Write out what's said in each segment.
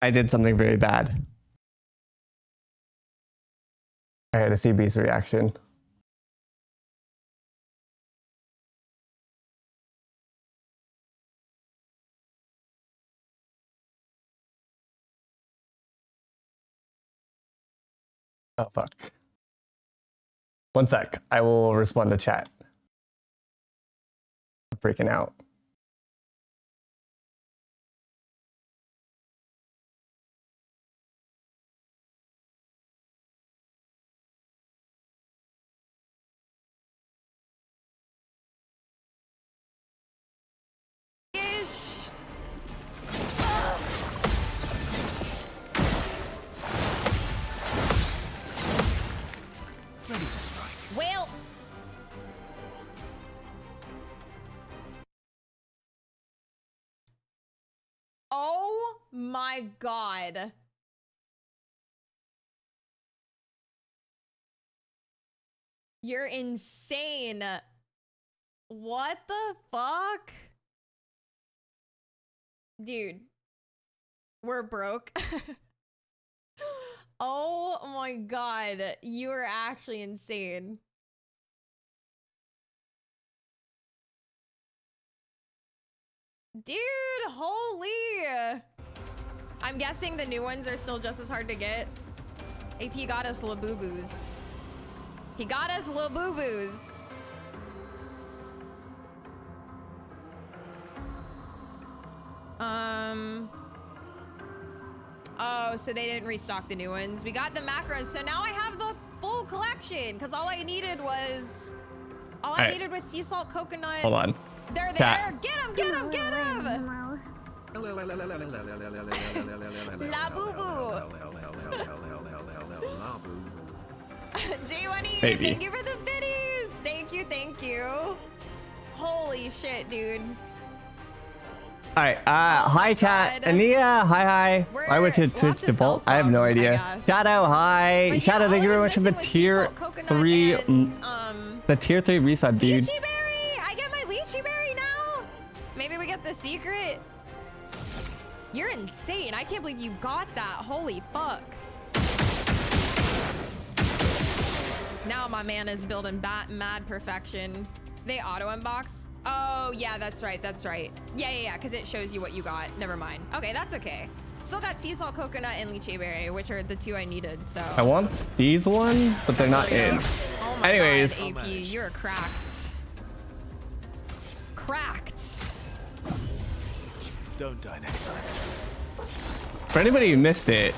I did something very bad. I had to see B's reaction. Oh, fuck. One sec. I will respond to chat. I'm freaking out. Ready to strike. Well. Oh my god. You're insane. What the fuck? Dude. We're broke. Oh my god. You are actually insane. Dude, holy. I'm guessing the new ones are still just as hard to get. AP got us Labubu's. He got us Labubu's. Oh, so they didn't restock the new ones. We got the macros, so now I have the full collection because all I needed was sea salt, coconut. Hold on. They're there. Chat. Get him, get him, get him. La boo boo. J1E, thank you for the biddies. Thank you, thank you. Holy shit, dude. All right. Hi, chat. Ania, hi. Why would it switch default? I have no idea. Shadow, hi. But Shadow, thank you very much for the tier 3. The tier 3 resub, dude. Lychee berry. I get my lychee berry now. Maybe we get the secret. You're insane. I can't believe you got that. Holy fuck. Now my man is building mad perfection. They auto unbox. Oh, yeah, that's right. That's right. Yeah, because it shows you what you got. Never mind. Okay, that's okay. Still got sea salt, coconut, and lychee berry, which are the 2 I needed, so. I want these ones, but they're not in. Oh my Anyways. God, AP, you're cracked. Cracked. Don't die next time. For anybody who missed it.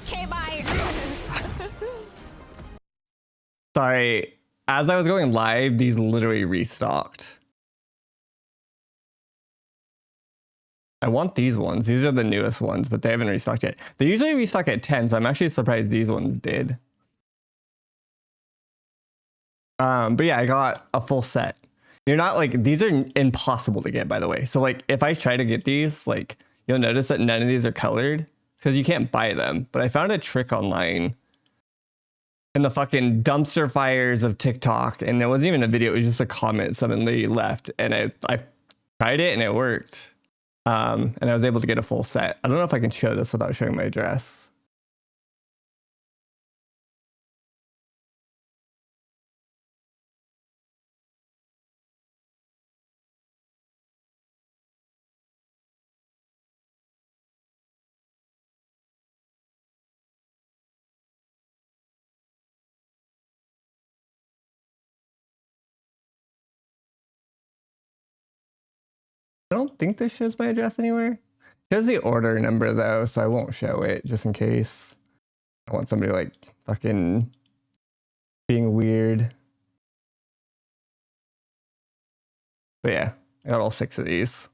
Okay, bye. Sorry. As I was going live, these literally restocked. I want these ones. These are the newest ones, but they haven't restocked yet. They usually restock at 10, so I'm actually surprised these ones did. But yeah, I got a full set. You're not like, these are impossible to get, by the way. So like, if I try to get these, like, you'll notice that none of these are colored because you can't buy them. But I found a trick online in the fucking dumpster fires of TikTok, and it wasn't even a video, it was just a comment somebody left, and I tried it and it worked. And I was able to get a full set. I don't know if I can show this without showing my address. I don't think this shows my address anywhere. It shows the order number though, so I won't show it just in case. I want somebody like fucking being weird. But yeah, I got all 6 of these.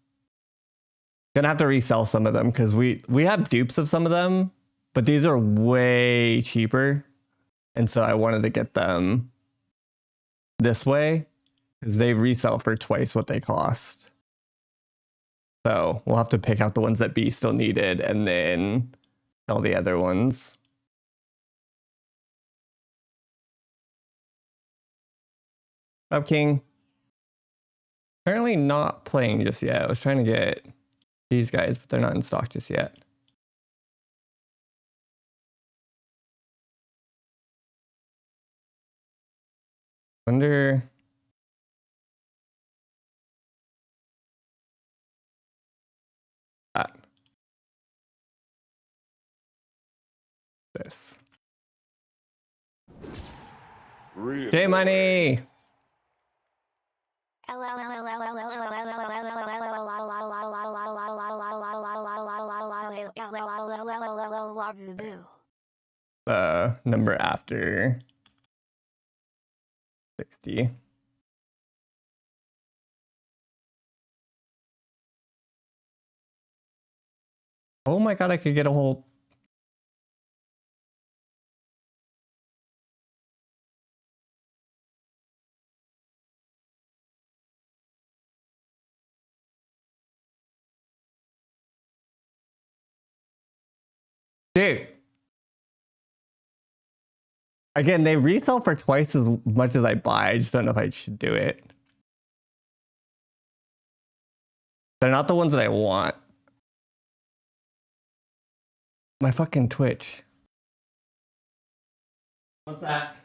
Gonna have to resell some of them because we have dupes of some of them, but these are way cheaper. And so I wanted to get them this way because they resell for twice what they cost. So we'll have to pick out the ones that B still needed and then sell the other ones. Up King. Apparently not playing just yet. I was trying to get these guys, but they're not in stock just yet. Wonder. That. This. J Money. The number after 60. Oh my god, I could get a whole. Dude. Again, they resell for twice as much as I buy. I just don't know if I should do it. They're not the ones that I want. My fucking Twitch. What's that?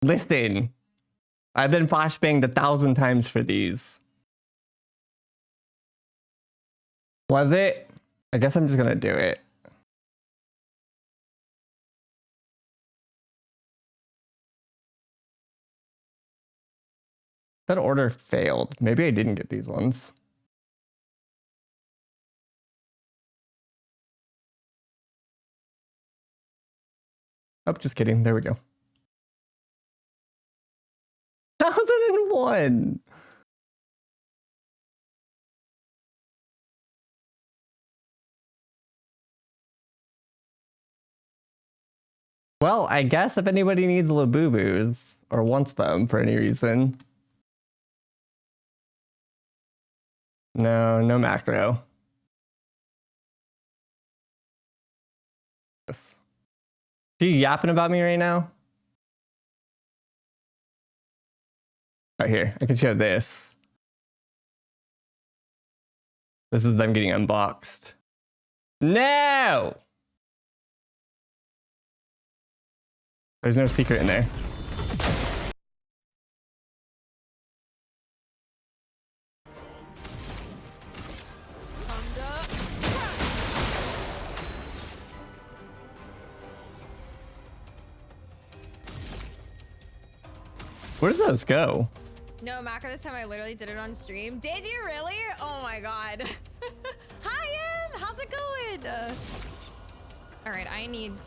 Listen, I've been flashbanged 1,000 times for these. Was it? I guess I'm just gonna do it. That order failed. Maybe I didn't get these ones. Oh, just kidding. There we go. 1,001. Well, I guess if anybody needs Labubus or wants them for any reason. No, no macro. Is he yapping about me right now? Right here, I can show this. This is them getting unboxed. No! There's no secret in there. Where does those go? No, Macro, this time I literally did it on stream. Did you really? Oh my god. Hi, Em! How's it going? All right, I need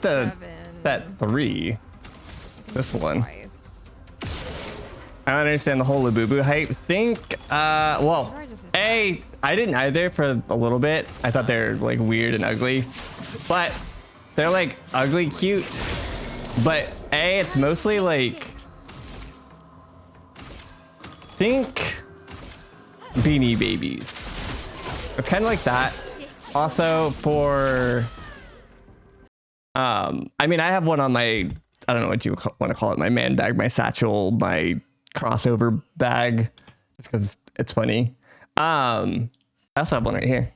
the set 3. This one. Twice. I don't understand the whole Labubu hype. Well, I didn't either for a little bit. I thought they were like weird and ugly, but they're like ugly cute. But it's mostly like, think Beanie Babies. It's kind of like that. Also for, I mean, I have one on my, I don't know what you want to call it, my man bag, my satchel, my crossover bag, just because it's funny. I also have one right here.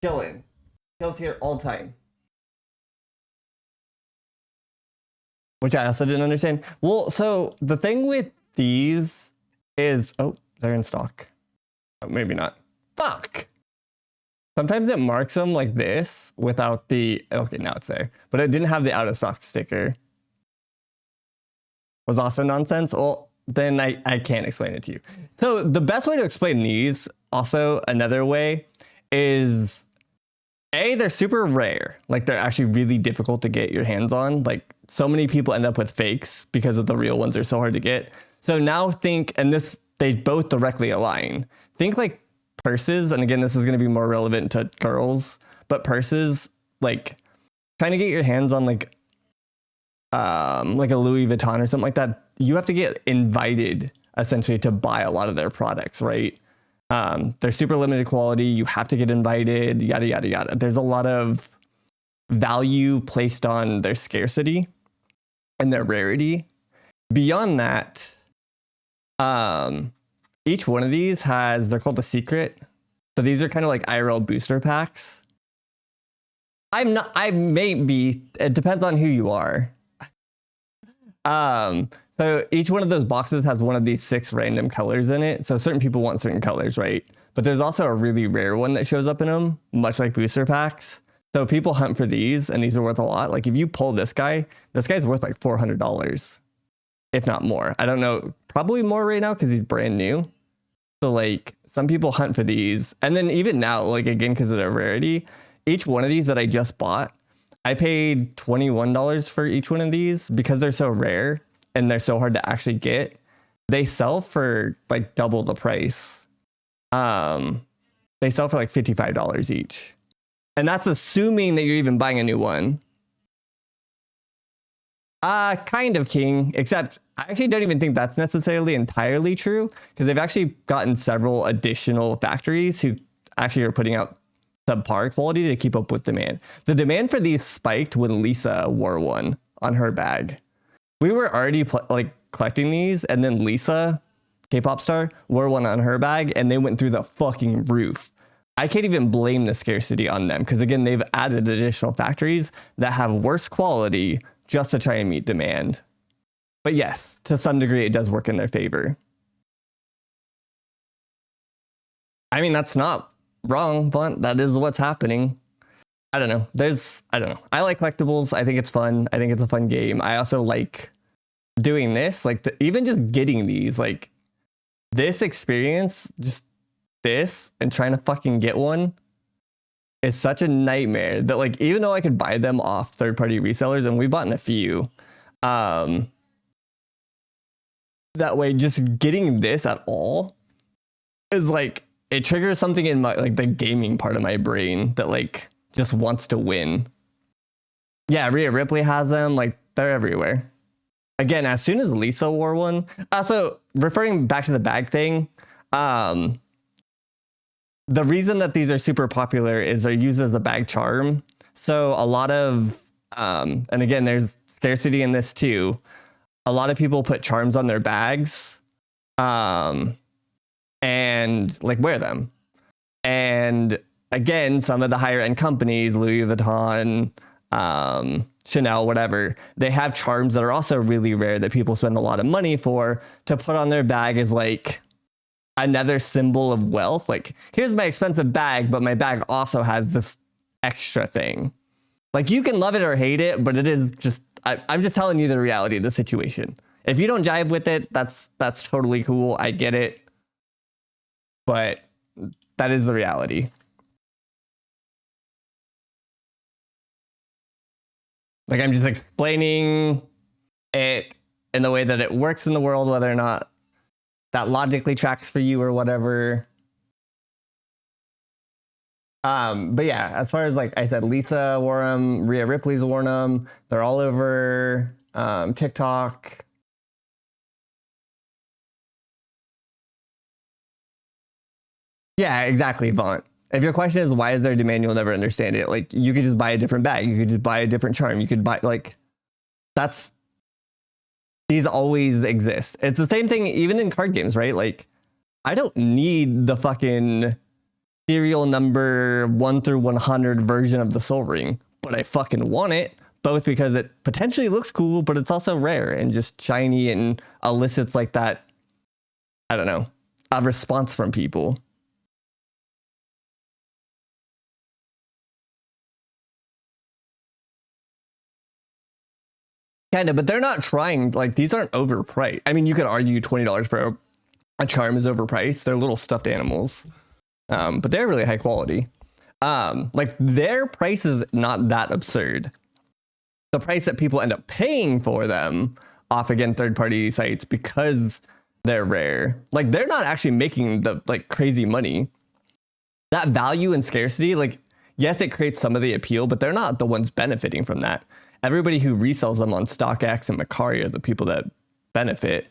Chillin'. Chill's here all the time. Which I also didn't understand. Well, so the thing with these is, oh, they're in stock. Oh, maybe not. Fuck. sometimes it marks them like this without the, okay, now it's there, but it didn't have the out of stock sticker. Was also nonsense. Well, then I can't explain it to you. So the best way to explain these, also another way, is they're super rare. Like they're actually really difficult to get your hands on. Like so many people end up with fakes because of the real ones are so hard to get. So now think, and this, they both directly align. Think like purses, and again, this is going to be more relevant to girls, but purses, like trying to get your hands on like a Louis Vuitton or something like that, you have to get invited essentially to buy a lot of their products, right? They're super limited quality. You have to get invited, yada, yada, yada. There's a lot of value placed on their scarcity and their rarity. Beyond that, each one of these has, they're called the secret. So these are kind of like IRL booster packs. I may be, it depends on who you are. So each one of those boxes has one of these 6 random colors in it. So certain people want certain colors, right? But there's also a really rare one that shows up in them, much like booster packs. So people hunt for these, and these are worth a lot. Like if you pull this guy's worth like $400, if not more. I don't know, probably more right now because he's brand new. So like some people hunt for these. And then even now, like again, because of their rarity, each one of these that I just bought, I paid $21 for each one of these because they're so rare and they're so hard to actually get. They sell for like double the price. They sell for like $55 each. And that's assuming that you're even buying a new one. Kind of, King, except I actually don't even think that's necessarily entirely true because they've actually gotten several additional factories who actually are putting out subpar quality to keep up with demand. The demand for these spiked when Lisa wore one on her bag. We were already collecting these, and then Lisa, K-pop star, wore one on her bag, and they went through the fucking roof. I can't even blame the scarcity on them because again, they've added additional factories that have worse quality just to try and meet demand. But yes, to some degree, it does work in their favor. I mean, that's not wrong, but that is what's happening. I don't know. I don't know. I like collectibles. I think it's fun. I think it's a fun game. I also like doing this, like even just getting these, like this experience, just this and trying to fucking get one is such a nightmare that like, even though I could buy them off third-party resellers, and we bought in a few, that way just getting this at all is like, it triggers something in my, like the gaming part of my brain that like just wants to win. Yeah, Rhea Ripley has them, like they're everywhere. Again, as soon as Lisa wore one. Also, referring back to the bag thing, the reason that these are super popular is they're used as a bag charm. So a lot of, and again, there's scarcity in this too. A lot of people put charms on their bags, and like wear them. And again, some of the higher end companies, Louis Vuitton, Chanel, whatever, they have charms that are also really rare that people spend a lot of money for to put on their bag as like another symbol of wealth. Like, here's my expensive bag, but my bag also has this extra thing. Like, you can love it or hate it, but it is just, I'm just telling you the reality of the situation. If you don't jive with it, that's totally cool. I get it. But that is the reality. Like, I'm just explaining it in the way that it works in the world, whether or not that logically tracks for you or whatever. But yeah, as far as like I said, Lisa wore them, Rhea Ripley's worn them. They're all over TikTok. Yeah, exactly, Vaunt. If your question is why is there demand, you'll never understand it. Like, you could just buy a different bag. You could just buy a different charm. You could buy, like, these always exist. It's the same thing even in card games, right? Like, I don't need the fucking serial number 1 through 100 version of the Soul Ring, but I fucking want it, both because it potentially looks cool, but it's also rare and just shiny and elicits like that, I don't know, a response from people. Kind of, but they're not trying, like, these aren't overpriced. I mean, you could argue $20 for a charm is overpriced. They're little stuffed animals, but they're really high quality. Like, their price is not that absurd. The price that people end up paying for them off, again, third-party sites because they're rare. Like, they're not actually making the, like, crazy money. That value and scarcity, like, yes, it creates some of the appeal, but they're not the ones benefiting from that. Everybody who resells them on StockX and Macari are the people that benefit.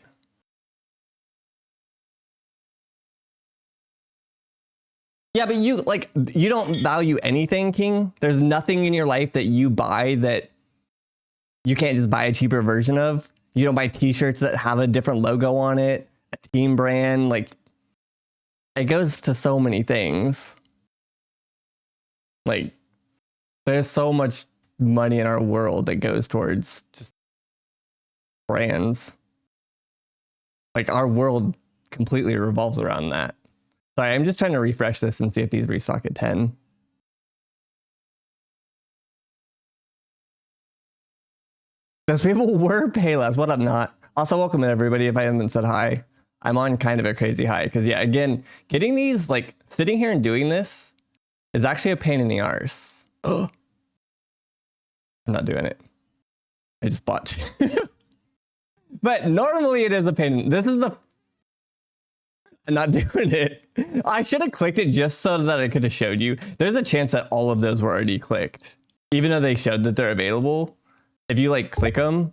Yeah, but you don't value anything, King. There's nothing in your life that you buy that you can't just buy a cheaper version of. You don't buy t-shirts that have a different logo on it, a team brand. Like, it goes to so many things. Like, there's so much money in our world that goes towards just brands. Like, our world completely revolves around that. Sorry, I'm just trying to refresh this and see if these restock at 10. Those people were Payless. What up, not? Also, welcome in, everybody. If I haven't said hi, I'm on kind of a crazy high. Because, yeah, again, getting these, like, sitting here and doing this is actually a pain in the arse. Oh. I'm not doing it. I just bought two. But normally it is a pain. This is the... I'm not doing it. I should have clicked it just so that I could have showed you. There's a chance that all of those were already clicked. Even though they showed that they're available. If you like click them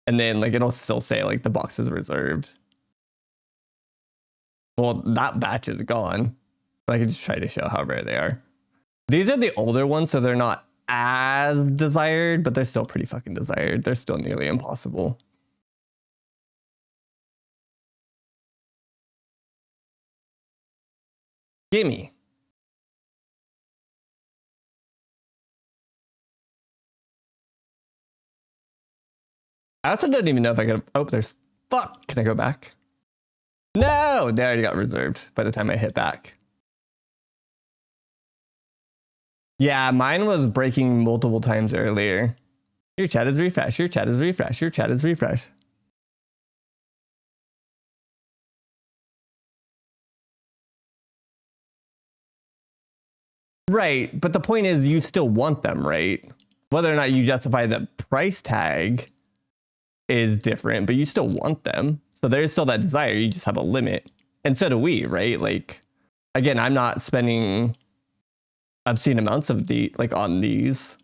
and then like it'll still say like the box is reserved. Well, that batch is gone. But I can just try to show how rare they are. These are the older ones, so they're not as desired, but they're still pretty fucking desired. They're still nearly impossible. Gimme. I also don't even know if I could. Oh, there's. Fuck. Can I go back? No, they already got reserved by the time I hit back. Yeah, mine was breaking multiple times earlier. Your chat is refresh. Your chat is refresh. Your chat is refresh. Right, but the point is you still want them, right? Whether or not you justify the price tag is different, but you still want them. So there's still that desire. You just have a limit. And so do we, right? Like, again, I'm not spending obscene amounts of on these.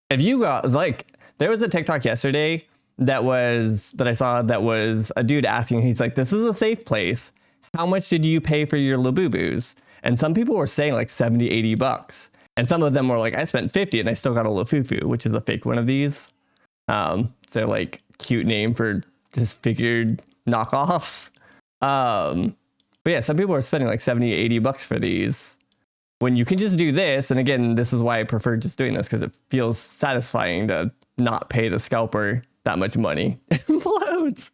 If you got there was a TikTok yesterday that I saw that was a dude asking, he's like, this is a safe place. How much did you pay for your Labubus? And some people were saying like 70, 80 bucks. And some of them were like, I spent 50 and I still got a Lafufu, which is a fake one of these. They're like cute name for disfigured knockoffs. But yeah, some people are spending like 70, 80 bucks for these when you can just do this. And again, this is why I prefer just doing this because it feels satisfying to not pay the scalper that much money. It implodes.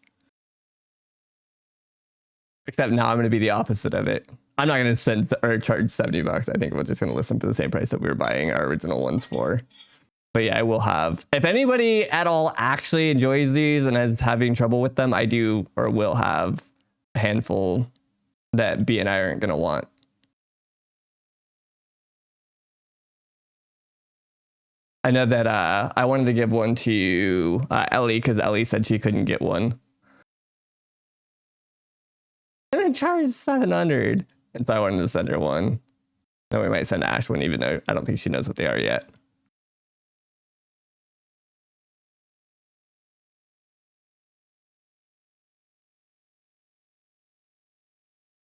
Except now I'm going to be the opposite of it. I'm not going to spend or charge 70 bucks. I think we're just going to list them for the same price that we were buying our original ones for. But yeah, I will have, if anybody at all actually enjoys these and is having trouble with them, I do or will have a handful that B and I aren't going to want. I know that I wanted to give one to Ellie because Ellie said she couldn't get one. And I charged 700. And so I wanted to send her one. Then we might send Ash one, even though I don't think she knows what they are yet.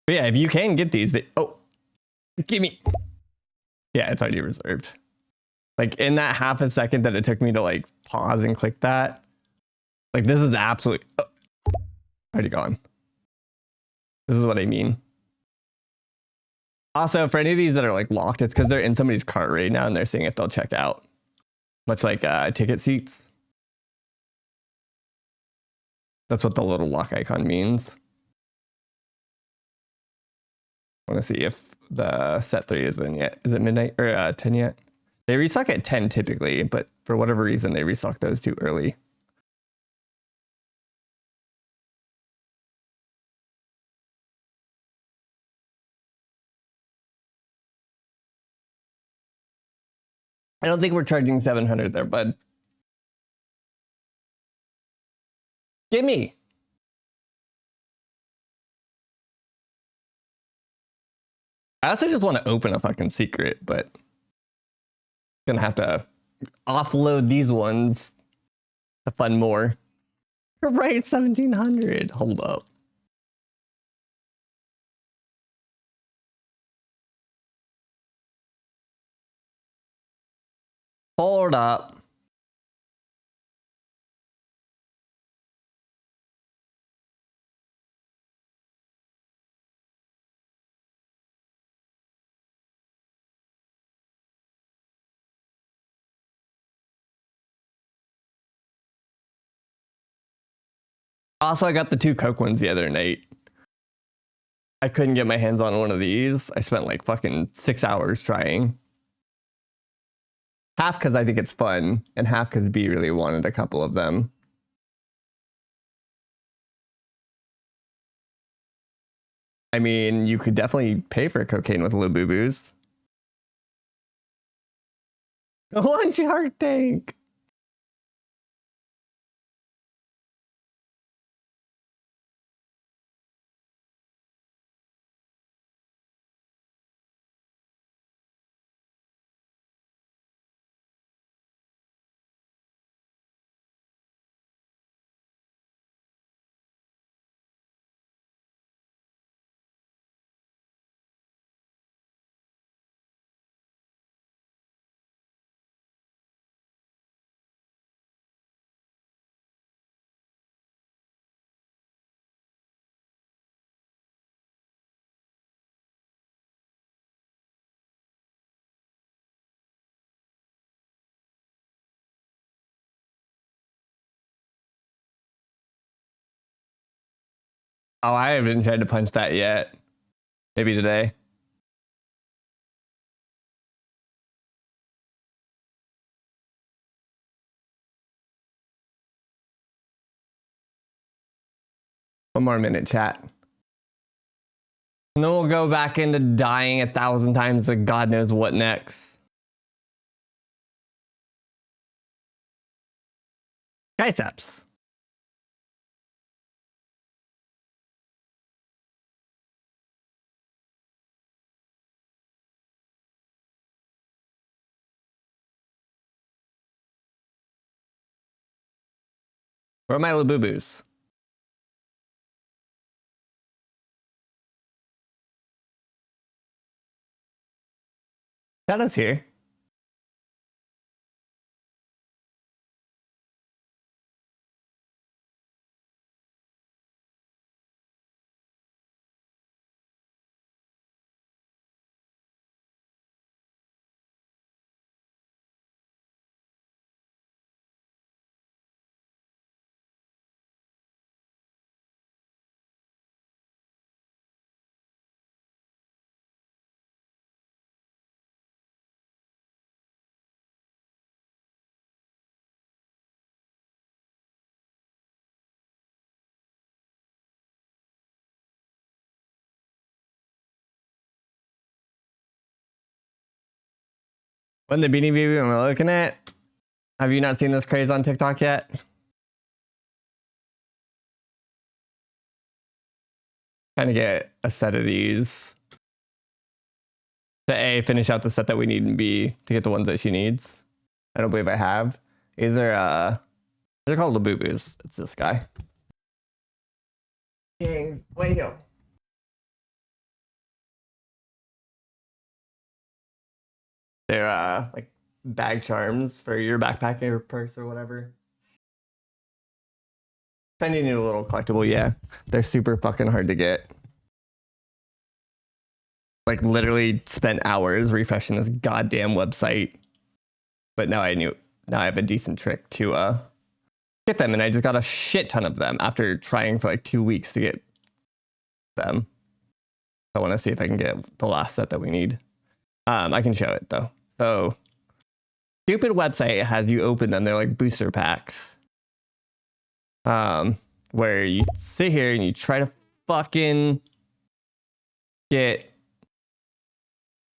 But yeah, if you can get these, oh, give me. Yeah, it's already reserved. Like in that half a second that it took me to like pause and click that. Like this is absolutely already gone. This is what I mean. Also, for any of these that are like locked, it's because they're in somebody's cart right now and they're seeing if they'll check out. Much like ticket seats. That's what the little lock icon means. I want to see if the set 3 is in yet. Is it midnight or 10 yet? They restock at 10 typically, but for whatever reason, they restock those too early. I don't think we're charging 700 there, bud. Gimme. I also just want to open a fucking secret, but gonna have to offload these ones to fund more. You're right, 1700. Hold up. Hold up. Also, I got the 2 Coke ones the other night. I couldn't get my hands on one of these. I spent like fucking 6 hours trying. Half because I think it's fun, and half because B really wanted a couple of them. I mean, you could definitely pay for cocaine with little boo-boos. One Shark Tank! Oh, I haven't tried to punch that yet. Maybe today. One more minute, chat. And then we'll go back into dying 1,000 times to God knows what next. Biceps. Where are my little boo-boos? Shadow's here. When the Beanie Baby we're looking at, have you not seen this craze on TikTok yet? Trying to get a set of these. To A, finish out the set that we need, and B, to get the ones that she needs. I don't believe I have. These are they're called the boo-boos. It's this guy. King, wait here. They're like bag charms for your backpack or purse or whatever. Finding you a little collectible, yeah. They're super fucking hard to get. Like literally spent hours refreshing this goddamn website. But now I have a decent trick to get them, and I just got a shit ton of them after trying for like 2 weeks to get them. I want to see if I can get the last set that we need. I can show it though. So stupid website has you open them. They're like booster packs. Where you sit here and you try to fucking get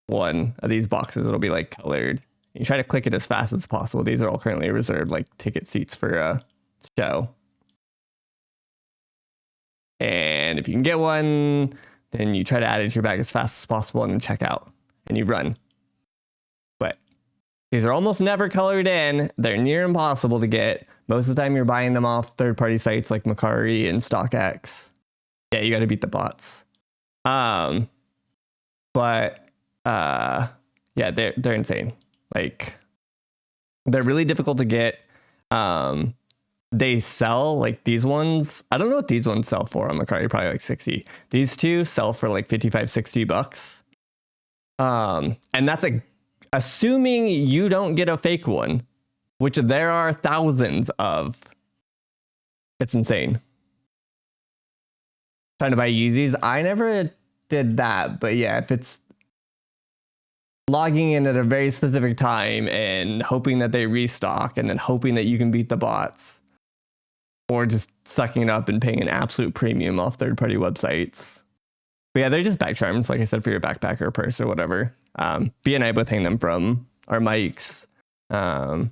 one of these boxes. It'll be like colored. You try to click it as fast as possible. These are all currently reserved like ticket seats for a show. And if you can get one, then you try to add it to your bag as fast as possible and then check out and you run. But these are almost never colored in. They're near impossible to get. Most of the time you're buying them off third-party sites like Mercari and StockX. Yeah, you got to beat the bots. Yeah, they're insane. Like, they're really difficult to get. They sell like these ones. I don't know what these ones sell for on Mercari, probably like 60. These two sell for like 55, 60 bucks. And that's assuming you don't get a fake one, which there are thousands of. It's insane. Trying to buy Yeezys. I never did that, but yeah, if it's logging in at a very specific time and hoping that they restock and then hoping that you can beat the bots, or just sucking it up and paying an absolute premium off third-party websites. But yeah, they're just bag charms, like I said, for your backpack or purse or whatever. B and I both hang them from our mics. But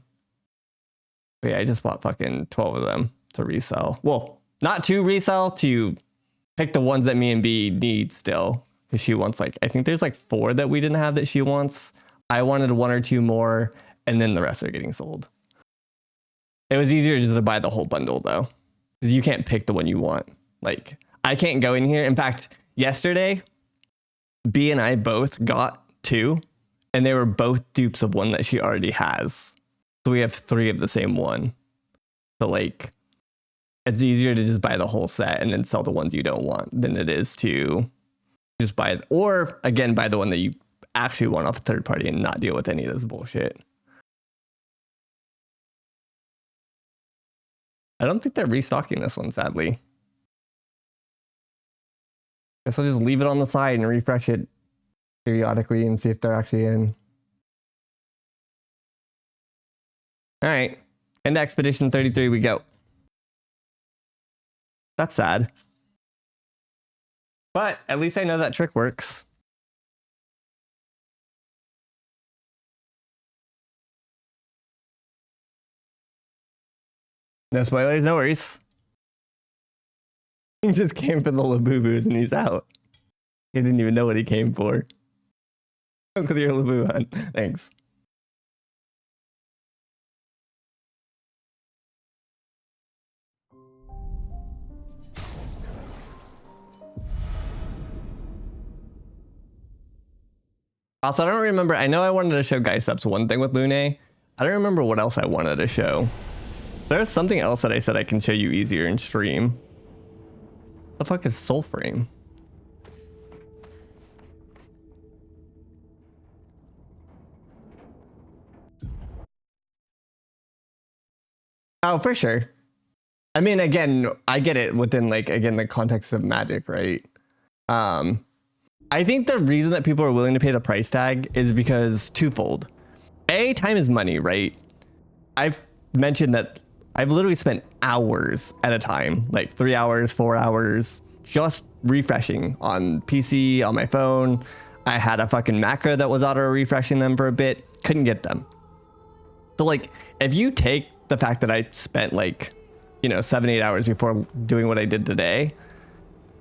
yeah, I just bought fucking 12 of them to resell. Well, not to resell, to pick the ones that me and B need still. Because she wants like, I think there's like 4 that we didn't have that she wants. I wanted 1 or 2 more, and then the rest are getting sold. It was easier just to buy the whole bundle though, because you can't pick the one you want. Like, I can't go in here. In fact, yesterday, B and I both got 2, and they were both dupes of one that she already has. So we have 3 of the same one. So like, it's easier to just buy the whole set and then sell the ones you don't want than it is to just buy, or again, buy the one that you actually want off a third party and not deal with any of this bullshit. I don't think they're restocking this one, sadly. Guess I'll just leave it on the side and refresh it periodically and see if they're actually in. All right. Into Expedition 33 we go. That's sad. But at least I know that trick works. No spoilers, no worries. He just came for the Labubus and he's out. He didn't even know what he came for. Look with your Labu hunt. Thanks. Also, I don't remember. I know I wanted to show Geisup's one thing with Lune. I don't remember what else I wanted to show. There's something else that I said I can show you easier in stream. What the fuck is Soul Frame? Oh, for sure. I mean, again, I get it within like, again, the context of Magic, right? I think the reason that people are willing to pay the price tag is because twofold. A, time is money, right? I've mentioned that I've literally spent hours at a time, like 3 hours, 4 hours, just refreshing on PC, on my phone. I had a fucking macro that was auto refreshing them for a bit, couldn't get them. So like, if you take the fact that I spent like, 7-8 hours before doing what I did today,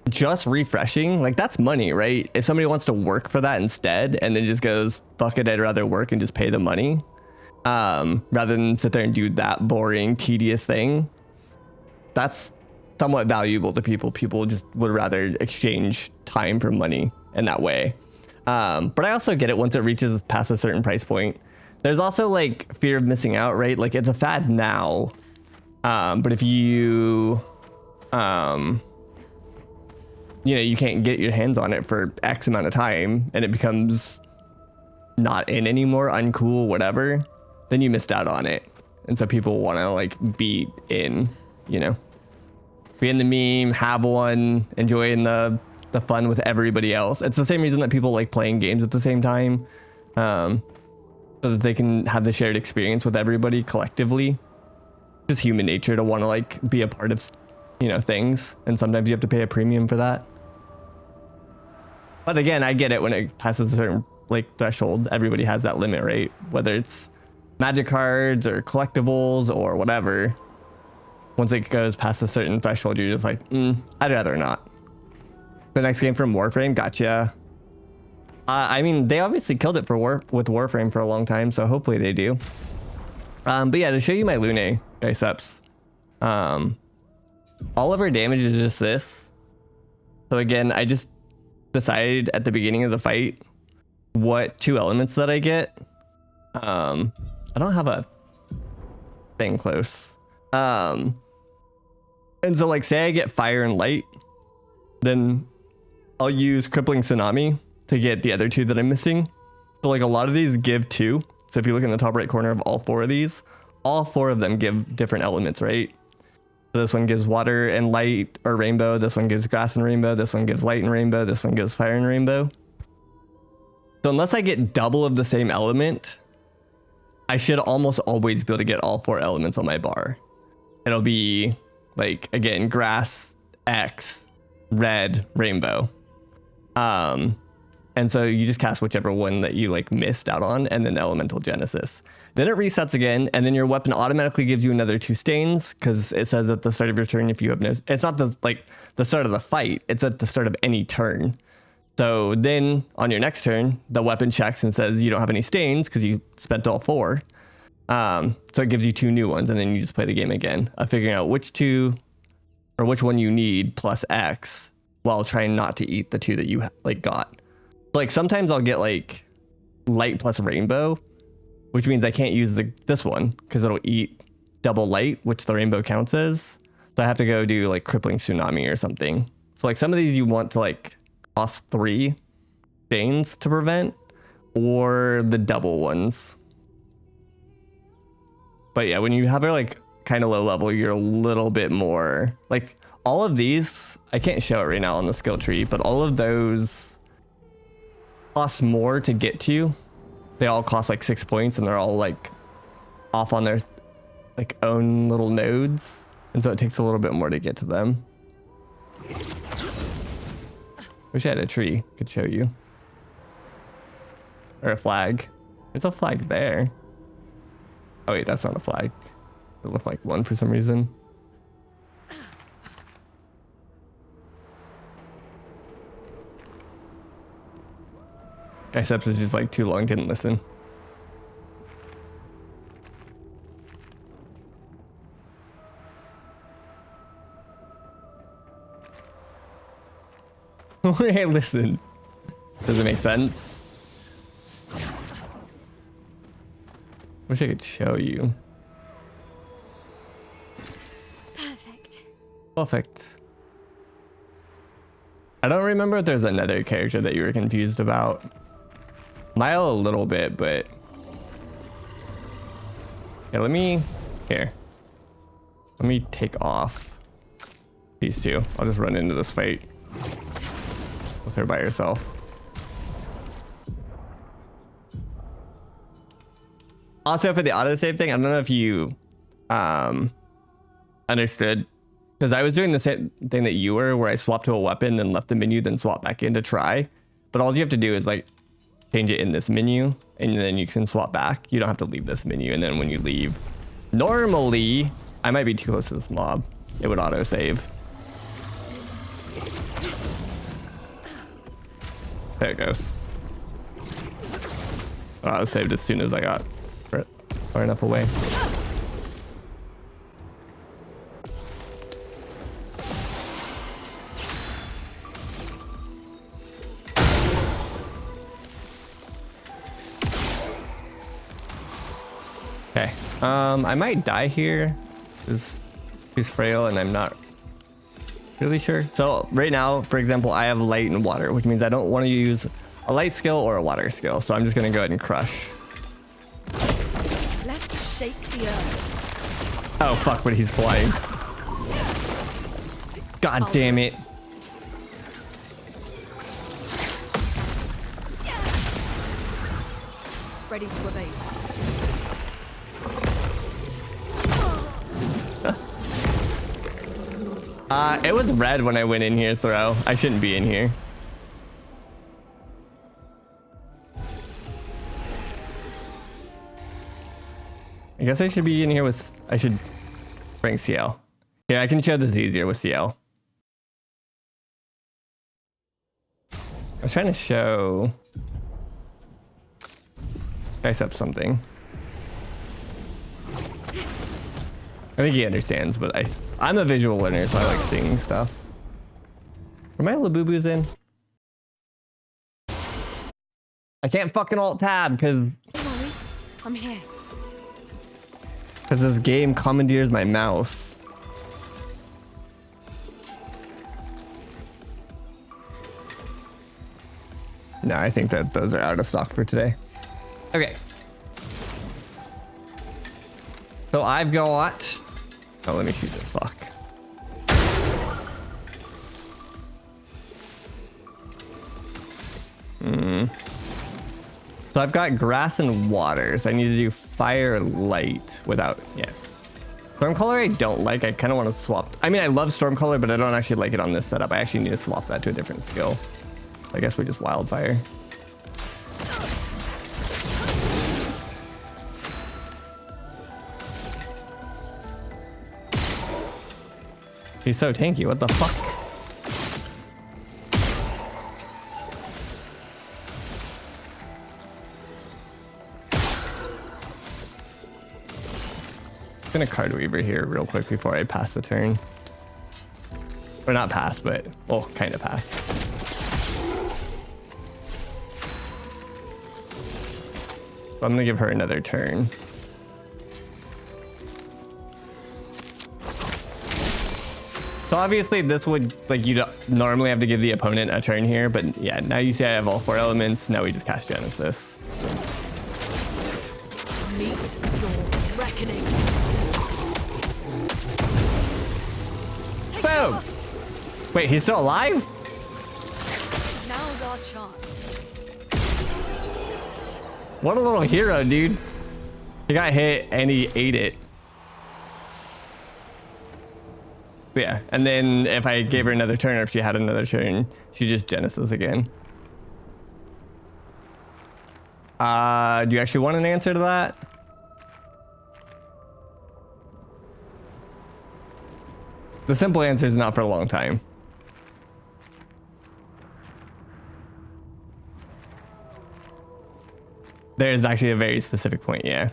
just refreshing, like that's money, right? If somebody wants to work for that instead and then just goes, fuck it, I'd rather work and just pay the money, rather than sit there and do that boring, tedious thing, that's somewhat valuable to people. People just would rather exchange time for money in that way. But I also get it once it reaches past a certain price point. There's also like fear of missing out, right? Like it's a fad now. But if you, you can't get your hands on it for X amount of time and it becomes not in anymore, uncool, whatever, then you missed out on it. And so people want to like be in, be in the meme, have one, enjoying the fun with everybody else. It's the same reason that people like playing games at the same time. so that they can have the shared experience with everybody collectively. It's human nature to want to like be a part of, you know, things, and sometimes you have to pay a premium for that. But again, I get it when it passes a certain like threshold. Everybody has that limit, right? Whether it's magic cards or collectibles or whatever. Once it goes past a certain threshold, you're just like, I'd rather not. The next game from Warframe, gotcha. I mean, they obviously killed it with Warframe for a long time, so hopefully they do. But yeah, to show you my Lune biceps, all of her damage is just this. So again, I just decided at the beginning of the fight what 2 elements that I get. I don't have a thing close. And so like say I get fire and light, then I'll use crippling tsunami to get the other 2 that I'm missing. So like a lot of these give 2. So if you look in the top right corner of all 4 of these, all 4 of them give different elements, right? So this one gives water and light or rainbow. This one gives grass and rainbow. This one gives light and rainbow. This one gives fire and rainbow. So unless I get double of the same element, I should almost always be able to get all 4 elements on my bar. It'll be like, again, grass, X, red, rainbow. And so you just cast whichever one that you like missed out on, and then elemental genesis. Then it resets again, and then your weapon automatically gives you another 2 stains, because it says at the start of your turn, if you have no, it's not the start of the fight, it's at the start of any turn. So then on your next turn, the weapon checks and says you don't have any stains because you spent all 4. So it gives you 2 new ones, and then you just play the game again of figuring out which 2 or which one you need plus X, while trying not to eat the 2 that you like got. Like sometimes I'll get like light plus rainbow, which means I can't use this one because it'll eat double light, which the rainbow counts as. So I have to go do like crippling tsunami or something. So like some of these you want to like cost 3 stains to prevent, or the double ones. But yeah, when you have her like kind of low level, you're a little bit more like all of these. I can't show it right now on the skill tree, but all of those cost more to get to. They all cost like 6 points, and they're all like off on their like own little nodes, and so it takes a little bit more to get to them. Wish I had a tree could show you, or a flag. There's a flag there. Oh wait, that's not a flag. It looked like one for some reason. Biceps is just like too long, didn't listen. Hey, listen. Does it make sense? Wish I could show you. Perfect. Perfect. I don't remember if there's another character that you were confused about. Mile a little bit, but yeah, let me take off these 2. I'll just run into this fight with her by herself. Also, for the autosave thing, I don't know if you understood, because I was doing the same thing that you were, where I swapped to a weapon, then left the menu, then swap back in to try. But all you have to do is like change it in this menu, and then you can swap back. You don't have to leave this menu, and then when you leave, normally, I might be too close to this mob, it would auto save. There it goes. Auto saved as soon as I got far enough away. Okay, I might die here. He's frail, and I'm not really sure. So right now, for example, I have light and water, which means I don't want to use a light skill or a water skill. So I'm just gonna go ahead and crush. Let's shake the earth. Oh fuck! But he's flying. God damn it! ready to evade. It was red when I went in here, throw. I shouldn't be in here. I guess I should be in here with, I should bring CL. Here, I can show this easier with CL. I was trying to show dice up something. I think he understands, but I'm a visual learner, so I like seeing stuff. Are my Labubus in? I can't fucking alt tab because I'm here. this game commandeers my mouse. No, I think that those are out of stock for today. Okay. So I've got... Oh, let me shoot this fuck. So I've got grass and water, so I need to do fire light without... Yeah. Stormcaller I don't like. I kind of want to swap... I mean, I love Stormcaller, but I don't actually like it on this setup. I actually need to swap that to a different skill. I guess we just wildfire. He's so tanky. What the fuck? I'm gonna card weaver here real quick before I pass the turn. Or not pass, but well, kind of pass. So I'm gonna give her another turn. So obviously this would, like, you'd normally have to give the opponent a turn here, but yeah, now you see I have all 4 elements. Now we just cast Genesis. Meet your reckoning. Take Boom! cover. Wait, he's still alive? Now's our chance. What a little hero, dude. He got hit and he ate it. Yeah, and then if I gave her another turn or if she had another turn, she just Genesis again. Do you actually want an answer to that? The simple answer is not for a long time. There is actually a very specific point, yeah.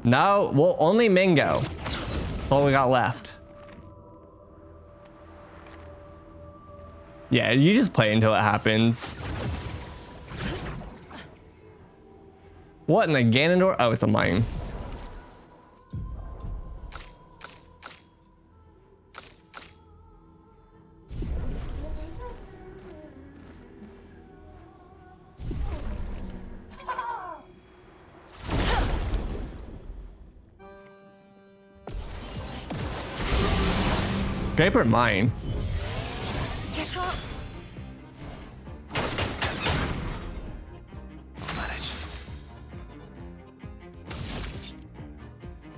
No, well, only Mingo. That's all we got left. Yeah, you just play until it happens. What in the Ganondorf? Oh, it's a mine. Grape or mine? Get up. Manage.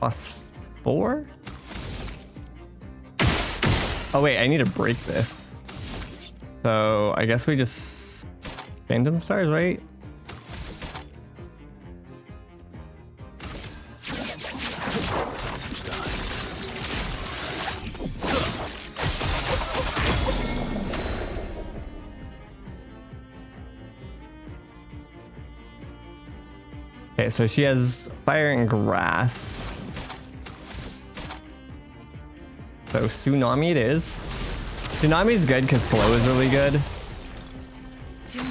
+4? Oh wait, I need to break this. So I guess we just Phantom Stars, right? Okay, so she has fire and grass. So Tsunami it is. Tsunami is good because slow is really good.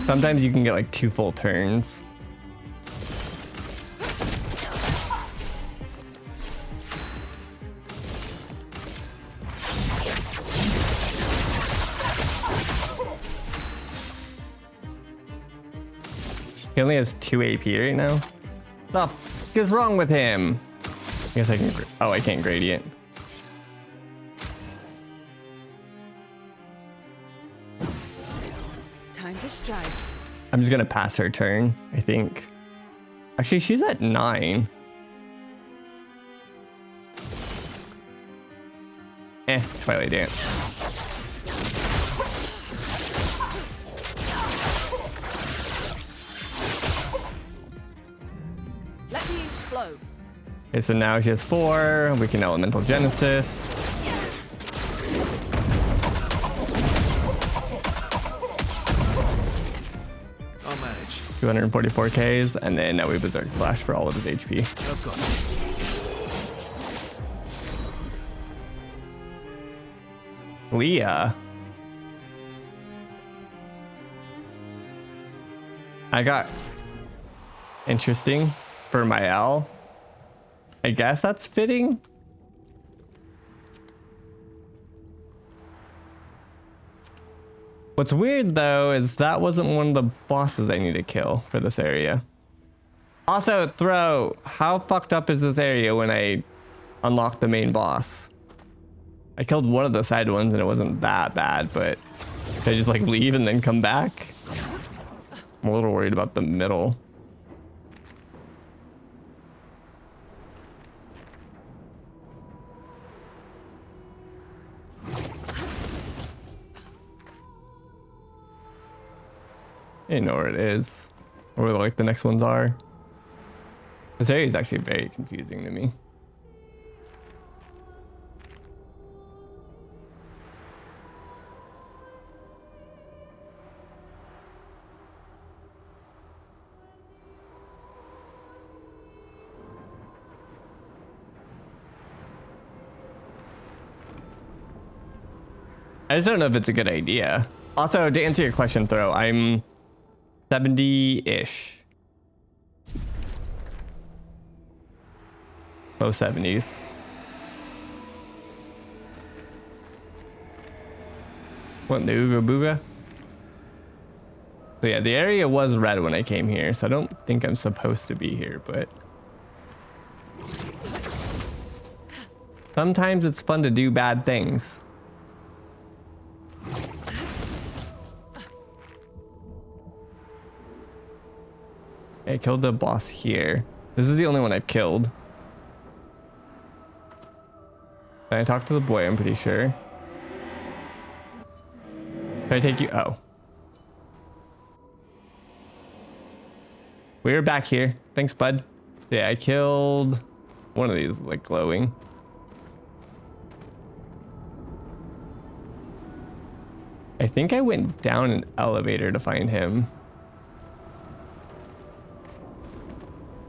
Sometimes you can get like 2 full turns. He only has 2 AP right now. The f is wrong with him? I guess I can. Oh, I can't gradient. Time to strike. I'm just gonna pass her turn, I think. Actually, she's at 9. Twilight Dance. Let me flow. Okay, so now she has 4. We can Elemental Genesis. I'll manage. 244 Ks, and then now we Berserk Slash for all of his HP. I've got this. Leah. I got interesting for my L. I guess that's fitting. What's weird though is that wasn't one of the bosses I need to kill for this area. Also, Throw, how fucked up is this area when I unlocked the main boss? I killed one of the side ones and it wasn't that bad, but should I just like leave and then come back? I'm a little worried about the middle. I didn't know where it is, or where like the next ones are. This area is actually very confusing to me. I just don't know if it's a good idea. Also, to answer your question, Throw, I'm 70-ish. Low 70s. What, the Ooga Booga? So yeah, the area was red when I came here, so I don't think I'm supposed to be here, but... sometimes it's fun to do bad things. I killed the boss here. This is the only one I've killed. I talked to the boy, I'm pretty sure. Can I take you? Oh. We're back here. Thanks, bud. Yeah, I killed one of these, like, glowing. I think I went down an elevator to find him.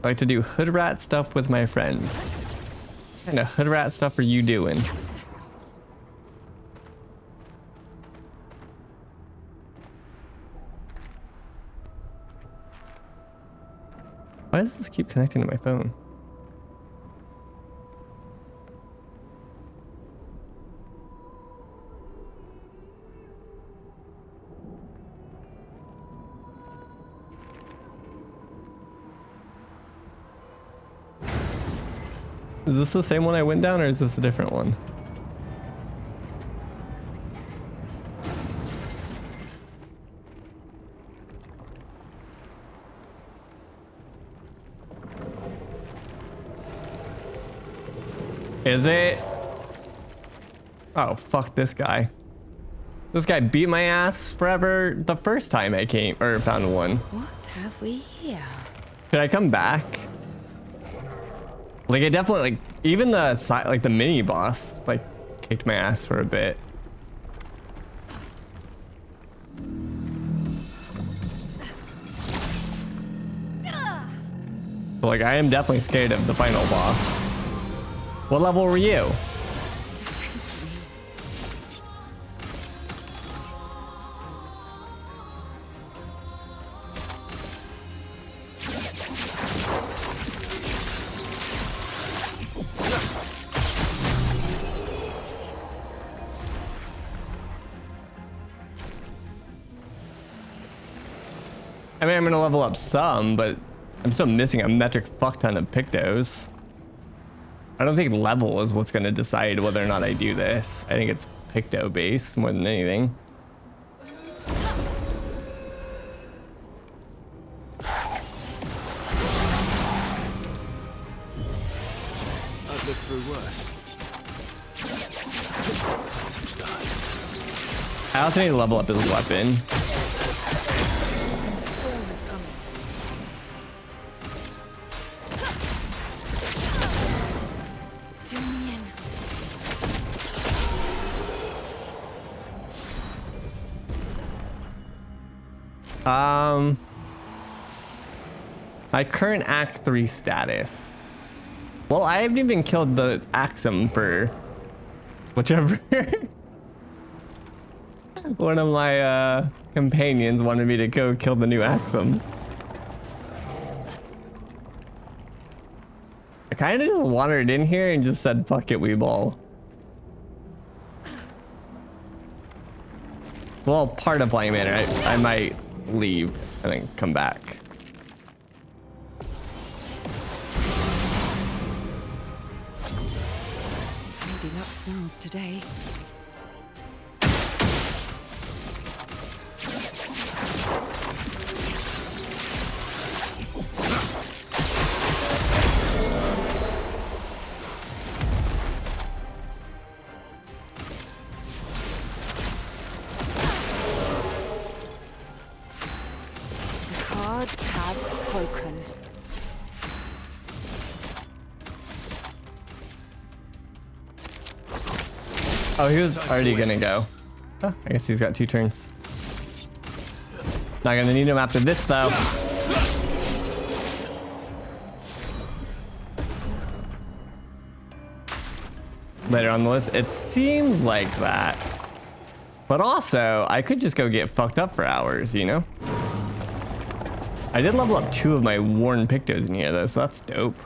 I like to do hood rat stuff with my friends. What kind of hood rat stuff are you doing? Why does this keep connecting to my phone? Is this the same one I went down, or is this a different one? Is it? Oh, fuck this guy. This guy beat my ass forever the first time I came, or found one. What have we here? Should I come back? Like, I definitely, like, even the side, like the mini boss, like, kicked my ass for a bit. But, like, I am definitely scared of the final boss. What level were you? I mean, I'm gonna level up some, but I'm still missing a metric fuck ton of Pictos. I don't think level is what's gonna decide whether or not I do this. I think it's Picto based more than anything. I've lived through worse. Touch that. I also need to level up his weapon. The storm is coming. Do me in. My current Act 3 status. Well, I haven't even killed the Axum for whichever one of my companions wanted me to go kill the new Axum. I kind of just wandered in here and just said, fuck it, we ball. Well, part of Flying Manor, I might leave and then come back. Lady Luck smells today. The cards have spoken. Oh, he was already gonna go. Huh, I guess he's got 2 turns. Not gonna need him after this though. Later on the list, it seems like that. But also, I could just go get fucked up for hours, you know? I did level up 2 of my worn Pictos in here though, so that's dope.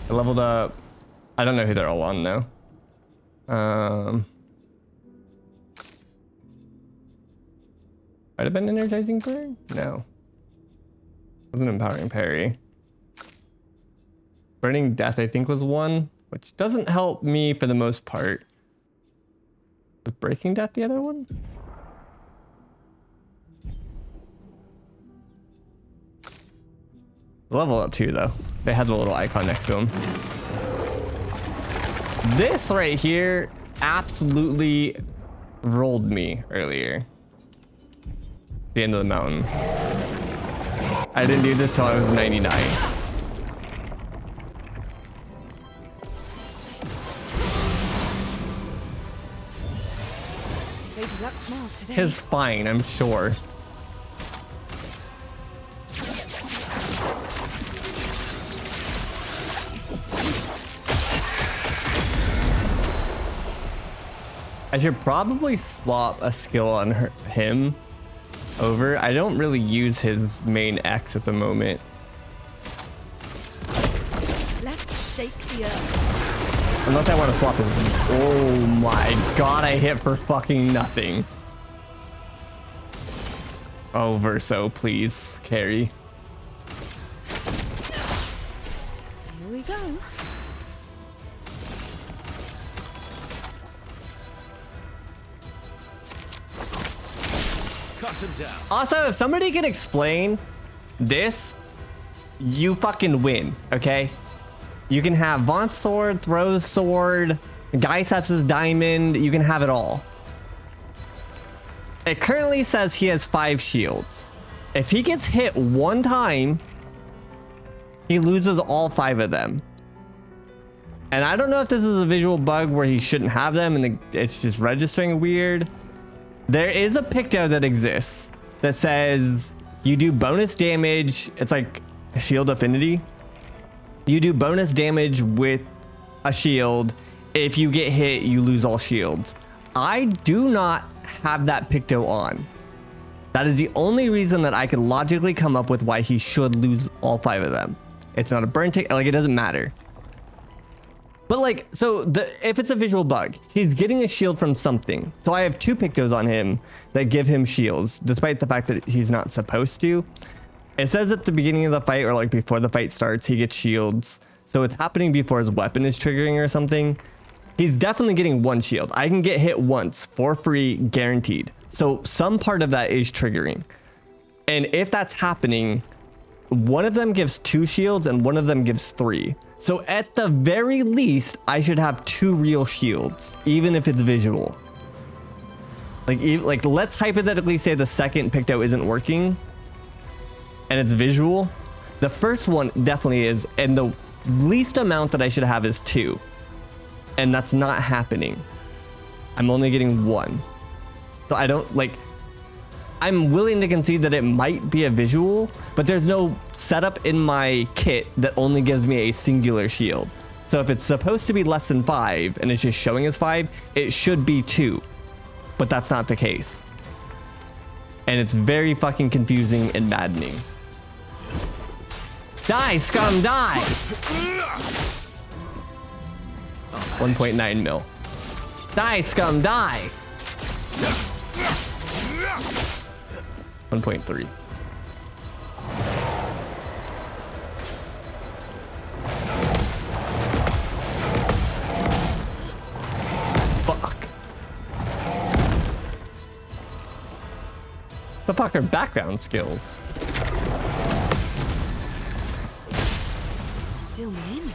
I leveled up, I don't know who they're all on though. Might have been energizing prayer? No. Wasn't empowering parry. Burning death I think was 1, which doesn't help me for the most part. Was breaking death the other one? Level up 2 though. It has a little icon next to him. This right here absolutely rolled me earlier. The end of the mountain. I didn't do this till I was 99. Lady Luck smells today. It's fine, I'm sure. I should probably swap a skill on him over. I don't really use his main X at the moment. Let's shake the earth. Unless I want to swap his. Oh my god, I hit for fucking nothing. Oh, Verso, please, carry. Here we go. Cut him down. Also, if somebody can explain this, you fucking win, okay? You can have Vaunt's sword, Throw's sword, Gaicep's diamond, you can have it all. It currently says he has 5 shields. If he gets hit 1 time, he loses all 5 of them. And I don't know if this is a visual bug where he shouldn't have them and it's just registering weird. There is a Picto that exists that says you do bonus damage. It's like shield affinity. You do bonus damage with a shield. If you get hit, you lose all shields. I do not have that Picto on. That is the only reason that I could logically come up with why he should lose all 5 of them. It's not a burn tick, like it doesn't matter. But like, so if it's a visual bug, he's getting a shield from something. So I have 2 Pictos on him that give him shields, despite the fact that he's not supposed to. It says at the beginning of the fight or like before the fight starts, he gets shields. So it's happening before his weapon is triggering or something. He's definitely getting 1 shield. I can get hit once for free, guaranteed. So some part of that is triggering. And if that's happening, one of them gives 2 shields and one of them gives 3. So at the very least, I should have 2 real shields, even if it's visual. Like let's hypothetically say the second Picto isn't working and it's visual. The first one definitely is, and the least amount that I should have is 2. And that's not happening. I'm only getting 1. So I don't like, I'm willing to concede that it might be a visual, but there's no setup in my kit that only gives me a singular shield. So if it's supposed to be less than 5 and it's just showing as 5, it should be 2. But that's not the case. And it's very fucking confusing and maddening. Die, scum, die! 1.9 mil. Die, scum, die! 1.3. Fuck. The fuck are background skills? Deal me in.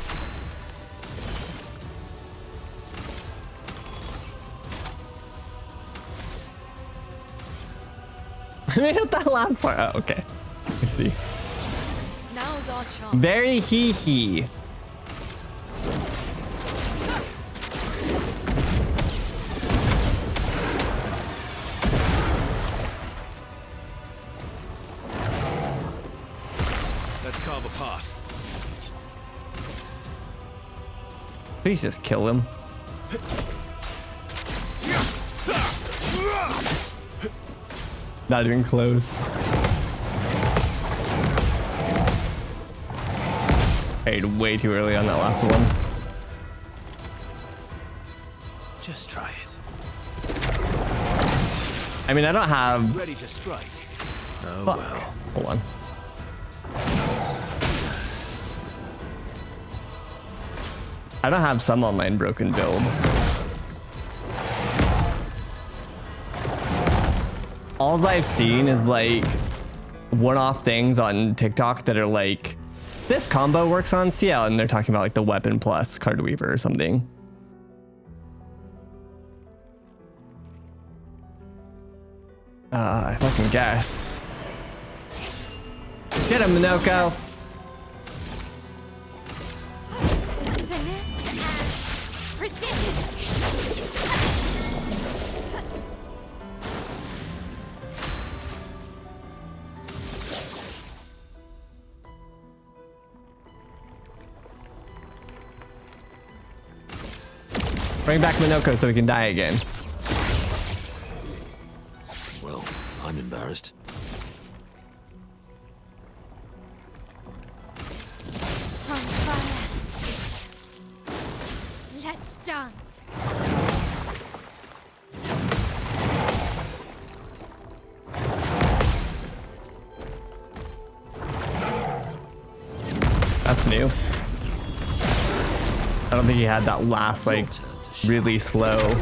I made up that last part. Oh, okay. I see. Now's our chance. Very hee. Let's carve a path. Please just kill him. Not even close. Paid way too early on that last one. Just try it. I mean, I don't have... Ready to strike. Oh Fuck. well. Hold on. I don't have some online broken build. All I've seen is like one-off things on TikTok that are like, this combo works on CL, and they're talking about like the weapon plus card weaver or something. If I can guess. Get him, Minoko. Finesse and precision. Bring back Minoko so we can die again. Well, I'm embarrassed. On fire. Let's dance. That's new. I don't think he had that last like really slow.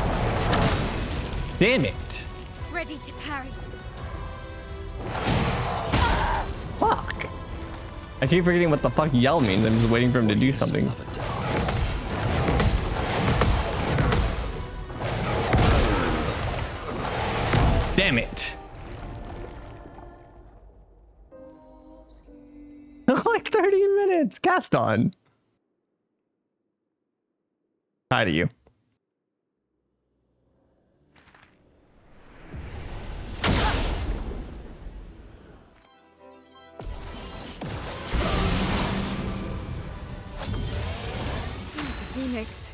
Damn it. Ready to parry. Fuck. I keep forgetting what the fuck yell means. I'm just waiting for him to do something. Another dance. Damn it. Like 30 minutes. Cast on. Proud of you. Phoenix.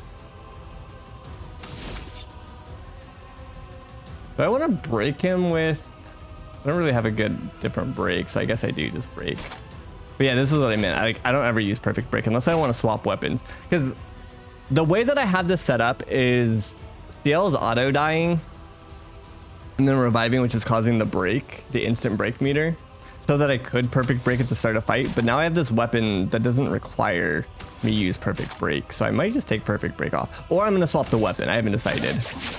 Do I want to break him with... I don't really have a good different break, so I guess I do just break. But yeah, this is what I meant. I don't ever use perfect break unless I want to swap weapons. Because the way that I have this set up is CL is auto dying and then reviving, which is causing the break, the instant break meter, so that I could perfect break at the start of fight. But now I have this weapon that doesn't require me use perfect break, so I might just take perfect break off, or I'm gonna swap the weapon. I haven't decided. Storm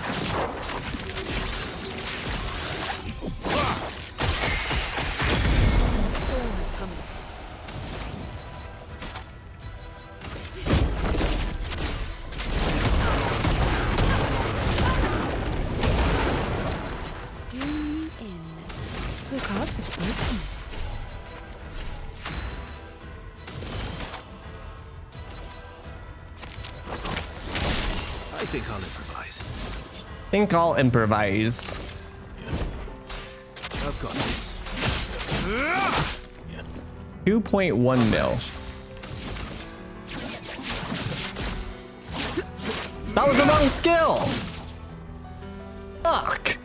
is coming. I think I'll improvise. Think I'll improvise. I've got this. 2.1 mil. That was the wrong skill! Fuck!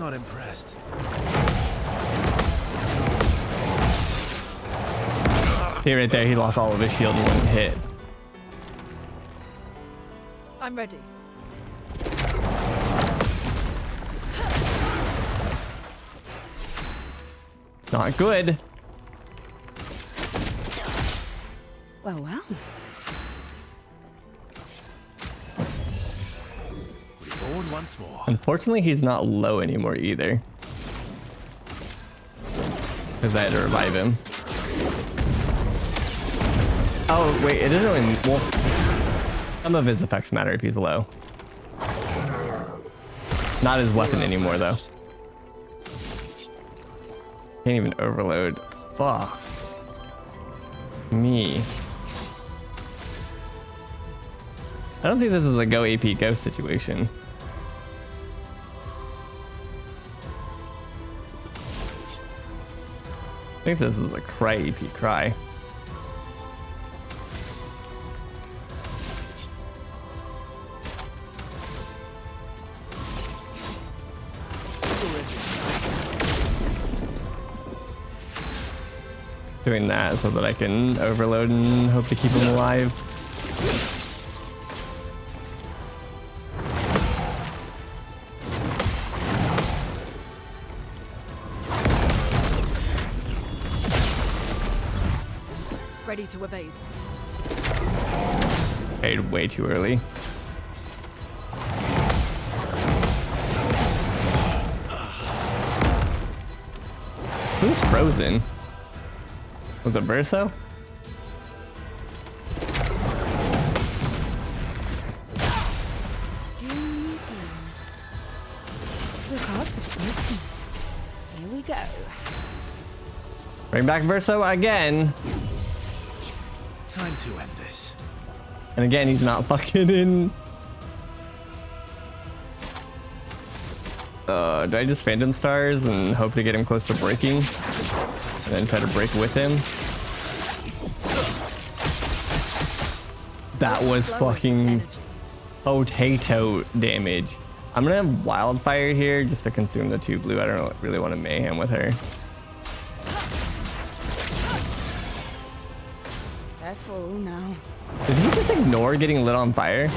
Not impressed. See right there, he lost all of his shield in one hit. I'm ready. Not good. Well, well. Reborn once more. Unfortunately, he's not low anymore either. Because I had to revive him. Oh, wait, it doesn't really... Well, some of his effects matter if he's low. Not his weapon anymore, though. Can't even overload. Fuck. Me. I don't think this is a go AP go situation. I think this is a cry AP cry. Doing that so that I can overload and hope to keep him alive. Ready to evade. Paid way too early. Who's frozen? Was it Verso? The cards have spoken. Here we go. Bring back Verso again. Time to end this. And again, he's not fucking in. Do I just Phantom Stars and hope to get him close to breaking? And then try to break with him? That was fucking potato damage. I'm gonna have Wildfire here just to consume the 2 blue. I don't really want to mayhem with her. Careful now. Did he just ignore getting lit on fire?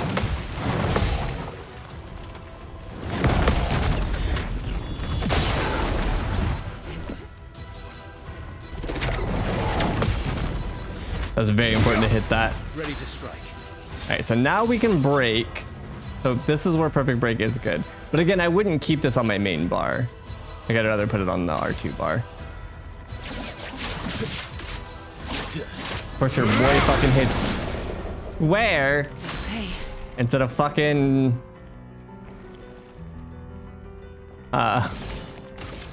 That was very important to hit that. Ready to strike. All right, so now we can break. So this is where perfect break is good. But again, I wouldn't keep this on my main bar. Like I'd rather put it on the R2 bar. Of course, your boy fucking hits where Hey. instead of fucking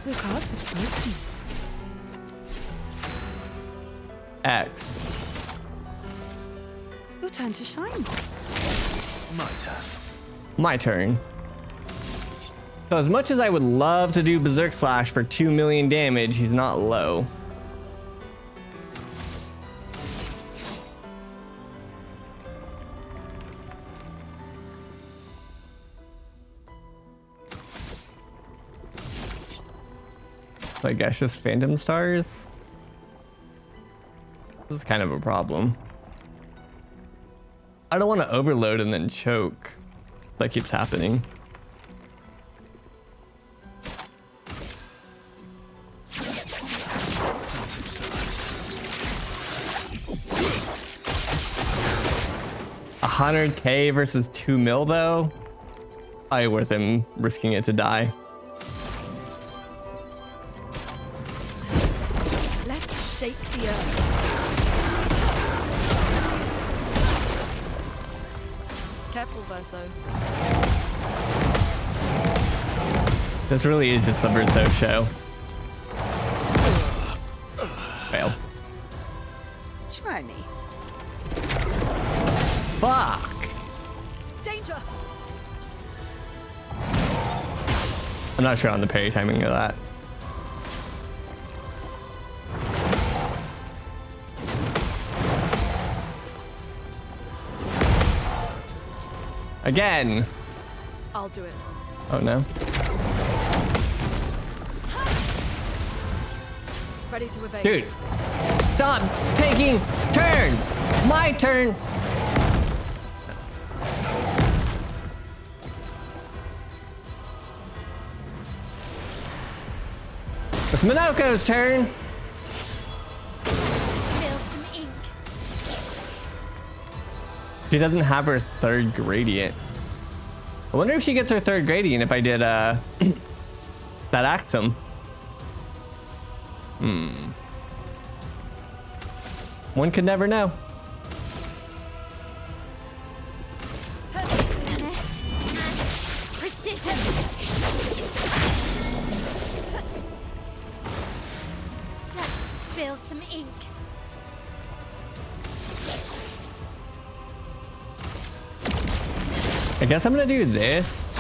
The cards have spoken. X. Your turn to shine. My turn. My turn. So as much as I would love to do Berserk Slash for 2 million damage, he's not low. So I guess just Phantom Stars? This is kind of a problem. I don't want to overload and then choke. That keeps happening. $100K versus 2 mil though? Probably worth him risking it to die. Let's shake the earth. Careful, Verso. This really is just the Verso show. Failed. Try me. Fuck. Danger! I'm not sure on the parry timing of that. Again. I'll do it. Oh no. Ready to evade. Dude. Stop taking turns. My turn. It's Minoko's turn. Spill some ink. She doesn't have her third gradient. I wonder if she gets her third gradient if I did that Axum. One could never know. Finesse and precision. Let's spill some ink. I guess I'm gonna do this.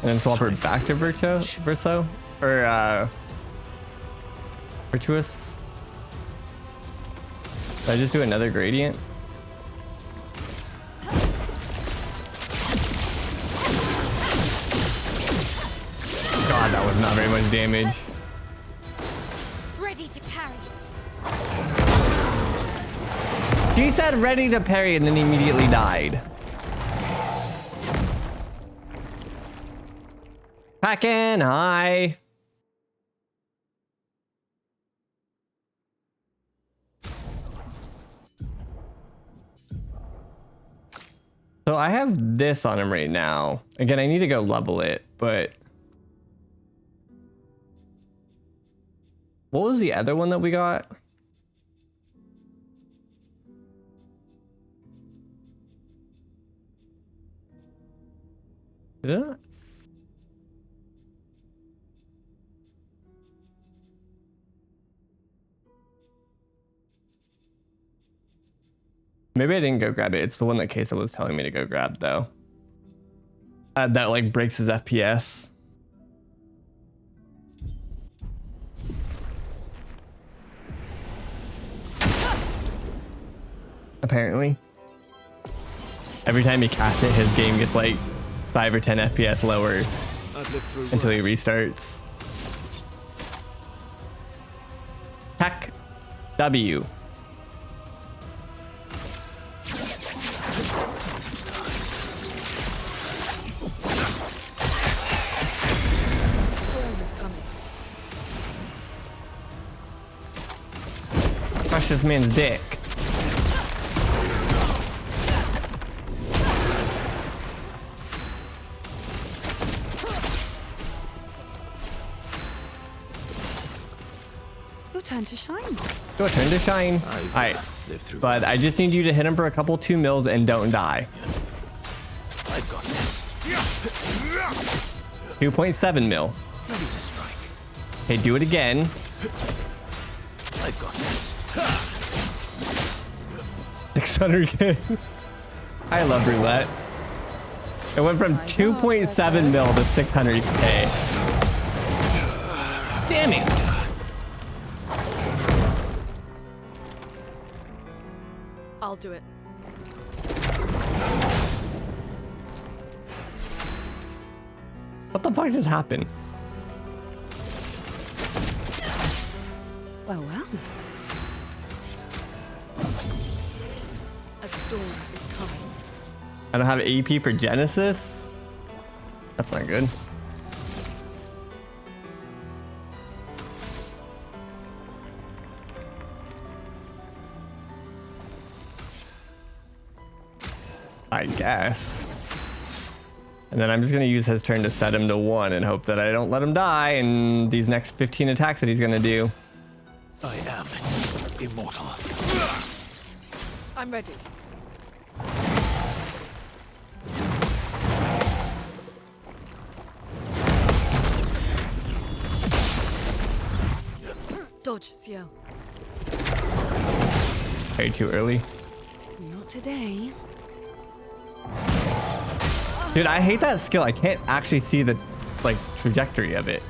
And then swap her back to Verso. Or Virtuous. Did I just do another gradient? God, that was not very much damage. Ready to parry. She said ready to parry and then immediately died. Kraken, hi. So I have this on him right now. Again, I need to go level it, but what was the other one that we got? Did it? Maybe I didn't go grab it. It's the one that Kesa was telling me to go grab, though. That like breaks his FPS. Apparently. Every time he casts it, his game gets like 5 or 10 FPS lower I've lived through until he worse. restarts. Tech W. Storm is coming. Crush this man's dick. Your turn to shine. Your turn to shine. Alright. Lived through But I just need you to hit him for a couple 2 mils and don't die. I've got this. 2.7 mil. Ready to strike. Okay, do it again. I've got this. 600k. I love roulette. It went from 2.7 mil to 600k. Damn it. I'll do it. What the fuck just happened? Well, well. A storm is coming. I don't have AP for Genesis? That's not good. I guess. And then I'm just gonna use his turn to set him to 1 and hope that I don't let him die in these next 15 attacks that he's gonna do. I am immortal. I'm ready. Dodge, CL. Way too early. Not Not today. Dude, I hate that skill. I can't actually see the like trajectory of it.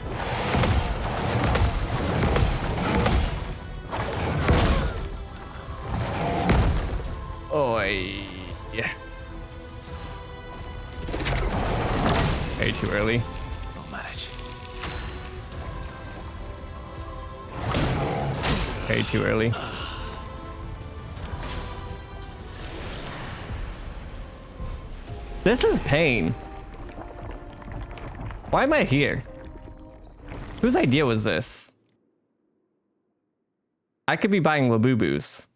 Oi. Yeah. Way too early. I'll manage. Way too early. This is pain. Why am I here? Whose idea was this? I could be buying Labubus.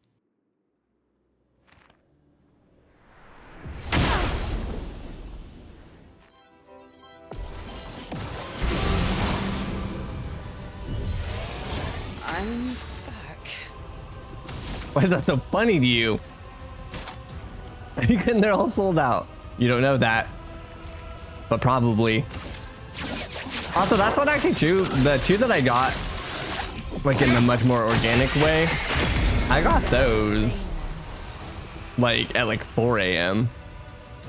I'm back. Why is that so funny to you? And they're all sold out. You don't know that, but probably. Also, that's not actually true. The two that I got, like in a much more organic way, I got those like at like 4 a.m.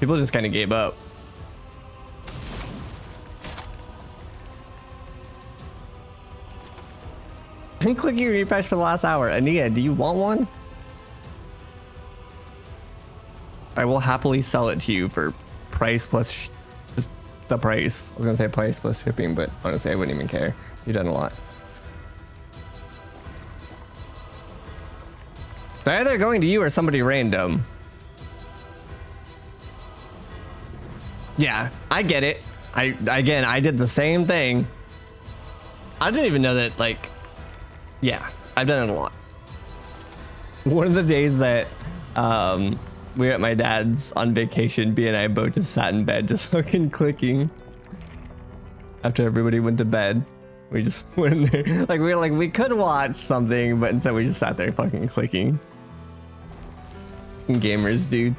People just kind of gave up. I'm clicking refresh for the last hour. Ania, do you want one? I will happily sell it to you for price plus just the price. I was gonna say price plus shipping, but honestly, I wouldn't even care. You've done a lot. They're either going to you or somebody random. Yeah, I get it. I did the same thing. I didn't even know that, like, yeah, I've done it a lot. One of the days that we were at my dad's on vacation, B and I both just sat in bed just fucking clicking. After everybody went to bed, we just went in there. Like, we were like, we could watch something, but instead we just sat there fucking clicking. Fucking gamers, dude.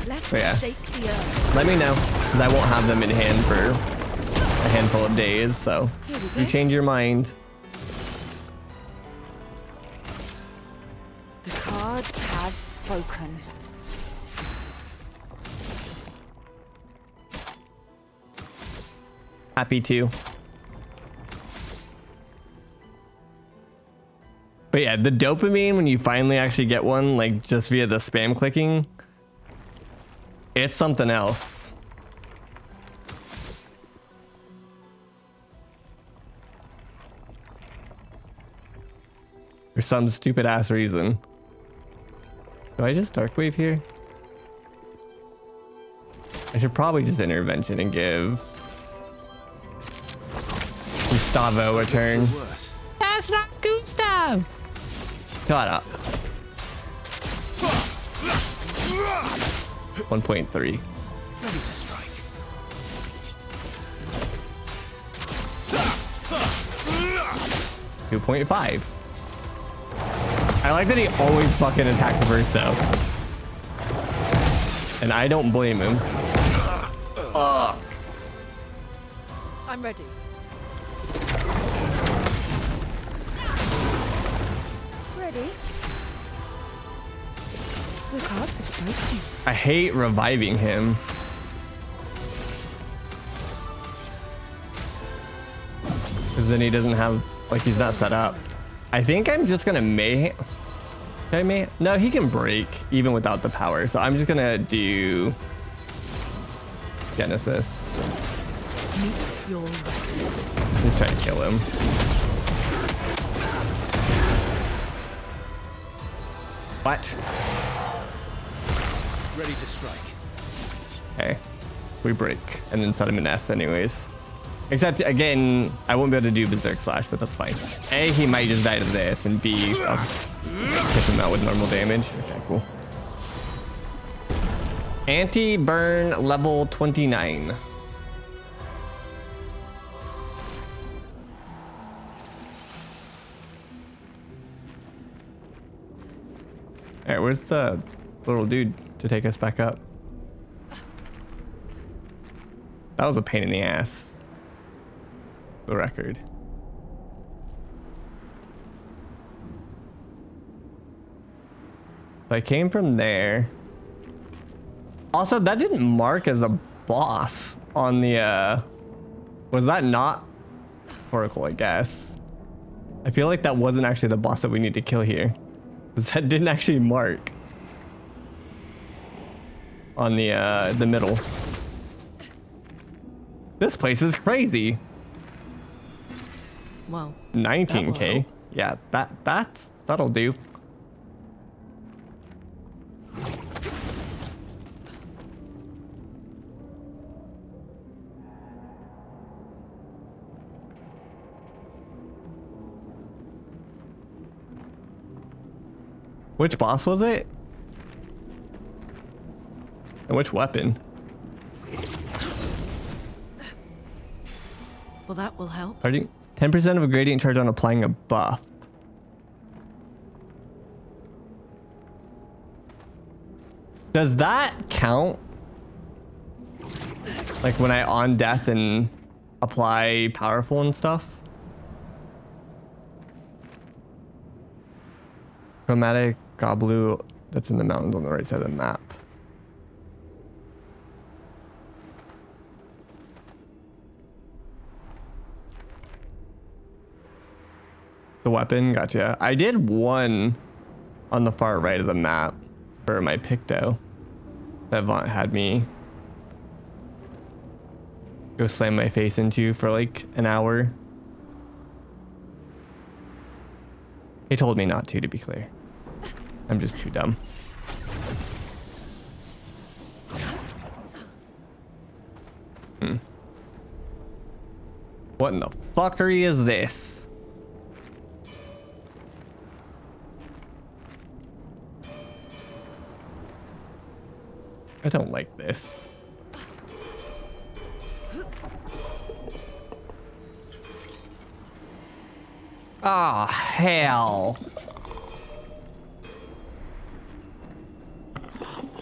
Let's But yeah. shake the earth. Let me know, because I won't have them in hand for a handful of days, so if you change your mind. The cards have spoken. Happy to. But yeah, the dopamine when you finally actually get one, like just via the spam clicking, it's something else. For some stupid ass reason. Do I just dark wave here? I should probably just intervention and give Gustavo a turn. Worse. That's not Gustav! Shut up. 1.3. Ready to strike. 2.5. I like that he always fucking attacked Verso. And I don't blame him. Ugh. I'm ready. Ready? The cards have spoken. I hate reviving him. Because then he doesn't have, like, he's not set up. I think I'm just gonna Can I May? No, he can break even without the power. So I'm just gonna do Genesis. Meet your record. Just try to kill him. What? Ready to strike. Okay. We break and then set him in S anyways. Except again, I won't be able to do Berserk Slash, but that's fine. A, he might just die to this, and B, I'll just kick him out with normal damage. Okay, cool. Anti-burn level 29. Alright, where's the little dude to take us back up? That was a pain in the ass. The record. I came from there. Also, that didn't mark as a boss on the, was that not Oracle, I guess? I feel like that wasn't actually the boss that we need to kill here. 'Cause that didn't actually mark on the middle. This place is crazy. Well, 19K. Yeah, that'll do. Which boss was it? And which weapon? well, that will help. 10% of a gradient charge on applying a buff. Does that count? Like when I on death and apply powerful and stuff? Chromatic Goblu, that's in the mountains on the right side of the map. The weapon, gotcha. I did one on the far right of the map for my Picto that Vaunt had me go slam my face into for like an hour. He told me not to be clear. I'm just too dumb. What in the fuckery is this? I don't like this. Ah, hell.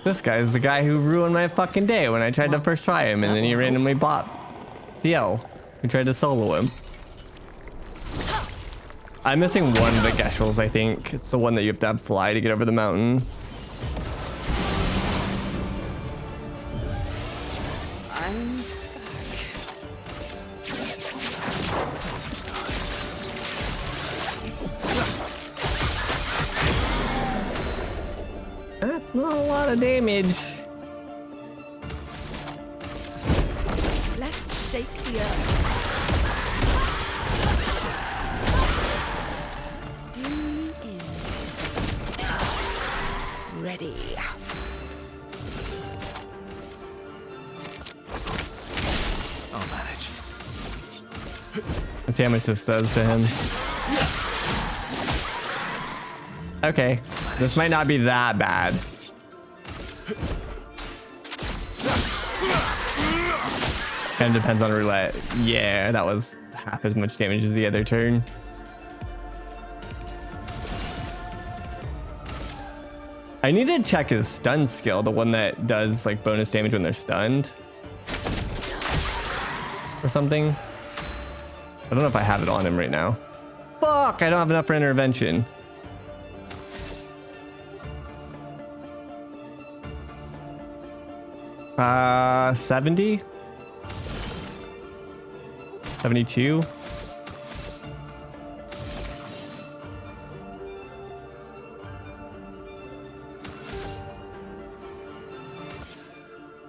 This guy is the guy who ruined my fucking day when I tried to first try him, and then he randomly bought Theo, who tried to solo him. I'm missing one of the Geshels, I think. It's the one that you have to have fly to get over the mountain. I'm That's not a lot of damage. Let's shake the earth. Ready. I'll manage. Let's see how much this does to him. Okay, this might not be that bad. Kind of depends on roulette. Yeah, that was half as much damage as the other turn. I need to check his stun skill, the one that does like bonus damage when they're stunned. Or something. I don't know if I have it on him right now. Fuck, I don't have enough for intervention. Uh, 70? 72?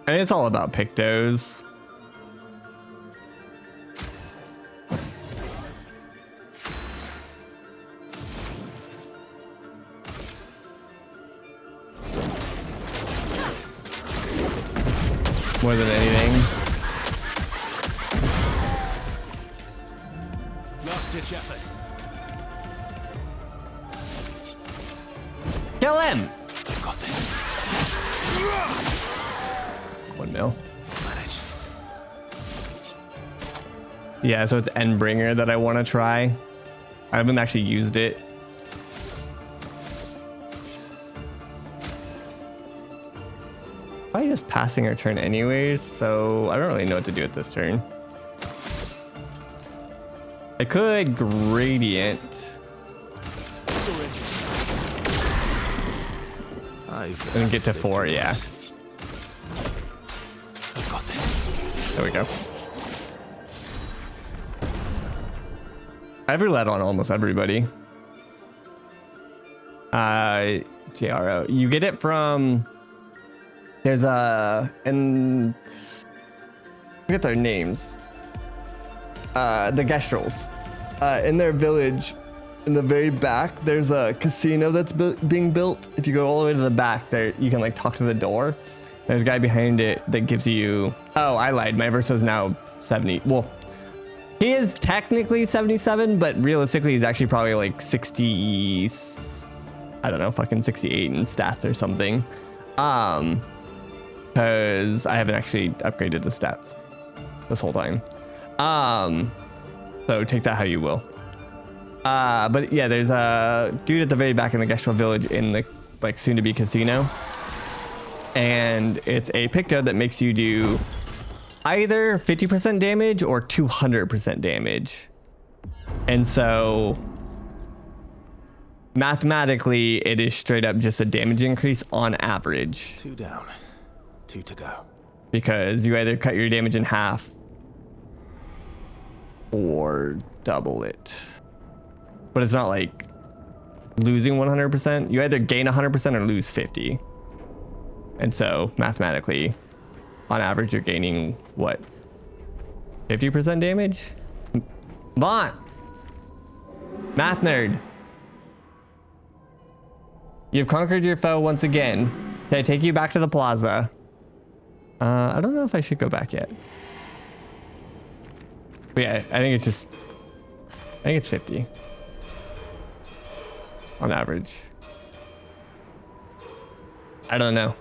And it's all about Pictos. More than anything. Last ditch effort. Kill him! I've got this. 1 mil. Manage. Yeah, so it's Endbringer that I want to try. I haven't actually used it. Probably just passing our turn anyways, so I don't really know what to do with this turn. I could Gradient. And get to 4, yeah. I've got this. There we go. I've roulette on almost everybody. JRO. You get it from... There's and I forget their names. The Gestrels. In their village, in the very back, there's a casino that's being built. If you go all the way to the back there, you can like talk to the door. There's a guy behind it that gives you... Oh, I lied. My verso is now 70. Well, he is technically 77, but realistically, he's actually probably like 60... I don't know, fucking 68 in stats or something. Because I haven't actually upgraded the stats this whole time. So take that how you will. But yeah, there's a dude at the very back in the Gestrel village in the like soon-to-be casino. And it's a picto that makes you do either 50% damage or 200% damage. And so mathematically, it is straight up just a damage increase on average. 2 down, 2 to go. Because you either cut your damage in half or double it. But it's not like losing 100%. You either gain 100% or lose 50. And so mathematically, on average, you're gaining what? 50% damage? Vaughn! Math nerd. You've conquered your foe once again. Can I take you back to the plaza? I don't know if I should go back yet. But yeah, I think it's 50 on average. I don't know.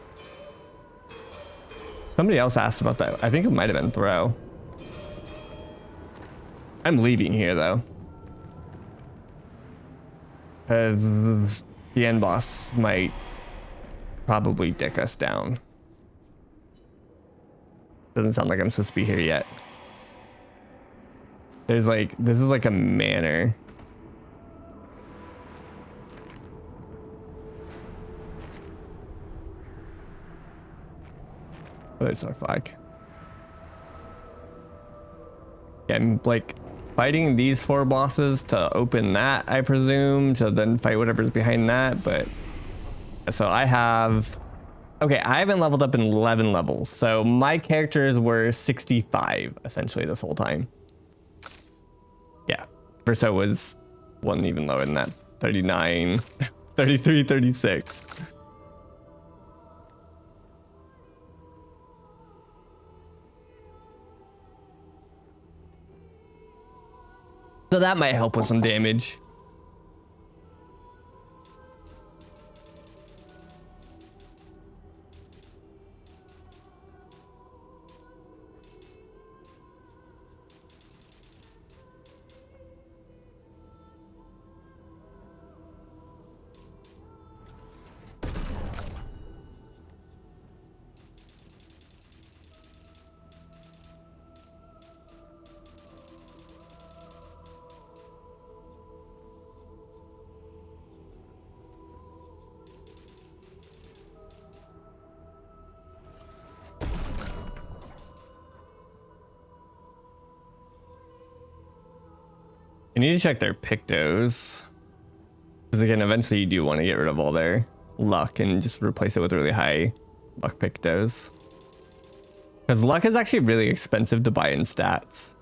Somebody else asked about that. I think it might have been Throw. I'm leaving here though, because the end boss might probably dick us down. Doesn't sound like I'm supposed to be here yet. There's like, this is like a manor. Oh, there's our flag. Yeah, I'm like fighting these 4 bosses to open that, I presume, to then fight whatever's behind that. But so I have, okay, I haven't leveled up in 11 levels. So my characters were 65 essentially this whole time. Yeah, Verso was one even lower than that, 39, 33, 36. So that might help with some damage. You need to check their pictos. Because again, eventually you do want to get rid of all their luck and just replace it with really high luck pictos. Because luck is actually really expensive to buy in stats.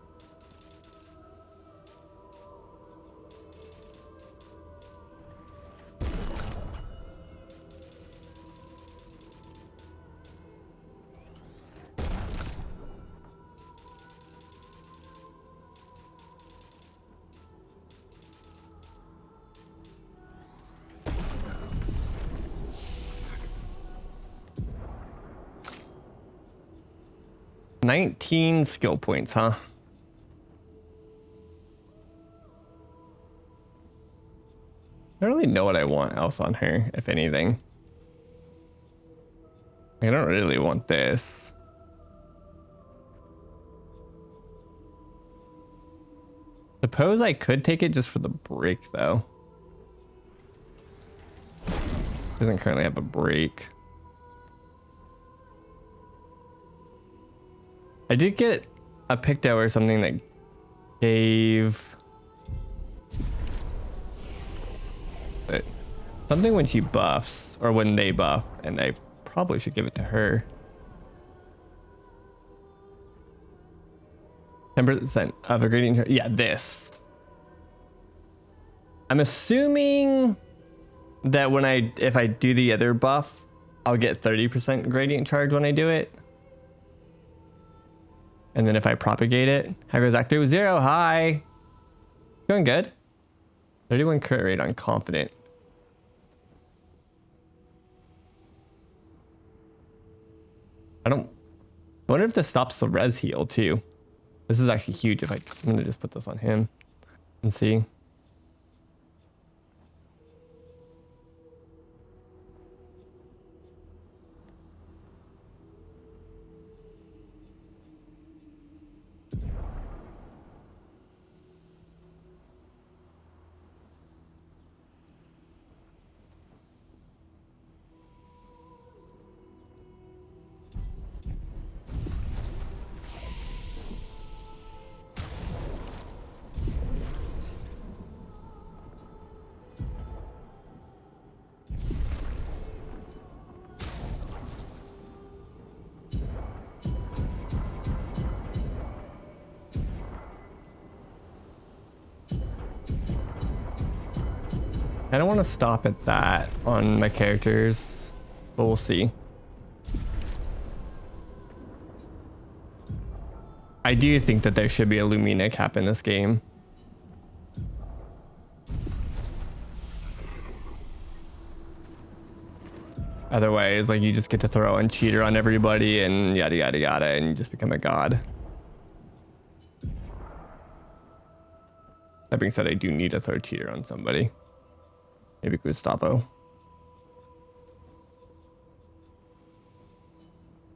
$19 skill points, huh? I don't really know what I want else on her, if anything. I don't really want this. Suppose I could take it just for the break, though. Doesn't currently have a break. I did get a picto or something that gave something when she buffs or when they buff, and I probably should give it to her. 10% of a gradient charge. Yeah, this. I'm assuming that if I do the other buff, I'll get 30% gradient charge when I do it. And then if I propagate it, how goes active 0? Hi. Going good. 31 crit rate on confident. I wonder if this stops the res heal too. This is actually huge. I'm gonna just put this on him and see. I don't want to stop at that on my characters, but we'll see. I do think that there should be a Lumina cap in this game. Otherwise, like, you just get to throw in cheater on everybody and yada yada yada, and you just become a god. That being said, I do need to throw cheater on somebody. Maybe Gustavo.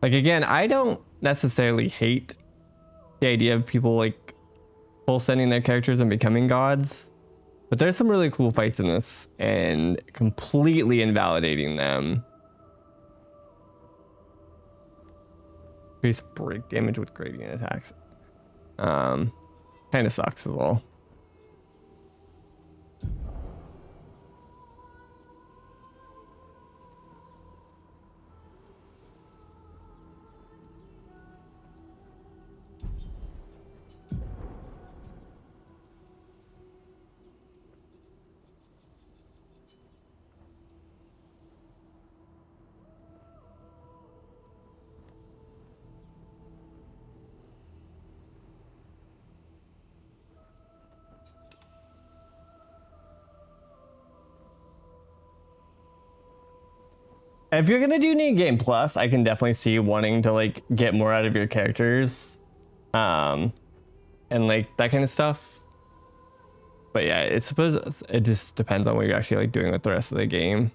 Like, again, I don't necessarily hate the idea of people like full sending their characters and becoming gods, but there's some really cool fights in this, and completely invalidating them. Increase break damage with gradient attacks. Kind of sucks as well. If you're gonna do New Game Plus, I can definitely see wanting to like get more out of your characters, and like that kind of stuff. But yeah, it just depends on what you're actually like doing with the rest of the game.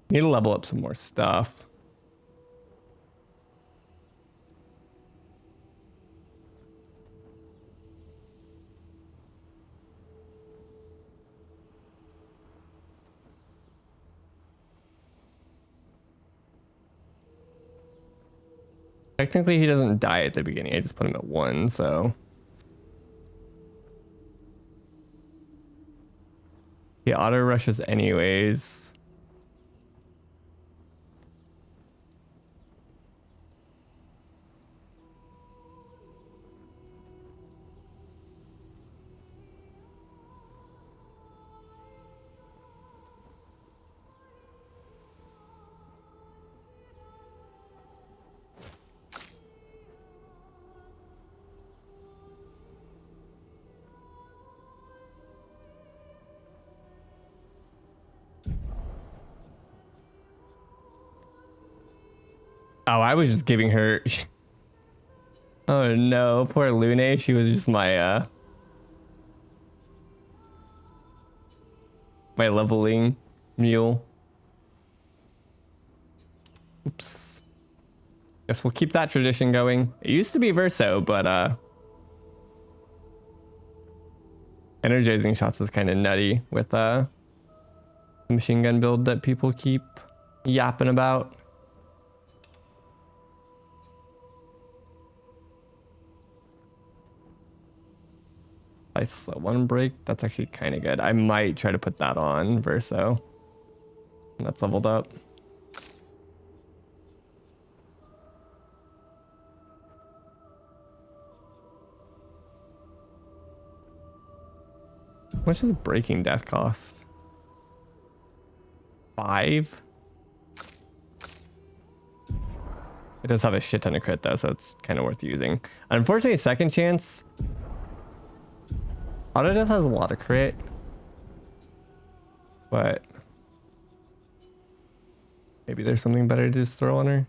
Need to level up some more stuff. Technically, he doesn't die at the beginning. I just put him at 1, so. He auto rushes anyways. Oh, I was just giving her. Oh no, poor Lune. She was just my my leveling mule. Oops. Guess we'll keep that tradition going. It used to be Verso, but energizing shots is kind of nutty with the machine gun build that people keep yapping about. I slow one break. That's actually kind of good. I might try to put that on Verso. That's leveled up. How much does breaking death cost? 5? It does have a shit ton of crit though, so it's kind of worth using. Unfortunately, second chance. Auto death has a lot of crit, but maybe there's something better to just throw on her.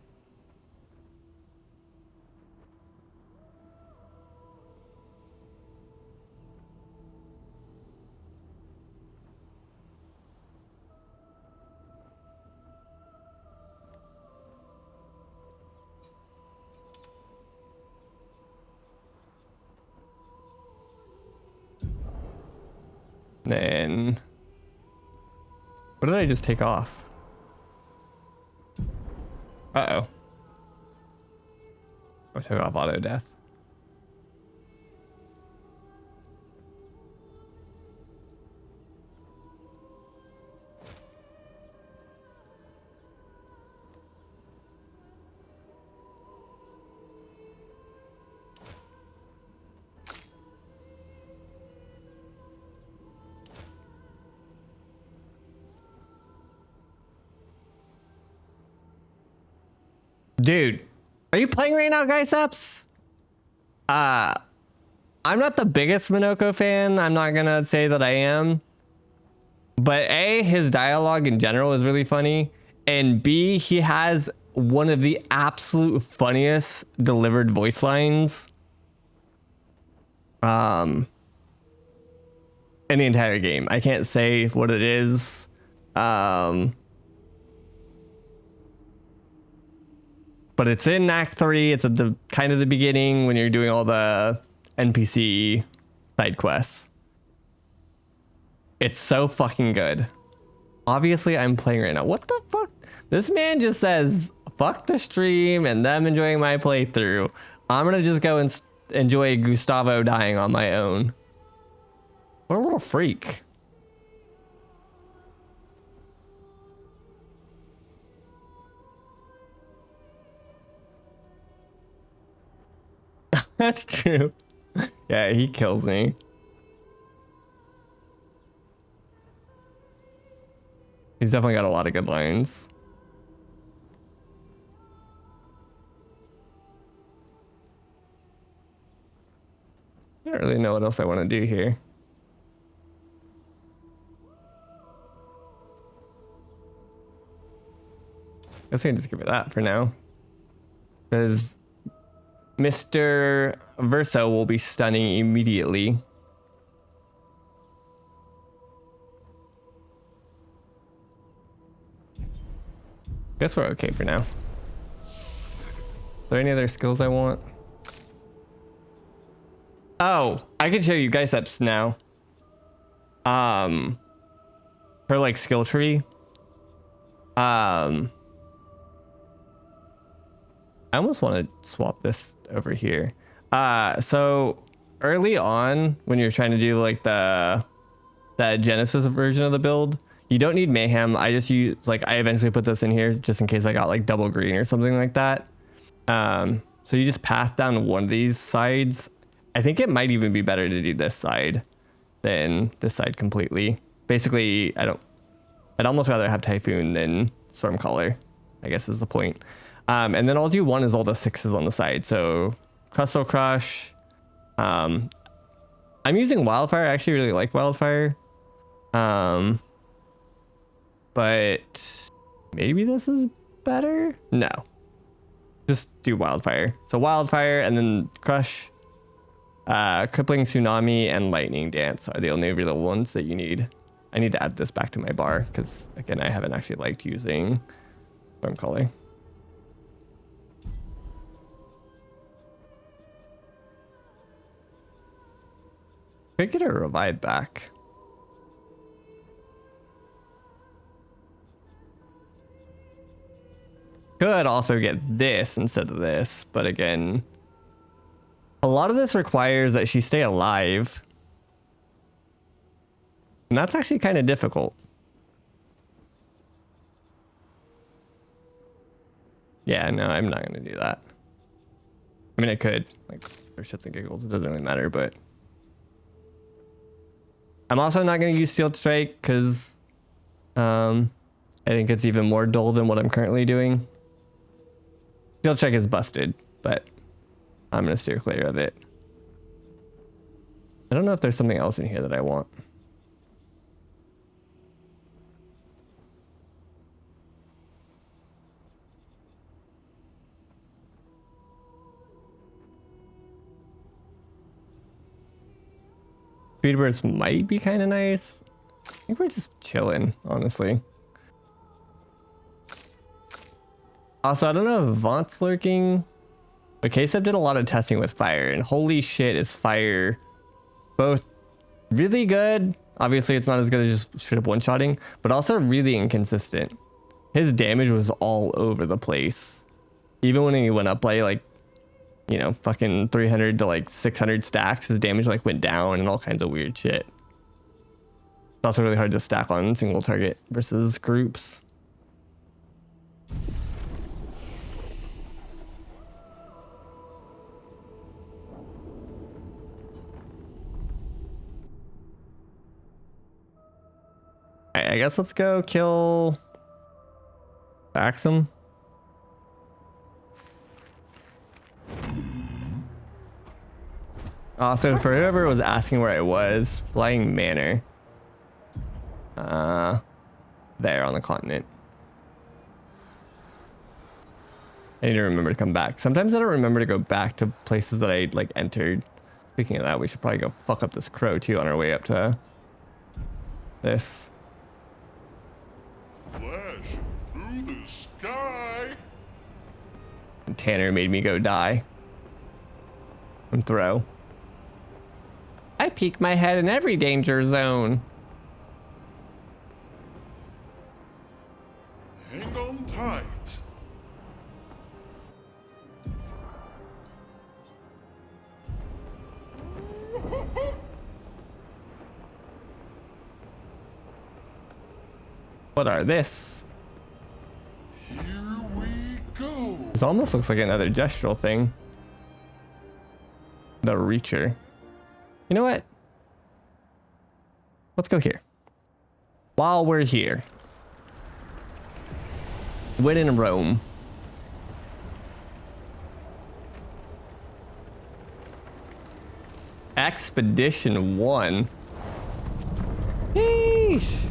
Then what did I just take off? Uh-oh. I took off auto death. Dude, are you playing right now, Guyseps? I'm not the biggest Minoko fan. I'm not gonna say that I am. But A, his dialogue in general is really funny. And B, he has one of the absolute funniest delivered voice lines in the entire game. I can't say what it is. But it's in Act 3. It's at the kind of the beginning when you're doing all the NPC side quests. It's so fucking good. Obviously, I'm playing right now. What the fuck? This man just says, fuck the stream and them enjoying my playthrough. I'm gonna just go and enjoy Gustavo dying on my own. What a little freak. That's true. Yeah, he kills me. He's definitely got a lot of good lines. I don't really know what else I want to do here. I guess I can just give it that for now. Because Mr. Verso will be stunning immediately. Guess we're okay for now. Are there any other skills I want? Oh, I can show you Guyseps now. Her like skill tree. I almost want to swap this over here. So early on, when you're trying to do like the Genesis version of the build, you don't need Mayhem. I just use like I eventually put this in here just in case I got like double green or something like that. So you just path down one of these sides. I think it might even be better to do this side than this side completely. Basically, I'd almost rather have Typhoon than Stormcaller, I guess is the point. And then all you want is all the 6s on the side. So Crustal Crush. I'm using Wildfire. I actually really like Wildfire. But maybe this is better? No. just do wildfire. So wildfire and then crush, crippling tsunami and lightning dance are the only real ones that you need. I need to add this back to my bar because again, I haven't actually liked using storm color. Could get a revive back. Could also get this instead of this, but again, a lot of this requires that she stay alive. And that's actually kind of difficult. Yeah, no, I'm not going to do that. I mean, I could, like, for shits and giggles, it doesn't really matter, but I'm also not going to use Steel Strike because I think it's even more dull than what I'm currently doing. Steel Strike is busted, but I'm going to steer clear of it. I don't know if there's something else in here that I want. Speedbirds might be kind of nice. I think we're just chilling, honestly. Also, I don't know if Vaunt's lurking, but K-Sub did a lot of testing with fire, and holy shit, is fire both really good. Obviously, it's not as good as just straight up one-shotting, but also really inconsistent. His damage was all over the place. Even when he went up by like, you know, fucking 300 to like 600 stacks, his damage like went down and all kinds of weird shit. It's also really hard to stack on single target versus groups. I guess let's go kill Axum. Also, for whoever was asking where I was, Flying Manor. There on the continent. I need to remember to come back. Sometimes I don't remember to go back to places that I like entered. Speaking of that, we should probably go fuck up this crow too on our way up to this. Flash through the sky. And Tanner made me go die and throw. I peek my head in every danger zone. Hang on tight. What are this? Here we go. This almost looks like another gestural thing. The Reacher. You know what? Let's go here. While we're here. When in Rome. Expedition 1. Yeesh.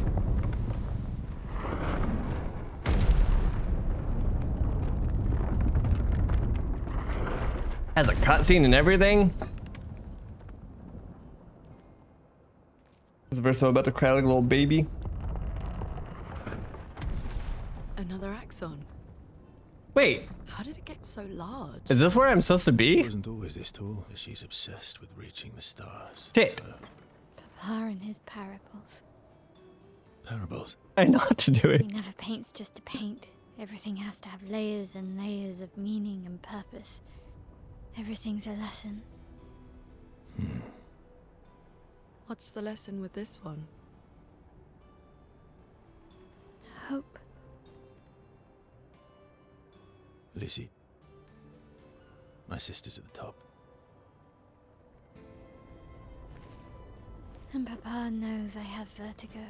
Has a cutscene and everything. Is Verso about to cry like a little baby? Another axon. Wait, How did it get so large? is this where I'm supposed to be? It wasn't always this tall. She's obsessed with reaching the stars. Shit. Papa and his parables. Parables. I know how to do He it. never paints just to paint. Everything has to have layers and layers of meaning and purpose. Everything's a lesson. What's the lesson with this one? Hope. Lizzie. My sister's at the top. And Papa knows I have vertigo.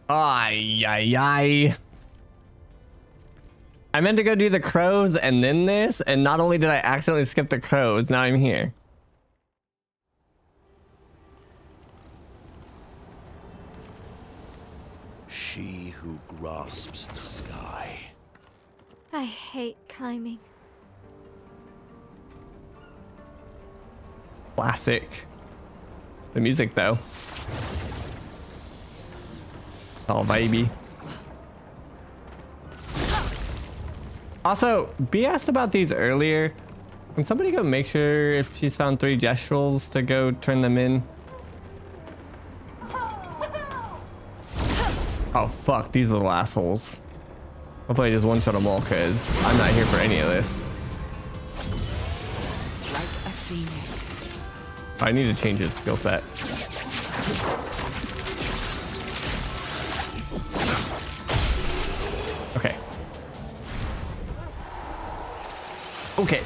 Ay, ay, ay. I meant to go do the crows and then this, and not only did I accidentally skip the crows, now I'm here. She who grasps the sky. I hate climbing. Classic. The music though. All vibey. Also, B asked about these earlier. Can somebody go make sure if she's found 3 gestrels to go turn them in? Oh fuck, these little assholes. Hopefully I just one-shot them all because I'm not here for any of this. Like a phoenix. I need to change his skill set. Okay. Okay.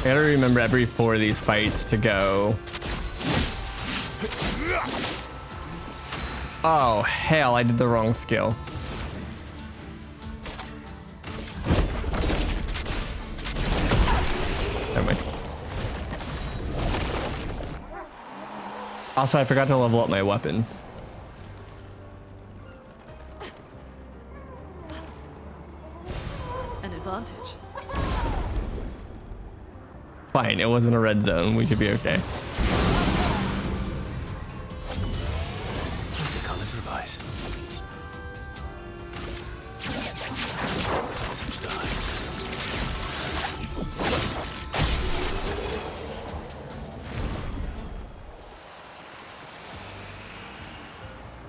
I gotta remember every 4 of these fights to go. Oh hell, I did the wrong skill. Never mind. Also, I forgot to level up my weapons. An advantage. Fine, it wasn't a red zone. We should be okay. I think I'll improvise. Some stars.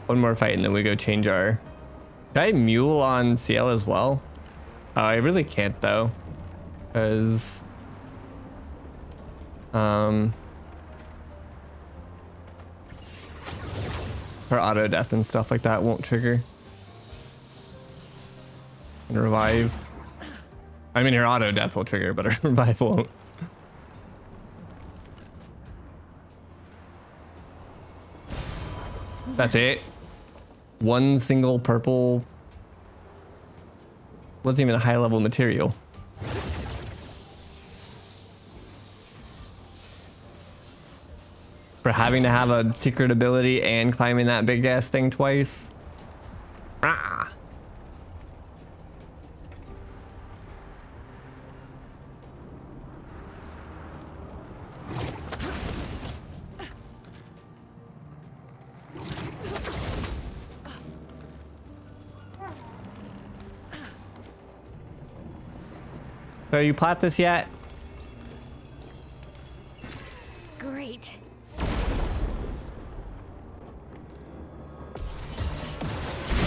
One more fight and then we go change our... Can I mule on CL as well? I really can't though. Because... her auto death and stuff like that won't trigger. And revive. I mean, her auto death will trigger, but her revive won't. That's it. One single purple. Wasn't even a high level material. For having to have a secret ability and climbing that big ass thing twice. Ah. So you plot this yet? Great.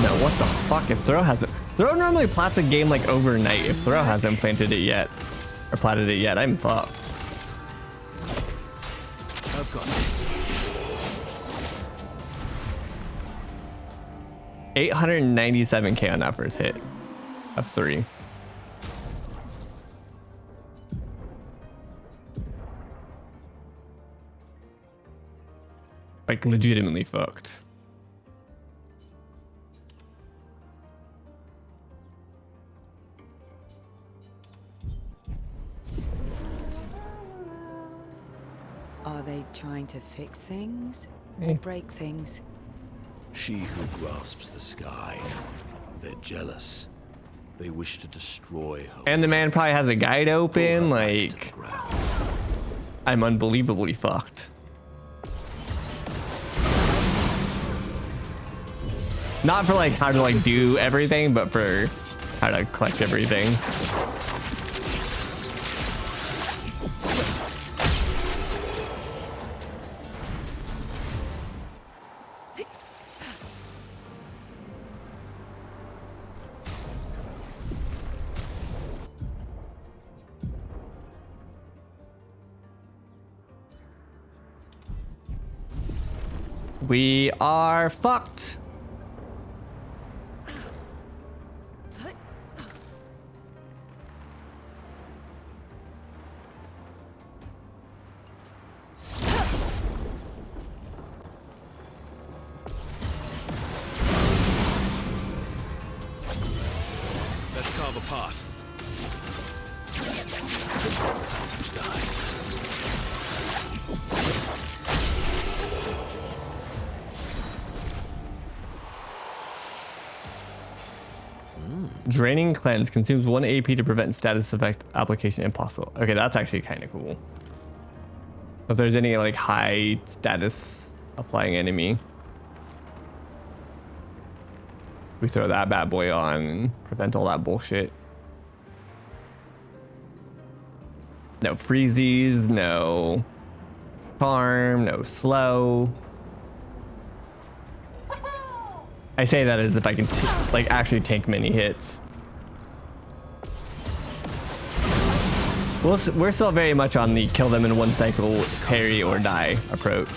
No, what the fuck? If Throw hasn't... Throw normally plots a game like overnight. If Throw hasn't planted it yet. Or plotted it yet, I'm fucked. I've got this. 897k on that first hit. Of 3. Like legitimately fucked. Are they trying to fix things Hey. or break things? She who grasps the sky. They're jealous. They wish to destroy her. And the man probably has a guide Pull her open, back to like... the ground. I'm unbelievably fucked. Not for like how to like do everything, but for how to collect everything. We are fucked. Let's carve a path. Phantom's died. Draining cleanse consumes 1 AP to prevent status effect application impossible. Okay, that's actually kind of cool. If there's any like high status applying enemy, we throw that bad boy on and prevent all that bullshit. No freezies, no charm, no slow. I say that as if I can like actually tank many hits. We're still very much on the kill them in one cycle, parry or die approach.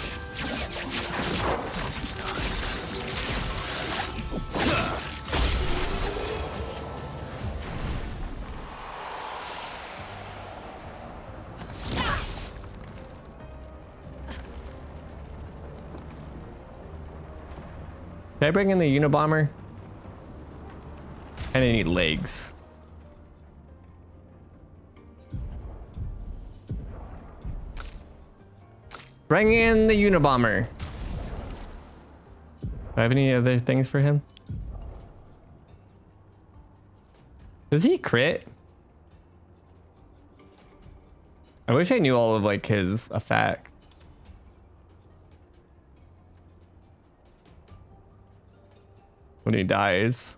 Can I bring in the Unabomber? And I need legs. Bring in the Unabomber. Do I have any other things for him? Does he crit? I wish I knew all of like his effects. When he dies.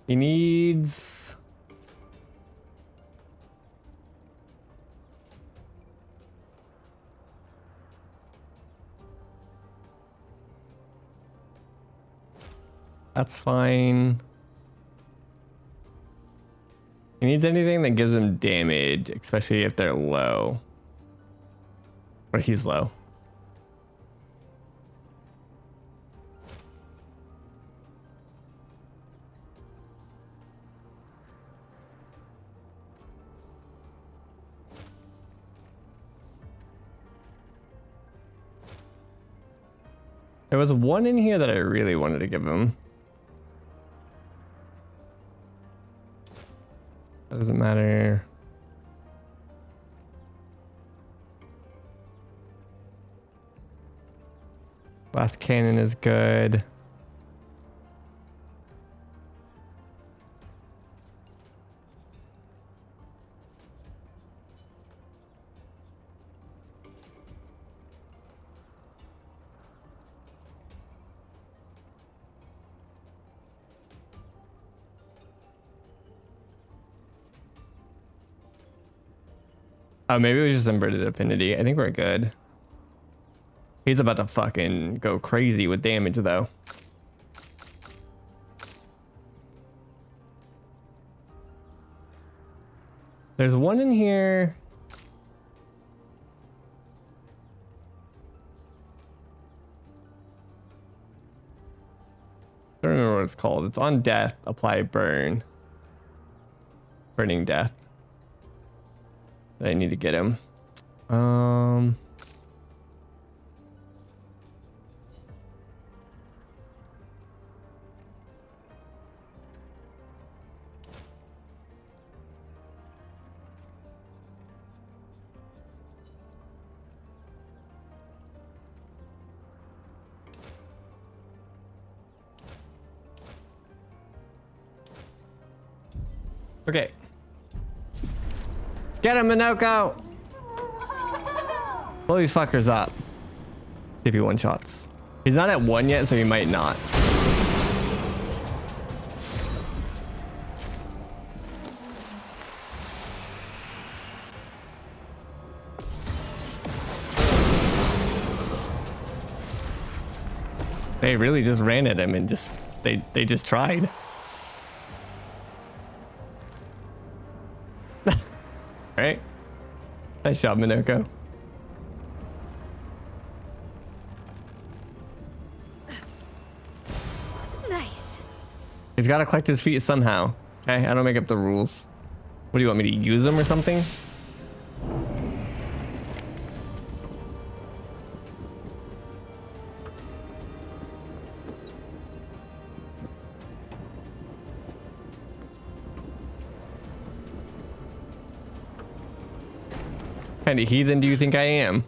He needs... That's fine. He needs anything that gives him damage, especially if they're low. Or he's low. There was one in here that I really wanted to give him. That doesn't matter. Last cannon is good. Oh, maybe it was just inverted affinity. I think we're good. He's about to fucking go crazy with damage, though. There's one in here don't remember what it's called. It's on death. Apply burn. Burning death. I need to get him. Okay. Get him, Minoko! Blow these fuckers up. See if he one-shots. He's not at 1 yet, so he might not. They really just ran at him and just they just tried. Right? Nice job, Minoko. Nice. He's got to collect his feet somehow. Okay, I don't make up the rules. What do you want me to use them or something? What kind of heathen do you think I am?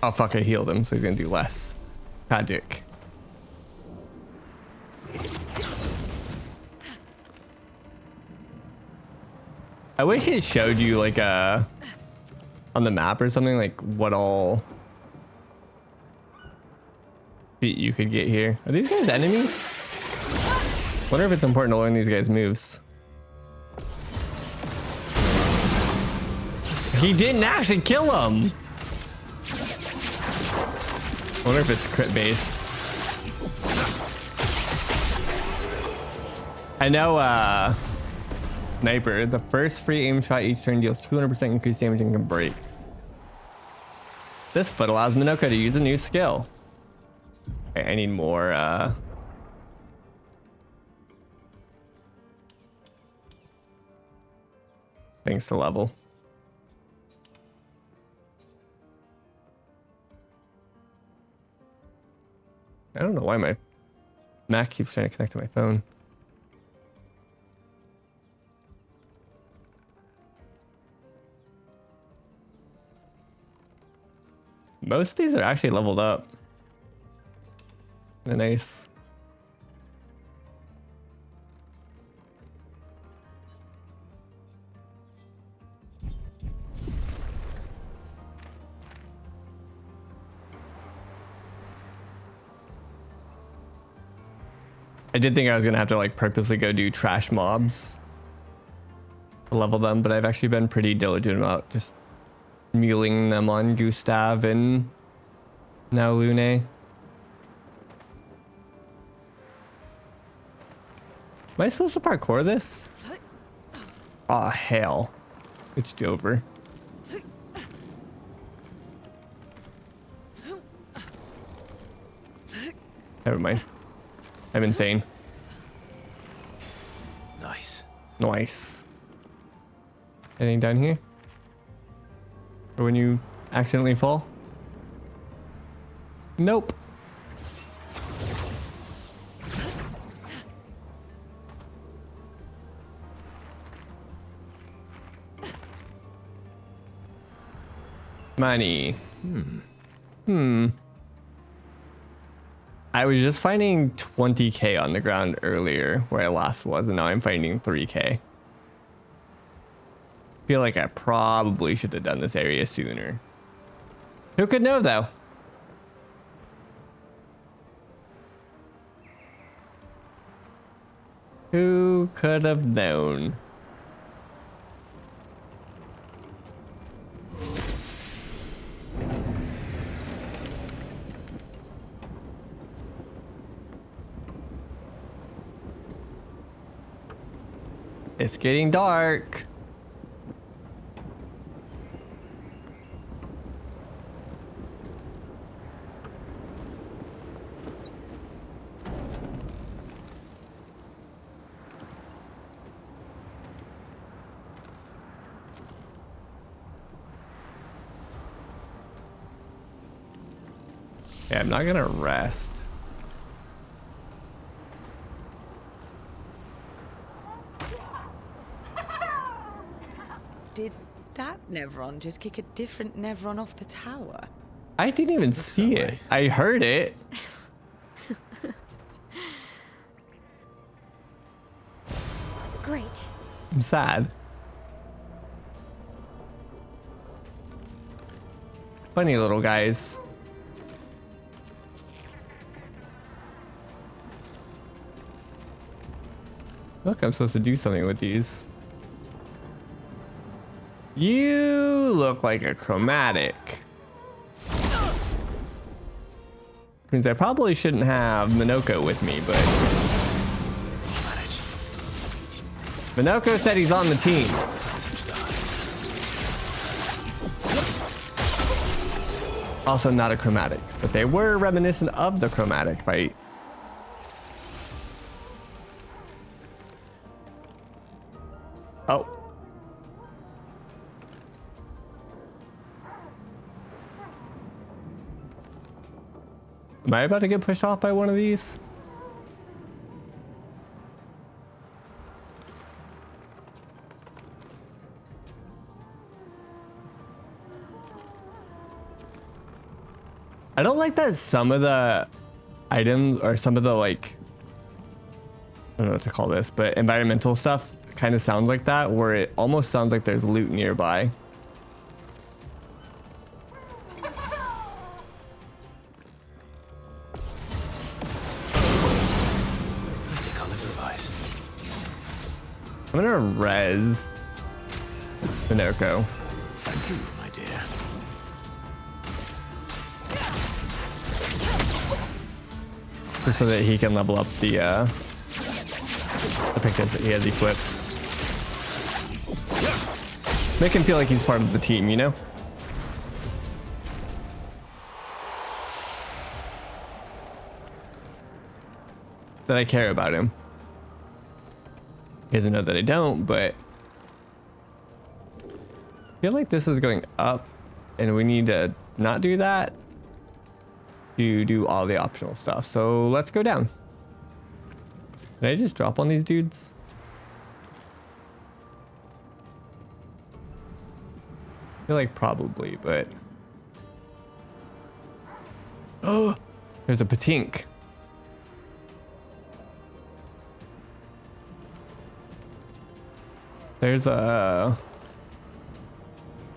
Oh fuck, I healed him, so he's gonna do less. Magic. I wish it showed you like on the map or something, like what all feet you could get here. Are these guys enemies? Wonder if it's important to learn these guys' moves. He didn't actually kill him. Wonder if it's crit based. I know Sniper, the first free aim shot each turn deals 200% increased damage and can break. This foot allows Minoko to use a new skill. Okay, I need more things to level. I don't know why my Mac keeps trying to connect to my phone. Most of these are actually leveled up. They're nice. I did think I was gonna have to like purposely go do trash mobs to level them, but I've actually been pretty diligent about just muling them on Gustav and now Lune. Am I supposed to parkour this? Aw, hell. It's Dover. Never mind. I'm insane. Nice. Nice. Anything down here? Or when you accidentally fall? Nope. Money. I was just finding 20k on the ground earlier where I last was, and now I'm finding 3k. Feel like I probably should have done this area sooner. Who could know though? Who could have known? It's getting dark. Yeah, I'm not gonna rest. Did that Nevron just kick a different Nevron off the tower? I didn't even see it. I heard it. Great. I'm sad. Funny little guys. Look, I'm supposed to do something with these. You look like a chromatic. Means I probably shouldn't have Minoko with me, but Minoko said he's on the team. Also not a chromatic, but they were reminiscent of the chromatic fight. Oh. Am I about to get pushed off by one of these? I don't like that some of the items or some of the like, I don't know what to call this, but environmental stuff kind of sounds like that, where it almost sounds like there's loot nearby. I'm gonna res Minoko. Thank you, my dear. Just so that he can level up the pickaxe that he has equipped. Make him feel like he's part of the team, you know? That I care about him. He doesn't know that I don't, but I feel like this is going up and we need to not do that to do all the optional stuff. So let's go down. Did I just drop on these dudes? I feel like probably, but oh, there's a patink. There's a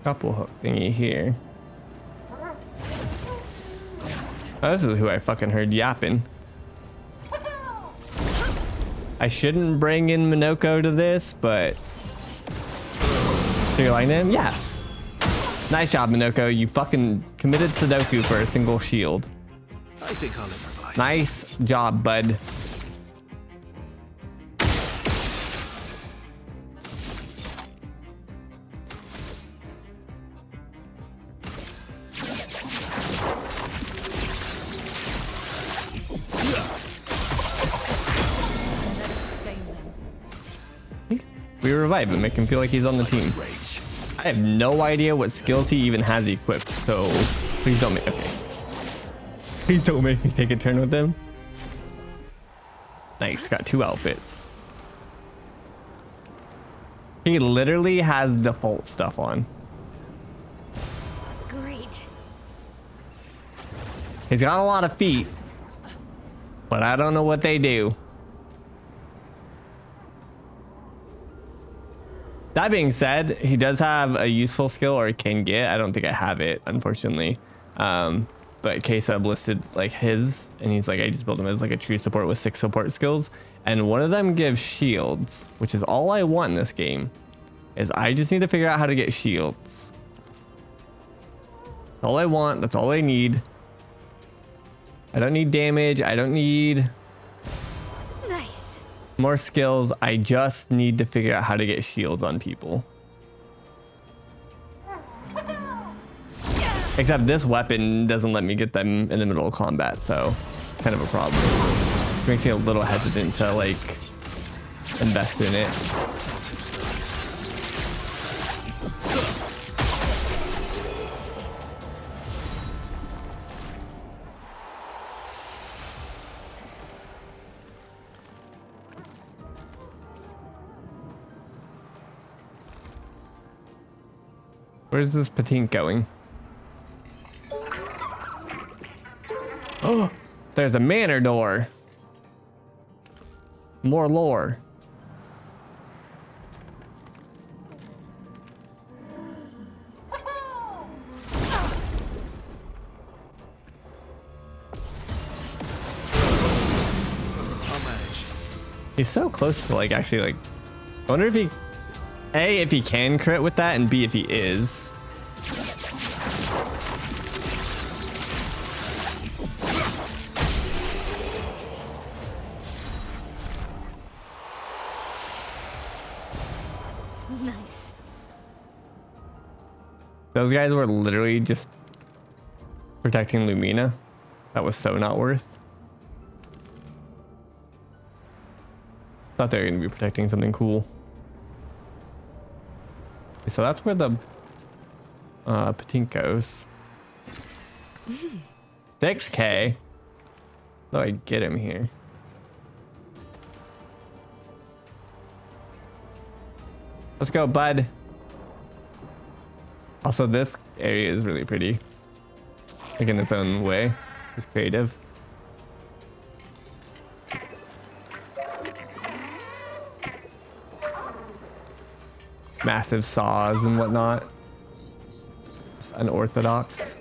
couple hook thingy here. Oh, this is who I fucking heard yapping. I shouldn't bring in Minoko to this, but so you're like him? Yeah. Nice job, Minoko. You fucking committed Sudoku for a single shield. I think I'll improvise. Nice job, bud. We revive him, make him feel like he's on the team. I have no idea what skills he even has equipped, so please don't make okay. Please don't make me take a turn with him. Nice, got 2 outfits. He literally has default stuff on. Great. He's got a lot of feet, but I don't know what they do. That being said, he does have a useful skill, or can get. I don't think I have it, unfortunately. But K-Sub listed like his, and he's like, I just built him as like a true support with 6 support skills. And one of them gives shields, which is all I want in this game. Is I just need to figure out how to get shields. That's all I want. That's all I need. I don't need damage. I don't need Nice. more skills. I just need to figure out how to get shields on people. Except this weapon doesn't let me get them in the middle of combat, so kind of a problem. Makes me a little hesitant to like invest in it. Where's this patink going? Oh, there's a manor door. More lore. He's so close to like actually like. I wonder if he, A, if he can crit with that, and B, if he is. Nice. Those guys were literally just protecting Lumina. That was so not worth. Thought they were gonna be protecting something cool. So that's where the patink goes. 6K. How do I get him here? Let's go, bud. Also, this area is really pretty. Like in its own way. It's creative. Massive saws and whatnot. Just unorthodox.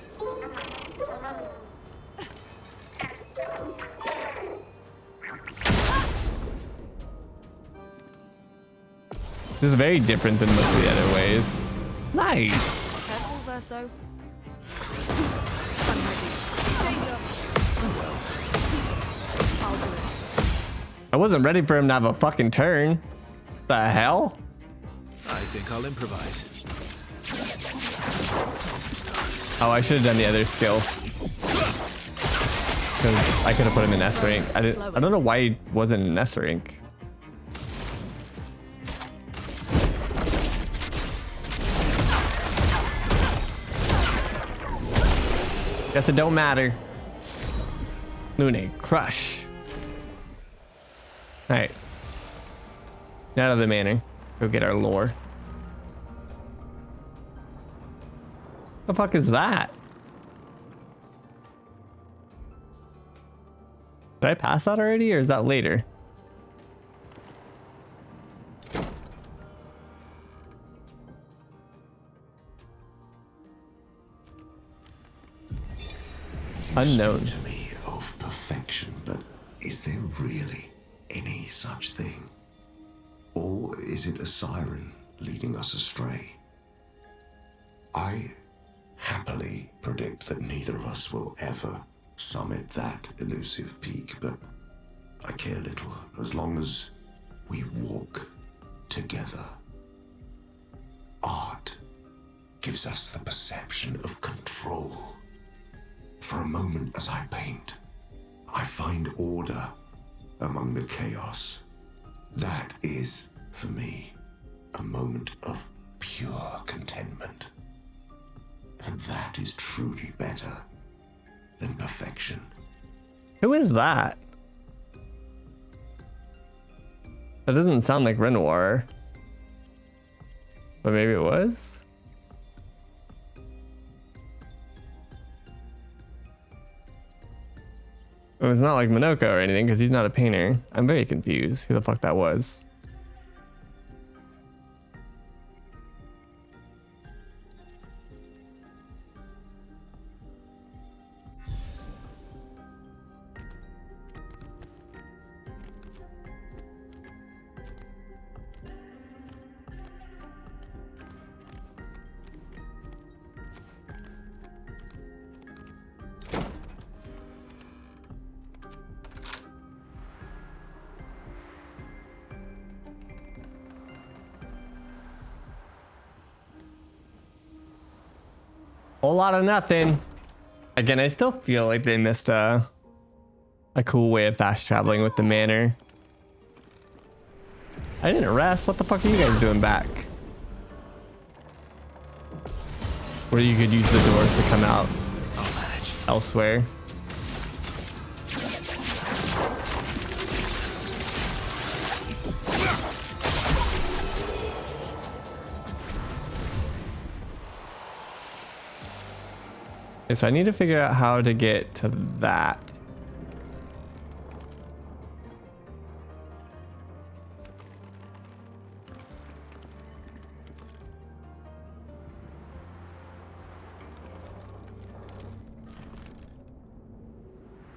This is very different than most of the other ways. Nice. Careful, Verso. I'm ready. Danger. I'll do it. I wasn't ready for him to have a fucking turn. The hell? I think I'll improvise. Oh, I should have done the other skill. Because I could have put him in S rank. I don't know why he wasn't in S rank. Guess it don't matter. Lune, crush. Alright. Out of the manor. Go get our lore. The fuck is that? Did I pass that already, or is that later? Unknown. To me of perfection, but is there really any such thing? Or is it a siren leading us astray? I happily predict that neither of us will ever summit that elusive peak, but I care little as long as we walk together. Art gives us the perception of control. For a moment as I paint, I find order among the chaos. That is, for me, a moment of pure contentment. And that is truly better than perfection. Who is that? That doesn't sound like Renoir. But maybe it was? It's not like Minoko or anything because he's not a painter. I'm very confused who the fuck that was. Whole lot of nothing. Again, I still feel like they missed a cool way of fast traveling with the manor. I didn't rest. What the fuck are you guys doing back? Where you could use the doors to come out elsewhere. Okay, so I need to figure out how to get to that.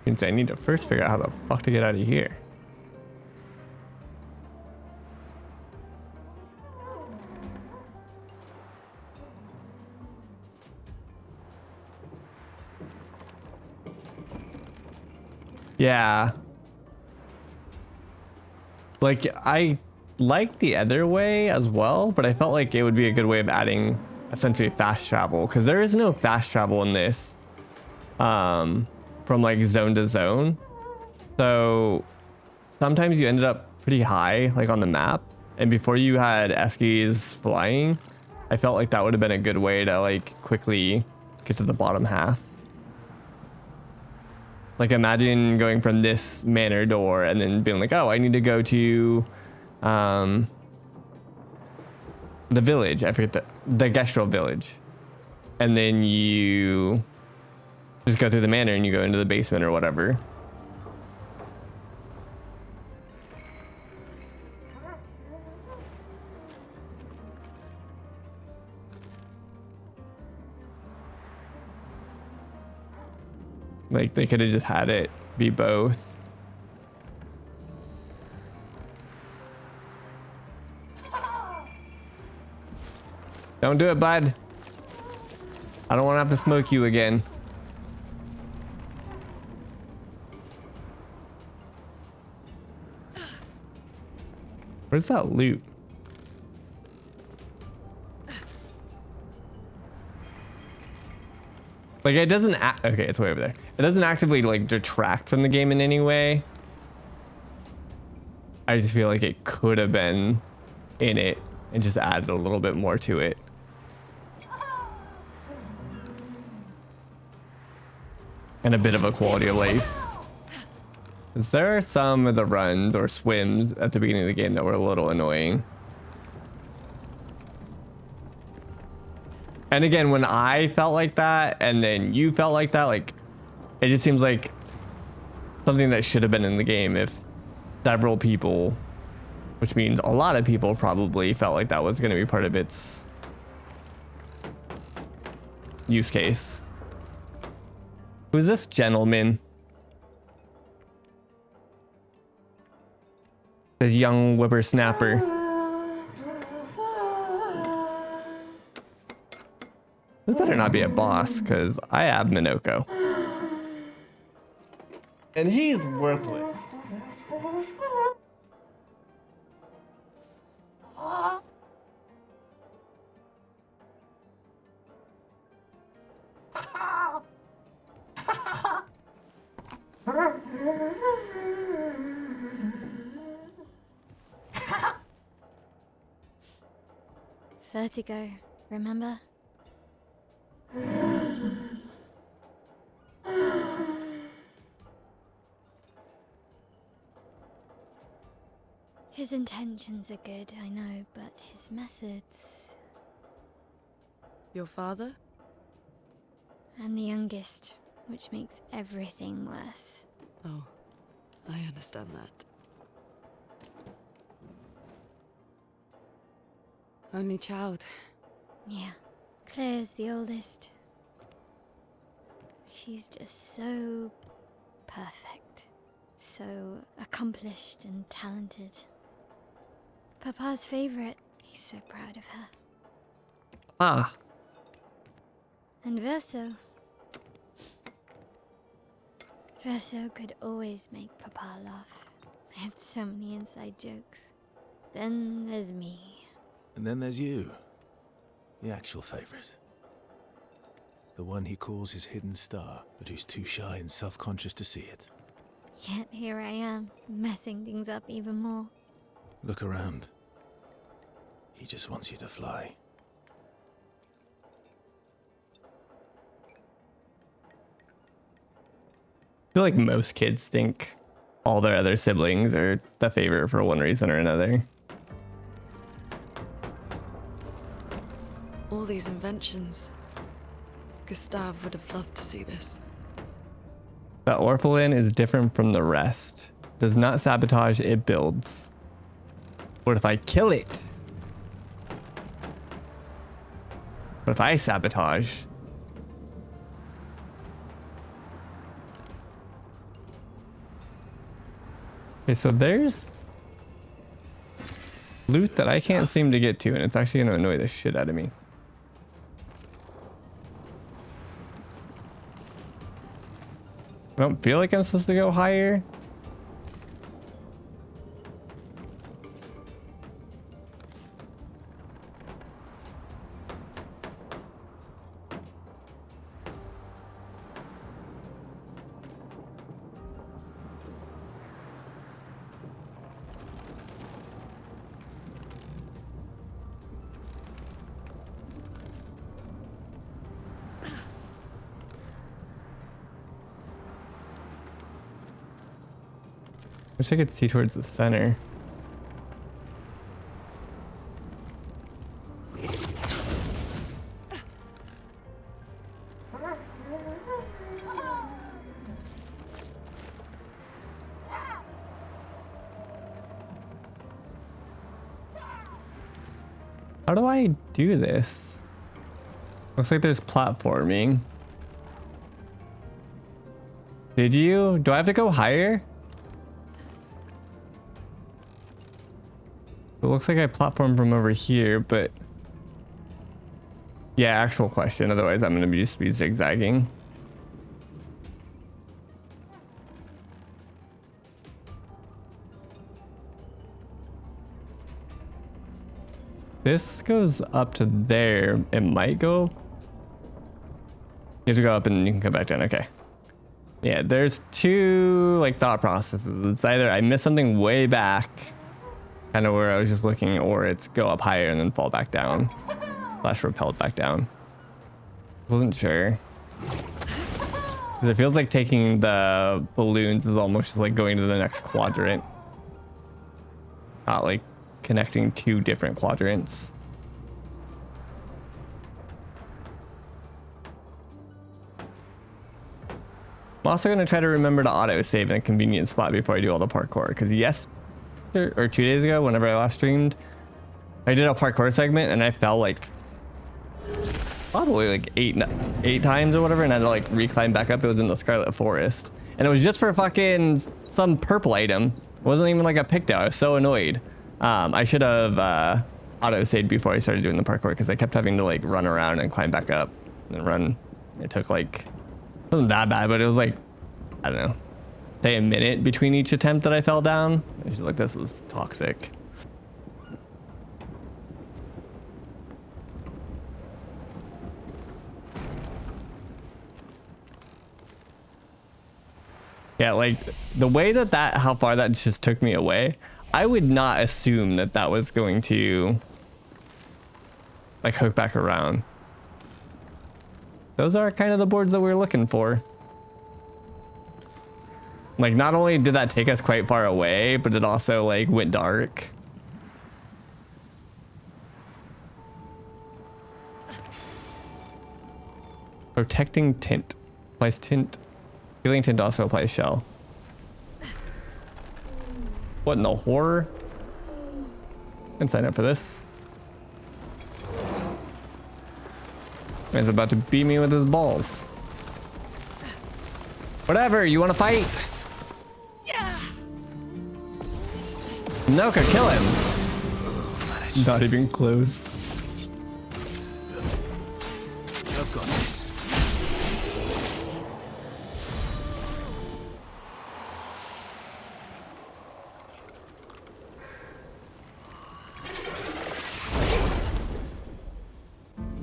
Means I need to first figure out how the fuck to get out of here. Yeah. Like, I like the other way as well, but I felt like it would be a good way of adding essentially fast travel, because there is no fast travel in this from like zone to zone. So sometimes you ended up pretty high like on the map, and before you had Eskies flying, I felt like that would have been a good way to like quickly get to the bottom half. Like, imagine going from this manor door and then being like, oh, I need to go to the village. I forget the Gestral village. And then you just go through the manor and you go into the basement or whatever. Like, they could have just had it be both. Don't do it, bud. I don't want to have to smoke you again. Where's that loot? Like, it doesn't okay, it's way over there. It doesn't actively like detract from the game in any way. I just feel like it could have been in it and just added a little bit more to it. And a bit of a quality of life. 'Cause there are some of the runs or swims at the beginning of the game that were a little annoying. And again, when I felt like that and then you felt like that, like, it just seems like something that should have been in the game if several people, which means a lot of people probably felt like that was going to be part of its use case. Who's this gentleman? This young whippersnapper. This better not be a boss, because I have Minoko. And he's worthless. Vertigo, remember? His intentions are good, I know, but his methods... Your father? I'm the youngest, which makes everything worse. Oh, I understand that. Only child. Yeah, Claire's the oldest. She's just so perfect, so accomplished and talented. Papa's favorite. He's so proud of her. Ah. And Verso. Verso could always make Papa laugh. I had so many inside jokes. Then there's me. And then there's you. The actual favorite. The one he calls his hidden star, but who's too shy and self-conscious to see it. Yet here I am, messing things up even more. Look around. He just wants you to fly. I feel like most kids think all their other siblings are the favorite for one reason or another. All these inventions. Gustav would have loved to see this. The Orphelin is different from the rest. Does not sabotage, it builds. What if I kill it? What if I sabotage? Okay, so there's loot that I can't seem to get to, and it's actually gonna annoy the shit out of me. I don't feel like I'm supposed to go higher. Wish I could see towards the center. How do I do this? Looks like there's platforming. Did you? Do I have to go higher? It looks like I platformed from over here, but yeah, actual question. Otherwise, I'm gonna just be zigzagging. This goes up to there. It might go. You have to go up and then you can come back down. Okay. Yeah, there's two like thought processes. It's either I missed something way back, kind of where I was just looking, or it's go up higher and then fall back down, slash repelled back down. Wasn't sure. Because it feels like taking the balloons is almost just like going to the next quadrant. Not like connecting two different quadrants. I'm also going to try to remember to auto save in a convenient spot before I do all the parkour, because yes, or 2 days ago, whenever I last streamed, I did a parkour segment and I fell like probably like eight times or whatever, and I had to like reclimb back up. It was in the Scarlet Forest, and it was just for fucking some purple item. It wasn't even like a picked out. I was so annoyed. I should have auto saved before I started doing the parkour, because I kept having to like run around and climb back up and run. It took like, it wasn't that bad, but it was like, I don't know, say a minute between each attempt that I fell down. I was just like, this was toxic. Yeah, like the way that how far that just took me away, I would not assume that that was going to like hook back around. Those are kind of the boards that we were looking for. Like, not only did that take us quite far away, but it also like went dark. Protecting tint applies tint. Healing tint also applies shell. What in the horror? Can sign up for this. Man's about to beat me with his balls. Whatever, you want to fight? Yeah. Noka, kill him. Not even close. I've got this.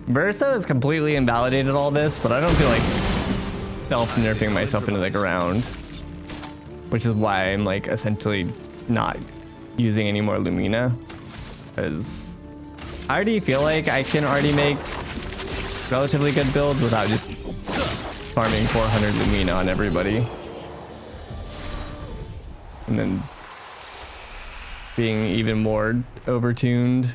Verso has completely invalidated all this, but I don't feel like self-nerfing myself into the ground, which is why I'm like essentially not using any more Lumina, because I already feel like I can already make relatively good builds without just farming 400 Lumina on everybody and then being even more overtuned.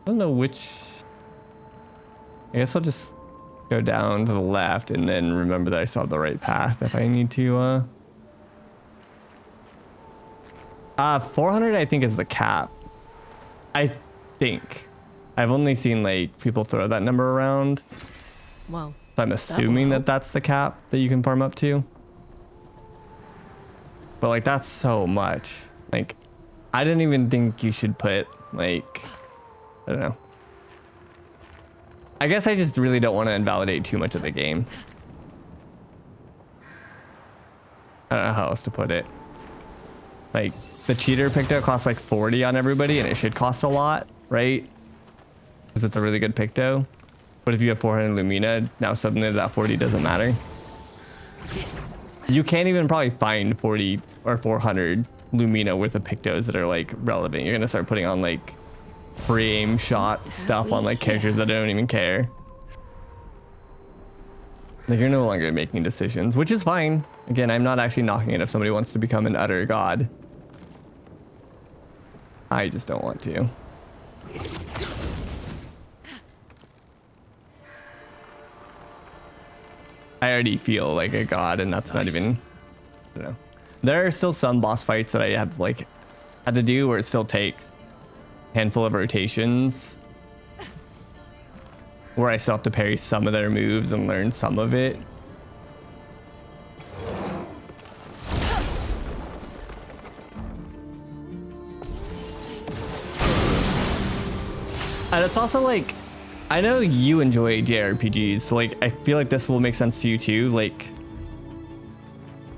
don't know which. I guess I'll just go down to the left and then remember that I still have the right path if I need to. 400 I think is the cap. I think. I've only seen like people throw that number around. Wow. So I'm assuming that that's the cap that you can farm up to. But like that's so much. Like I didn't even think you should put like, I don't know. I guess I just really don't want to invalidate too much of the game. I don't know how else to put it. Like the cheater picto costs like 40 on everybody and it should cost a lot, right? Because it's a really good picto. But if you have 400 Lumina, now suddenly that 40 doesn't matter. You can't even probably find 40 or 400 Lumina worth of pictos that are like relevant. You're gonna start putting on like frame shot stuff on like characters that don't even care. Like you're no longer making decisions, which is fine. Again, I'm not actually knocking it if somebody wants to become an utter god. I just don't want to. I already feel like a god, and that's not even, I don't know. There are still some boss fights that I have like had to do where it still takes a handful of rotations, where I still have to parry some of their moves and learn some of it. And it's also like, I know you enjoy JRPGs, so like I feel like this will make sense to you too. Like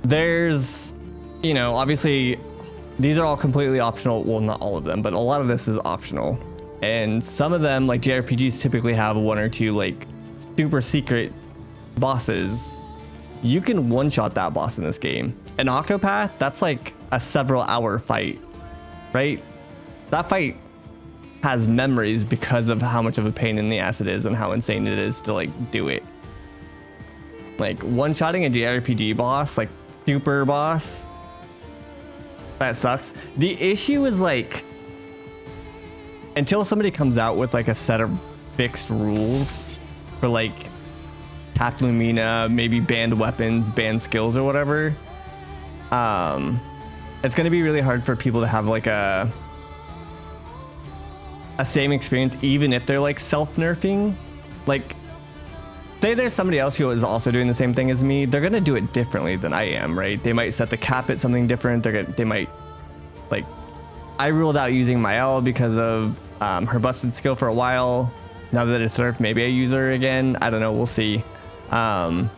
there's, you know, obviously these are all completely optional. Well, not all of them, but a lot of this is optional. And some of them, like JRPGs, typically have one or two like super secret bosses. You can one-shot that boss in this game. An Octopath, that's like a several-hour fight, right? That fight has memories because of how much of a pain in the ass it is and how insane it is to like do it. Like one-shotting a JRPG boss, like super boss, that sucks. The issue is like, until somebody comes out with like a set of fixed rules for like tapped Lumina, maybe banned weapons, banned skills or whatever, it's gonna be really hard for people to have like a same experience, even if they're like self-nerfing. Like say there's somebody else who is also doing the same thing as me, they're gonna do it differently than I am, right? They might set the cap at something different. They might, like, I ruled out using my L because of her busted skill for a while. Now that it's nerfed, maybe I use her again. I don't know, we'll see. But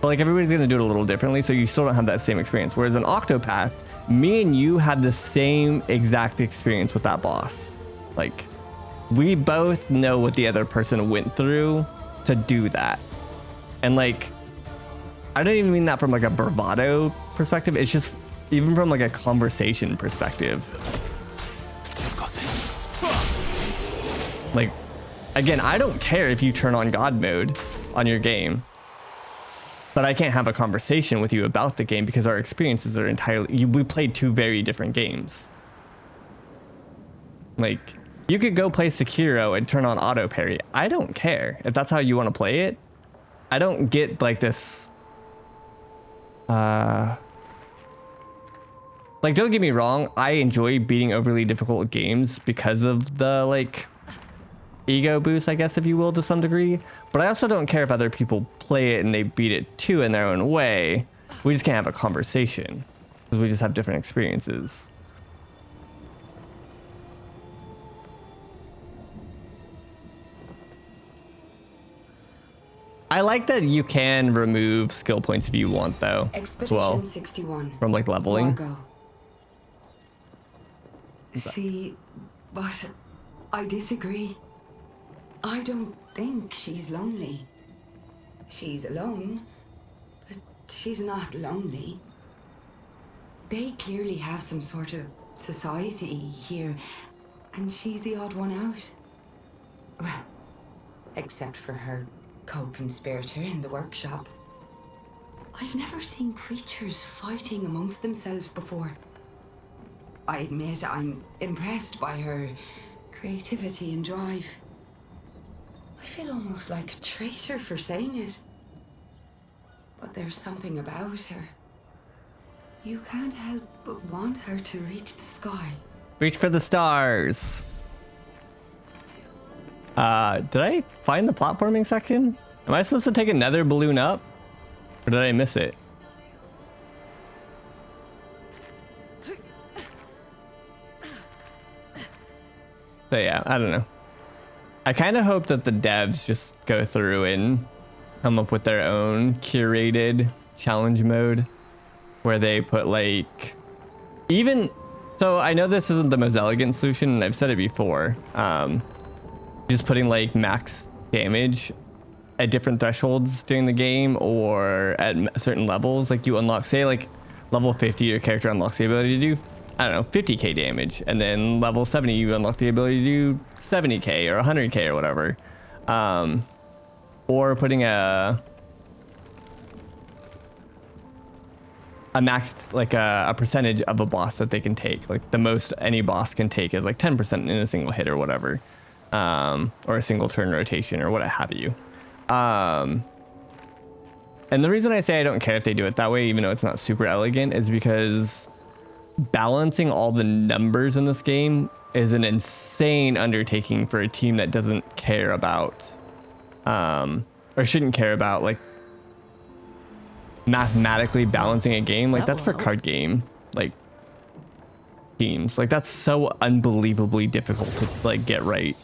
like everybody's gonna do it a little differently, so you still don't have that same experience. Whereas an Octopath, me and you had the same exact experience with that boss. Like, we both know what the other person went through to do that. And like, I don't even mean that from like a bravado perspective. It's just even from like a conversation perspective. Like, again, I don't care if you turn on God mode on your game, but I can't have a conversation with you about the game because our experiences are entirely, we played two very different games. Like, you could go play Sekiro and turn on auto parry. I don't care if that's how you want to play it. I don't get like this. Like, don't get me wrong. I enjoy beating overly difficult games because of the like ego boost, I guess, if you will, to some degree. But I also don't care if other people play it and they beat it too in their own way. We just can't have a conversation because we just have different experiences. I like that you can remove skill points if you want, though, as well, 61. from like leveling. Margot. See, but I disagree. I don't think she's lonely. She's alone, but she's not lonely. They clearly have some sort of society here, and she's the odd one out. Well, except for her co-conspirator in the workshop. I've never seen creatures fighting amongst themselves before. I admit I'm impressed by her creativity and drive. I feel almost like a traitor for saying it. But there's something about her. You can't help but want her to reach the sky. Reach for the stars. Did I find the platforming section? Am I supposed to take another balloon up? Or did I miss it? But yeah, I don't know. I kind of hope that the devs just go through and come up with their own curated challenge mode where they put like even so I know this isn't the most elegant solution and I've said it before, just putting like max damage at different thresholds during the game or at certain levels. Like you unlock, say like level 50 your character unlocks the ability to do, I don't know, 50k damage, and then level 70 you unlock the ability to do 70k or 100k or whatever. Or putting a max, like a percentage of a boss that they can take. Like the most any boss can take is like 10% in a single hit or whatever. Or a single turn rotation or what have you. And the reason I say I don't care if they do it that way, even though it's not super elegant, is because balancing all the numbers in this game is an insane undertaking for a team that doesn't care about, or shouldn't care about, like mathematically balancing a game. Like that's for card game, like teams. Like that's so unbelievably difficult to like get right.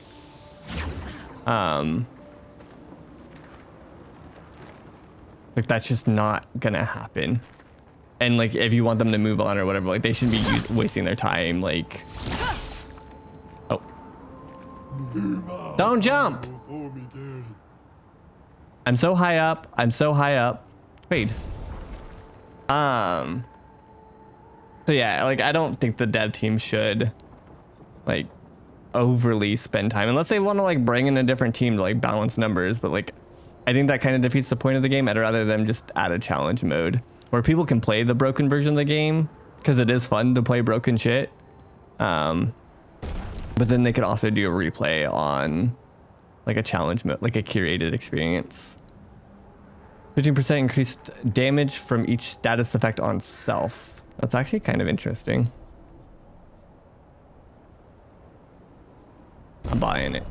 Like that's just not gonna happen. And like if you want them to move on or whatever, like they shouldn't be wasting their time. Like, oh, don't jump. I'm so high up. I'm so high up. Wait. So yeah, like I don't think the dev team should like overly spend time unless they want to like bring in a different team to like balance numbers. But like I think that kind of defeats the point of the game. I'd rather them just add a challenge mode where people can play the broken version of the game, because it is fun to play broken shit. But then they could also do a replay on like a challenge mode, like a curated experience. 15% increased damage from each status effect on self. That's actually kind of interesting. I'm buying it.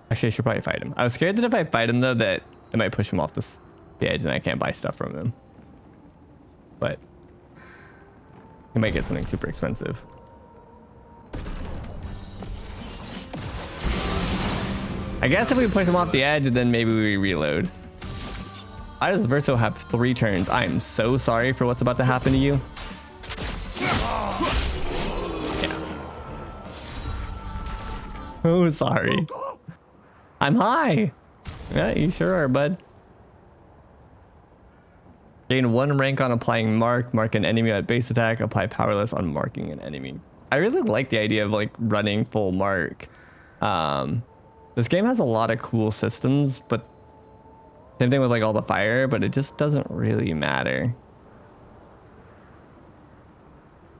Actually, I should probably fight him. I was scared that if I fight him though, that it might push him off the edge and I can't buy stuff from him. But he might get something super expensive. I guess if we push him off the edge, then maybe we reload. Why does Verso have 3 turns? I am so sorry for what's about to happen to you. Yeah. Oh, sorry. I'm high. Yeah, you sure are, bud. Gain 1 rank on applying mark an enemy at base attack, apply powerless on marking an enemy. I really like the idea of like running full mark. This game has a lot of cool systems, but same thing with like all the fire, but it just doesn't really matter.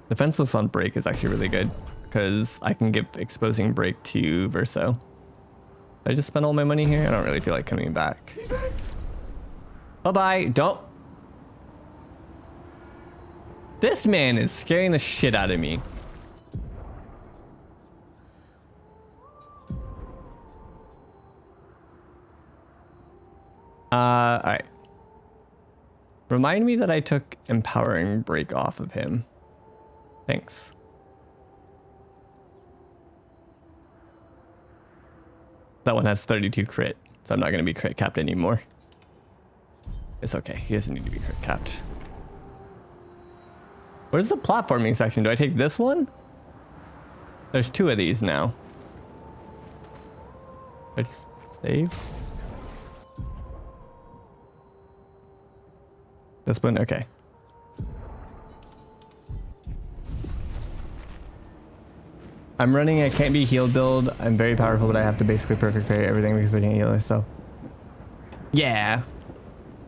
Defenseless on break is actually really good because I can give exposing break to Verso. Did I just spend all my money here? I don't really feel like coming back. Bye-bye. Don't. This man is scaring the shit out of me. All right. Remind me that I took empowering break off of him. Thanks. That one has 32 crit, so I'm not going to be crit capped anymore. It's okay. He doesn't need to be crit capped. Where's the platforming section? Do I take this one? There's 2 of these now. Let's save. This one? Okay. I'm running a can't be healed build. I'm very powerful, but I have to basically perfect fairy everything because I can't heal myself. Yeah.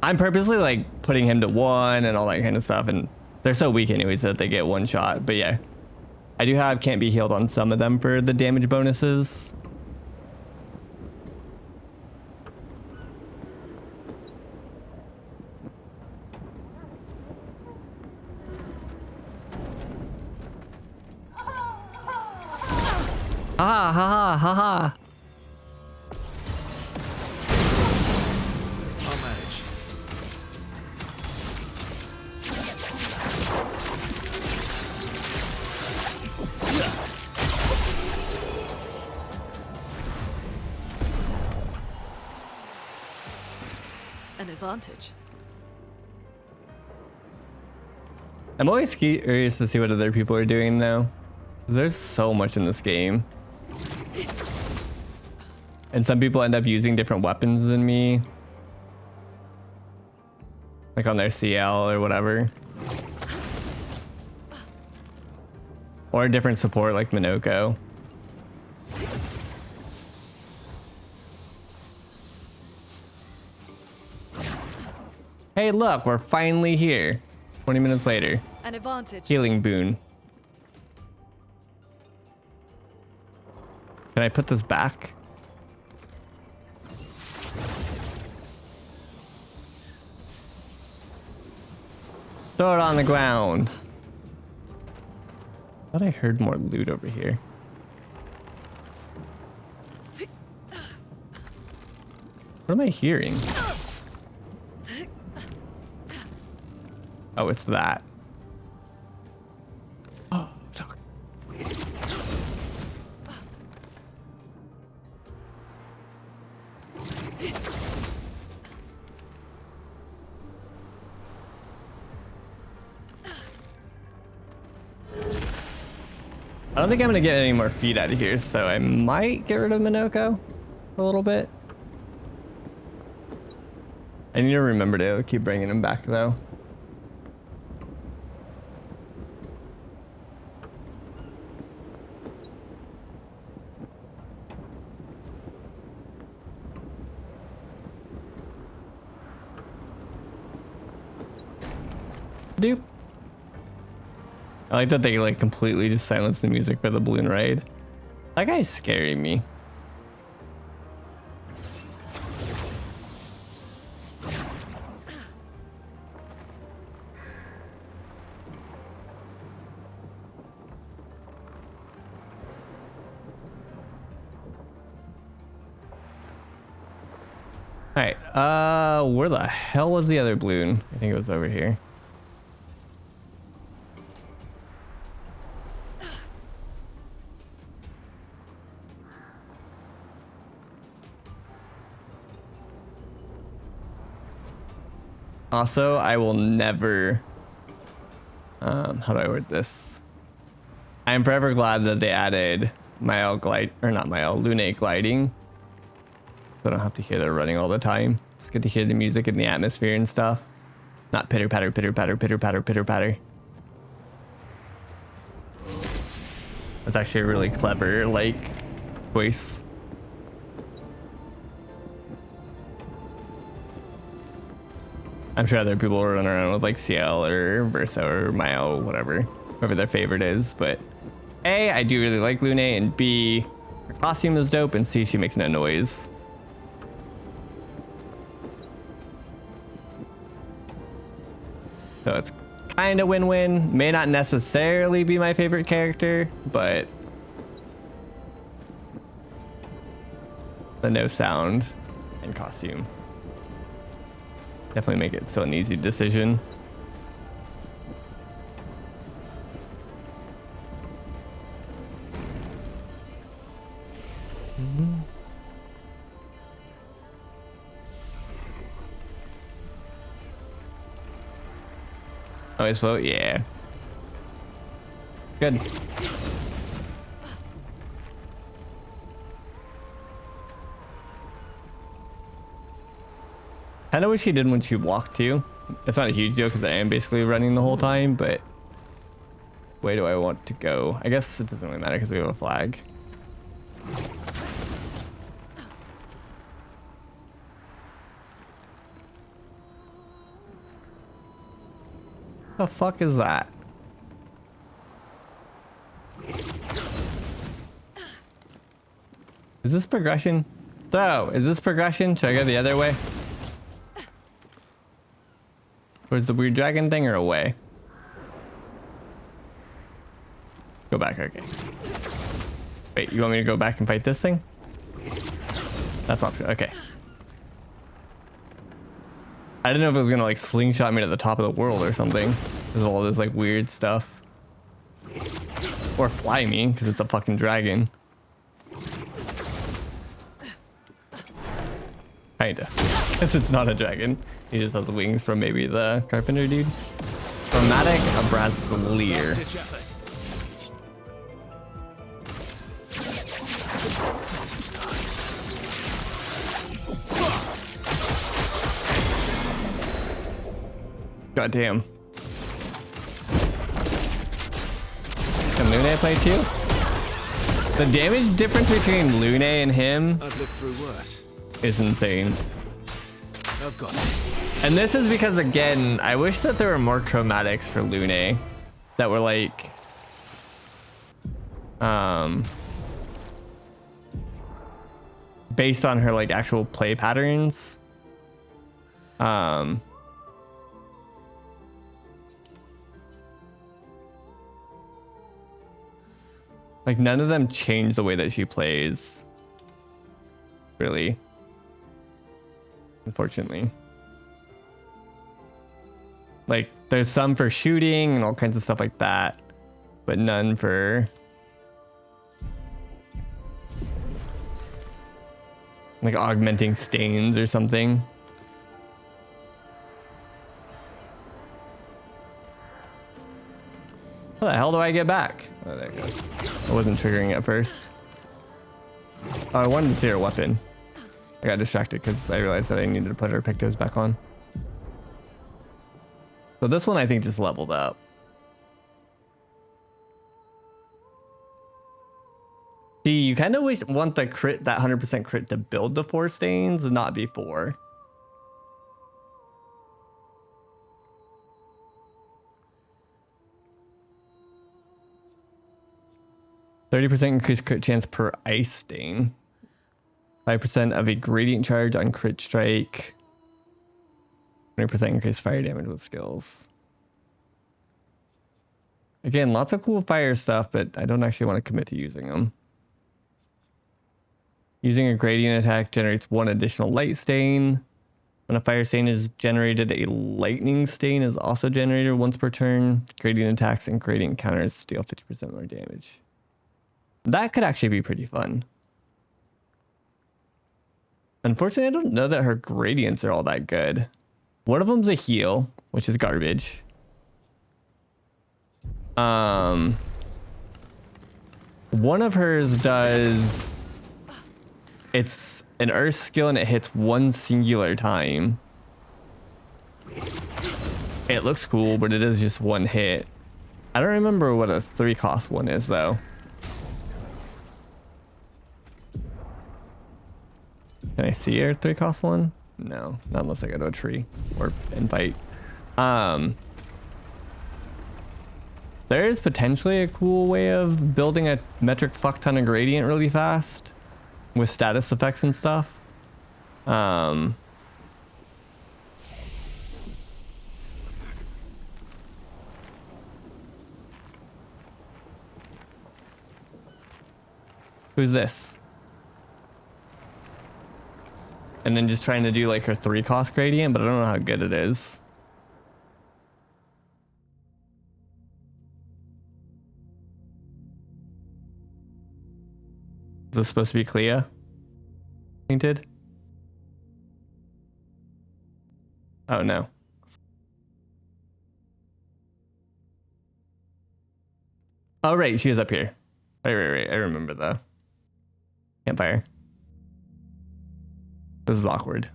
I'm purposely like putting him to 1 and all that kind of stuff, and they're so weak anyways that they get 1 shot, but yeah. I do have can't be healed on some of them for the damage bonuses. Ha ha ha ha ha. I'll manage. An advantage. I'm always curious to see what other people are doing though. There's so much in this game. And some people end up using different weapons than me. Like on their CL or whatever. Or a different support like Minoko. Hey look, we're finally here. 20 minutes later. An advantage. Healing boon. Can I put this back? Throw it on the ground. Thought I heard more loot over here. What am I hearing? Oh, it's that. Oh, fuck. I don't think I'm gonna get any more feet out of here, so I might get rid of Minoko a little bit. I need to remember to keep bringing him back though. Doop. I like that they like completely just silence the music for the balloon ride. That guy's scaring me. Alright, where the hell was the other balloon? I think it was over here. Also, I will never, how do I word this? I am forever glad that they added Lune gliding. So I don't have to hear they're running all the time. Just get to hear the music and the atmosphere and stuff. Not pitter patter, pitter patter, pitter patter, pitter patter. That's actually a really clever, like, voice. I'm sure other people run around with like CL or Versa or Myo, whatever, whoever their favorite is. But A, I do really like Lune, and B, her costume is dope, and C, she makes no noise. So it's kind of win-win. May not necessarily be my favorite character, but the no sound and costume definitely make it still an easy decision. Always vote, yeah. Good. I know what she did when she walked too. It's not a huge deal because I am basically running the whole time, but where do I want to go? I guess it doesn't really matter because we have a flag. The fuck is that? Is this progression? So, is this progression? Should I go the other way? Towards the weird dragon thing or away? Go back, okay. Wait, you want me to go back and fight this thing? That's option, okay. I didn't know if it was gonna like slingshot me to the top of the world or something. There's all this like weird stuff. Or fly me, because it's a fucking dragon. Kinda. Guess it's not a dragon. He just has wings from maybe the carpenter dude. Chromatic Brasilier. God damn. Can Lune play too? The damage difference between Lune and him I've lived through worse. is insane. I've got this. And this is because, again, I wish that there were more chromatics for Lune that were like based on her like actual play patterns. Like none of them change the way that she plays, really, unfortunately. Like there's some for shooting and all kinds of stuff like that, but none for like augmenting stains or something. How the hell do I get back? Oh, there it goes. I wasn't triggering at first. Oh, I wanted to see her weapon. I got distracted because I realized that I needed to put her pictos back on. So this one I think just leveled up. See, you kind of want the crit, that 100% crit to build the 4 stains, not before. %30 increased crit chance per ice stain. 5% of a gradient charge on crit strike. 20% increased fire damage with skills. Again, lots of cool fire stuff, but I don't actually want to commit to using them. Using a gradient attack generates 1 additional light stain. When a fire stain is generated, a lightning stain is also generated once per turn. Gradient attacks and gradient counters deal 50% more damage. That could actually be pretty fun. Unfortunately, I don't know that her gradients are all that good. One of them's a heal, which is garbage. One of hers does... It's an earth skill and it hits 1 singular time. It looks cool, but it is just 1 hit. I don't remember what a 3-cost one is, though. Can I see her 3-cost one? No, not unless I go to a tree or invite. There is potentially a cool way of building a metric fuck ton of gradient really fast with status effects and stuff. Who's this? And then just trying to do like her 3-cost gradient, but I don't know how good it is. Is this supposed to be Clea? Painted? Oh no. Oh right, she is up here. Right. I remember the campfire. This is awkward.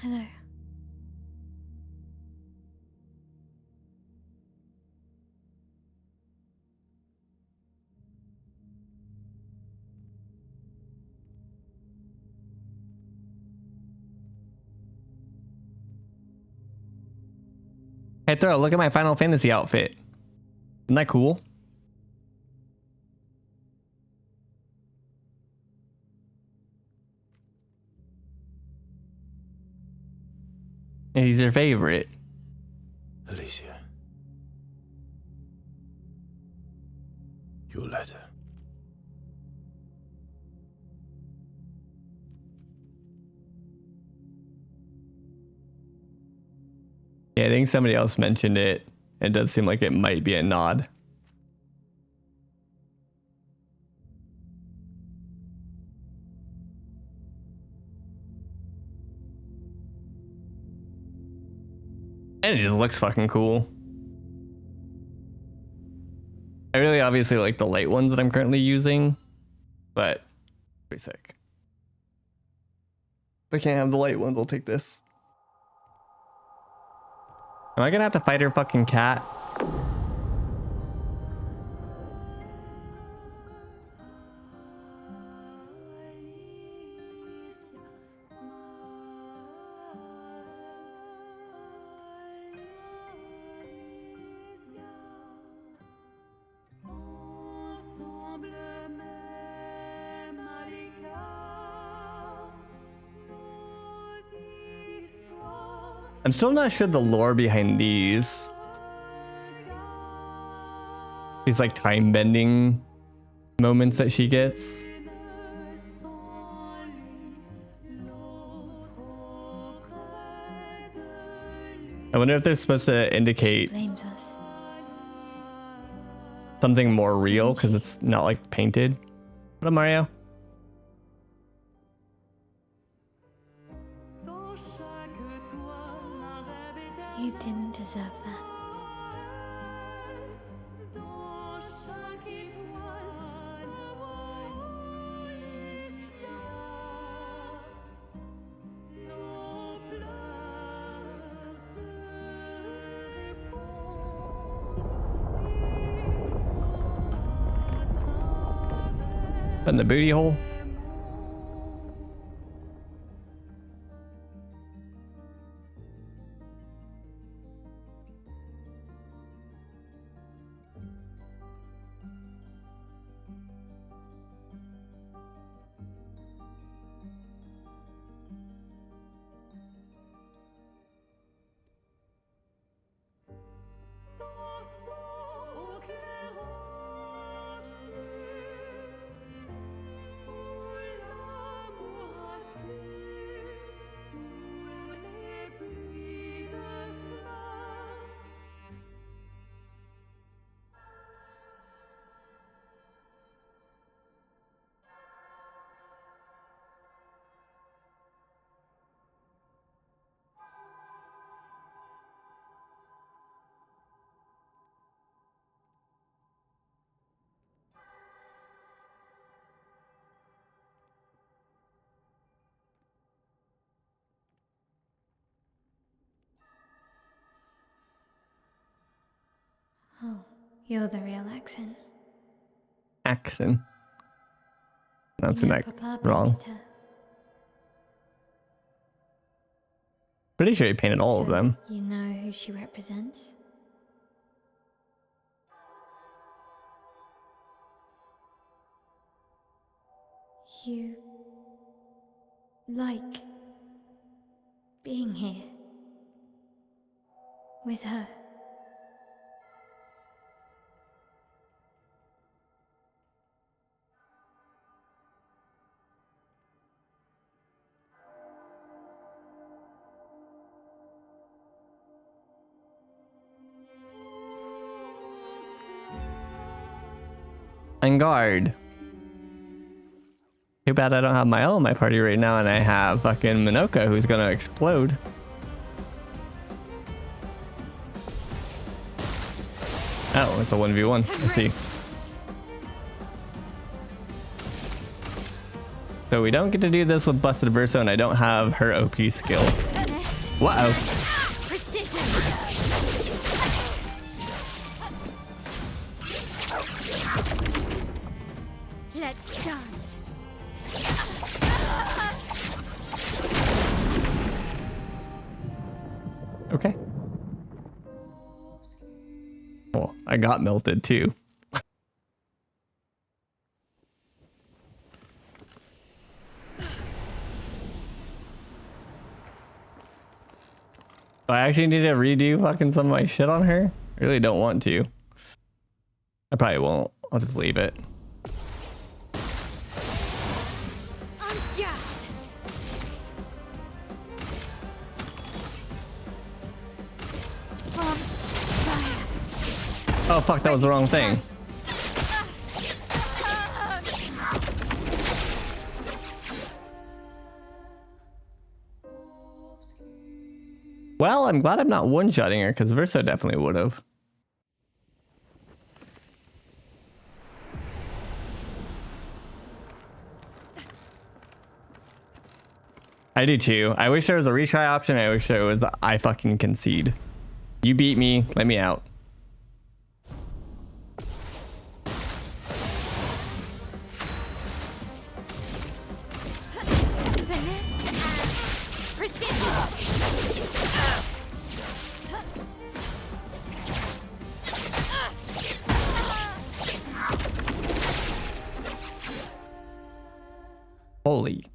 Hello. Hey Throw, look at my Final Fantasy outfit. Isn't that cool? And he's your favorite. Alicia. Your letter. Yeah, I think somebody else mentioned it. It does seem like it might be a nod. And it just looks fucking cool. I really obviously like the light ones that I'm currently using, but pretty sick. If I can't have the light ones, I'll take this. Am I gonna have to fight her fucking cat? I'm still not sure the lore behind these. These like time bending moments that she gets. I wonder if they're supposed to indicate Blames us. something more real because it's not like painted. What up, Mario? You didn't deserve that. In the booty hole. Oh, you're the real accent. Accent. That's You know, not Papa wrong. painted her. Pretty sure he painted all of So, them. You know who she represents? You like being here with her. And guard. Too bad I don't have my L in my party right now and I have fucking Minoka who's gonna explode. Oh, it's a 1v1. I see. So we don't get to do this with Busted Verso and I don't have her OP skill. Whoa. Precision! Let's dance. Okay. Well, I got melted too. I actually need to redo fucking some of my shit on her. I really don't want to. I probably won't. I'll just leave it. Oh fuck, that was the wrong thing. Well, I'm glad I'm not one-shotting her, because Verso definitely would have. I do too. I wish there was a retry option. I wish there was the I fucking concede. You beat me, let me out. Holy.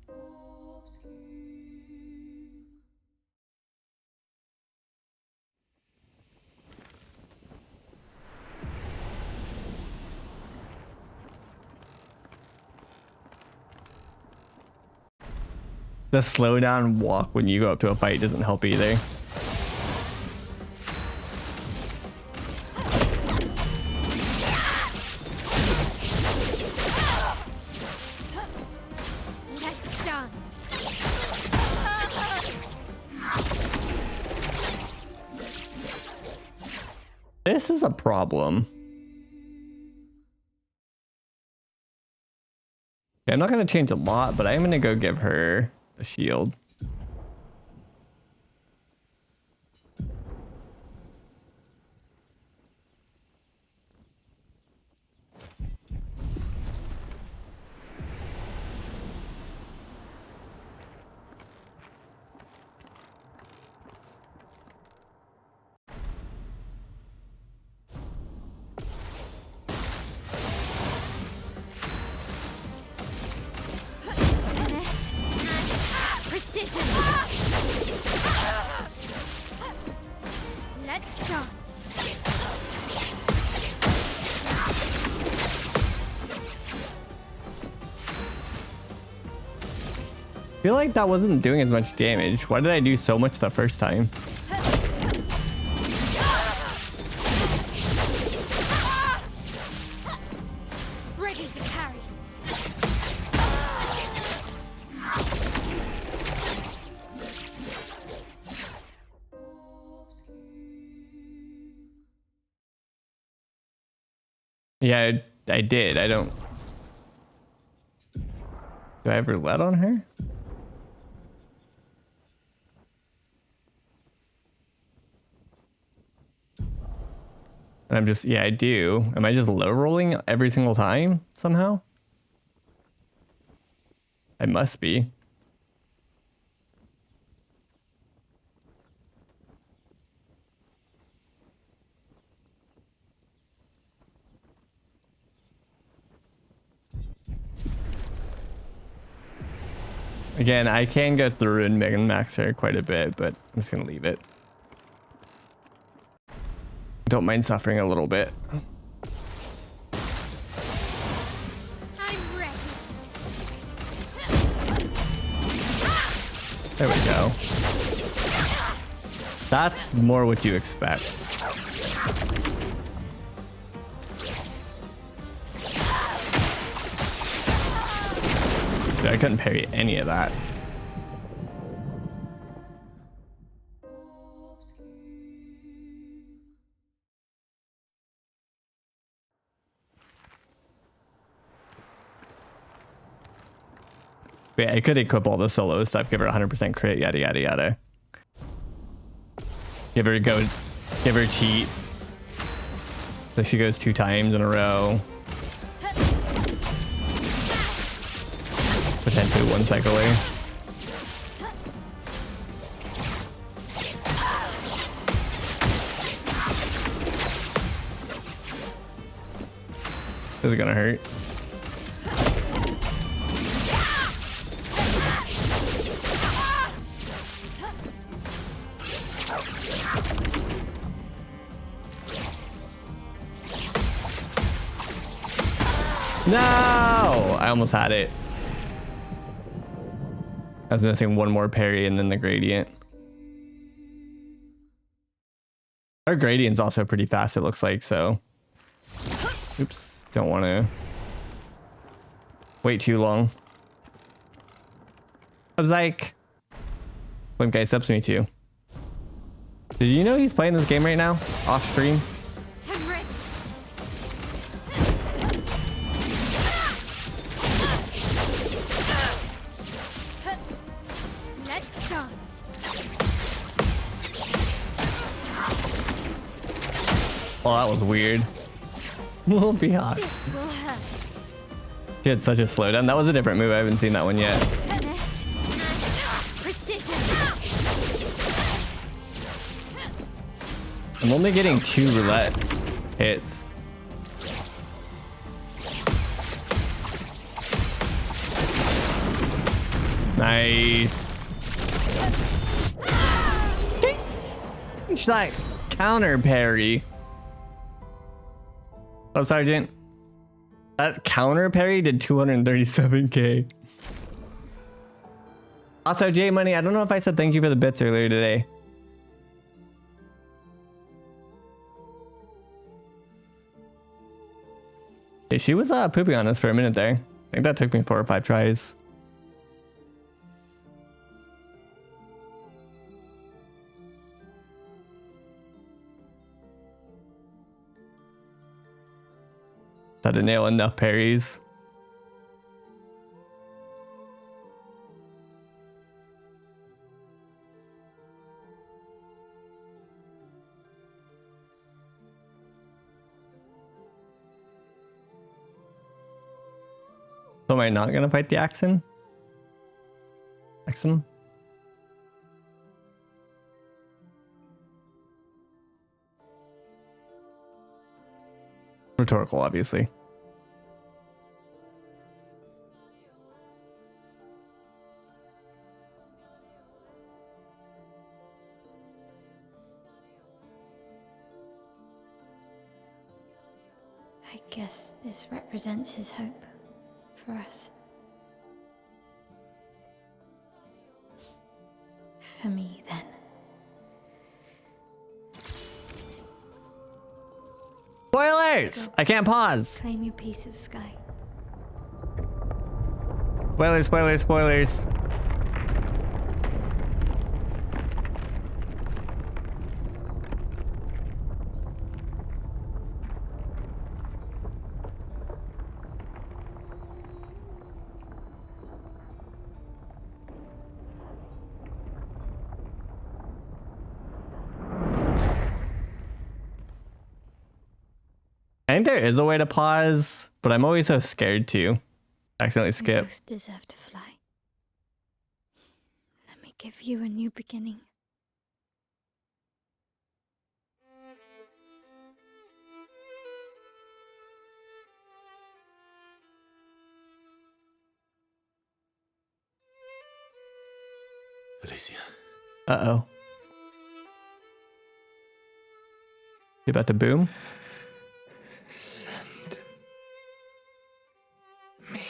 The slow down walk when you go up to a fight doesn't help either. Let's dance. This is a problem. Okay, I'm not going to change a lot, but I'm going to go give her a shield. Precision. Let's dance. I feel like that wasn't doing as much damage. Why did I do so much the first time? Ready to carry. Yeah, I did. I don't... Do I ever let on her? And I'm just... Yeah, I do. Am I just low rolling every single time somehow? I must be. Again, I can go through and max her quite a bit, but I'm just gonna leave it. Don't mind suffering a little bit. I'm ready. There we go. That's more what you expect. Dude, I couldn't parry any of that. Wait, I could equip all the solo stuff, give her 100% crit, yada yada yada. Give her cheat. So she goes 2 times in a row. Potentially 1 cycler. This is gonna hurt. No! I almost had it. I was missing one more parry and then the gradient. Our gradient's also pretty fast, it looks like, so. Oops, don't want to wait too long. I was like, one guy subs me too. Did you know he's playing this game right now? Off stream? Let's dance. Oh, that was weird. We'll be hot. This will hurt. She had such a slowdown. That was a different move. I haven't seen that one yet. Finesse and precision. I'm only getting 2 roulette hits. Nice. She's like counter parry. Oh, Sergeant. That counter parry did 237k. Also, J Money, I don't know if I said thank you for the bits earlier today. Hey, she was pooping on us for a minute there. I think that took me 4 or 5 tries. Had to nail enough parries. So am I not gonna fight the Axon? Axon? Rhetorical, obviously. I guess this represents his hope for us. For me, then. Spoilers! I can't pause. Claim your piece of sky. Spoilers, spoilers, spoilers. I think there is a way to pause, but I'm always so scared to accidentally skip. You both deserve to fly. Let me give you a new beginning. Alicia. Uh-oh. You about to boom? Send me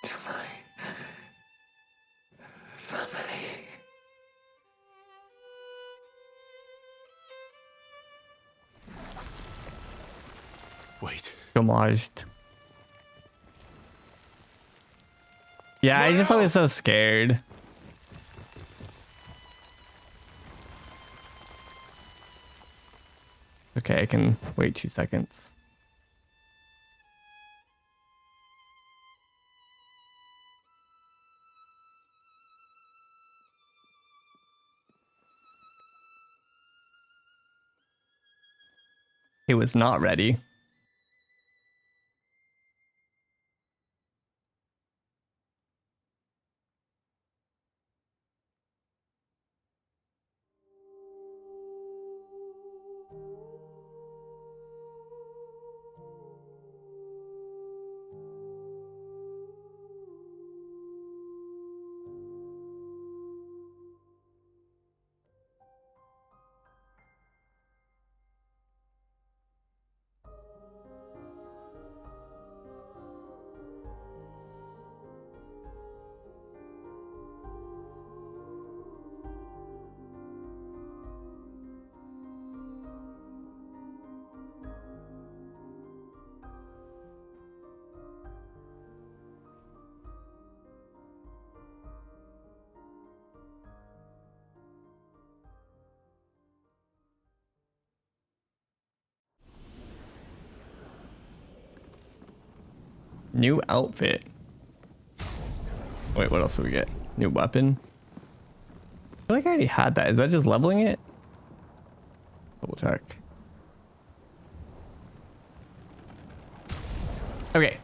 to my family. Wait. Homaged. Yeah, I just always so scared. Okay, I can wait 2 seconds. It was not ready. New outfit. Wait, what else do we get? New weapon. I feel like I already had that. Is that just leveling it? Double check. Okay.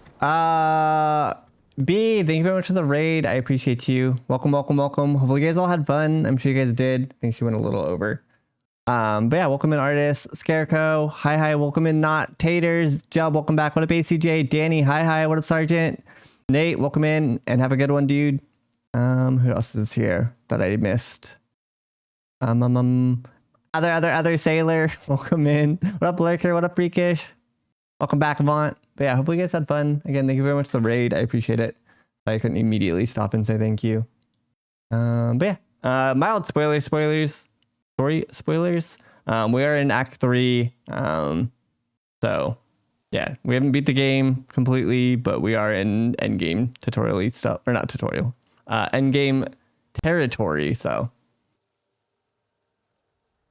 B, thank you very much for the raid. I appreciate you. Welcome, welcome, welcome. Hopefully you guys all had fun. I'm sure you guys did. I think she went a little over. But yeah, welcome in artist, Scarecrow. Hi, welcome in not taters. Job, welcome back. What up, ACJ? Danny, hi, what up, Sergeant? Nate, welcome in and have a good one, dude. Who else is here that I missed? Other sailor, welcome in. What up, Lurker? What up, Freakish? Welcome back, Avant. But yeah, hopefully you guys had fun. Again, thank you very much for the raid. I appreciate it. I couldn't immediately stop and say thank you. But yeah, mild spoilers. Story spoilers. We are in Act 3. So yeah, we haven't beat the game completely, but we are in endgame tutorial stuff, or not tutorial, endgame territory. So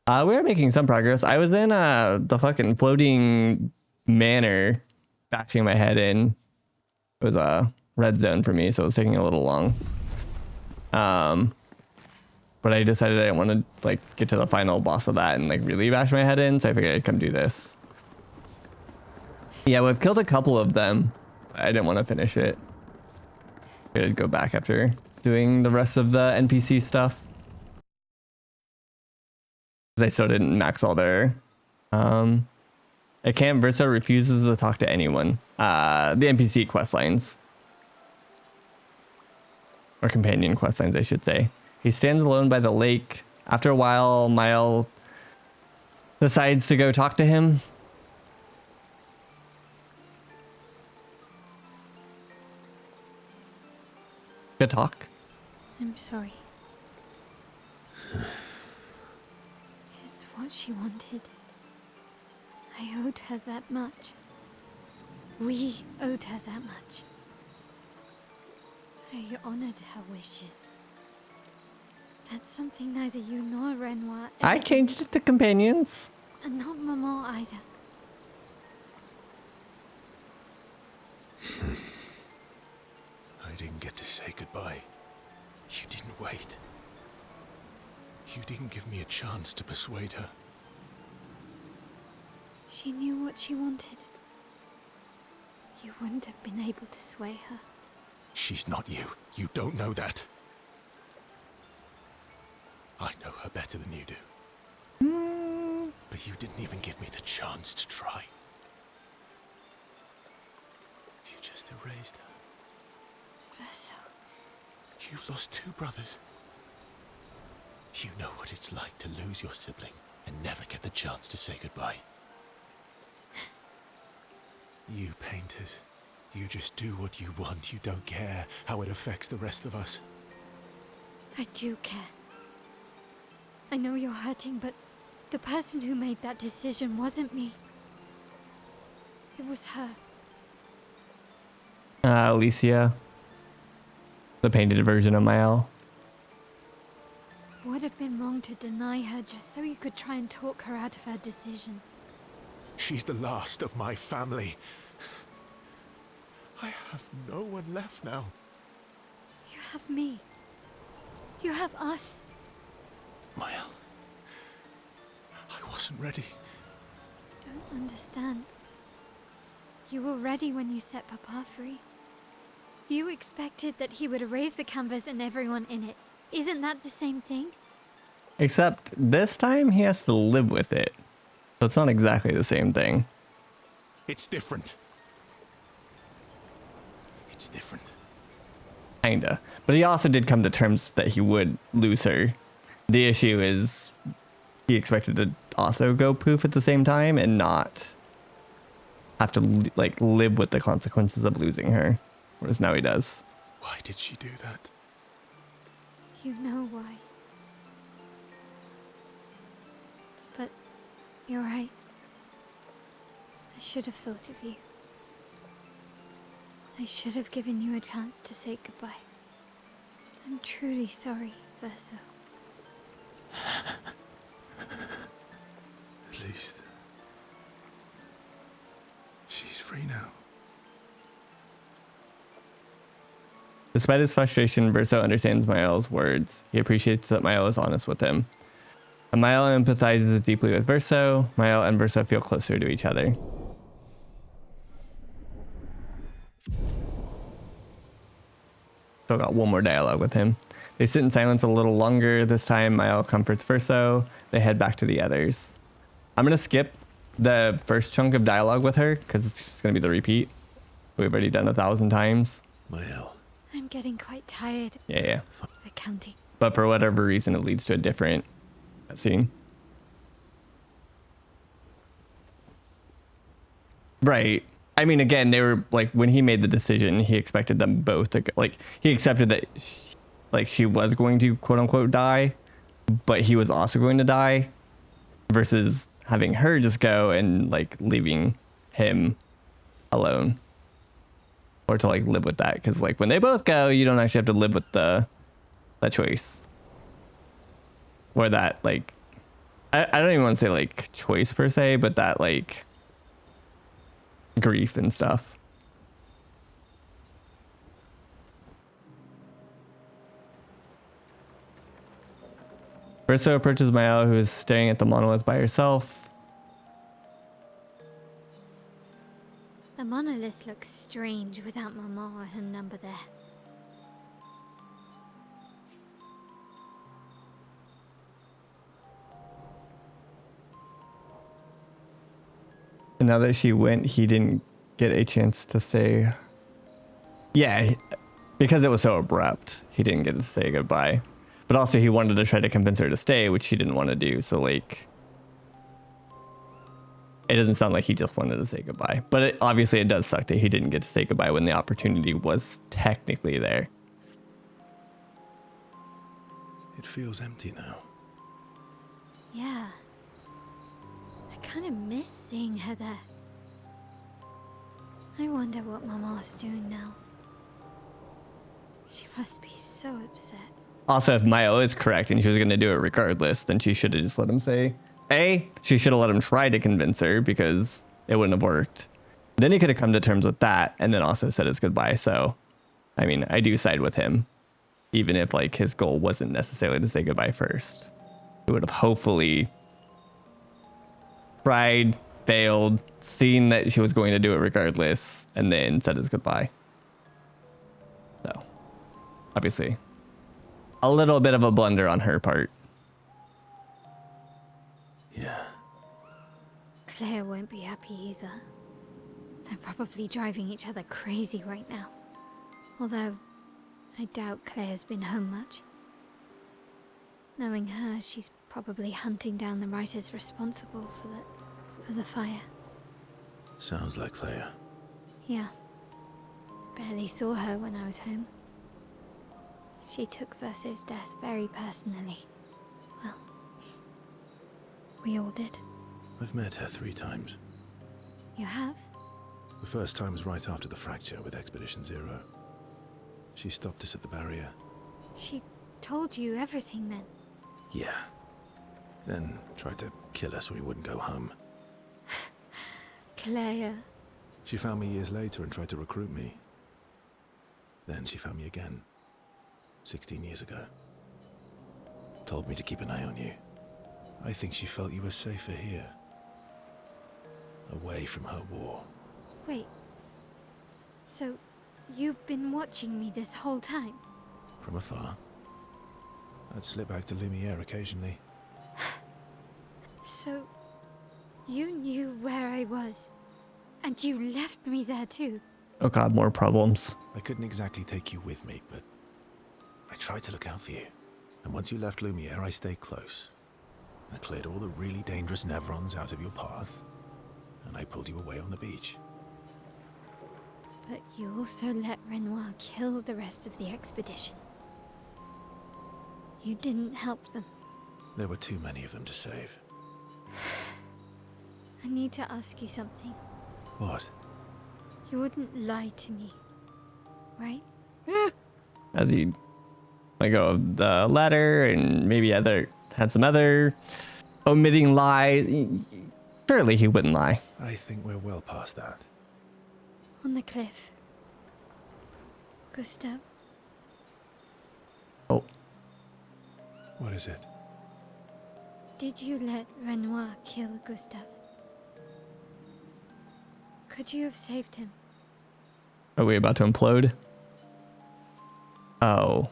we are making some progress. I was in the fucking floating manor, bashing my head in. It was a red zone for me, so it was taking a little long. But I decided I didn't want to like get to the final boss of that and like really bash my head in, so I figured I'd come do this. Yeah, we've killed a couple of them. I didn't want to finish it. I'd go back after doing the rest of the NPC stuff. I still didn't max all their Camp Versa refuses to talk to anyone. The NPC quest lines. Or companion quest lines, I should say. He stands alone by the lake. After a while, Mile decides to go talk to him. Good talk. I'm sorry. It's what she wanted. I owed her that much. We owed her that much. I honored her wishes. That's something neither you nor Renoir I changed it to companions. and not Maman either. I didn't get to say goodbye. You didn't wait. You didn't give me a chance to persuade her. She knew what she wanted. You wouldn't have been able to sway her. She's not you. You don't know that. I know her better than you do. But you didn't even give me the chance to try. You just erased her. Verso. You've lost 2 brothers. You know what it's like to lose your sibling and never get the chance to say goodbye. You painters, you just do what you want. You don't care how it affects the rest of us. I do care. I know you're hurting, but the person who made that decision wasn't me. It was her. Alicia. The painted version of Mael. Would have been wrong to deny her just so you could try and talk her out of her decision. She's the last of my family. I have no one left now. You have me. You have us. Mael, I wasn't ready. Don't understand. You were ready when you set Papa free. You expected that he would erase the canvas and everyone in it. Isn't that the same thing? Except this time he has to live with it. So it's not exactly the same thing. It's different. It's different. Kinda. But he also did come to terms that he would lose her. The issue is he expected to also go poof at the same time and not have to like live with the consequences of losing her. Whereas now he does. Why did she do that? You know why. But you're right. I should have thought of you. I should have given you a chance to say goodbye. I'm truly sorry, Verso. At least she's free now. Despite his frustration, Verso understands Mael's words. He appreciates that Mael is honest with him. And Mael empathizes deeply with Verso. Mael and Verso feel closer to each other. Still got one more dialogue with him. They sit in silence a little longer. This time, Mael comforts Verso. They head back to the others. I'm going to skip the first chunk of dialogue with her because it's just going to be the repeat. We've already done 1,000 times. Mael. I'm getting quite tired. Yeah. The counting. But for whatever reason, it leads to a different scene. Right. I mean, again, they were like, when he made the decision, he expected them both to, like, he accepted that she was going to quote unquote die, but he was also going to die, versus having her just go and like leaving him alone, or to like live with that. Because like when they both go, you don't actually have to live with that choice, or that like, I don't even want to say like choice per se, but that like grief and stuff. Verso approaches Mael, who is staring at the monolith by herself. The monolith looks strange without Mama or her number there. And now that she went, he didn't get a chance to say... Yeah, because it was so abrupt, he didn't get to say goodbye. But also he wanted to try to convince her to stay, which she didn't want to do. So like, it doesn't sound like he just wanted to say goodbye. But obviously it does suck that he didn't get to say goodbye when the opportunity was technically there. It feels empty now. Yeah. I kind of miss seeing her there. I wonder what Mama's doing now. She must be so upset. Also, if Mael is correct and she was going to do it regardless, then she should have just let him say. She should have let him try to convince her, because it wouldn't have worked. Then he could have come to terms with that and then also said his goodbye. So, I mean, I do side with him, even if like his goal wasn't necessarily to say goodbye first. He would have hopefully tried, failed, seen that she was going to do it regardless, and then said his goodbye. So, obviously, a little bit of a blunder on her part. Yeah. Claire won't be happy either. They're probably driving each other crazy right now. Although, I doubt Claire's been home much. Knowing her, she's probably hunting down the writers responsible for the fire. Sounds like Claire. Yeah. Barely saw her when I was home. She took Verso's death very personally. Well, we all did. I've met her 3 times. You have? The first time was right after the fracture with Expedition Zero. She stopped us at the barrier. She told you everything then? Yeah. Then tried to kill us when we wouldn't go home. Claire. She found me years later and tried to recruit me. Then she found me again. 16 years ago. Told me to keep an eye on you. I think she felt you were safer here. Away from her war. Wait. So, you've been watching me this whole time? From afar. I'd slip back to Lumiere occasionally. So, you knew where I was, and you left me there too? Oh god, more problems. I couldn't exactly take you with me, but I tried to look out for you. And once you left Lumiere, I stayed close. I cleared all the really dangerous Nevrons out of your path, and I pulled you away on the beach. But you also let Renoir kill the rest of the expedition. You didn't help them. There were too many of them to save. I need to ask you something. What? You wouldn't lie to me, right? As he let go of the letter and maybe had some other omitting lie. Surely he wouldn't lie. I think we're well past that. On the cliff. Gustav, Oh, What is it? Did you let Renoir kill Gustave? Could you have saved him? are we about to implode? Oh.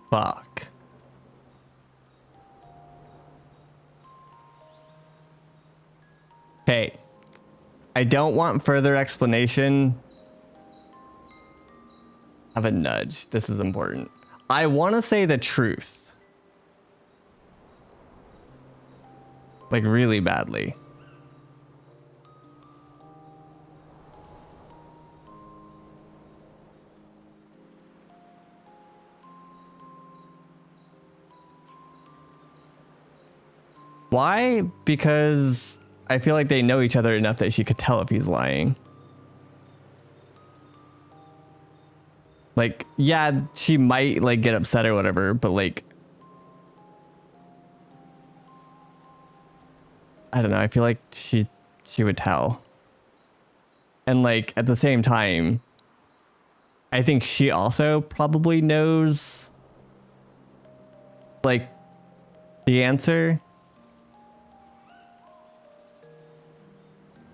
Fuck. Okay. I don't want further explanation. Have a nudge. This is important. I want to say the truth. Like really badly. Why? Because I feel like they know each other enough that she could tell if he's lying. Like, yeah, she might like get upset or whatever, but like, I don't know. I feel like she would tell. And like at the same time, I think she also probably knows like the answer.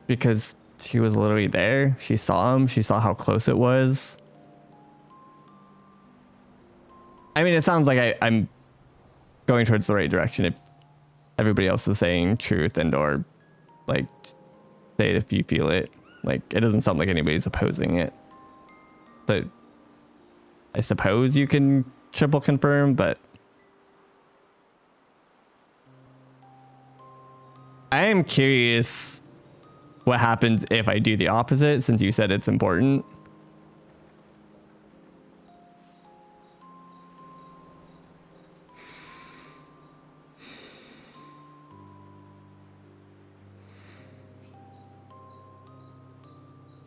Because she was literally there. She saw him. She saw how close it was. I mean, it sounds like I'm going towards the right direction if everybody else is saying truth and or like say it if you feel it. Like it doesn't sound like anybody's opposing it. So I suppose you can triple confirm, but I am curious what happens if I do the opposite, since you said it's important.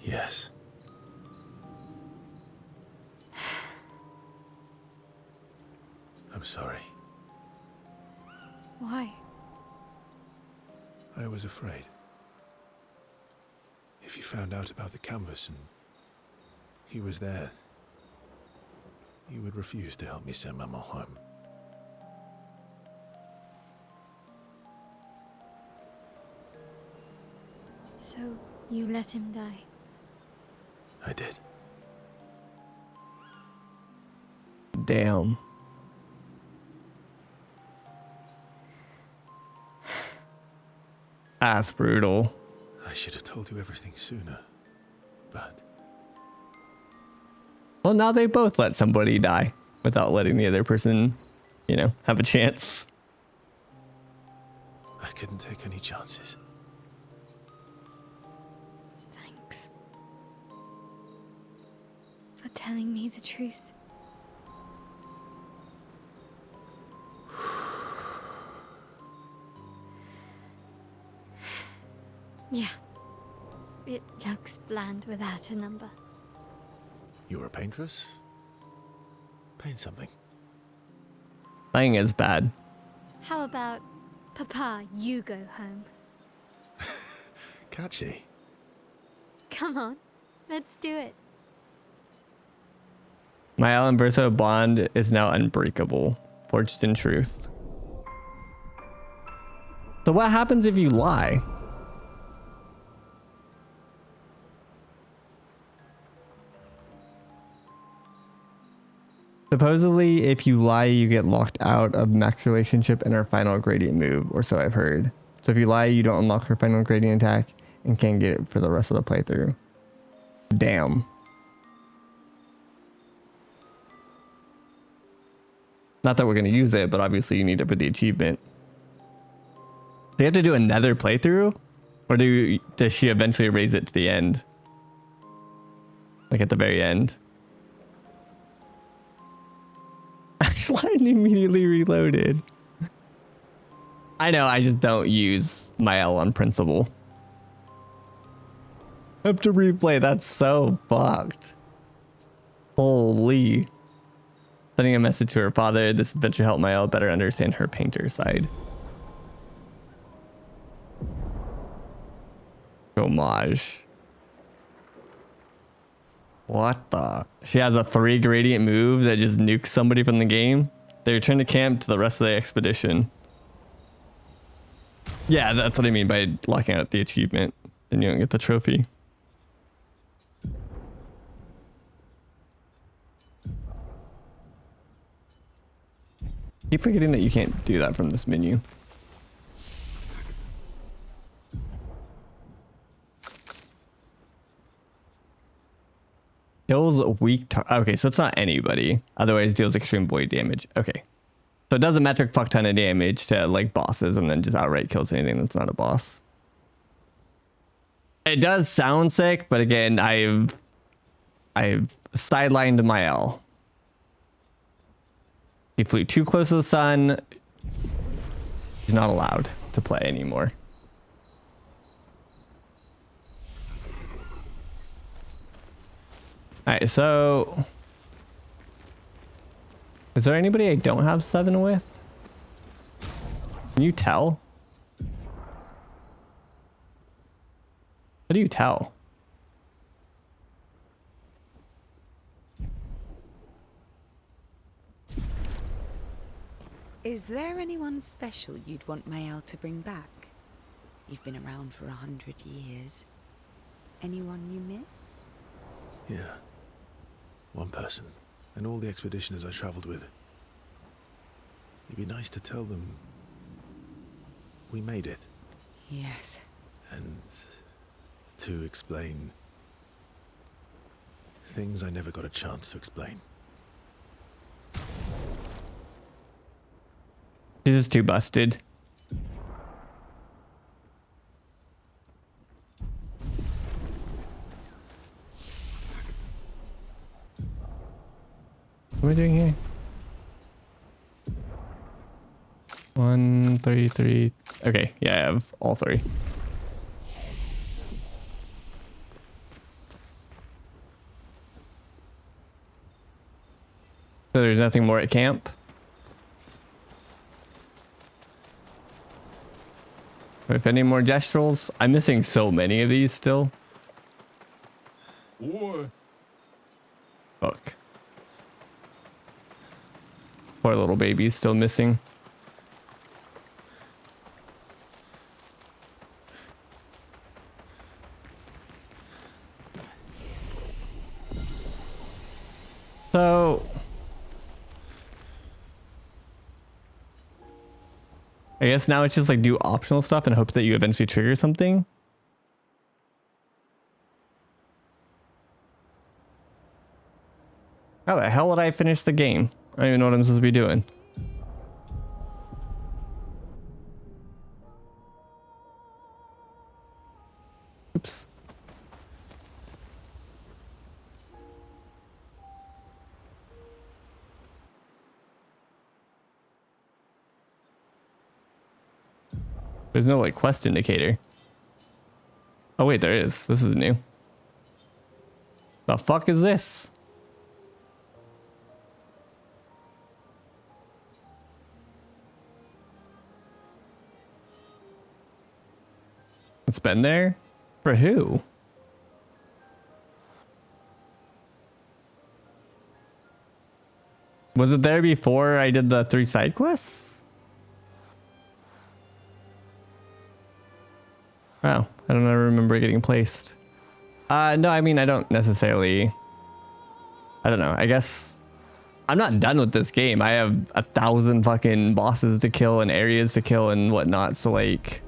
Yes. I'm sorry. Why? I was afraid. If you found out about the canvas and he was there, you would refuse to help me send Maman home. So you let him die? I did. Damn. That's brutal. I should have told you everything sooner, but Well, now they both let somebody die without letting the other person, you know, have a chance. I couldn't take any chances. Thanks. For telling me the truth. Yeah. It looks bland without a number. You're a paintress? Paint something. Playing is bad. How about, Papa, you go home? Catchy. Come on, let's do it. My Alan Verso bond is now unbreakable, forged in truth. So what happens if you lie? Supposedly, if you lie, you get locked out of Mac's relationship and her final gradient move, or so I've heard. So if you lie, you don't unlock her final gradient attack and can't get it for the rest of the playthrough. Damn. Not that we're going to use it, but obviously you need it for the achievement. Do you have to do another playthrough? Or does she eventually raise it to the end? Like at the very end? Slide immediately reloaded. I know, I just don't use my L on principle. Have to replay, that's so fucked. Holy. Sending a message to her father, this adventure helped my L better understand her painter side. Homage. What the? She has a 3 gradient move that just nukes somebody from the game. They return to camp to the rest of the expedition. Yeah, that's what I mean by locking out the achievement. Then you don't get the trophy. Keep forgetting that you can't do that from this menu. Kills weak okay, so it's not anybody. Otherwise deals extreme void damage. Okay. So it does a metric fuck ton of damage to like bosses and then just outright kills anything that's not a boss. It does sound sick, but again, I've sidelined my L. He flew too close to the sun. He's not allowed to play anymore. Alright, so is there anybody I don't have 7 with? Can you tell? How do you tell? Is there anyone special you'd want Mael to bring back? You've been around for 100 years. Anyone you miss? Yeah. One person. And all the expeditioners I traveled with. It'd be nice to tell them we made it. Yes. And to explain things I never got a chance to explain. This is too busted. What am I doing here? 1, 3, 3. Okay, yeah, I have all 3. So there's nothing more at camp? If any more gestrals? I'm missing so many of these still. Boy. Fuck. Poor little baby's still missing. So I guess now it's just like do optional stuff in hopes that you eventually trigger something. How the hell would I finish the game? I don't even know what I'm supposed to be doing. Oops. There's no like quest indicator. Oh wait, there is. This is new. The fuck is this? It's been there? For who? Was it there before I did the 3 side quests? Wow, I don't ever remember getting placed. No, I mean, I don't necessarily... I don't know, I guess... I'm not done with this game. I have 1,000 fucking bosses to kill and areas to kill and whatnot, so like...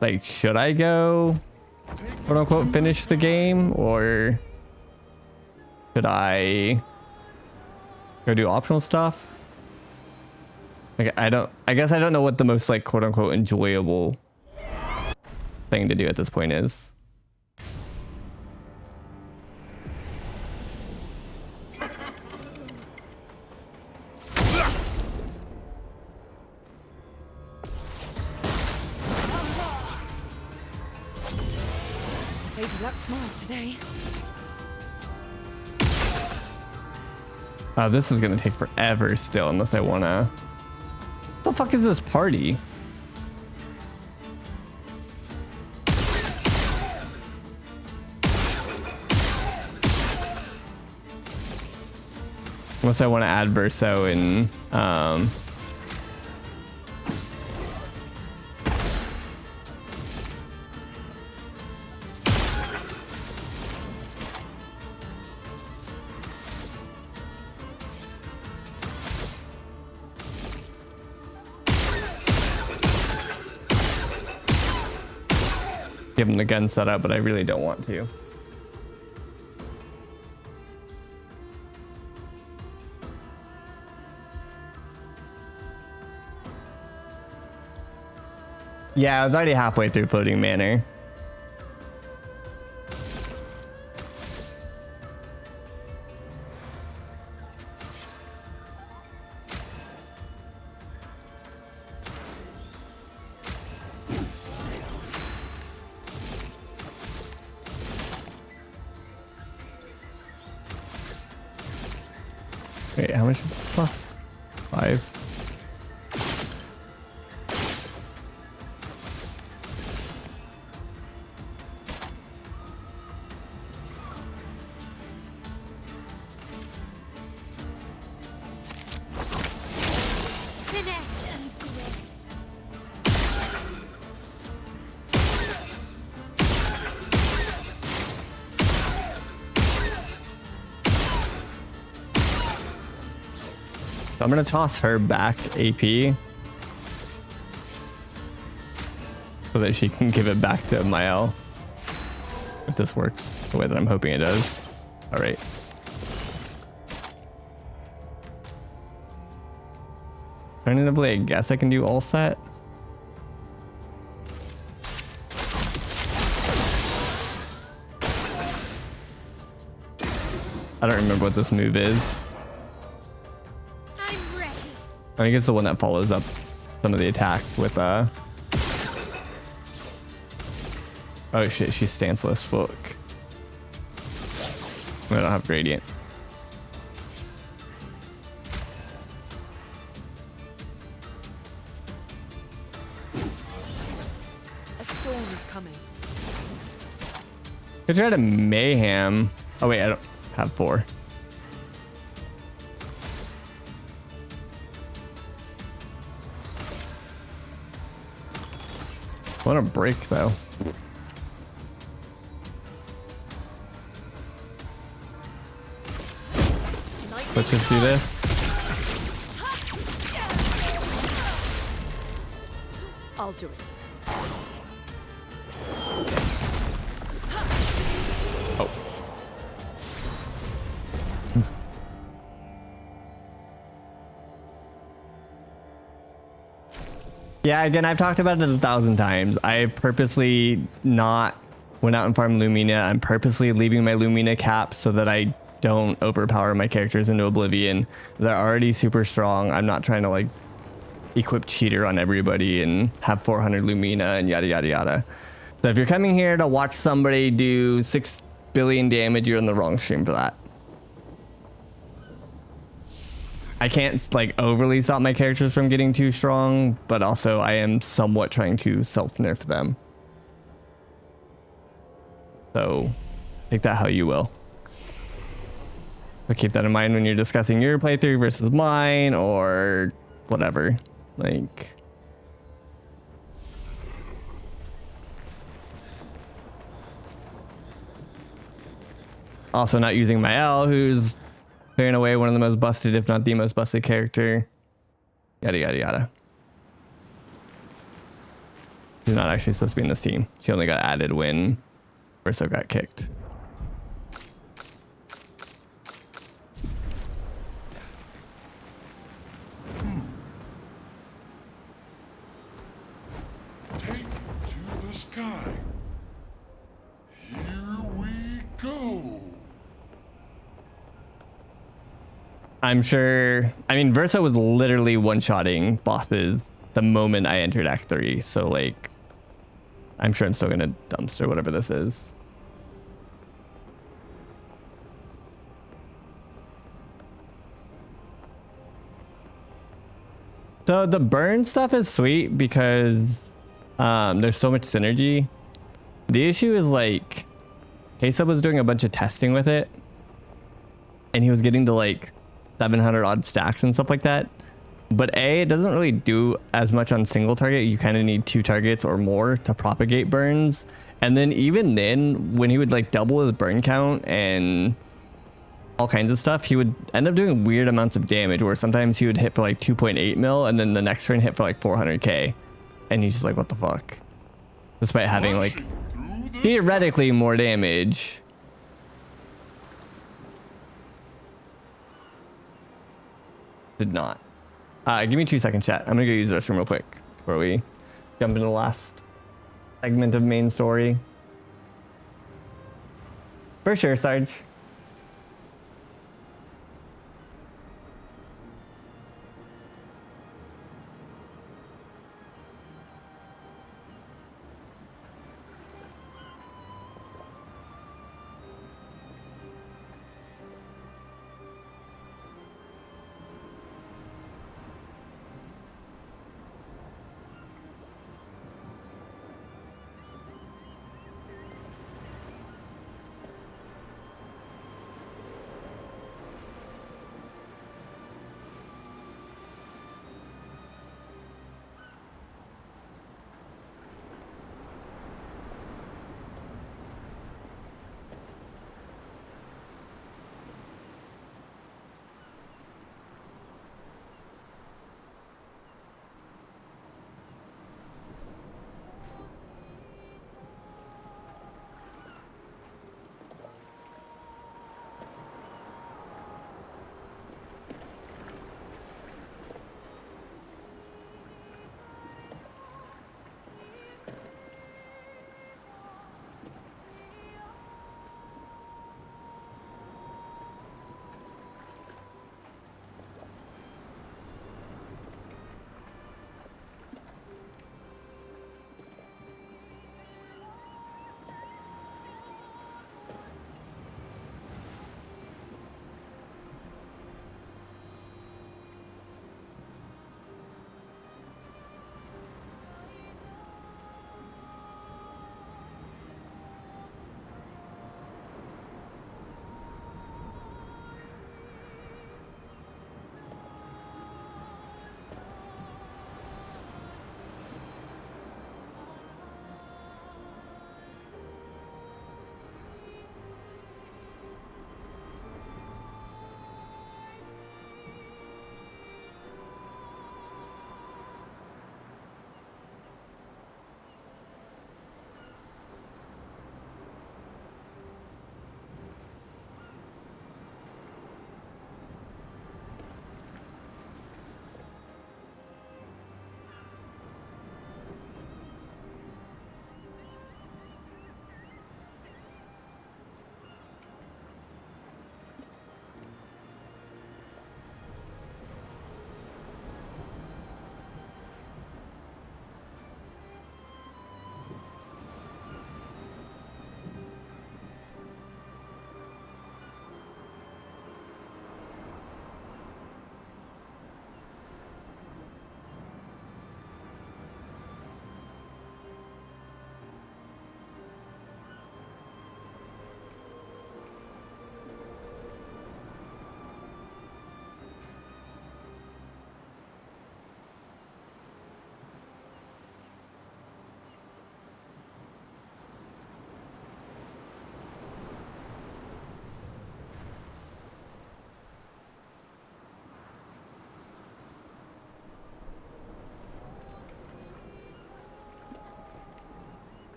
Like, should I go, quote unquote, finish the game, or should I go do optional stuff? Like, I guess I don't know what the most like quote unquote enjoyable thing to do at this point is. Lady Luck smiles today. This is gonna take forever still, unless I wanna... What the fuck is this party? Unless I want to add Verso and give him the gun setup, but I really don't want to. Yeah, I was already halfway through Floating Manor. Wait, how much is this plus? 5. Finesse and grace. So I'm gonna toss her back AP so that she can give it back to Mael. If this works the way that I'm hoping it does. All right. Alternatively, I guess I can do all set. I don't remember what this move is. I'm ready. I think it's the one that follows up some of the attack with oh shit, she's stanceless. Fuck. I don't have gradient. A storm is coming. Could try to mayhem. Oh wait, I don't have 4. I want to break though. Let's just do this. I'll do it. Oh. Yeah, again, I've talked about it 1,000 times. I purposely not went out and farmed Lumina. I'm purposely leaving my Lumina caps so that I don't overpower my characters into oblivion. They're already super strong. I'm not trying to like equip cheater on everybody and have 400 Lumina and yada yada yada. So if you're coming here to watch somebody do 6 billion damage, you're in the wrong stream for that. I can't like overly stop my characters from getting too strong, but also I am somewhat trying to self-nerf them. So take that how you will. But keep that in mind when you're discussing your playthrough versus mine or whatever. Like, also not using Mael, who's clearing away one of the most busted, if not the most busted character. Yada yada yada. She's not actually supposed to be in this team. She only got added when Verso got kicked. Take it to the sky. Here we go. I'm sure. I mean, Verso was literally one-shotting bosses the moment I entered Act 3. So, like, I'm sure I'm still gonna dumpster whatever this is. So the burn stuff is sweet because there's so much synergy. The issue is like, Queso was doing a bunch of testing with it, and he was getting to like 700 odd stacks and stuff like that. But it doesn't really do as much on single target. You kind of need 2 targets or more to propagate burns. And then even then, when he would like double his burn count and all kinds of stuff, he would end up doing weird amounts of damage, where sometimes he would hit for like 2.8 mil and then the next turn hit for like 400k. And he's just like, what the fuck? Despite having like theoretically more damage. Did not. Give me 2 seconds, chat. I'm gonna go use the restroom real quick before we jump into the last segment of main story. For sure, Sarge.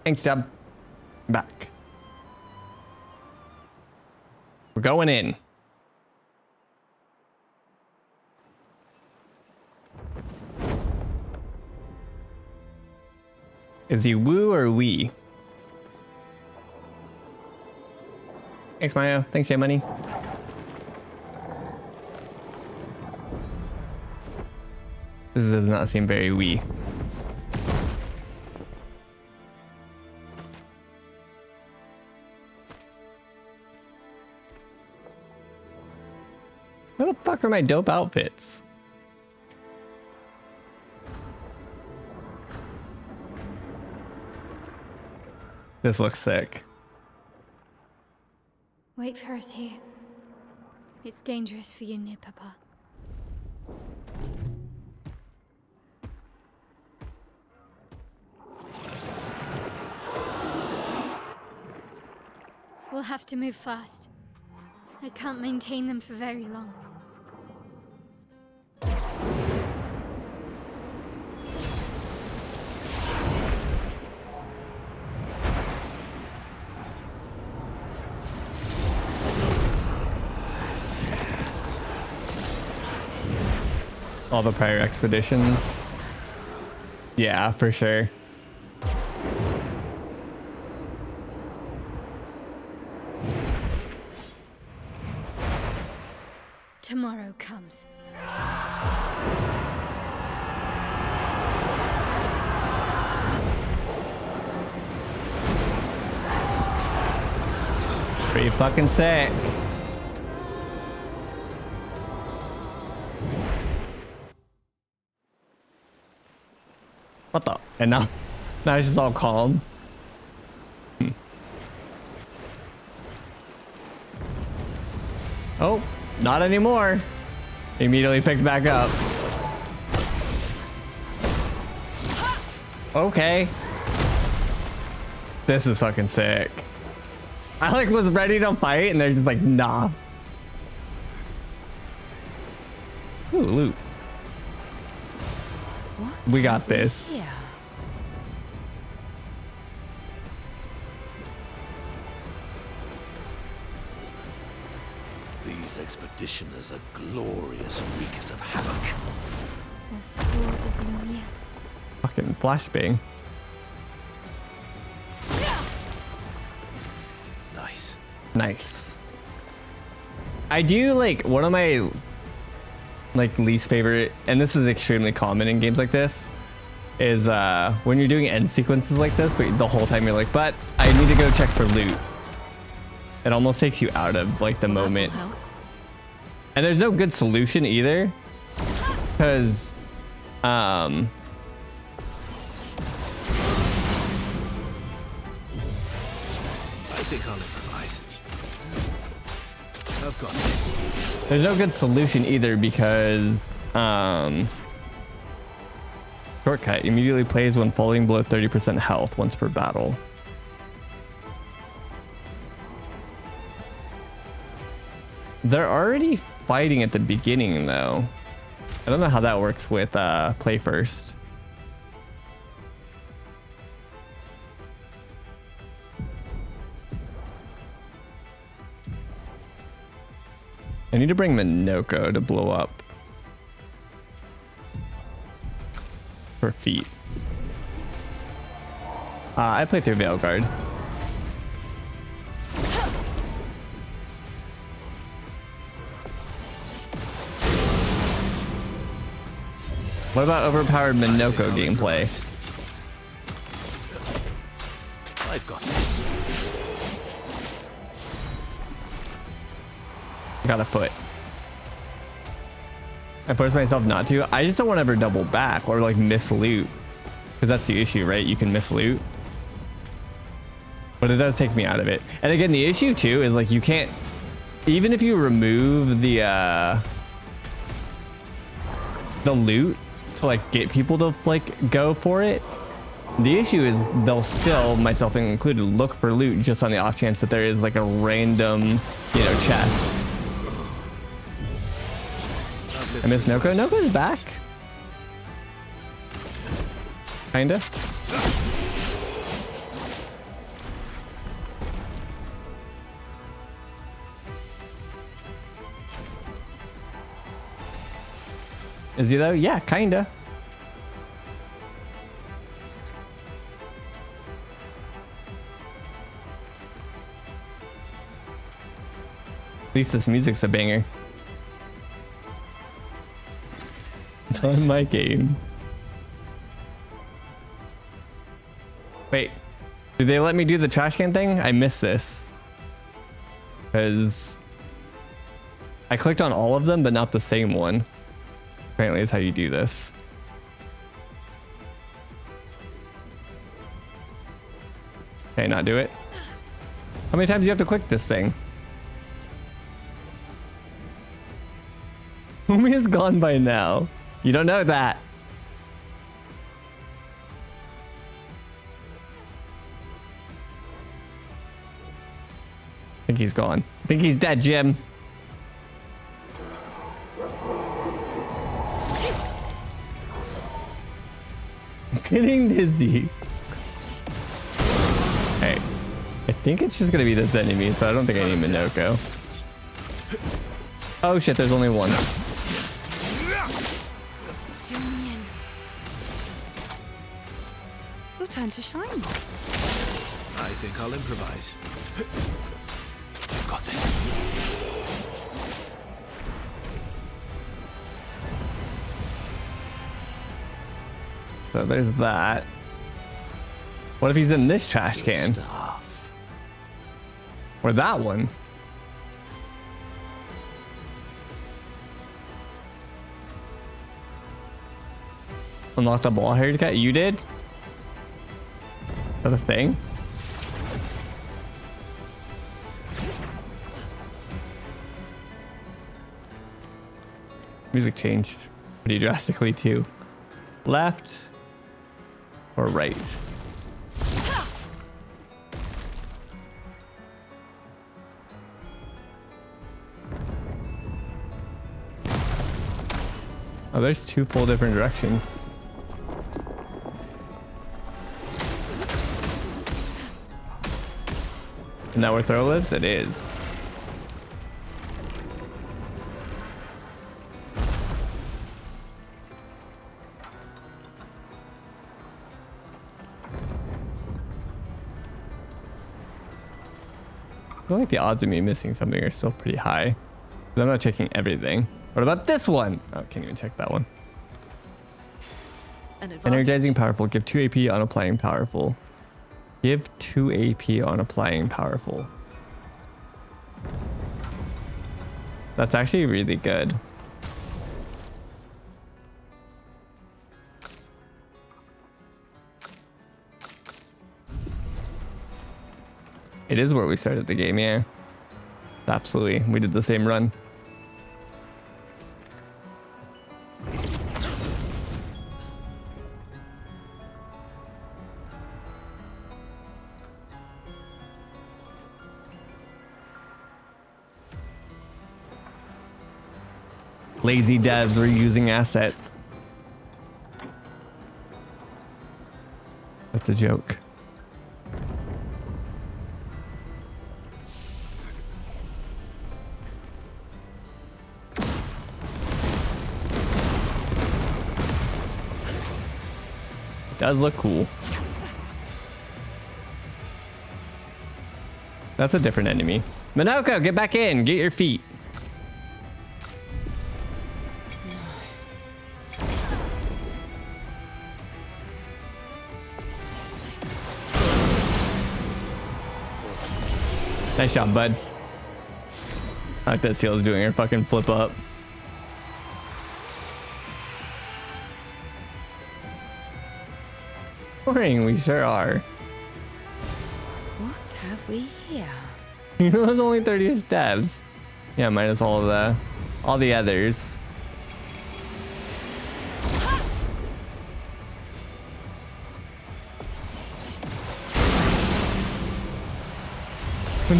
Thanks, Dub. Back. We're going in. Is he woo or we? Thanks, Mayo. Thanks, yeah, money. This does not seem very wee. Where the fuck are my dope outfits? This looks sick. Wait for us here. It's dangerous for you near Papa. We'll have to move fast. I can't maintain them for very long. All the prior expeditions. Yeah, for sure. Tomorrow comes. Pretty fucking sick. What the? And now it's just all calm. Oh, not anymore. Immediately picked back up. Okay. This is fucking sick. I like was ready to fight and they're just like, nah. Ooh, loot. We got this. Yeah. These expeditioners are glorious wreakers of havoc. The sword of Lumia. Fucking flashbang. Nice. Nice. I do like one of my like least favorite, and this is extremely common in games like this, is when you're doing end sequences like this, but the whole time you're like, but I need to go check for loot. It almost takes you out of like the moment. And there's no good solution either, because I think I'll improvise. I've got this. there's no good solution either because shortcut immediately plays when falling below 30% health once per battle. They're already fighting at the beginning though. I don't know how that works with play first. I need to bring Minoko to blow up her feet. I played through Veilguard. What about overpowered Minoko gameplay? I've got this. Got a foot. I forced myself not to. I just don't want to ever double back or like miss loot. Because that's the issue, right? You can miss loot. But it does take me out of it. And again, the issue too is like you can't, even if you remove the loot to like get people to like go for it, the issue is they'll still, myself included, look for loot just on the off chance that there is like a random, you know, chest. I miss Noko. Noko's back. Kinda. Is he though? Yeah, kinda. At least this music's a banger. On my game. Wait, did they let me do the trash can thing? I missed this. Because I clicked on all of them, but not the same one. Apparently that's how you do this. Okay, not do it. How many times do you have to click this thing? Homie is gone by now. You don't know that. I think he's gone. I think he's dead, Jim. I'm getting dizzy. Hey, I think it's just gonna be this enemy, so I don't think I need Minoko. Oh shit, there's only one. Your turn to shine. I think I'll improvise. I've got this. So there's that. What if he's in this trash can? Stuff. Or that one? Unlocked the ball-haired cat? You did? Is that a thing? Music changed pretty drastically too. Left or right? Oh, there's two full different directions. Isn't that where Throw lives? It is. I feel like the odds of me missing something are still pretty high. I'm not checking everything. What about this one? Oh, can't even check that one. Energizing powerful. Give 2 AP on applying powerful. Give 2 AP on applying powerful. That's actually really good. It is where we started the game, yeah. Absolutely. We did the same run. Lazy devs were using assets. That's a joke. It does look cool. That's a different enemy. Minoko, get back in. Get your feet. Nice job, bud. I like that Seal's doing her fucking flip up. Boring, we sure are. What have we here? You know, there's only 30 stabs. Yeah, minus all of all the others.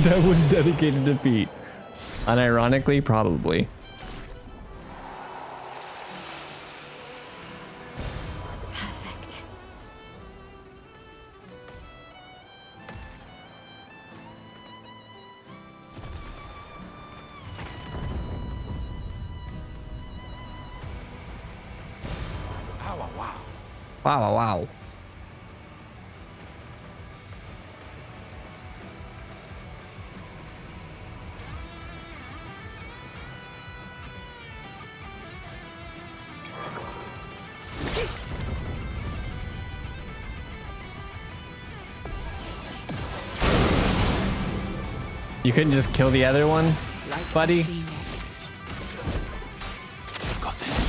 That was dedicated defeat. Unironically, probably. Perfect. Wow, wow, wow. You couldn't just kill the other one, buddy? Got this.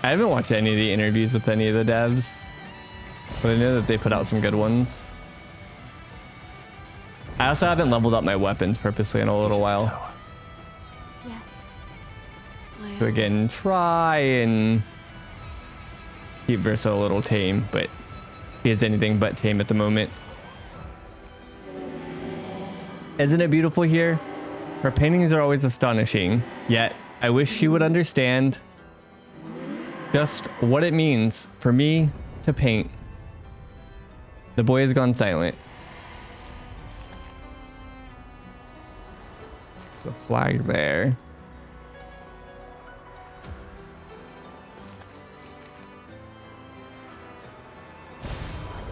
I haven't watched any of the interviews with any of the devs, but I know that they put out some good ones. I also haven't leveled up my weapons purposely in a little while. Yes. So again, try and keep Versa a little tame, but he is anything but tame at the moment. Isn't it beautiful here? Her paintings are always astonishing, yet I wish she would understand just what it means for me to paint. The boy has gone silent. The flag there.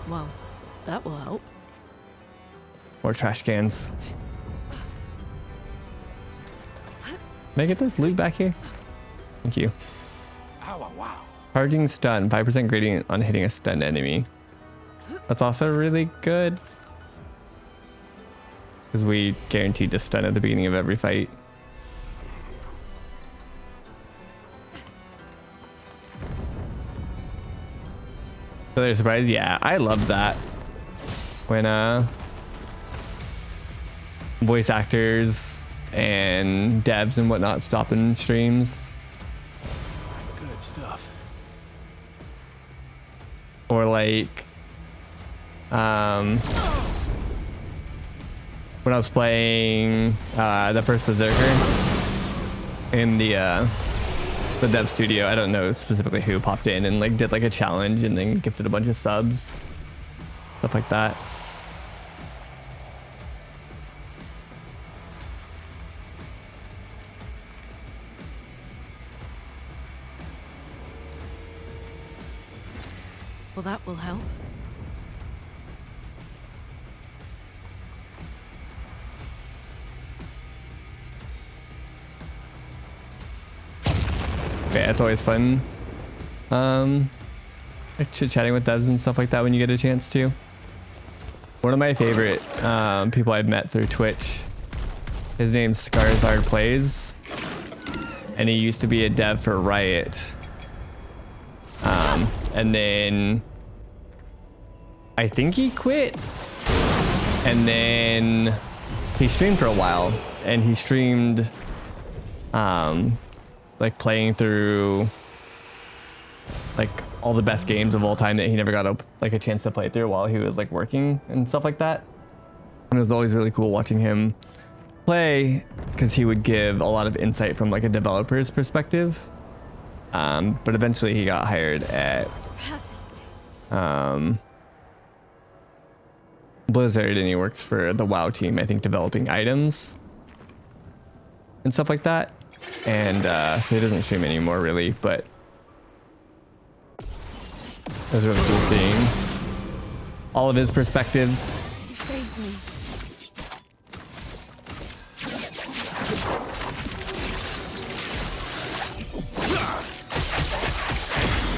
Well, that will help. More trash cans. Can I get this loot back here? Thank you. Ow, wow. Charging stun, 5% gradient on hitting a stunned enemy. That's also really good, because we guaranteed to stun at the beginning of every fight. So they're surprised? Yeah, I love that. When voice actors and devs and whatnot stopping streams. Good stuff. Or like when I was playing the first Berserker in the dev studio, I don't know specifically who popped in and like did like a challenge and then gifted a bunch of subs, stuff like that. Well, that will help. Yeah, it's always fun. Like chit-chatting with devs and stuff like that when you get a chance to. One of my favorite people I've met through Twitch, his name's Scarzard Plays, and he used to be a dev for Riot. And then I think he quit, and then he streamed for a while, and he streamed like playing through like all the best games of all time that he never got a chance to play through while he was like working and stuff like that. And it was always really cool watching him play, because he would give a lot of insight from like a developer's perspective. But eventually he got hired at Blizzard, and he works for the WoW team, I think, developing items and stuff like that. And so he doesn't stream anymore really, but it was really cool seeing all of his perspectives. You saved me.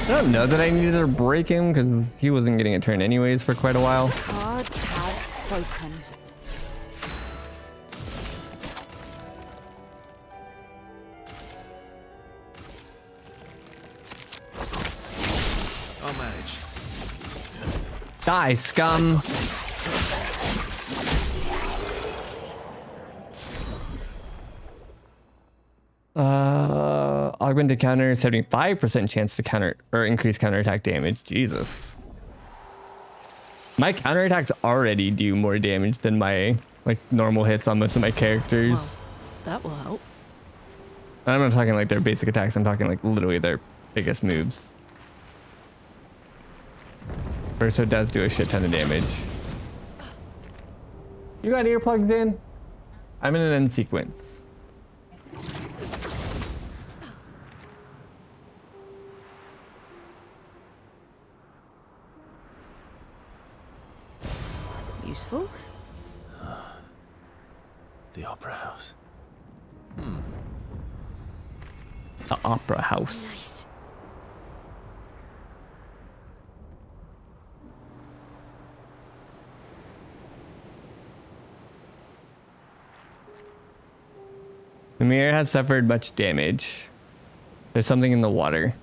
I don't know that I needed to break him, because he wasn't getting a turn anyways for quite a while. Cards have spoken. I'll manage. Die, scum. Augmented counter, 75% chance to counter or increase counterattack damage. Jesus. My counterattacks already do more damage than my like normal hits on most of my characters. Well, that will help. And I'm not talking like their basic attacks, I'm talking like literally their biggest moves. Verso does do a shit ton of damage. You got earplugs in? I'm in an end sequence. useful. The Opera House. The Opera House. Nice. The mirror has suffered much damage. There's something in the water.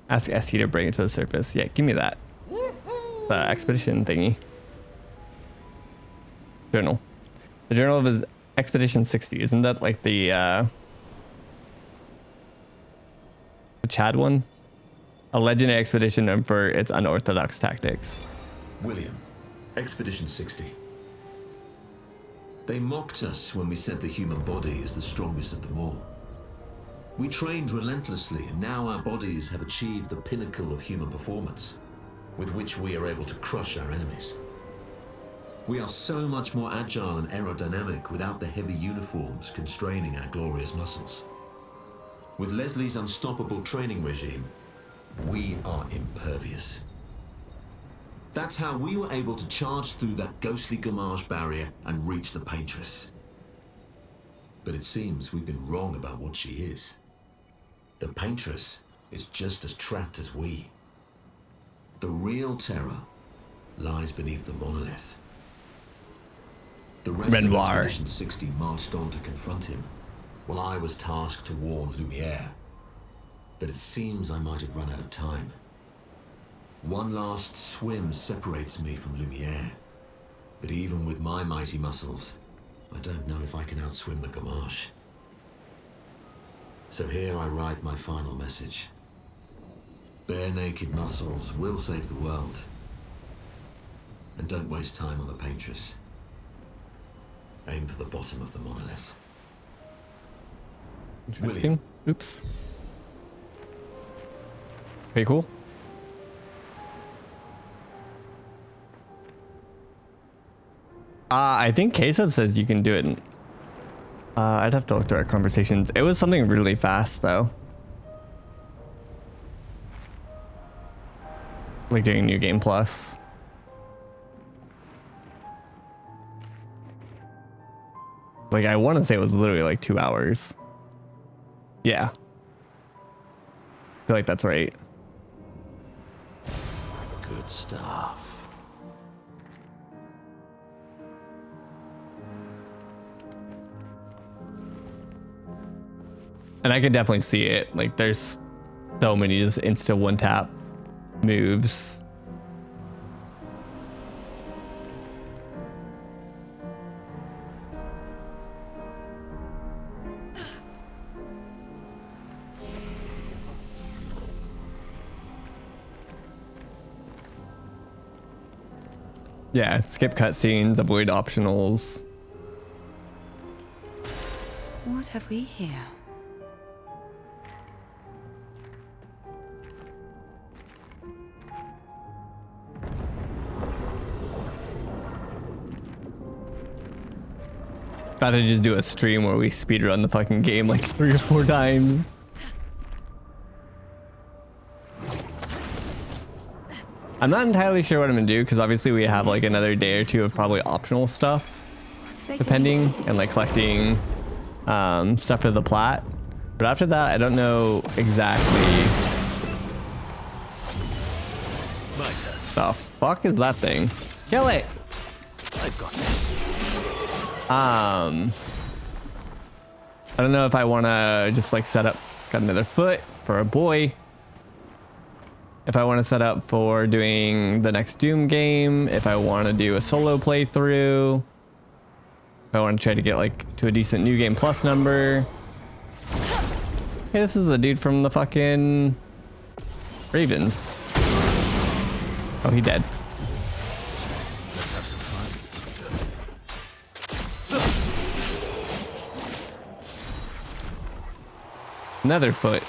Ask Essie to bring it to the surface. Yeah, give me that. The expedition thingy. Journal. The journal of his Expedition 60. Isn't that like the Chad one? A legendary expedition known for its unorthodox tactics. William, Expedition 60. They mocked us when we said the human body is the strongest of them all. We trained relentlessly, and now our bodies have achieved the pinnacle of human performance, with which we are able to crush our enemies. We are so much more agile and aerodynamic without the heavy uniforms constraining our glorious muscles. With Leslie's unstoppable training regime, we are impervious. That's how we were able to charge through that ghostly Gamage barrier and reach the Paintress. But it seems we've been wrong about what she is. The Paintress is just as trapped as we. The real terror lies beneath the monolith. The rest of Expedition 60 marched on to confront him, while I was tasked to warn Lumiere. But it seems I might have run out of time. One last swim separates me from Lumiere, but even with my mighty muscles, I don't know if I can outswim the Gamage. So here I write my final message. Bare naked muscles will save the world. And don't waste time on the Paintress. Aim for the bottom of the monolith. Interesting. William. Oops. Pretty cool. I think K-Sub says you can do it. I'd have to look through our conversations. It was something really fast though. Like doing New Game Plus. Like I want to say it was literally like 2 hours. Yeah. I feel like that's right. Good stuff. And I could definitely see it. Like there's so many just insta one tap moves. Yeah, skip cutscenes, avoid optionals. What have we here? About to just do a stream where we speedrun the fucking game like 3 or 4 times. I'm not entirely sure what I'm gonna do because obviously we have like another day or two of probably optional stuff, depending, and like collecting stuff for the plat. But after that, I don't know exactly. The fuck is that thing? Kill it! I've got this. I don't know if I want to just like set up, got another foot for a boy. If I want to set up for doing the next Doom game, if I want to do a solo playthrough, if I want to try to get like to a decent New Game Plus number. Hey, this is the dude from the fucking Ravens. Oh, he dead. Let's have some fun. Another foot.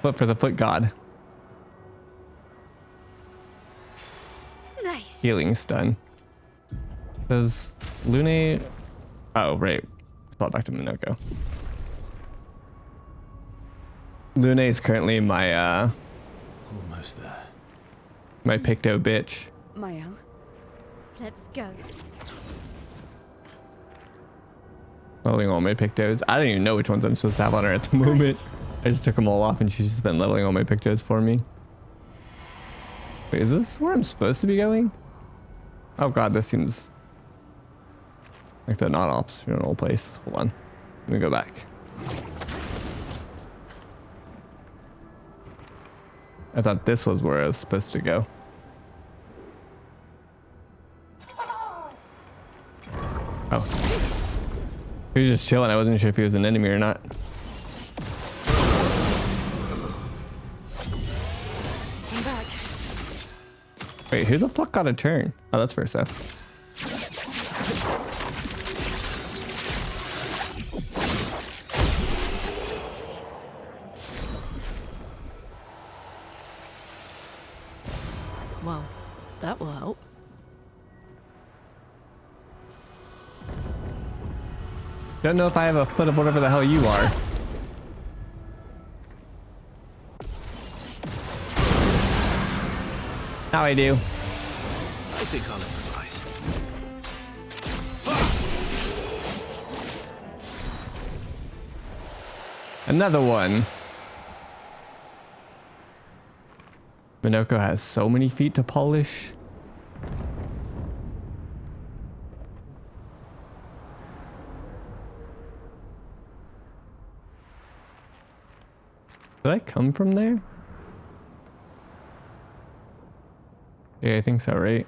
Foot for the foot god. Nice. Healing stun. Does Lune... Oh, right. Fall back to Minoko. Lune is currently my Almost there. my Picto bitch. Mael, Let's go. Leveling all my pictos. I don't even know which ones I'm supposed to have on her at the moment. I just took them all off and she's just been leveling all my pictos for me. Wait, is this where I'm supposed to be going? Oh god, this seems like the not optional place. Hold on. Let me go back. I thought this was where I was supposed to go. Oh. He was just chilling. I wasn't sure if he was an enemy or not. I'm back. Wait, who the fuck got a turn? Oh, that's Verso. Well, that will help. Don't know if I have a foot of whatever the hell you are. Now I do. I think I'll improvise. Another one. Minoko has so many feet to polish. Did I come from there? Yeah, I think so, right?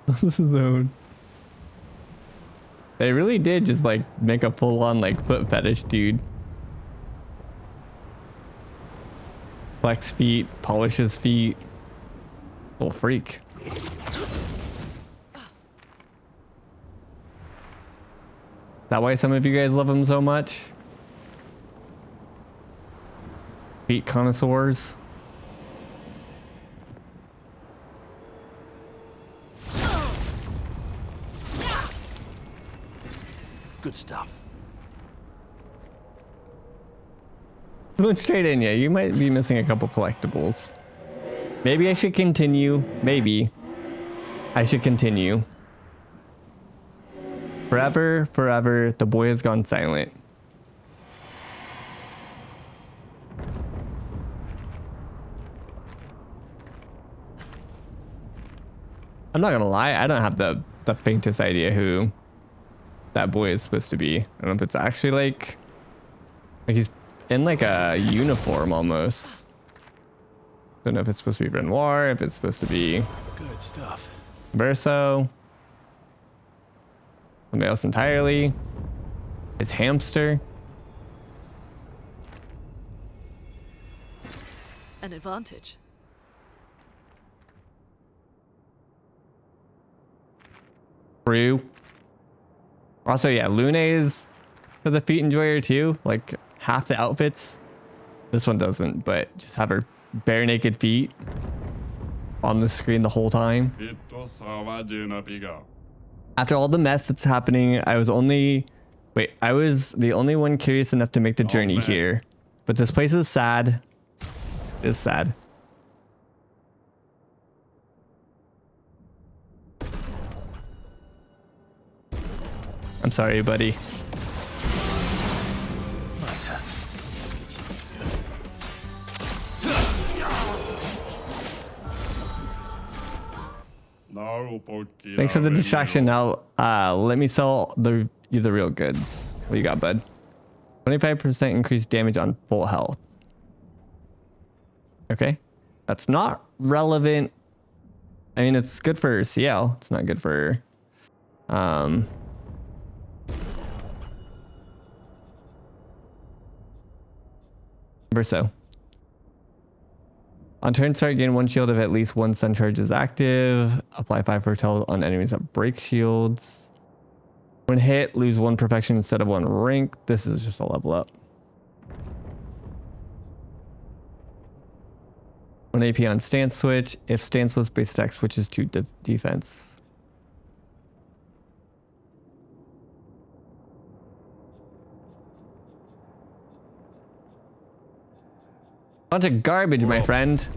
This is zone. They really did just like make a full-on like foot fetish, dude. Flex feet, polishes feet. Little freak. That why some of you guys love him so much? Feet connoisseurs. Good stuff. Went straight in, yeah. You might be missing a couple collectibles. Maybe I should continue. Maybe I should continue. Forever, forever, the boy has gone silent. I'm not gonna lie, I don't have the faintest idea who that boy is supposed to be. I don't know if it's actually like he's in like a uniform almost. Don't know if it's supposed to be Renoir, if it's supposed to be Good stuff. Verso. Somebody else entirely. His hamster. An advantage. True. Also, yeah, Lune is for the feet enjoyer too. Like half the outfits. This one doesn't, but just have her bare naked feet on the screen the whole time. After all the mess that's happening, I was the only one curious enough to make the journey here. But this place is sad. It's sad. I'm sorry, buddy. Thanks for the distraction. Now, let me sell you the real goods. What you got, bud? 25% increased damage on full health. Okay, that's not relevant. I mean, it's good for CL. It's not good for Verso. On turn start, gain one shield if at least one stun charge is active. Apply 5 foretell on enemies that break shields. When hit, lose 1 perfection instead of 1 rank. This is just a level up. 1 AP on stance switch. If stanceless, base attack switches to defense. Bunch of garbage, my friend.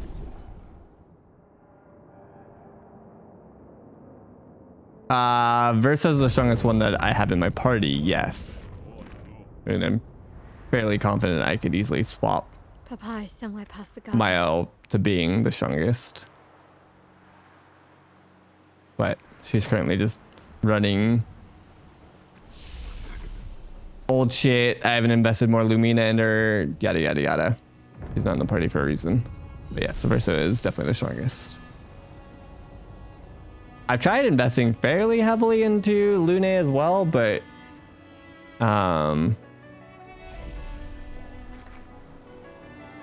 Verso's the strongest one that I have in my party, yes. And I'm fairly confident I could easily swap Papa is somewhere past the garden. Mael to being the strongest. But she's currently just running old shit. I haven't invested more Lumina in her, yada yada yada. She's not in the party for a reason. But yeah, so Verso is definitely the strongest. I've tried investing fairly heavily into Lune as well, but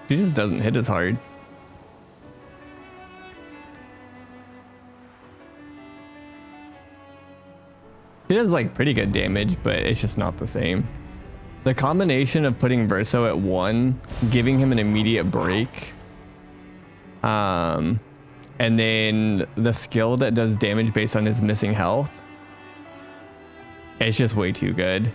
she just doesn't hit as hard. She does like pretty good damage, but it's just not the same. The combination of putting Verso at 1, giving him an immediate break, and then the skill that does damage based on his missing health, it's just way too good.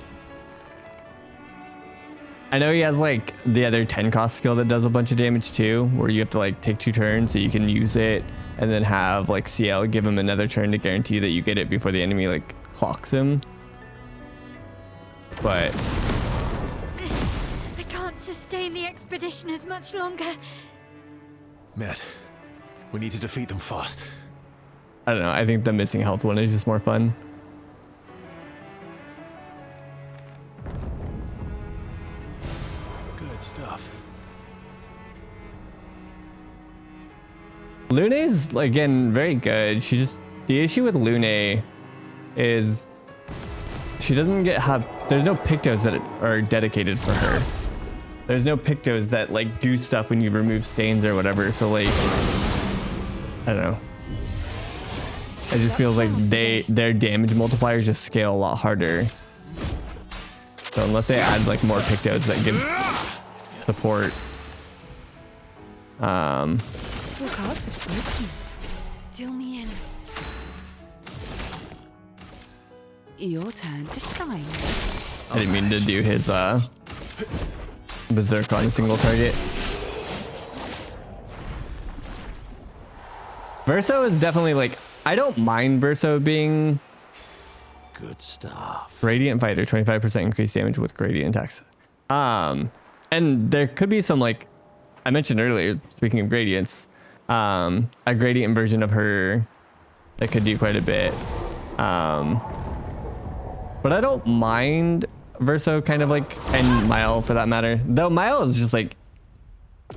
I know he has like the other 10 cost skill that does a bunch of damage too, where you have to like take 2 turns so you can use it and then have like CL give him another turn to guarantee that you get it before the enemy like clocks him. But I can't sustain the expeditioners much longer. Matt, we need to defeat them fast. I don't know, I think the missing health one is just more fun. Good stuff. Lune is again very good. She just, the issue with Lune is she doesn't there's no pictos that are dedicated for her. There's no pictos that like do stuff when you remove stains or whatever. So like, I don't know. It just feels like their damage multipliers just scale a lot harder. So unless they add like more pictos that give support. Your cards have spoken. Deal me in. Your turn to shine. I didn't mean to do his berserk on a single target. Verso is definitely like, I don't mind Verso being Good stuff. Gradient Fighter, 25% increased damage with gradient attacks. And there could be some like I mentioned earlier, speaking of gradients, a gradient version of her that could do quite a bit. But I don't mind Verso kind of like, and Mael for that matter. Though Mael is just like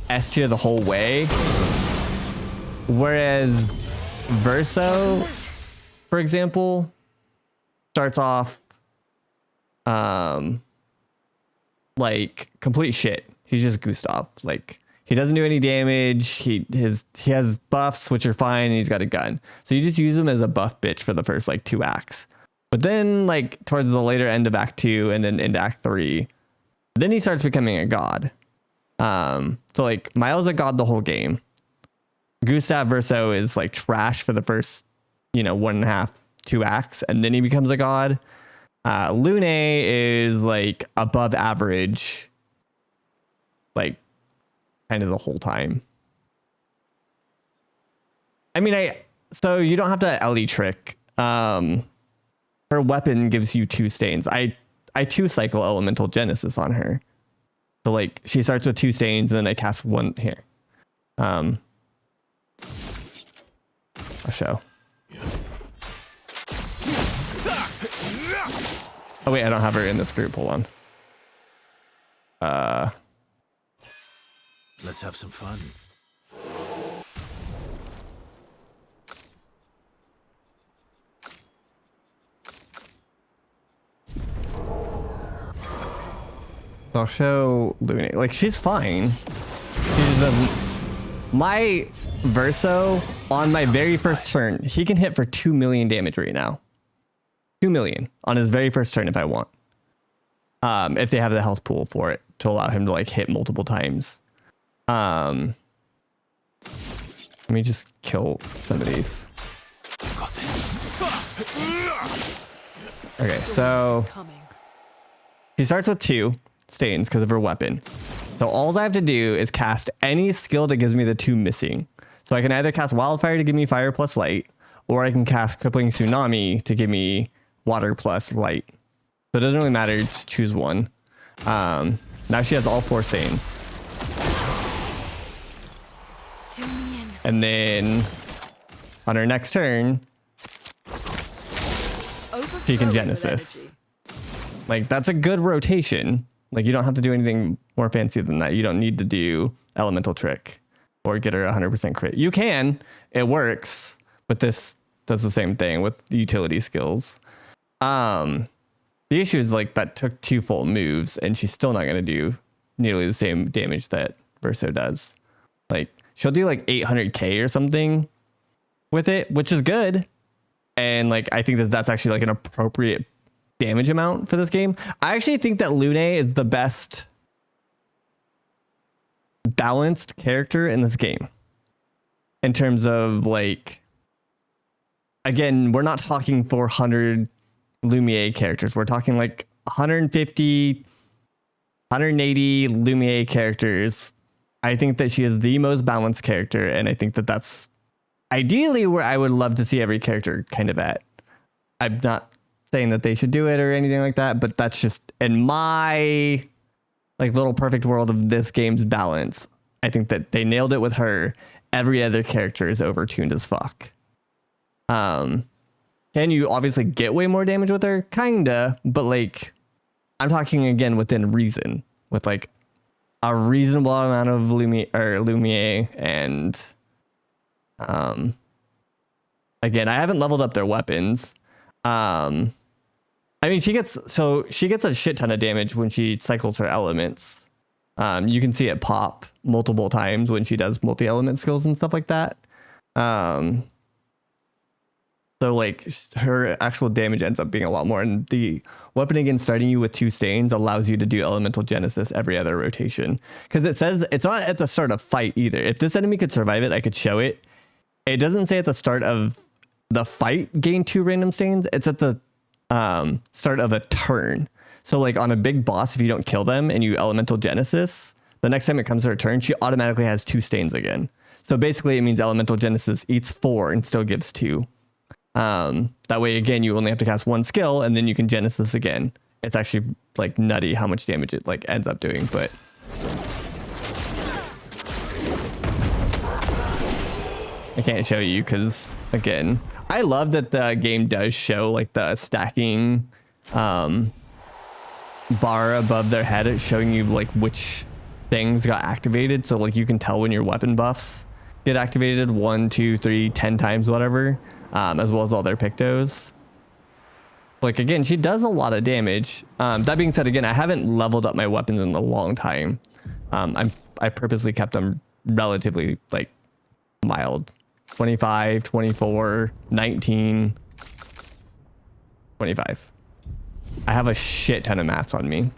S tier the whole way. Whereas Verso, for example, starts off like complete shit. He's just Gustav. Like he doesn't do any damage. He has buffs which are fine, and he's got a gun. So you just use him as a buff bitch for the first like 2 acts. But then like towards the later end of Act 2 and then into Act 3, then he starts becoming a god. So like Mael's a god the whole game. Gustav Verso is like trash for the first, 1.5, 2 acts, and then he becomes a god. Lune is like above average, like kind of the whole time. I mean, so you don't have to LE trick. Her weapon gives you 2 stains. I 2-cycle Elemental Genesis on her. So like she starts with 2 stains and then I cast 1 here. I'll show. Oh wait, I don't have her in this group. Hold on. Let's have some fun. I'll show Lune. Like she's fine. My Verso on my very first turn, he can hit for 2 million damage right now. 2 million on his very first turn if I want. If they have the health pool for it to allow him to like hit multiple times. Let me just kill some of these. Okay, so he starts with 2 stains because of her weapon. So all I have to do is cast any skill that gives me the 2 missing. So I can either cast Wildfire to give me fire plus light, or I can cast Crippling Tsunami to give me water plus light. So it doesn't really matter, just choose one. Now she has all 4 stains. And then on her next turn, she can Genesis. Like, that's a good rotation. Like, you don't have to do anything more fancy than that. You don't need to do Elemental Trick or get her 100% crit. You can, it works, but this does the same thing with the utility skills. The issue is, like, that took 2 full moves, and she's still not going to do nearly the same damage that Verso does. Like, she'll do, like, 800k or something with it, which is good. And, like, I think that that's actually, like, an appropriate damage amount for this game. I actually think that Lune is the best balanced character in this game. In terms of, like, again, we're not talking 400 Lumiere characters. We're talking like 150, 180 Lumiere characters. I think that she is the most balanced character, and I think that that's ideally where I would love to see every character kind of at. I'm not saying that they should do it or anything like that, but that's just in my like little perfect world of this game's balance. I think that they nailed it with her. Every other character is overtuned as fuck. Can you obviously get way more damage with her? Kinda, but like, I'm talking again within reason, with like a reasonable amount of Lumiere, and again, I haven't leveled up their weapons. I mean, she gets a shit ton of damage when she cycles her elements. You can see it pop multiple times when she does multi-element skills and stuff like that. So like her actual damage ends up being a lot more, and the weapon again starting you with 2 stains allows you to do elemental genesis every other rotation, because it says it's not at the start of fight either. If this enemy could survive it, I could show it. It doesn't say at the start of the fight gain 2 random stains. It's at the start of a turn. So like on a big boss, if you don't kill them and you elemental genesis, the next time it comes to her turn, she automatically has 2 stains again. So basically it means elemental genesis eats 4 and still gives 2. That way, again, you only have to cast 1 skill and then you can Genesis again. It's actually like nutty how much damage it like ends up doing, but I can't show you because again, I love that the game does show like the stacking bar above their head. It's showing you like which things got activated. So like you can tell when your weapon buffs get activated 1, 2, 3, 10 times, whatever. As well as all their pictos. Like again, she does a lot of damage. That being said, again, I haven't leveled up my weapons in a long time. I purposely kept them relatively like mild. 25, 24, 19, 25. I have a shit ton of mats on me,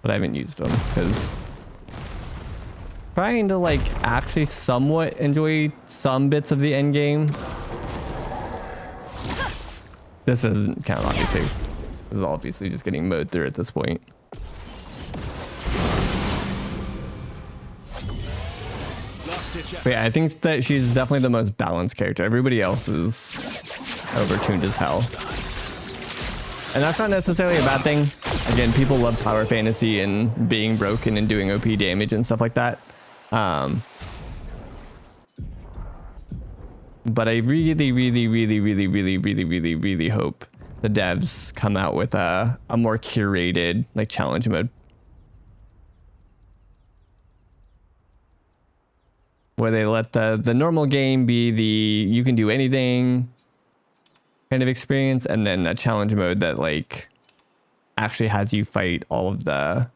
but I haven't used them because trying to like actually somewhat enjoy some bits of the end game. This isn't count, obviously. This is obviously just getting mowed through at this point. But yeah, I think that she's definitely the most balanced character. Everybody else is overtuned as hell. And that's not necessarily a bad thing. Again, people love power fantasy and being broken and doing OP damage and stuff like that. But I really hope the devs come out with a more curated like challenge mode, where they let the normal game be the you can do anything kind of experience, and then a challenge mode that like actually has you fight all of the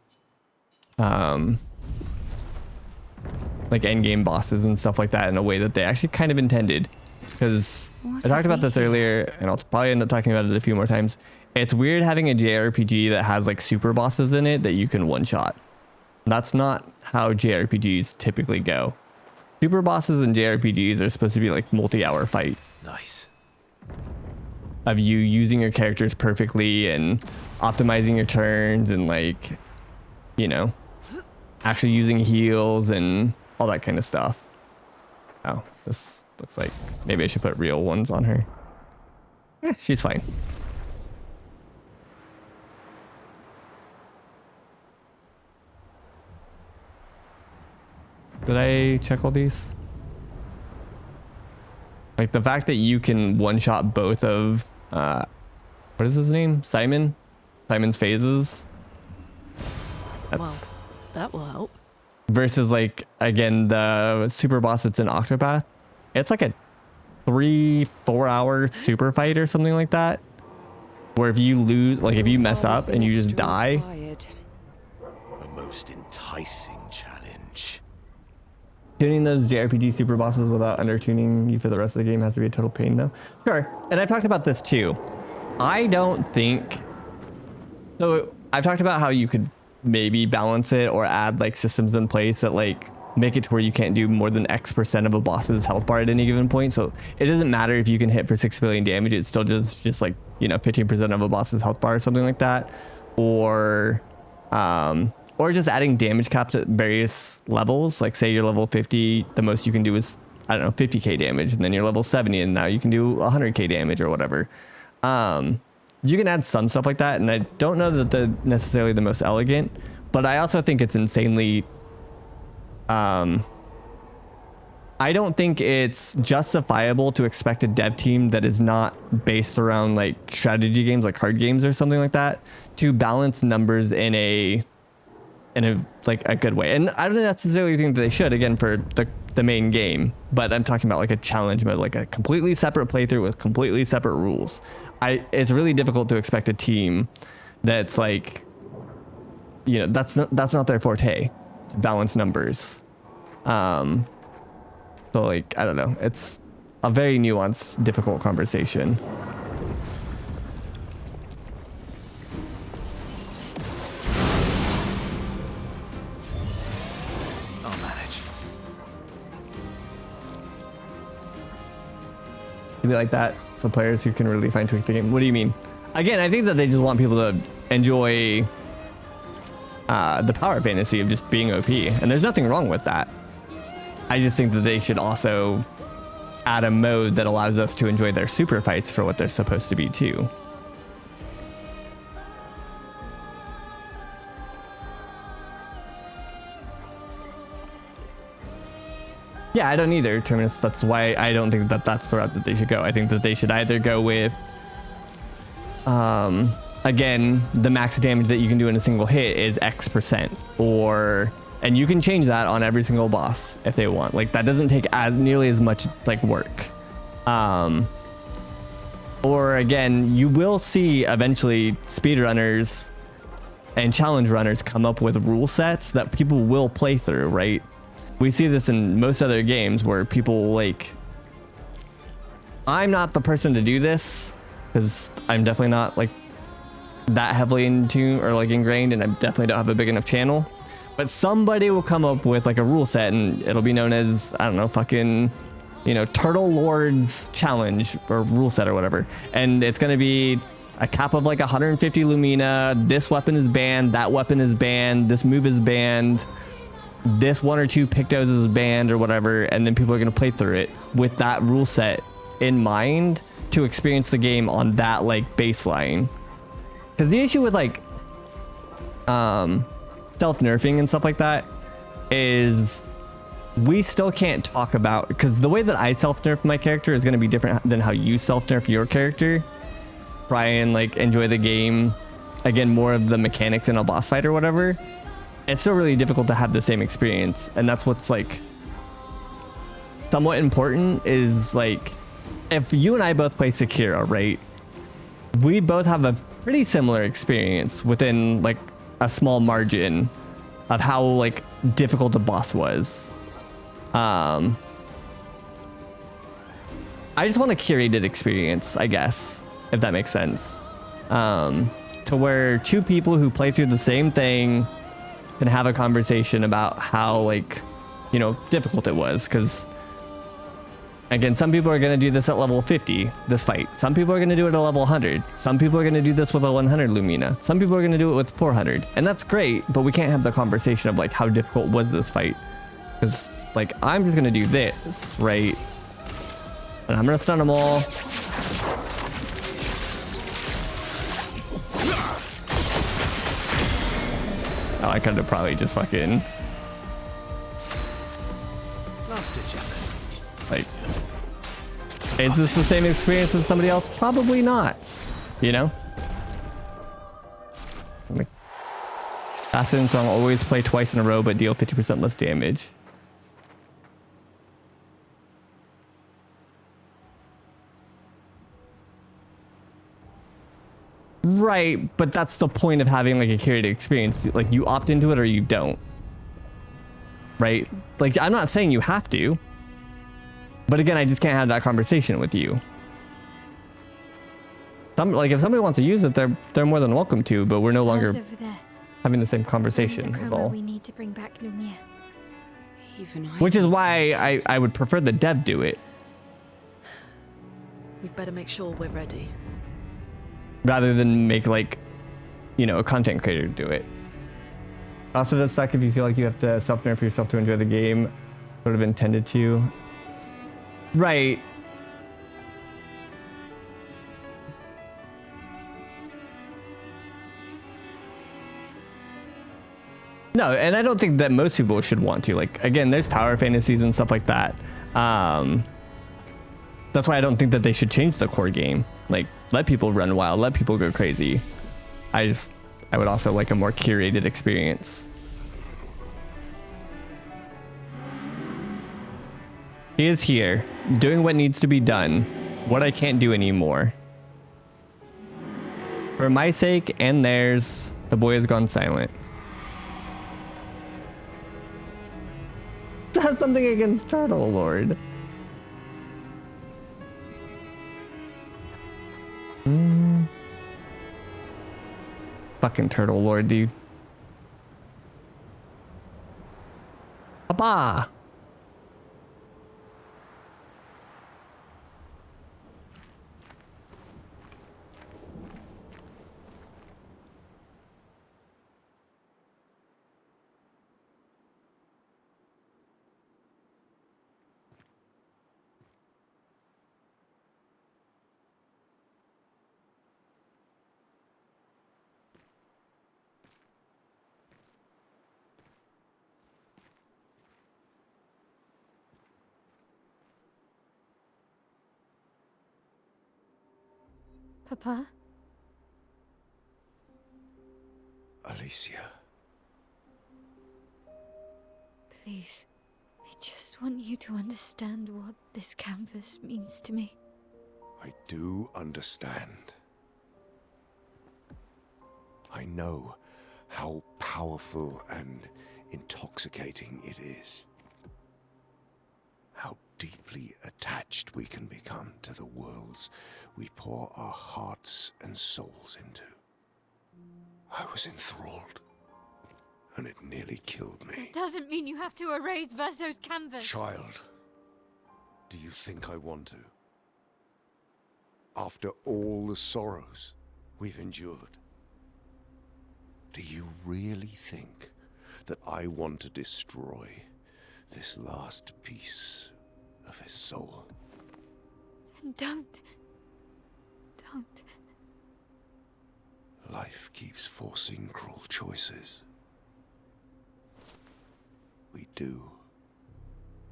like end game bosses and stuff like that in a way that they actually kind of intended. Because I talked about this earlier, and I'll probably end up talking about it a few more times. It's weird having a JRPG that has like super bosses in it that you can one shot. That's not how JRPGs typically go. Super bosses in JRPGs are supposed to be like multi-hour fight. Nice. Of you using your characters perfectly and optimizing your turns and like, you know, actually using heals and all that kind of stuff. Oh, this looks like maybe I should put real ones on her. She's fine. Did I check all these? Like the fact that you can one-shot both of, what is his name? Simon's phases. Well, that will help. Versus like, again, the super boss that's in Octopath. It's like a 3-4 hour super fight or something like that. Where if you lose, like if you mess up and you just die. A most enticing challenge. Tuning those JRPG super bosses without undertuning you for the rest of the game has to be a total pain though. Sure, and I've talked about this too. I don't think, so I've talked about how you could maybe balance it or add like systems in place that like make it to where you can't do more than X% of a boss's health bar at any given point. So it doesn't matter if you can hit for 6 billion damage, it's still just like, you know, 15% of a boss's health bar or something like that. Or just adding damage caps at various levels. Like say you're level 50, the most you can do is, I don't know, 50k damage, and then you're level 70 and now you can do 100k damage or whatever. You can add some stuff like that, and I don't know that they're necessarily the most elegant, but I also think it's insanely, I don't think it's justifiable to expect a dev team that is not based around like strategy games, like card games or something like that, to balance numbers in a like a good way. And I don't necessarily think that they should, again, for the main game, but I'm talking about like a challenge mode, like a completely separate playthrough with completely separate rules. It's really difficult to expect a team that's like, you know, that's not their forte, to balance numbers. So like, I don't know, it's a very nuanced, difficult conversation. I'll manage. Be like that for players who can really fine tweak the game. What do you mean? Again, I think that they just want people to enjoy the power fantasy of just being OP, and there's nothing wrong with that. I just think that they should also add a mode that allows us to enjoy their super fights for what they're supposed to be too. Yeah, I don't either, Terminus. That's why I don't think that that's the route that they should go. I think that they should either go with, again, the max damage that you can do in a single hit is X%, or, and you can change that on every single boss if they want. Like that doesn't take as nearly as much like work. Or again, you will see eventually speedrunners and challenge runners come up with rule sets that people will play through, right? We see this in most other games where people like, I'm not the person to do this because I'm definitely not like that heavily into or like ingrained, and I definitely don't have a big enough channel, but somebody will come up with like a rule set and it'll be known as, I don't know, fucking, you know, Turtle Lord's challenge or rule set or whatever. And it's going to be a cap of like 150 Lumina. This weapon is banned. That weapon is banned. This move is banned. This 1 or 2 Pictos is banned or whatever, and then people are going to play through it with that rule set in mind to experience the game on that like baseline. Because the issue with like stealth nerfing and stuff like that is we still can't talk about, because the way that I self nerf my character is going to be different than how you self nerf your character. Try and like enjoy the game, again, more of the mechanics in a boss fight or whatever. It's still really difficult to have the same experience, and that's what's like somewhat important is like, if you and I both play Sekiro, right, we both have a pretty similar experience within like a small margin of how like difficult a boss was. I just want a curated experience, I guess, if that makes sense, to where 2 people who play through the same thing can have a conversation about how, like, you know, difficult it was. Because again, some people are going to do this at level 50, this fight. Some people are going to do it at level 100. Some people are going to do this with a 100 Lumina. Some people are going to do it with 400. And that's great, but we can't have the conversation of like, how difficult was this fight? Because like, I'm just going to do this, right? And I'm gonna stun them all. Oh, I could have probably just fucking like, is this the same experience as somebody else? Probably not. You know? Like, Assassin song always play twice in a row but deal 50% less damage. Right, but that's the point of having like a curated experience. Like you opt into it or you don't. Right? Like I'm not saying you have to. But again, I just can't have that conversation with you. Like if somebody wants to use it, they're more than welcome to, but we're no longer having the same conversation. Is all. We need to bring back Lumiere. Which is why I would prefer the dev do it. We'd better make sure we're ready. Rather than make like, you know, a content creator do it. Also does suck if you feel like you have to self-nerf yourself to enjoy the game. Sort of intended to. Right. No, and I don't think that most people should want to. Like, again, there's power fantasies and stuff like that. That's why I don't think that they should change the core game. Like, let people run wild, let people go crazy. I would also like a more curated experience. He is here, doing what needs to be done, what I can't do anymore. For my sake and theirs, the boy has gone silent. Has something against Turtle Lord. Fucking Turtle Lord, dude. Papa. Papa? Alicia. Please, I just want you to understand what this canvas means to me. I do understand. I know how powerful and intoxicating it is. How deeply attached we can become to the worlds we pour our hearts and souls into. I was enthralled, and it nearly killed me. It doesn't mean you have to erase Verso's canvas. Child, do you think I want to? After all the sorrows we've endured, do you really think that I want to destroy this last piece of his soul? Then don't. Life keeps forcing cruel choices. We do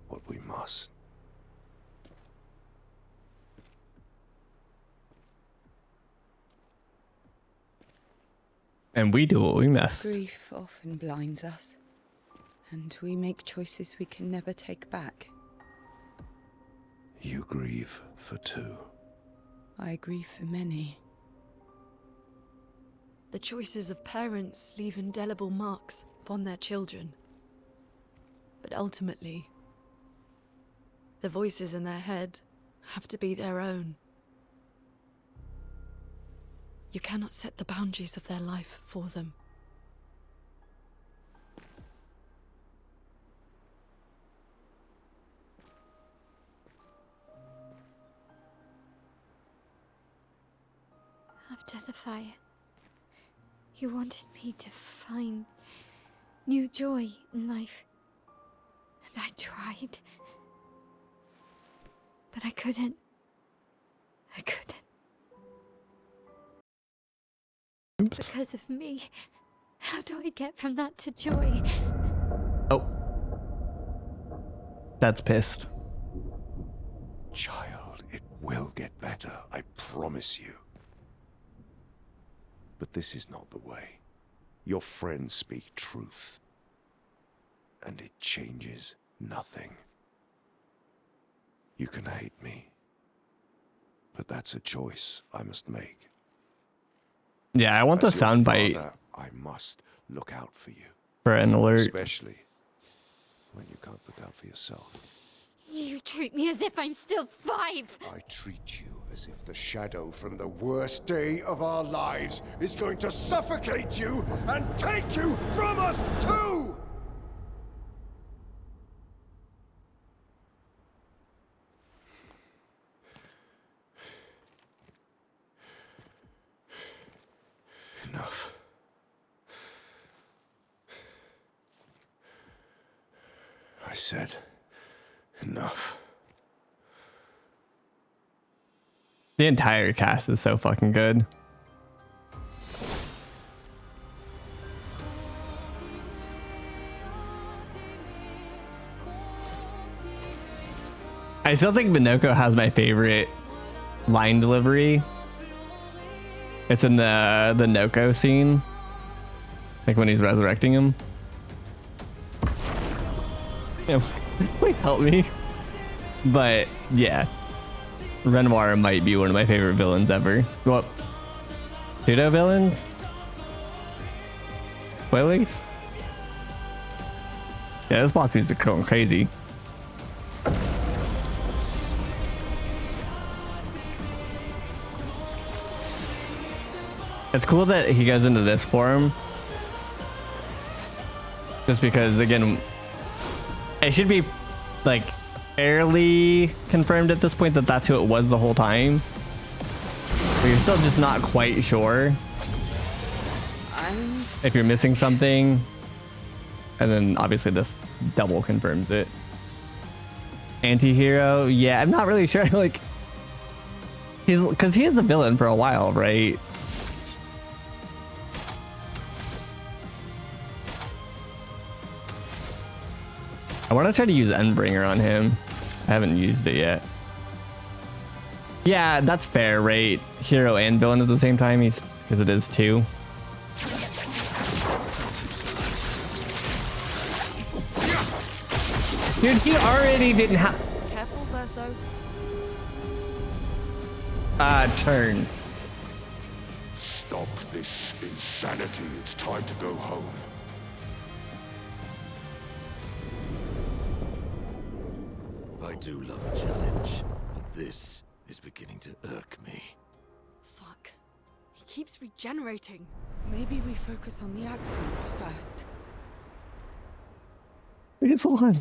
what we must. And we do what we must. Grief often blinds us, and we make choices we can never take back. You grieve for two. I grieve for many. The choices of parents leave indelible marks upon their children. But ultimately, the voices in their head have to be their own. You cannot set the boundaries of their life for them. After the fire, you wanted me to find new joy in life. And I tried. But I couldn't. I couldn't. Because of me. How do I get from that to joy? Oh. That's pissed. Child, it will get better, I promise you. But this is not the way. Your friends speak truth. And it changes nothing. You can hate me. But that's a choice I must make. Yeah, I want the As your soundbite father, I must look out for you. for an alert. Especially when you can't look out for yourself. You treat me as if I'm still 5. I treat you as if the shadow from the worst day of our lives is going to suffocate you and take you from us too! Enough. I said enough. The entire cast is so fucking good. I still think Minoko has my favorite line delivery. It's in the Noko scene, like when he's resurrecting him. Yeah, wait, help me. But yeah, Renoir might be one of my favorite villains ever. What? Pseudo villains? Whaley's? Yeah, this boss music is going crazy. It's cool that he goes into this form. Just because, again, it should be like fairly confirmed at this point that that's who it was the whole time. But you're still just not quite sure if you're missing something. And then obviously this double confirms it. Anti-hero, yeah, I'm not really sure. Like, because he is the villain for a while, right? I want to try to use Endbringer on him. I haven't used it yet. Yeah, that's fair, right? Hero and villain at the same time, because it is 2. Dude, he already didn't have... Careful, Verso. Turn. Stop this insanity. It's time to go home. I do love a challenge, but this is beginning to irk me. Fuck. He keeps regenerating. Maybe we focus on the accents first. It's on.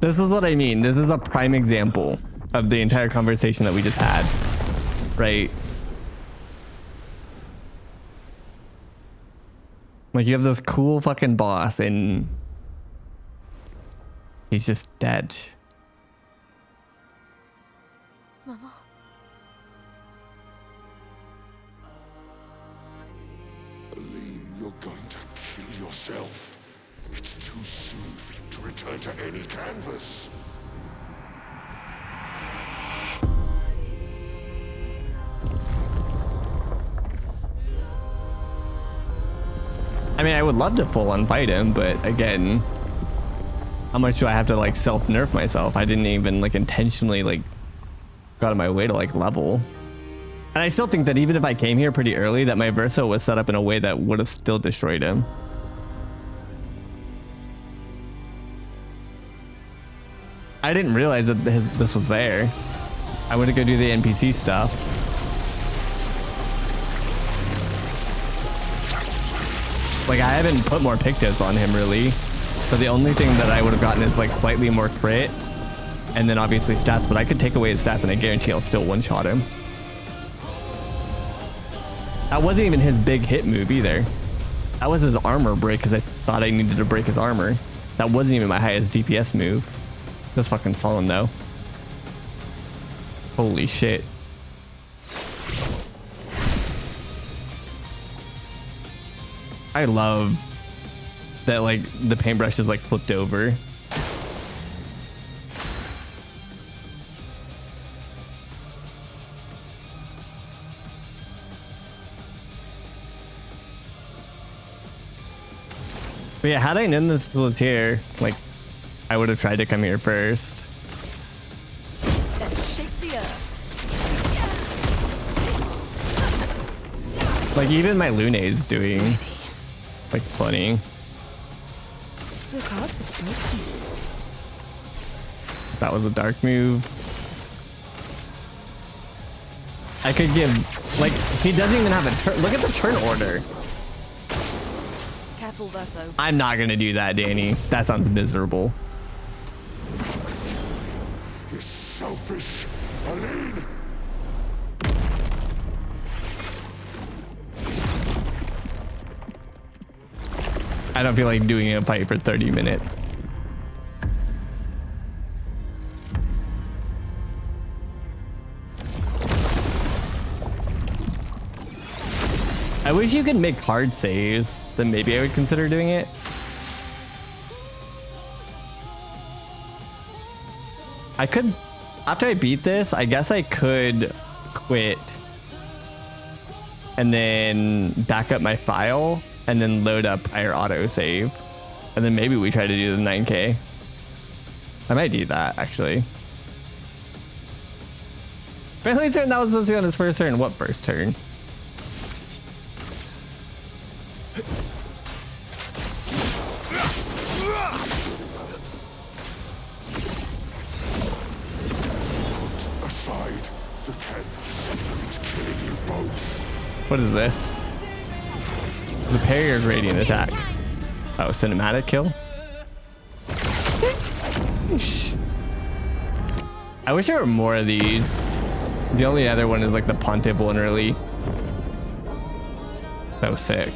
This is what I mean. This is a prime example of the entire conversation that we just had, right? Like, you have this cool fucking boss and he's just dead. Mama. Aline, you're going to kill yourself. It's too soon for you to return to any canvas. I mean, I would love to full on fight him, but again, how much do I have to like self nerf myself? I didn't even like intentionally like go out of my way to like level. And I still think that even if I came here pretty early, that my Verso was set up in a way that would have still destroyed him. I didn't realize that this was there. I went to go do the NPC stuff. Like, I haven't put more pictos on him really. So the only thing that I would have gotten is like slightly more crit and then obviously stats, but I could take away his stats and I guarantee I'll still one-shot him. That wasn't even his big hit move either. That was his armor break because I thought I needed to break his armor. That wasn't even my highest DPS move. Just fucking sullen though. Holy shit. I love that like the paintbrush is like flipped over. But yeah, had I known this was here, like I would have tried to come here first. Shake the earth. Like even my Lune is doing like plenty. The cards have spoken. That was a dark move. I could give, like, he doesn't even have a turn. Look at the turn order. Careful, Verso. I'm not gonna do that, Danny. That sounds miserable. You're selfish, Aline. I don't feel like doing a fight for 30 minutes. I wish you could make hard saves, then maybe I would consider doing it. I could, after I beat this, I guess I could quit and then back up my file and then load up prior autosave. And then maybe we try to do the 9K. I might do that actually. Friendly turn, that was supposed to be on his first turn. What first turn? Aside the canvas. It's killing you both. What is this? The parry or gradient attack? Oh, cinematic kill? I wish there were more of these. The only other one is like the Pontiff one, really. That was sick.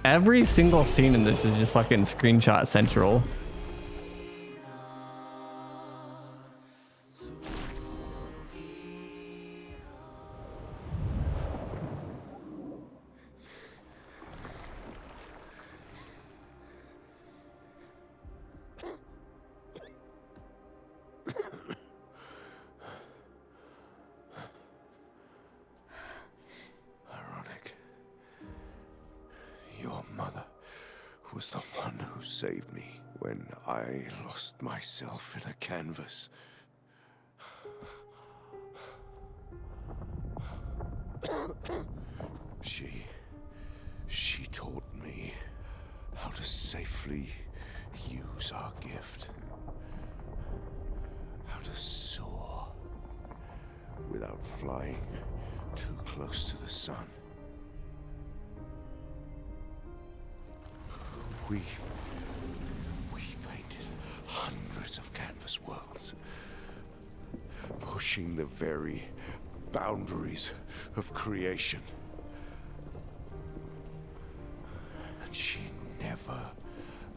Every single scene in this is just fucking screenshot central. Ironic. Your mother was the one who saved me when I lost myself in a canvas. She taught me how to safely use our gift. How to soar without flying too close to the sun. We painted hundreds of canvas worlds, pushing the very boundaries of creation. And she never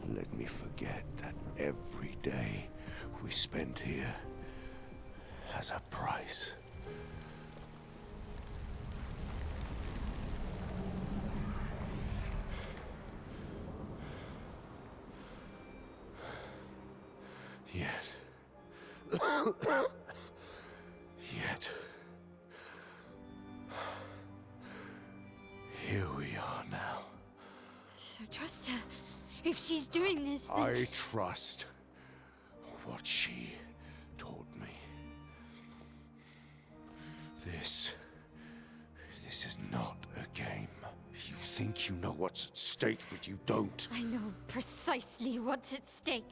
let me forget that every day we spent here has a price. Yet, here we are now. So trust her. If she's doing this, then... I trust what she taught me. This is not a game. You think you know what's at stake, but you don't. I know precisely what's at stake.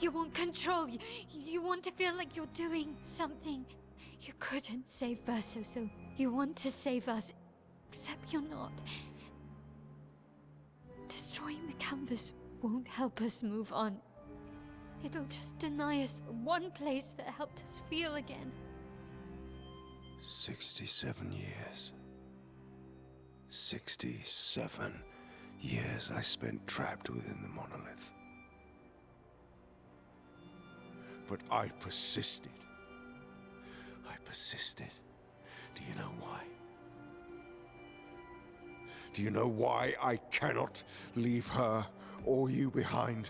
You want control. You want to feel like you're doing something. You couldn't save Verso, so you want to save us. Except you're not. Destroying the canvas won't help us move on. It'll just deny us the one place that helped us feel again. 67 years. 67 years I spent trapped within the monolith. But I persisted. I persisted. Do you know why? Do you know why I cannot leave her or you behind?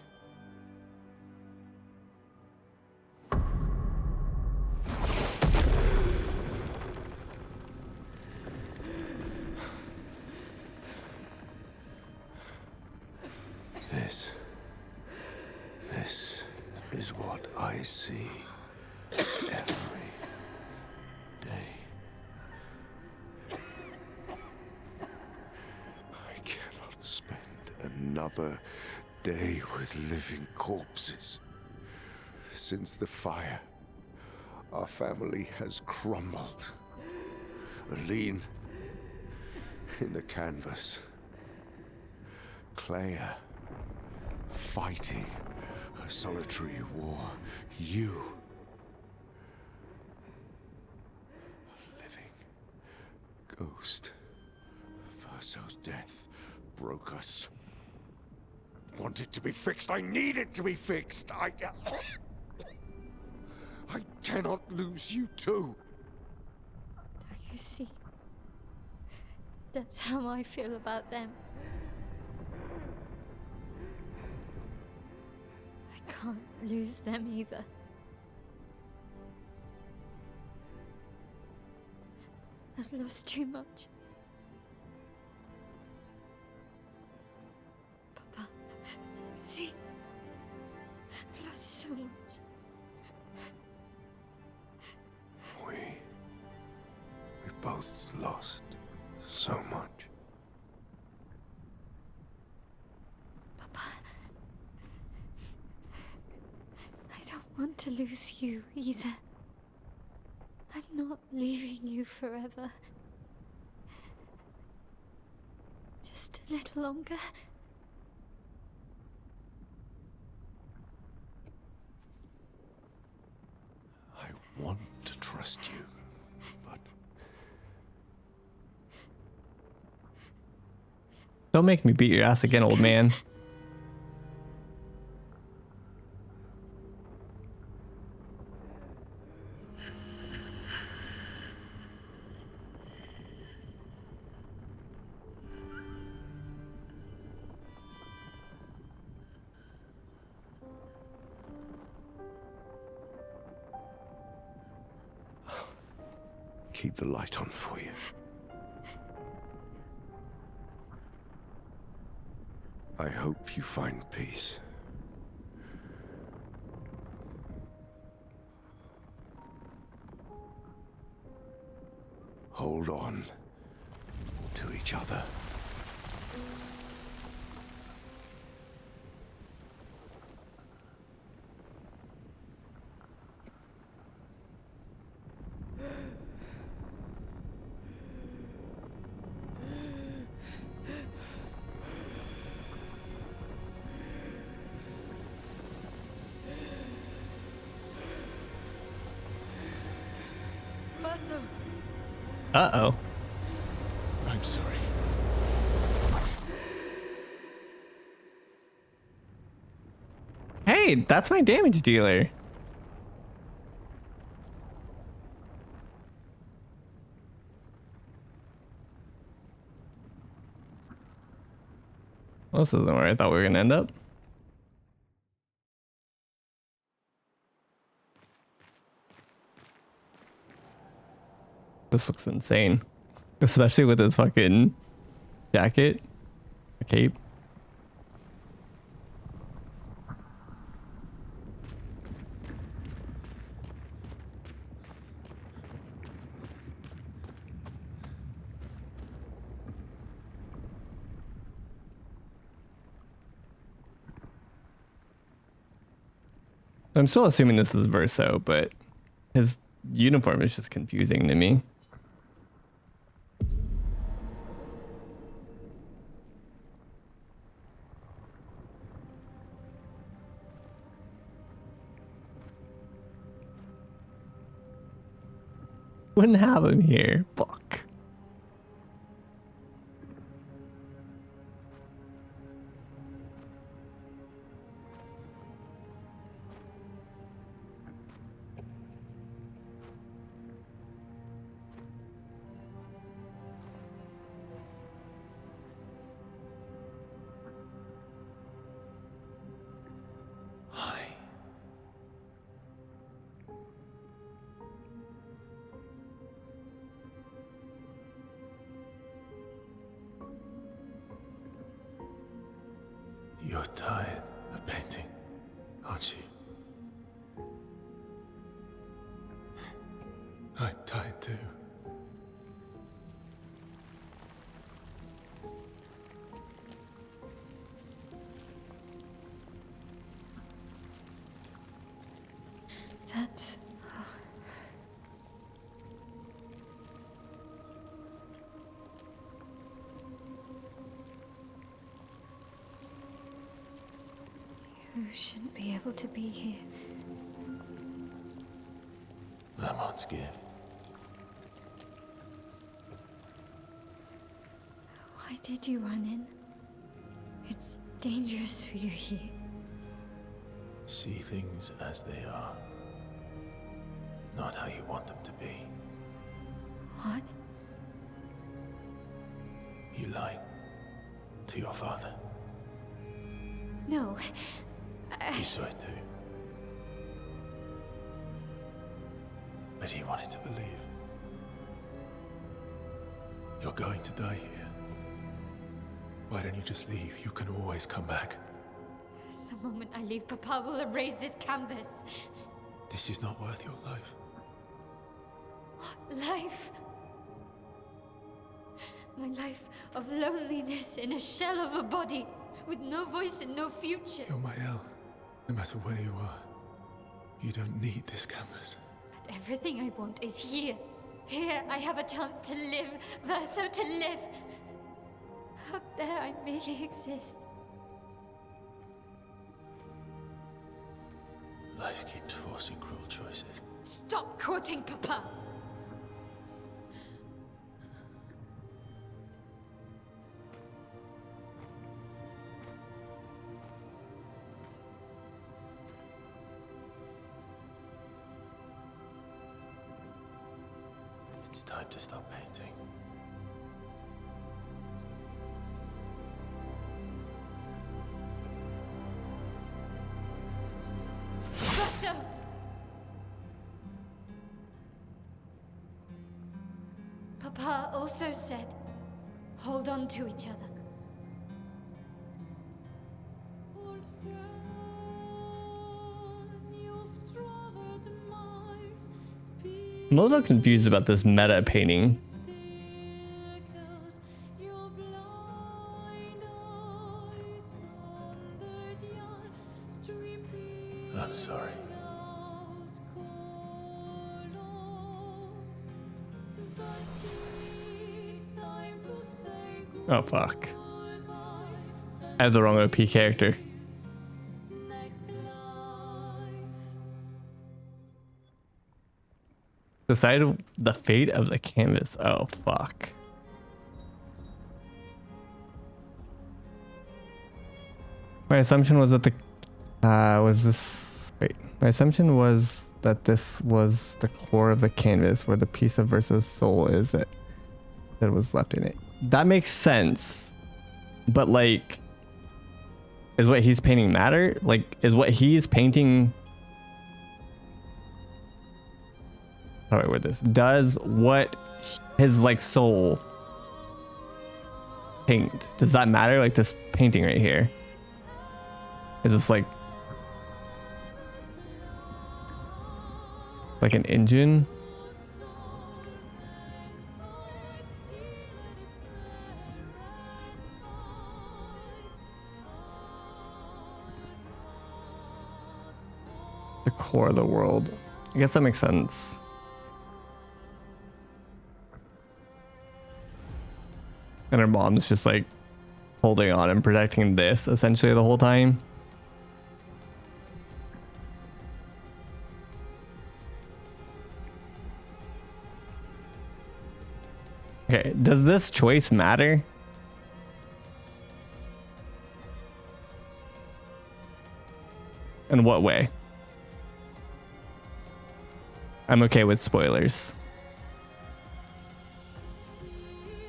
This is what I see every day. I cannot spend another day with living corpses. Since the fire, our family has crumbled. Aline in the canvas. Clair fighting a solitary war. You, a living ghost. Verso's death broke us. Want it to be fixed. I need it to be fixed. I cannot lose you too. Don't you see? That's how I feel about them. I can't lose them either. I've lost too much. Papa, see? I've lost so much. We both lost so much. Papa, I don't want to lose you either. I'm not leaving you forever. Just a little longer. I want to trust you, but Don't make me beat your ass again, old man. keep the light on for you. I hope you find peace. Hold on to each other. Uh-oh. I'm sorry. Hey, that's my damage dealer. Well, this isn't where I thought we were gonna end up. This looks insane. Especially with his fucking jacket. A cape. I'm still assuming this is Verso, but his uniform is just confusing to me. Wouldn't have him here. Fuck. You're tired of painting, aren't you? I'm tired too. That's... You shouldn't be able to be here. Lamon's gift. Why did you run in? It's dangerous for you here. See things as they are. Not how you want them to be. What? You lied to your father. No. He saw it too. But he wanted to believe. You're going to die here. Why don't you just leave? You can always come back. The moment I leave, Papa will erase this canvas. This is not worth your life. What life? My life of loneliness in a shell of a body, with no voice and no future. You're my El. No matter where you are, you don't need this canvas. But everything I want is here. Here I have a chance to live, Verso to live. Out there I merely exist. Life keeps forcing cruel choices. Stop quoting Papa! It's time to stop painting. Verso! Papa also said, hold on to each other. I'm a little confused about this meta painting. I'm sorry. Oh fuck. I have the wrong OP character. Decide the fate of the canvas. Oh fuck. My assumption was that the my assumption was that this was the core of the canvas where the piece of Verso's soul is that was left in it. That makes sense. But like, is what he's painting matter? Like, is what he's painting... How do I word this? Does what his like soul paint, does that matter? Like this painting right here, is this like an engine? The core of the world. I guess that makes sense. And her mom's just like holding on and protecting this essentially the whole time. Okay, does this choice matter? In what way? I'm okay with spoilers.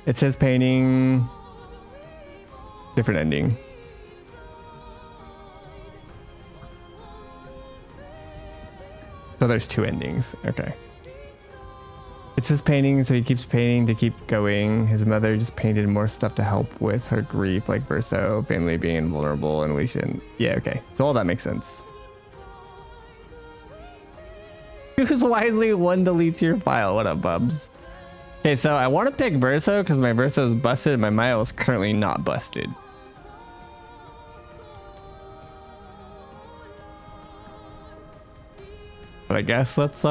It says painting, different ending. So there's two endings. Okay. It's his painting, so he keeps painting to keep going. His mother just painted more stuff to help with her grief, like Verso, family being invulnerable, and Elysian. Yeah, okay. So all that makes sense. Choose wisely, one deletes your file. What up, bubs? Okay, so I want to pick Verso because my Verso is busted and my Mile is currently not busted. But I guess let's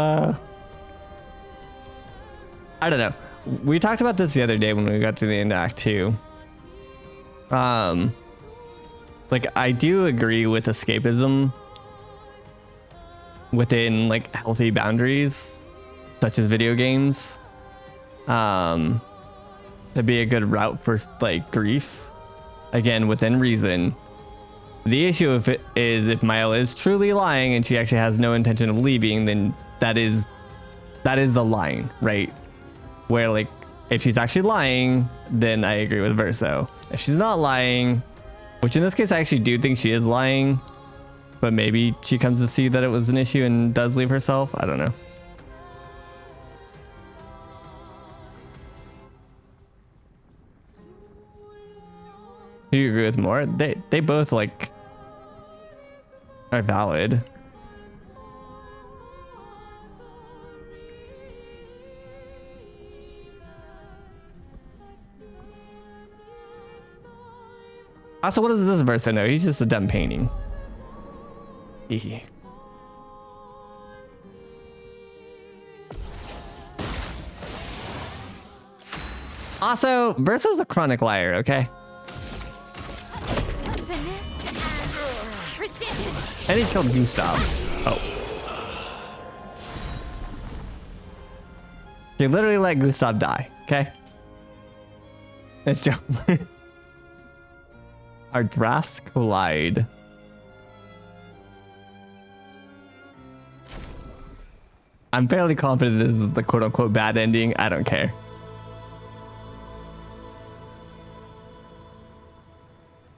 I don't know. We talked about this the other day when we got to the end of Act 2. Like I do agree with escapism within like healthy boundaries, such as video games. To be a good route for like grief, again within reason. The issue if it is if Mile is truly lying and she actually has no intention of leaving, then that is the line, right? Where like if she's actually lying, then I agree with Verso. If she's not lying, which in this case I actually do think she is lying, but maybe she comes to see that it was an issue and does leave herself. I don't know. Do you agree with more? They both like are valid. Also, what does this Verso know? He's just a dumb painting. Hehe. Also, Verso's a chronic liar, okay? And he killed Gustav. Oh. He literally let Gustav die, okay? It's just our drafts collide. I'm fairly confident this is the quote-unquote bad ending. I don't care.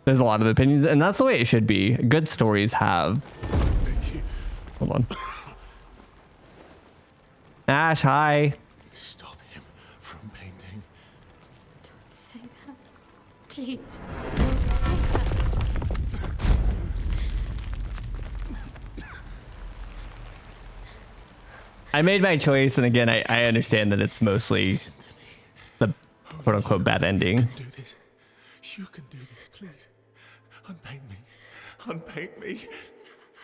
There's a lot of opinions, and that's the way it should be. Good stories have. Hold on. Ash, hi. Stop him from painting. Don't say that. Please. Don't say that. I made my choice, and again, I understand that it's mostly the quote-unquote bad ending. Do this. You can do this, please. Unpaint me. Unpaint me.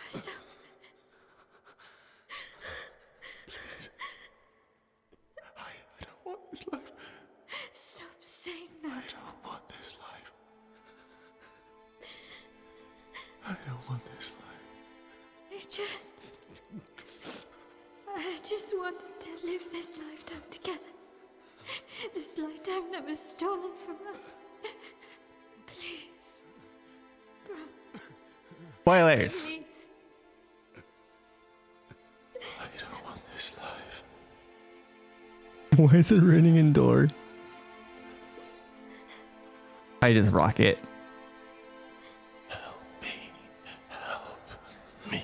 So, Please. I don't want this life. stop saying that. I don't want this life. I don't want this life. I just wanted to live this lifetime together. This lifetime that was stolen from us. Please. Bro. Spoilers. Please. I don't want this life. Why is it raining indoors? I just rock it. Help me. Help me.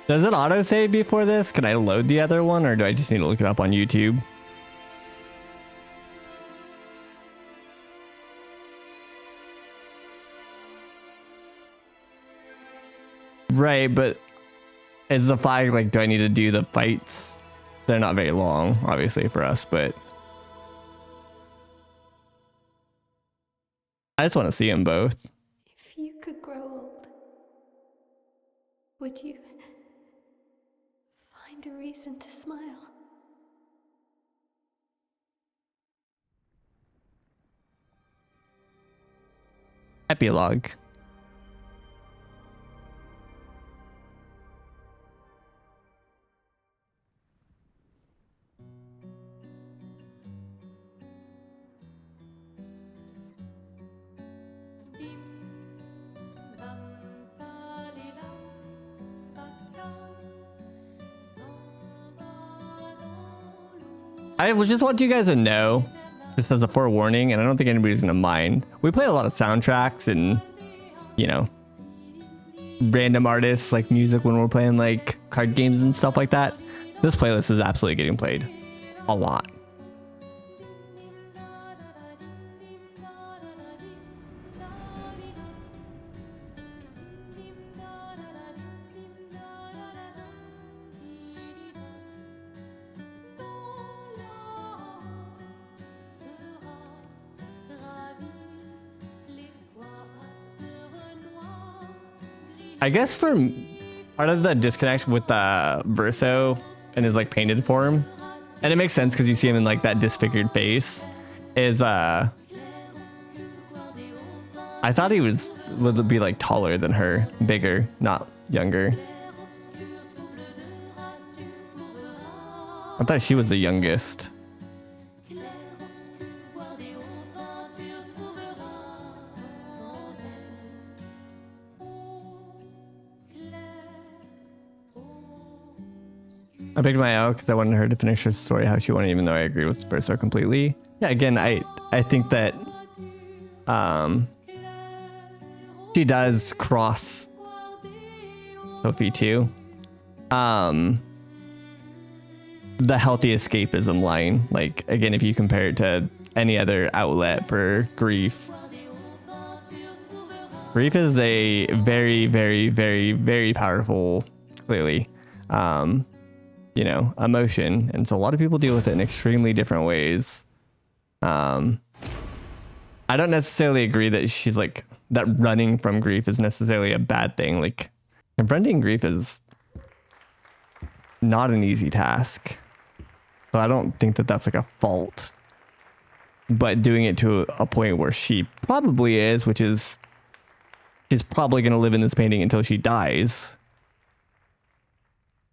Does it autosave before this? Can I load the other one, or do I just need to look it up on YouTube? Right, but is the flag like, do I need to do the fights? They're not very long, obviously, for us, but I just want to see them both. If you could grow old, would you find a reason to smile? Epilogue. I would just want you guys to know, just as a forewarning, and I don't think anybody's gonna mind. We play a lot of soundtracks and, you know, random artists like music when we're playing like card games and stuff like that. This playlist is absolutely getting played a lot. I guess for part of the disconnect with Verso and his like painted form, and it makes sense because you see him in like that disfigured face, is I thought he would be like taller than her, bigger, not younger. I thought she was the youngest. I picked my out because I wanted her to finish her story how she wanted, even though I agree with Verso completely. Yeah, again, I think that she does cross Sophie too. The healthy escapism line, like again, if you compare it to any other outlet for grief, grief is a very, very, very, very powerful, clearly, you know, emotion, and so a lot of people deal with it in extremely different ways. I don't necessarily agree that she's like that running from grief is necessarily a bad thing. Like confronting grief is not an easy task, so I don't think that that's like a fault, but doing it to a point where she probably is, which is she's probably going to live in this painting until she dies,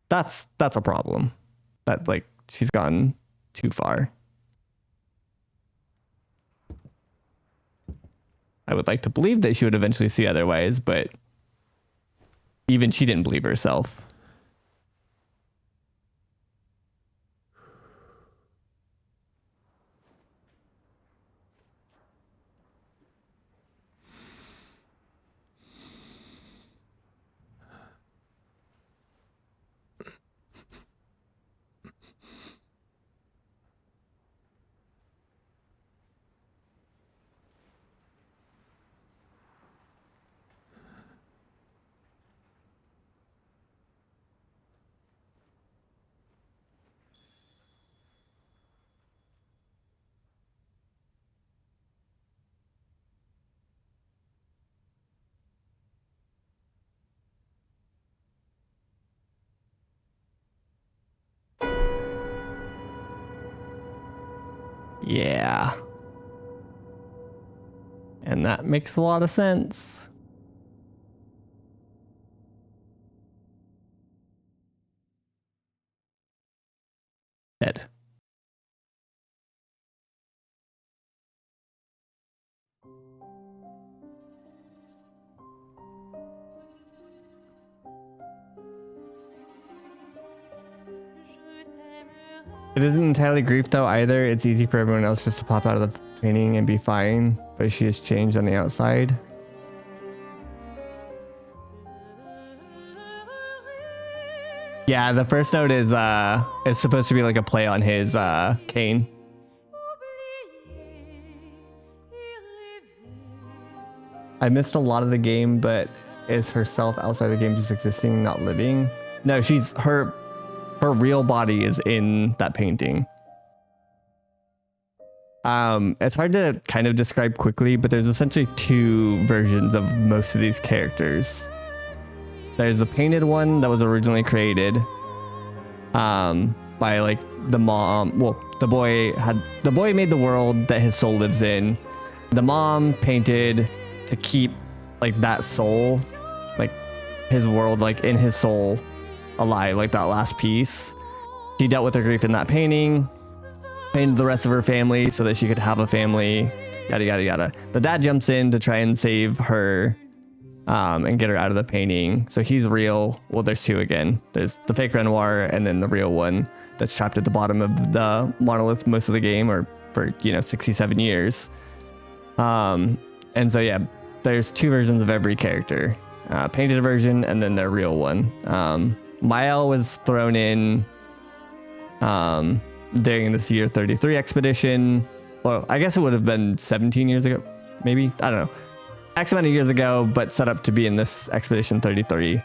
that's a problem. That like she's gone too far. I would like to believe that she would eventually see otherwise, but even she didn't believe herself. Yeah. And that makes a lot of sense. Dead. It isn't entirely grief though either. It's easy for everyone else just to pop out of the painting and be fine, but she has changed on the outside. Yeah, the first note is supposed to be like a play on his cane. I missed a lot of the game, but is herself outside the game just existing, not living? No, she's her real body is in that painting. It's hard to kind of describe quickly, but there's essentially two versions of most of these characters. There's a painted one that was originally created by like the mom. Well, the boy made the world that his soul lives in. The mom painted to keep like that soul, like his world, like in his soul alive, like that last piece. She dealt with her grief in that painting, painted the rest of her family so that she could have a family, yada yada yada. The dad jumps in to try and save her and get her out of the painting. So he's real. Well, there's two again. There's the fake Renoir and then the real one that's trapped at the bottom of the monolith most of the game, or for 67 years. And so yeah, there's 2 versions of every character, painted version and then the real one. Mael was thrown in during this year 33 expedition. Well, I guess it would have been 17 years ago, maybe, I don't know, X amount of years ago, but set up to be in this expedition 33.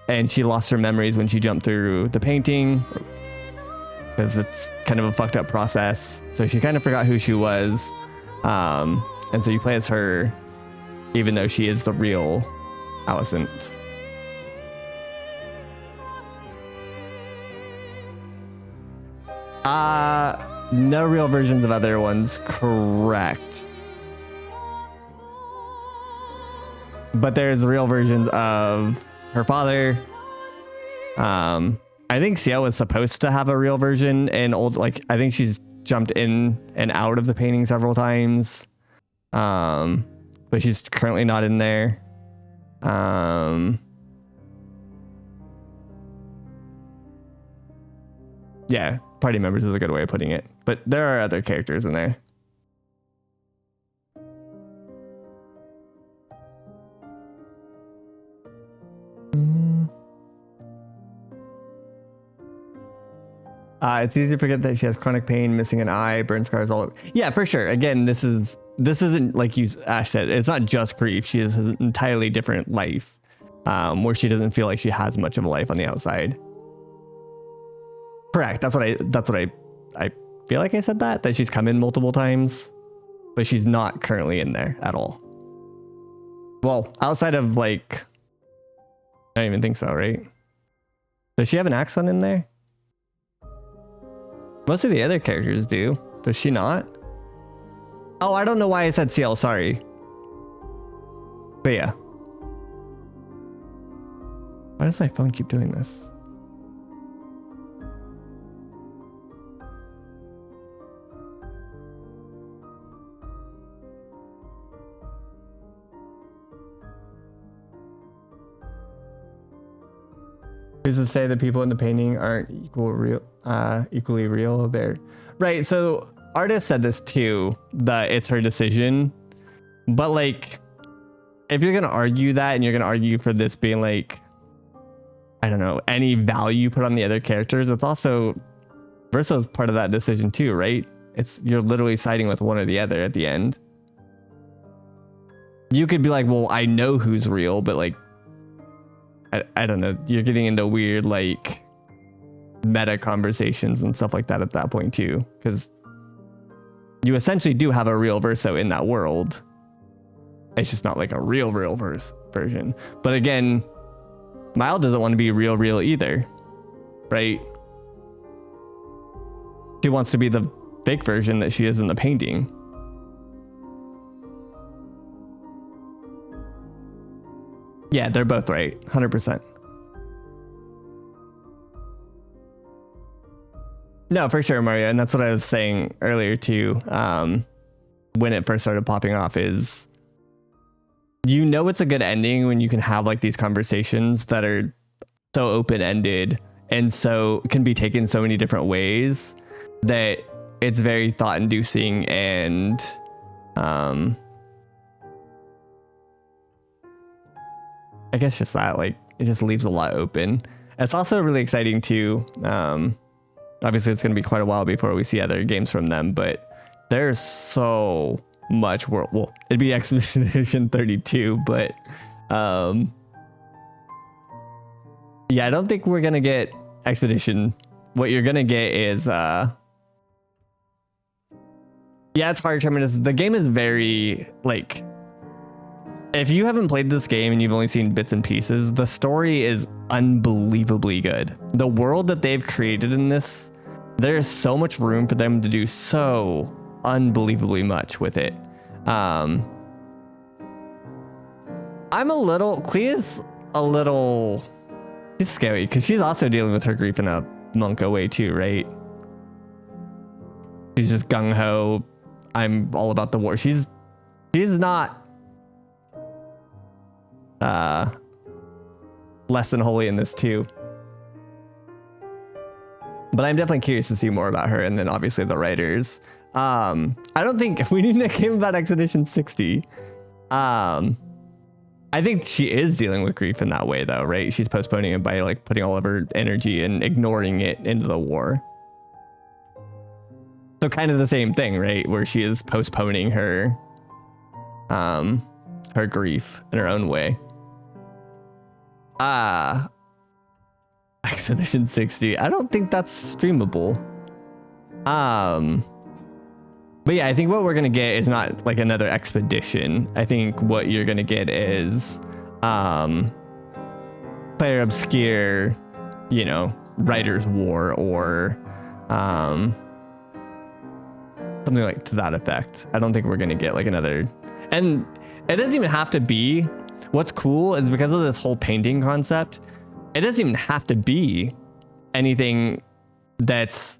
And she lost her memories when she jumped through the painting, because it's kind of a fucked up process. So she kind of forgot who she was. And so you play as her, even though she is the real Alicent. No real versions of other ones, correct. But there's real versions of her father. I think Ciel was supposed to have a real version in old, like, I think she's jumped in and out of the painting several times. But she's currently not in there. Yeah, party members is a good way of putting it. But there are other characters in there. It's easy to forget that she has chronic pain, missing an eye, burn scars all over. Yeah, for sure. Again, this isn't like Ash said. It's not just grief. She has an entirely different life, where she doesn't feel like she has much of a life on the outside. Correct. That's what I feel like I said that she's come in multiple times, but she's not currently in there at all. Well, outside of like, I don't even think so, right? Does she have an accent in there? Most of the other characters do. Does she not? Oh, I don't know why I said CL, sorry. But yeah. Why does my phone keep doing this? Who's to say the people in the painting aren't equally real? They're right. So artist said this too, that it's her decision. But like, if you're gonna argue that, and you're gonna argue for this being like, I don't know, any value put on the other characters, it's also Versa's part of that decision too, right? You're literally siding with one or the other at the end. You could be like, well, I know who's real, but like, I don't know, you're getting into weird like meta conversations and stuff like that at that point too, because you essentially do have a real Verso in that world. It's just not like a real version. But again, Mile doesn't want to be real either, right? She wants to be the fake version that she is in the painting. Yeah, they're both right, 100%. No, for sure, Mario, and that's what I was saying earlier too. When it first started popping off, is it's a good ending when you can have like these conversations that are so open-ended and so can be taken so many different ways that it's very thought-inducing, and I guess just that, like, it just leaves a lot open. It's also really exciting too. Obviously it's going to be quite a while before we see other games from them, but there's so much world. Well, it'd be Expedition 32, but yeah, I don't think we're going to get Expedition. What you're going to get is yeah, it's hard to determine. The game is very like, if you haven't played this game and you've only seen bits and pieces, the story is unbelievably good. The world that they've created in this, there's so much room for them to do so unbelievably much with it. Clea's a little, she's scary because she's also dealing with her grief in a Monka way too, right? She's just gung-ho. I'm all about the war. She's not less than holy in this too. But I'm definitely curious to see more about her, and then obviously the writers. I don't think if we need a game about Expedition 60. I think she is dealing with grief in that way, though, right? She's postponing it by like putting all of her energy and ignoring it into the war. So kind of the same thing, right? Where she is postponing her grief in her own way. Expedition 60. I don't think that's streamable. But yeah, I think what we're gonna get is not like another expedition. I think what you're gonna get is Clair Obscur, you know, Writer's War, or something like to that effect. I don't think we're gonna get like another, and it doesn't even have to be. What's cool is because of this whole painting concept, it doesn't even have to be anything that's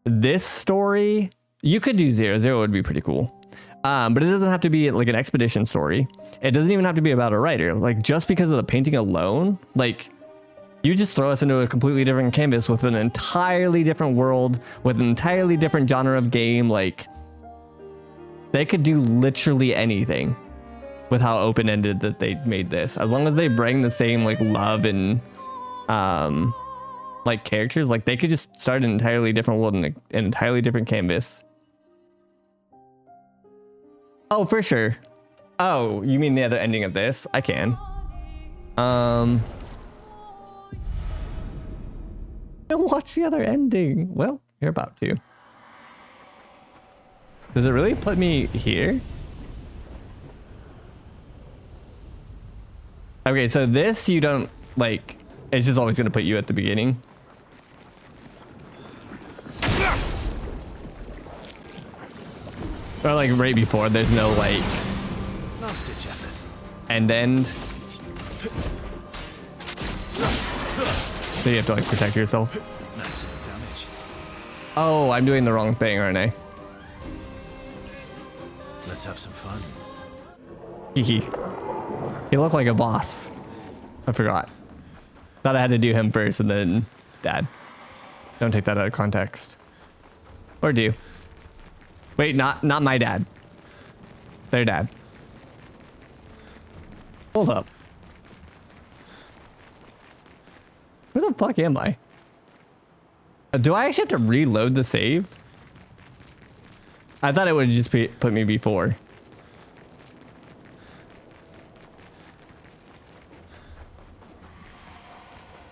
this story. You could do 0. 0 would be pretty cool. But it doesn't have to be like an expedition story. It doesn't even have to be about a writer. Like, just because of the painting alone, like, you just throw us into a completely different canvas with an entirely different world, with an entirely different genre of game. Like, they could do literally anything with how open-ended that they made this. As long as they bring the same, like, love and, like, characters, like, they could just start an entirely different world and an entirely different canvas. Oh, for sure. Oh, you mean the other ending of this? I can. What's the other ending? Well, you're about to. Does it really put me here? Okay, so this you don't, like, it's just always gonna put you at the beginning. Or like right before, there's no like end. So you have to like protect yourself. Oh, I'm doing the wrong thing, aren't I? Let's have some fun. He looked like a boss. I forgot. Thought I had to do him first and then dad. Don't take that out of context. Or do. Wait, not my dad. Their dad. Hold up. Where the fuck am I? Do I actually have to reload the save? I thought it would just put me before.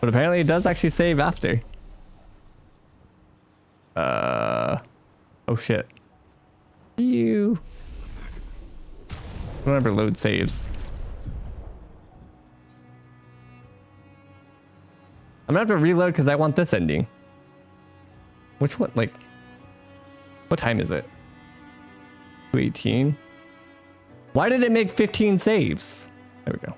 But apparently it does actually save after. Oh shit. You. Whenever load saves. I'm gonna have to reload because I want this ending. Which one? Like, what time is it? 2:18. Why did it make 15 saves? There we go.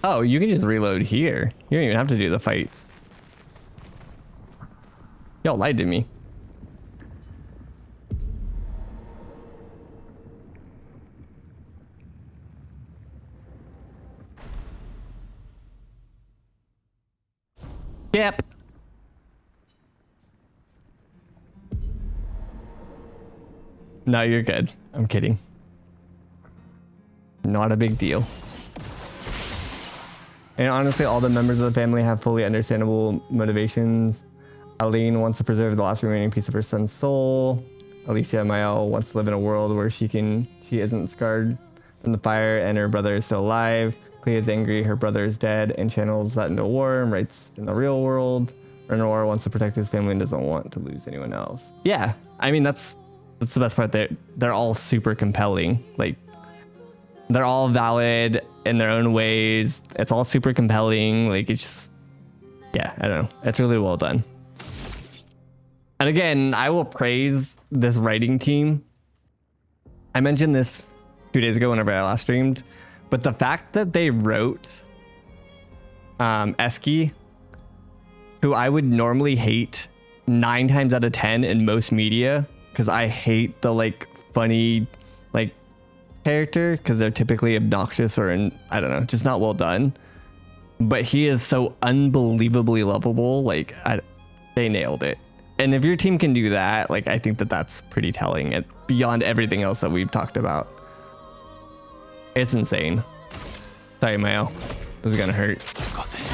Oh, you can just reload here. You don't even have to do the fights. Y'all lied to me. Yep. No, you're good. I'm kidding. Not a big deal. And honestly, all the members of the family have fully understandable motivations. Aline wants to preserve the last remaining piece of her son's soul. Alicia Mael wants to live in a world where she isn't scarred from the fire and her brother is still alive. Clea is angry her brother is dead and channels that into war and writes in the real world. Renoir wants to protect his family and doesn't want to lose anyone else. Yeah, I mean, that's the best part. They're all super compelling. Like, they're all valid in their own ways. It's all super compelling. Like, it's just, yeah, I don't know. It's really well done. And again, I will praise this writing team. I mentioned this 2 days ago whenever I last streamed, but the fact that they wrote Eski, who I would normally hate 9 times out of 10 in most media, because I hate the like funny, like character because they're typically obnoxious or I don't know, just not well done. But he is so unbelievably lovable. Like they nailed it. And if your team can do that, like I think that that's pretty telling. It beyond everything else that we've talked about. It's insane. Sorry, Mayo. This is gonna hurt. Got this.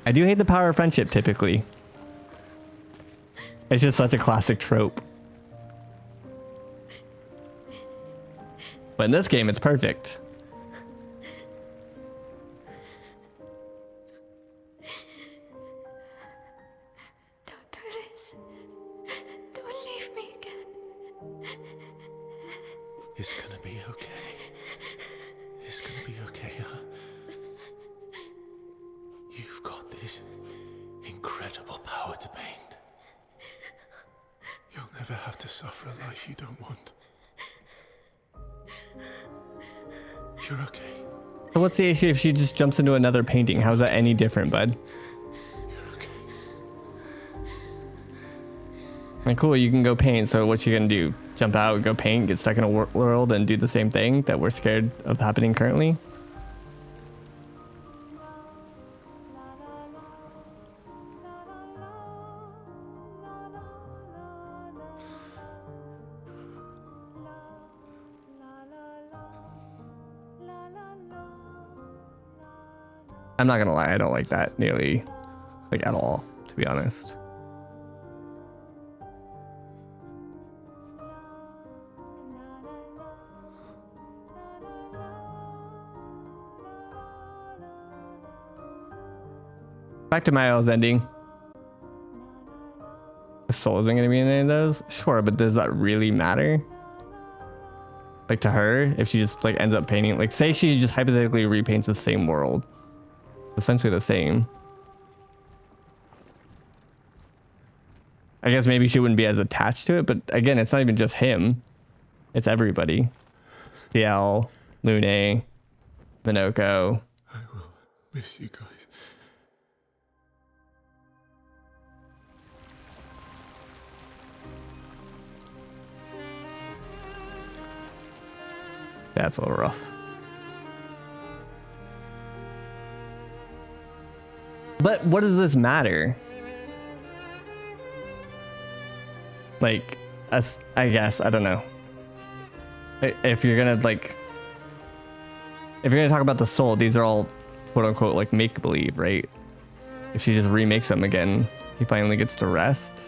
I do hate the power of friendship typically. It's just such a classic trope. But in this game, it's perfect. Don't do this. Don't leave me again. It's gonna be okay. It's gonna be okay, huh? You've got this incredible power to paint. You'll never have to suffer a life you don't want. You're okay. So what's the issue if she just jumps into another painting? How's that any different, bud? You're okay. Like, cool, you can go paint. So what you gonna do? Jump out, go paint, get stuck in a world, and do the same thing that we're scared of happening currently? I'm not gonna lie, I don't like that nearly, like, at all, to be honest. Back to Mayo's ending. The soul isn't gonna be in any of those? Sure, but does that really matter? Like, to her, if she just, like, ends up painting, like, say she just hypothetically repaints the same world. Essentially the same. I guess maybe she wouldn't be as attached to it, but again, it's not even just him. It's everybody. DL, Lune, Minoko. I will miss you guys. That's a little rough. But what does this matter? Like, I guess, I don't know. If you're gonna, like, if you're gonna talk about the soul, these are all quote unquote like make believe, right? If she just remakes them again, he finally gets to rest.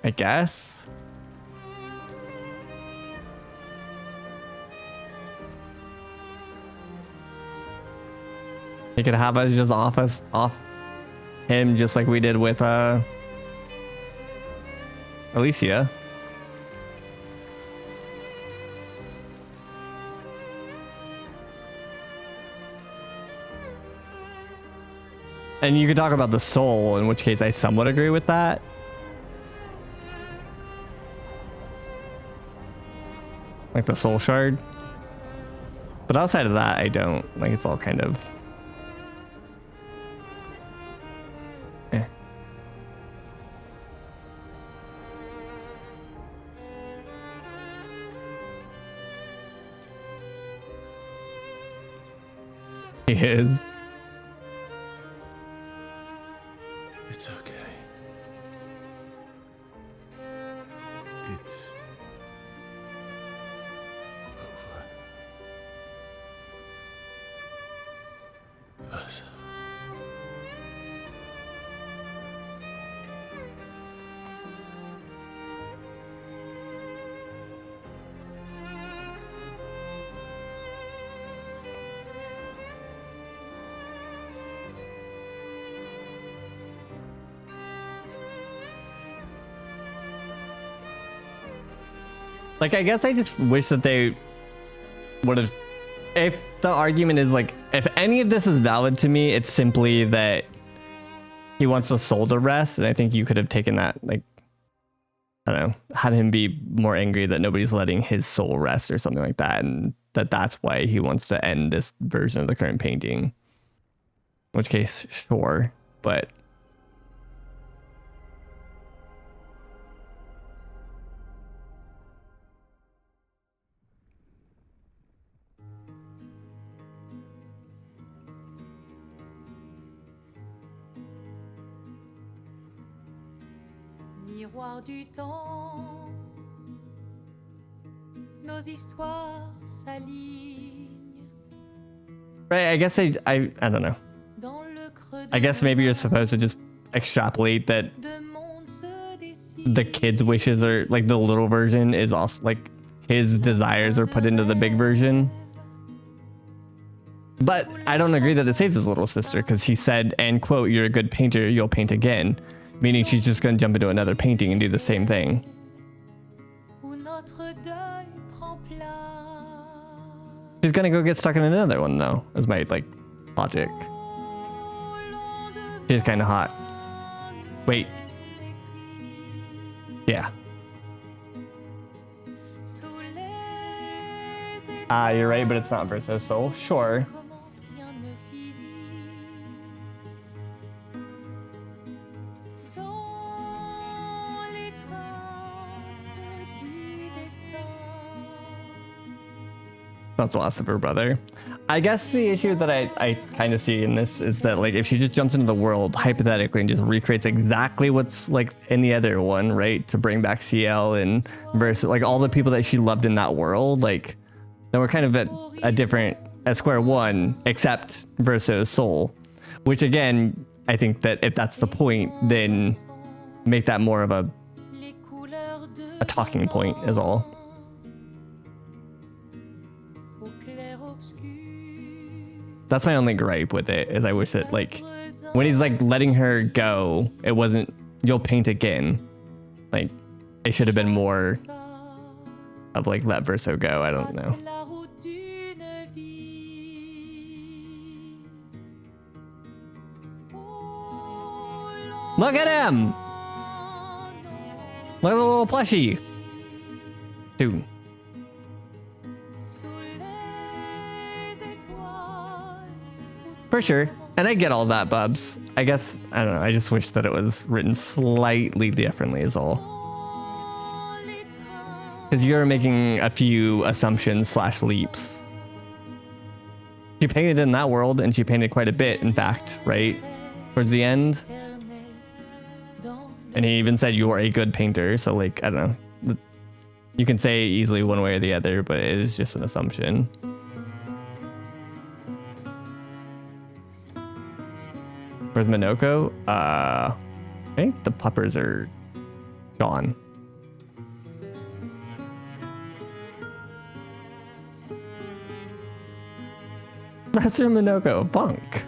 I guess. He could have us just off him, just like we did with Alicia. And you could talk about the soul, in which case I somewhat agree with that. Like the soul shard. But outside of that, I don't. Like, it's all kind of... eh. He is. It's okay. It's over. Versa. Like, I guess I just wish that they would have... If the argument is, like, if any of this is valid to me, it's simply that he wants the soul to rest, and I think you could have taken that, like, I I don't know, had him be more angry that nobody's letting his soul rest or something like that, and that's why he wants to end this version of the current painting. In which case, sure, but Miroir du temps, nos histoires s'alignent. right, I guess I don't know. I guess maybe you're supposed to just extrapolate that the kid's wishes are like the little version is also like his desires are put into the big version. But I don't agree that it saves his little sister, because he said, and quote, "You're a good painter, you'll paint again," meaning she's just going to jump into another painting and do the same thing. She's going to go get stuck in another one, though, is my like logic. She's kind of hot. Wait. Yeah. You're right, but it's not Verso Soul. Sure. That's the loss of her brother. I guess the issue that I kind of see in this is that like if she just jumps into the world hypothetically and just recreates exactly what's like in the other one, right, to bring back CL and versus like all the people that she loved in that world, like then we're kind of at a different at square one, except Verso's soul, which again I think that if that's the point, then make that more of a talking point is all. That's my only gripe with it, is I wish that like when he's like letting her go, it wasn't "you'll paint again." Like it should have been more of like let Verso go. I don't know. Look at him! Look at the little plushie. Dude. For sure. And I get all that, Bubs. I guess, I don't know, I just wish that it was written slightly differently is all. Because you're making a few assumptions / leaps. She painted in that world, and she painted quite a bit, in fact, right? Towards the end. And he even said you are a good painter, so like, I don't know. You can say easily one way or the other, but it is just an assumption. Where's Minoko? I think the puppers are gone. Professor Minoko, bunk.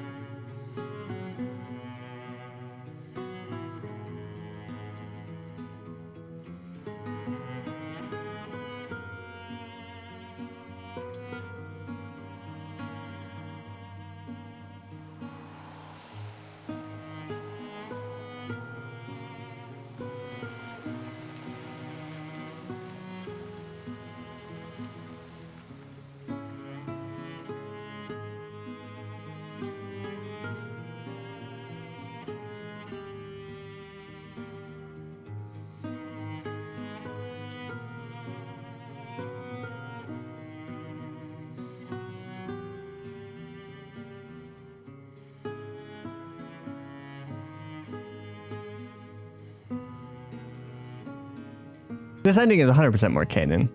This ending is 100% more canon.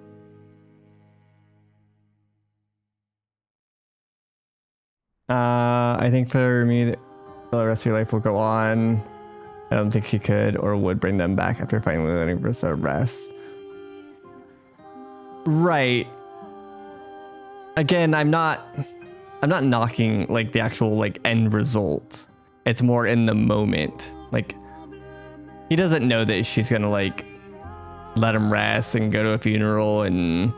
I think for me, the rest of your life will go on. I don't think she could or would bring them back after finally letting Verso rest. Right. Again, I'm not knocking like the actual like end result. It's more in the moment. Like he doesn't know that she's gonna like let him rest and go to a funeral and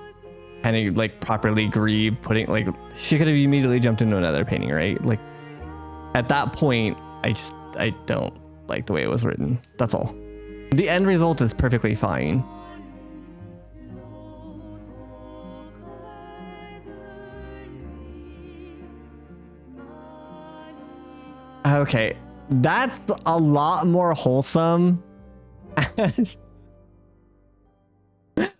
kind of like properly grieve, putting like she could have immediately jumped into another painting, right? Like at that point, I don't like the way it was written. That's all. The end result is perfectly fine. Okay, that's a lot more wholesome. I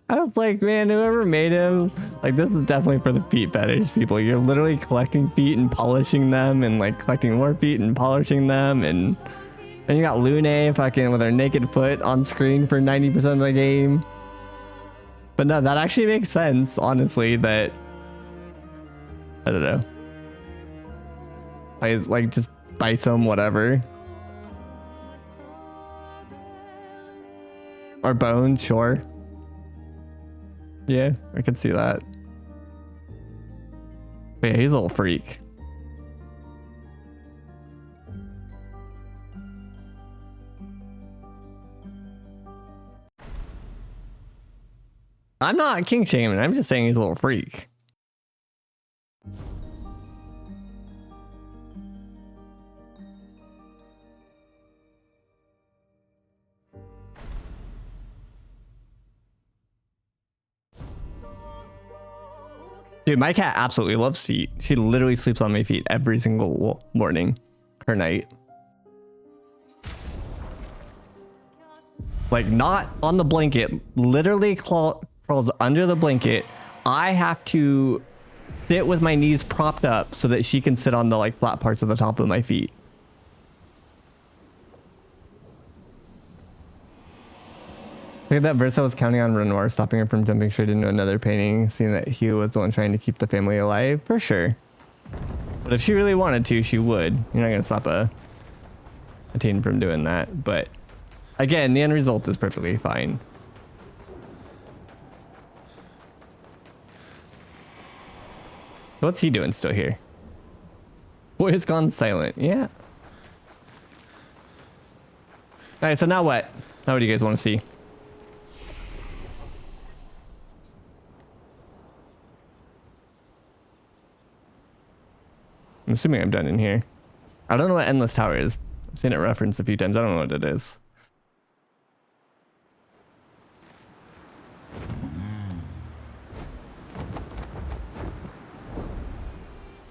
was like, man, whoever made him, like, this is definitely for the feet fetish people. You're literally collecting feet and polishing them, and like collecting more feet and polishing them, and then you got Lune fucking with her naked foot on screen for 90% of the game. But no, that actually makes sense, honestly, that I don't know. I like just bites him, whatever. Or bones, sure. Yeah, I could see that. But yeah, he's a little freak. I'm not king shaming, I'm just saying he's a little freak. Dude, my cat absolutely loves feet. She literally sleeps on my feet every single morning or night. Like, not on the blanket, literally crawls under the blanket. I have to sit with my knees propped up so that she can sit on the like flat parts of the top of my feet. Look at that verse. I was counting on Renoir stopping her from jumping straight into another painting, seeing that he was the one trying to keep the family alive. For sure. But if she really wanted to, she would. You're not going to stop a teen from doing that. But again, the end result is perfectly fine. What's he doing still here? Boy has gone silent. Yeah. All right, so now what? Now what do you guys want to see? I'm assuming I'm done in here. I don't know what Endless Tower is. I've seen it referenced a few times. I don't know what it is.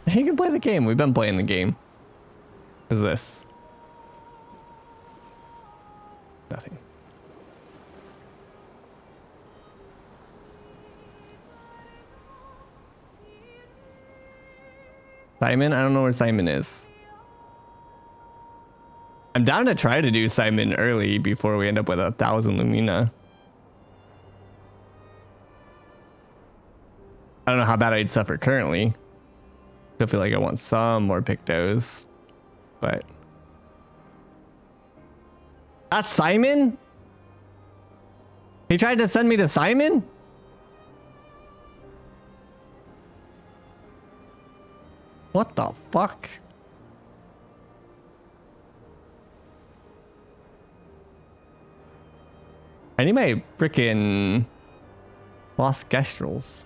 You can play the game. We've been playing the game. What is this? Nothing. Simon? I don't know where Simon is. I'm down to try to do Simon early before we end up with 1,000 Lumina. I don't know how bad I'd suffer currently. I feel like I want some more Pictos, but that's Simon? He tried to send me to Simon? What the fuck? I need my frickin' Lost Kestrels.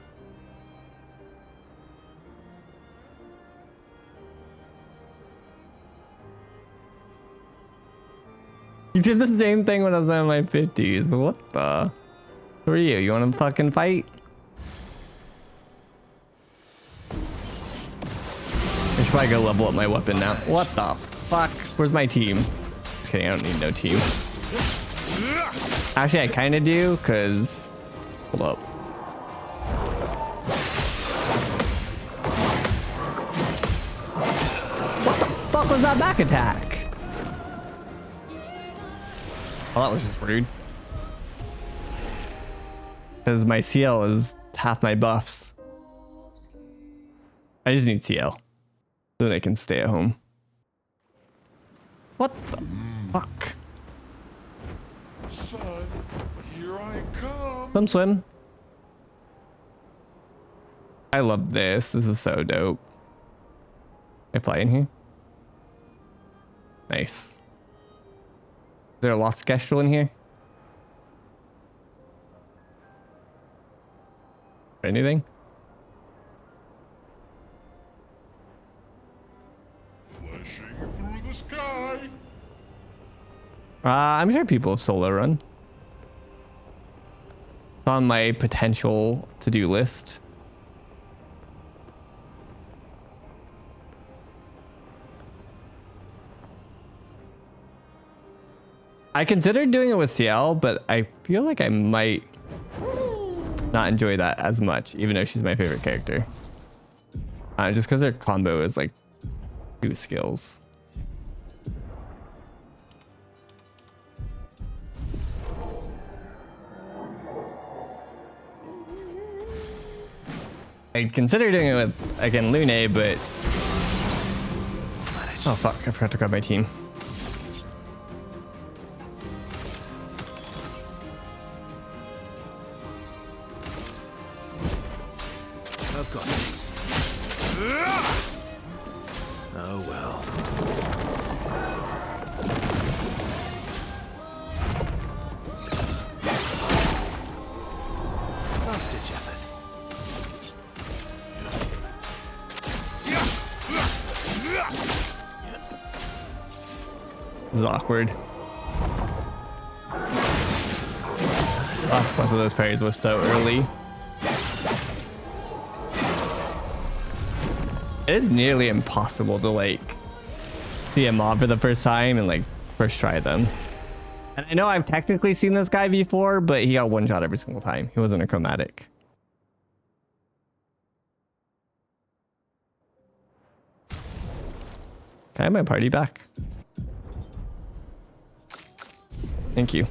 You did the same thing when I was in my 50s. What the? Who are you? You want to fucking fight? I should probably go level up my weapon now. What the fuck? Where's my team? Just kidding, I don't need no team. Actually, I kind of do, because... Hold up. What the fuck was that back attack? Oh, that was just rude. Because my CL is half my buffs. I just need CL. So that I can stay at home. What the fuck? Son, here I come. Come swim. I love this. This is so dope. Can I fly in here? Nice. Is there a Lost Kestrel in here? Or anything? Flashing through the sky. I'm sure people have solo run. On my potential to-do list. I considered doing it with CL, but I feel like I might not enjoy that as much, even though she's my favorite character. Just because her combo is like 2 skills. I consider doing it with, again, Lune, but... Oh fuck, I forgot to grab my team. I've got this. Oh well. Last ditch effort. This is awkward. Oh, both of those parries was so early. It is nearly impossible to like see a mob for the first time and like first try them. And I know I've technically seen this guy before, but he got one shot every single time. He wasn't a chromatic. Can I have my party back? Thank you.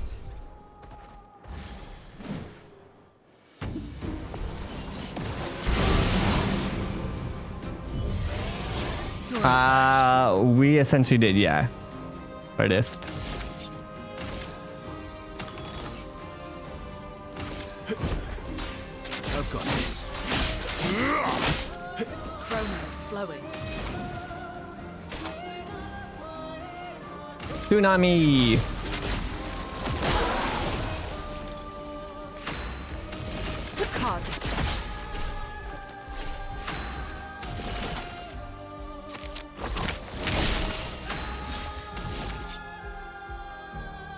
We essentially did, yeah. Artist. I've got this. Chroma's flowing. Tsunami. The cards have spoken.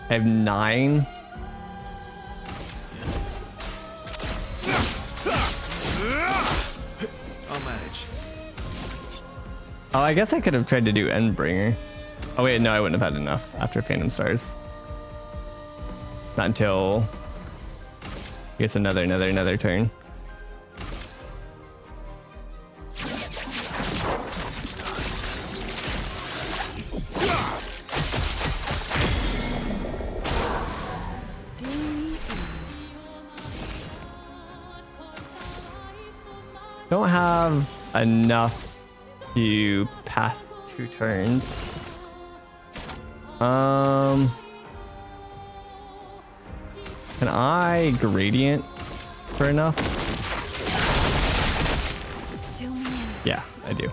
I have 9. I'll manage. Oh, I guess I could have tried to do Endbringer. Oh wait, no, I wouldn't have had enough after Phantom Stars. Not until I guess another turn. Don't have enough to pass 2 turns. Can I gradient for enough? Yeah, I do.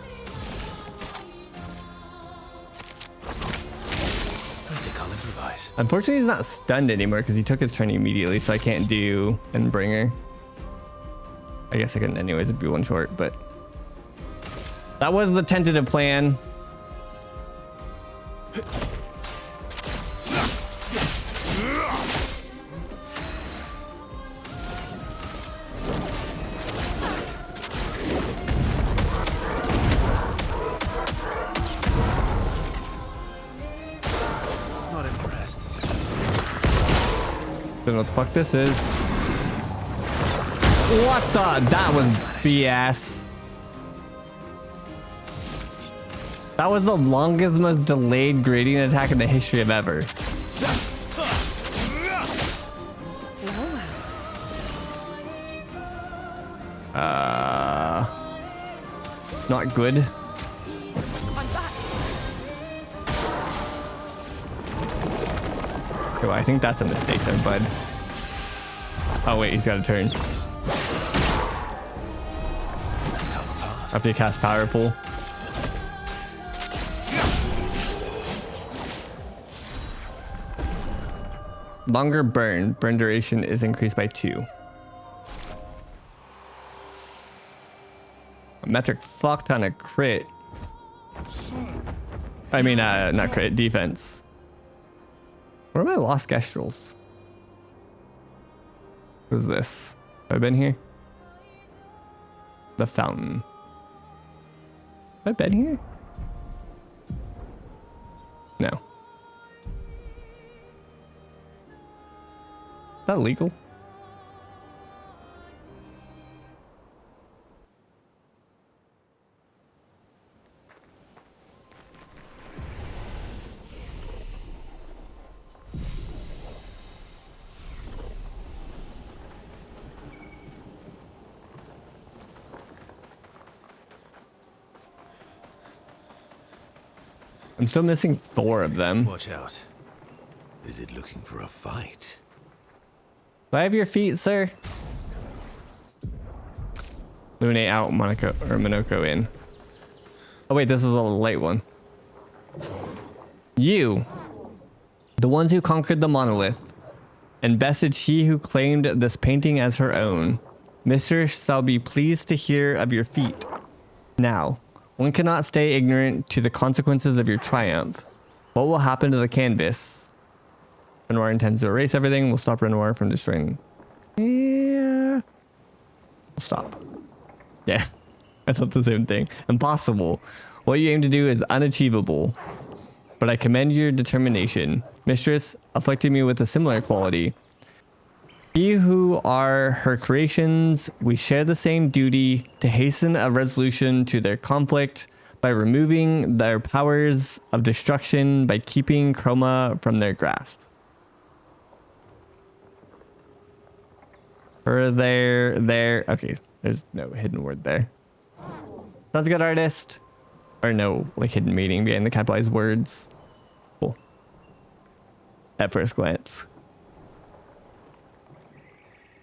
I think I'll improvise. Unfortunately, he's not stunned anymore because he took his turn immediately, so I can't do Endbringer. I guess I couldn't anyways, it'd be 1 short, but that was the tentative plan. Not impressed. Don't know what the fuck this is. What the? That was BS. That was the longest, most delayed gradient attack in the history of ever. Not good. Okay, well, I think that's a mistake there, bud. Oh wait, he's got a turn. After you cast Powerful. Longer burn. Burn duration is increased by 2. A metric fuck ton of crit. I mean, not crit, defense. Where are my lost kestrels? What is this? Have I been here? The fountain. Have I been here? No. Is that legal? I'm still missing 4 of them. Watch out. Is it looking for a fight? Do I have your feet, sir? Lunate out, Monoko in. Oh wait, this is a light one. You, the ones who conquered the monolith, and bested she who claimed this painting as her own. Mistress shall be pleased to hear of your feat. Now, one cannot stay ignorant to the consequences of your triumph. What will happen to the canvas? Renoir intends to erase everything. We'll stop Renoir from destroying. Yeah. We'll stop. Yeah. I thought the same thing. Impossible. What you aim to do is unachievable. But I commend your determination. Mistress afflicted me with a similar quality. We who are her creations, we share the same duty to hasten a resolution to their conflict by removing their powers of destruction by keeping Chroma from their grasp. There. Okay, there's no hidden word there. Sounds good, artist. Or no, like hidden meaning behind the capitalized words. Cool. At first glance.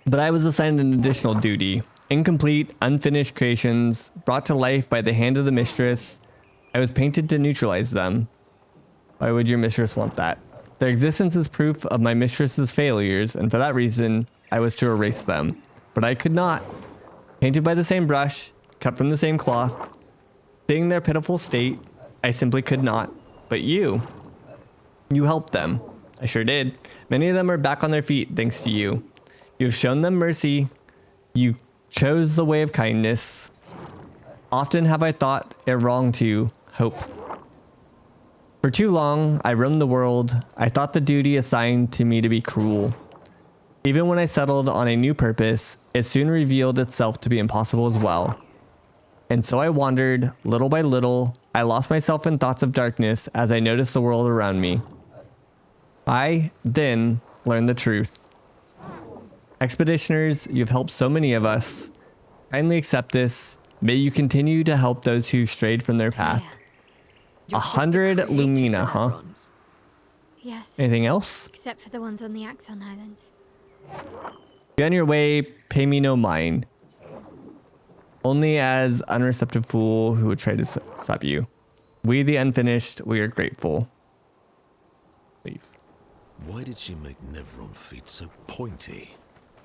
But I was assigned an additional duty. Incomplete, unfinished creations, brought to life by the hand of the mistress. I was painted to neutralize them. Why would your mistress want that? Their existence is proof of my mistress's failures, and for that reason, I was to erase them. But I could not. Painted by the same brush, cut from the same cloth, seeing their pitiful state, I simply could not. But you helped them. I sure did. Many of them are back on their feet thanks to you. You've shown them mercy. You chose the way of kindness. Often have I thought it wrong to hope. For too long, I roamed the world. I thought the duty assigned to me to be cruel. Even when I settled on a new purpose, it soon revealed itself to be impossible as well. And so I wandered, little by little. I lost myself in thoughts of darkness as I noticed the world around me. I, then, learned the truth. Expeditioners, you've helped so many of us. Kindly accept this. May you continue to help those who strayed from their path. 100 Lumina, huh? Yes. Anything else? Except for the ones on the Axon Islands. Be on your way, pay me no mind. Only as unreceptive fool who would try to stop you. We the unfinished, we are grateful. Leave. Why did she make Nevron feet so pointy?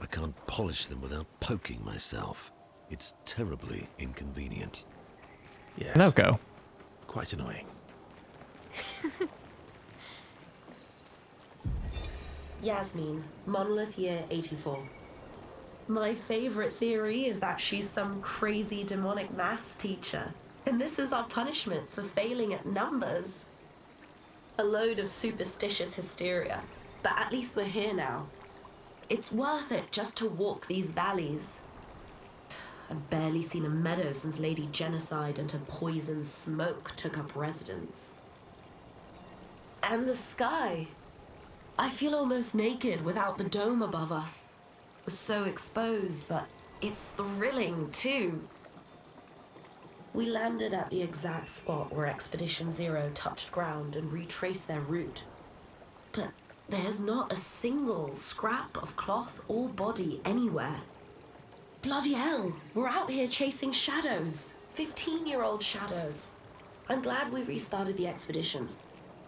I can't polish them without poking myself. It's terribly inconvenient. Yes. Now go. Quite annoying. Yasmin, Monolith Year 84. My favorite theory is that she's some crazy demonic maths teacher, and this is our punishment for failing at numbers. A load of superstitious hysteria, but at least we're here now. It's worth it just to walk these valleys. I've barely seen a meadow since Lady Genocide and her poison smoke took up residence. And the sky. I feel almost naked without the dome above us. We're so exposed, but it's thrilling too. We landed at the exact spot where Expedition Zero touched ground and retraced their route. But there's not a single scrap of cloth or body anywhere. Bloody hell, we're out here chasing shadows. 15-year-old shadows. I'm glad we restarted the expeditions.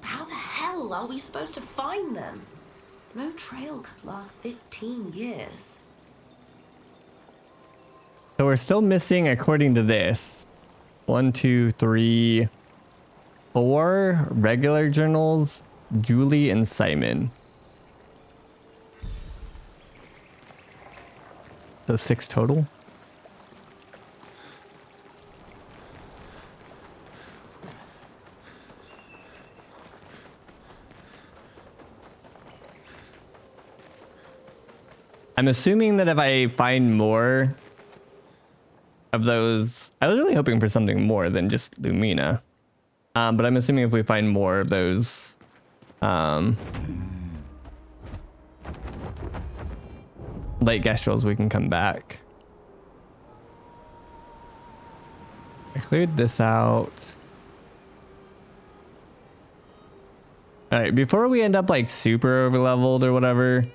How the hell are we supposed to find them? No trail could last 15 years. So we're still missing, according to this, 1, 2, 3, 4 regular journals, Julie and Simon. those 6 total. I'm assuming that if I find more of those, I was really hoping for something more than just Lumina. But I'm assuming if we find more of those, light Gestrels, we can come back. I cleared this out. All right, before we end up like super over leveled or whatever,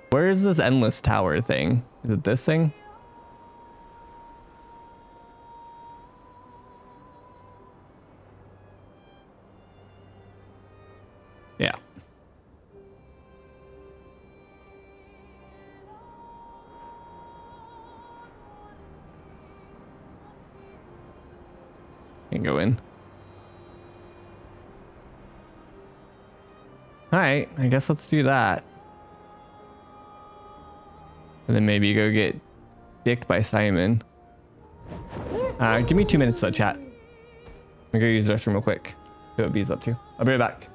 where is this endless tower thing? Is it this thing? Yeah. Can go in. All right, I guess let's do that. And then maybe go get dicked by Simon. Give me 2 minutes though, chat. I'm gonna go use the restroom real quick. See what B's up to. I'll be right back.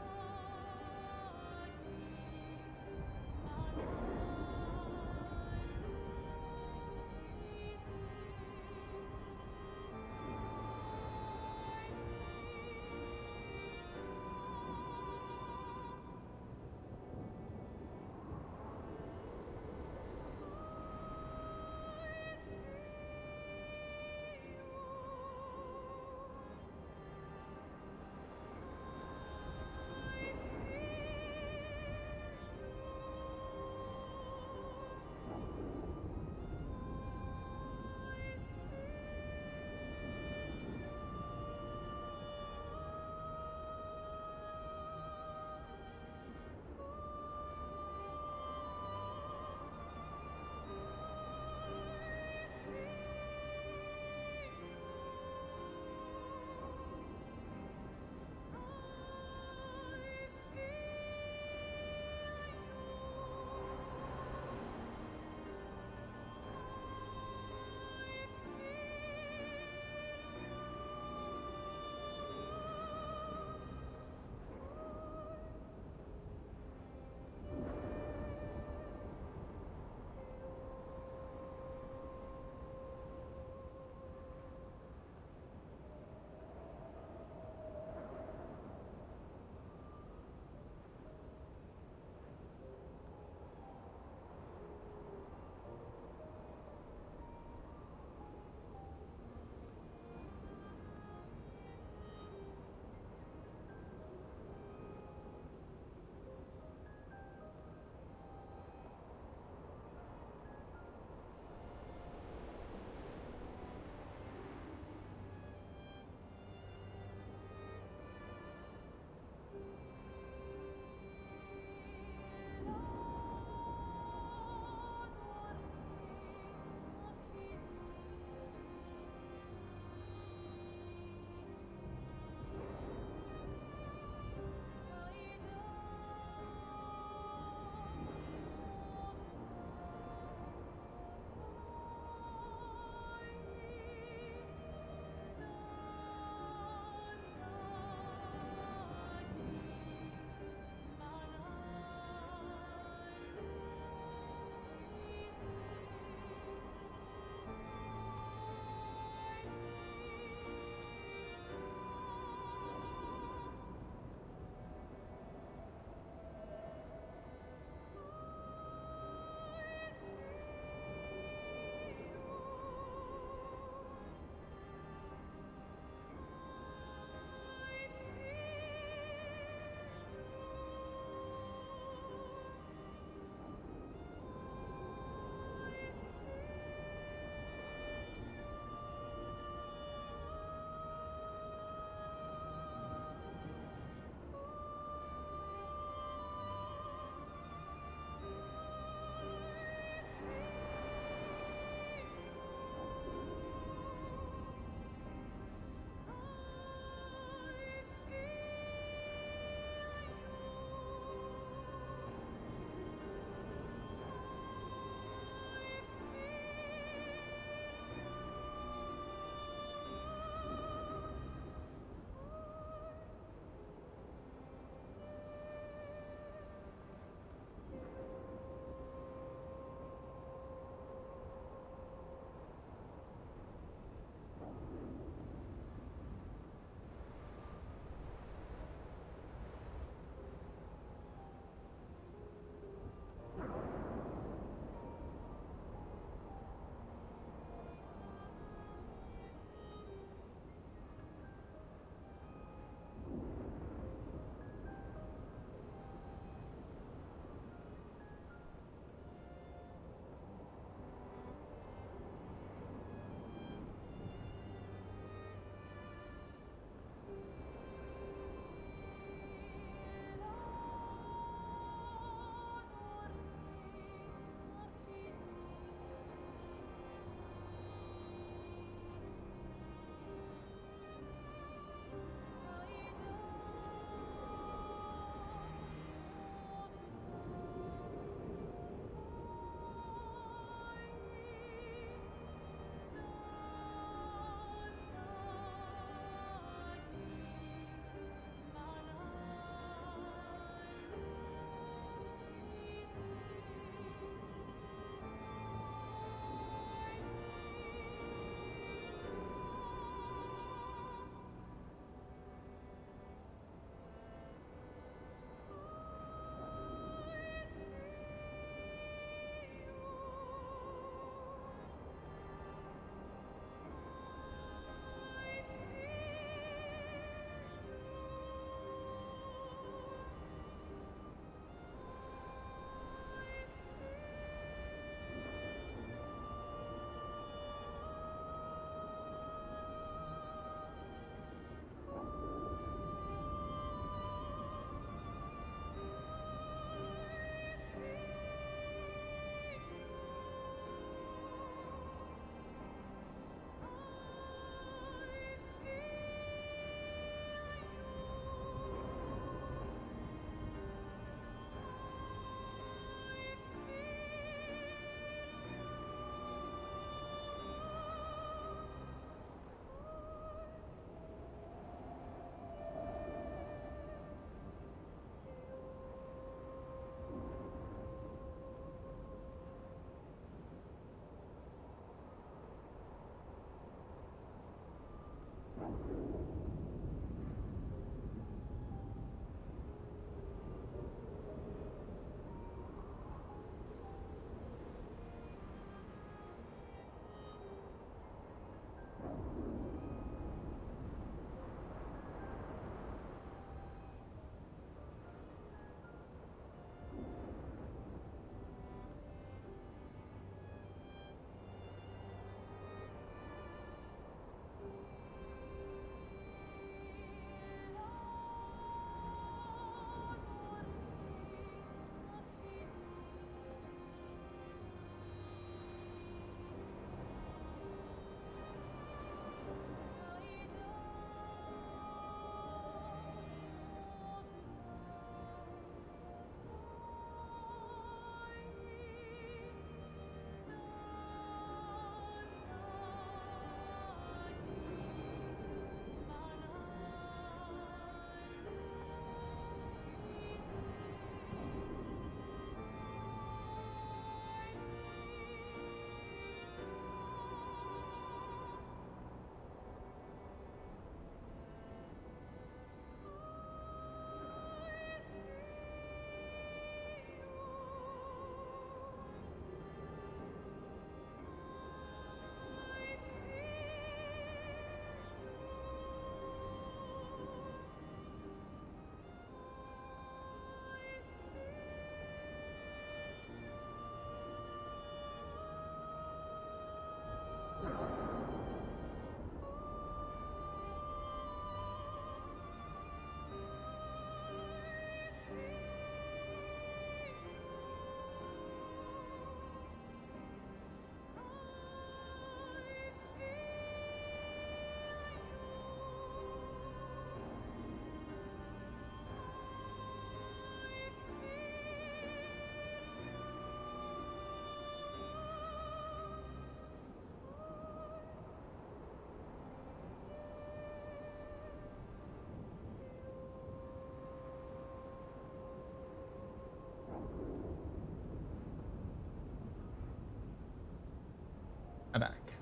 I'm back.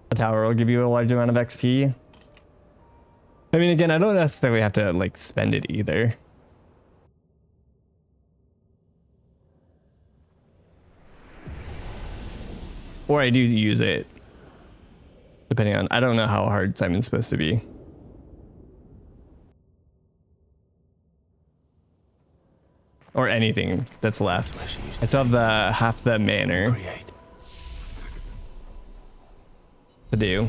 The tower will give you a large amount of XP. I mean, again, I don't necessarily have to like spend it either. Or I do use it. Depending on, I don't know how hard Simon's supposed to be. Or anything that's left. I still have the half the manor to do.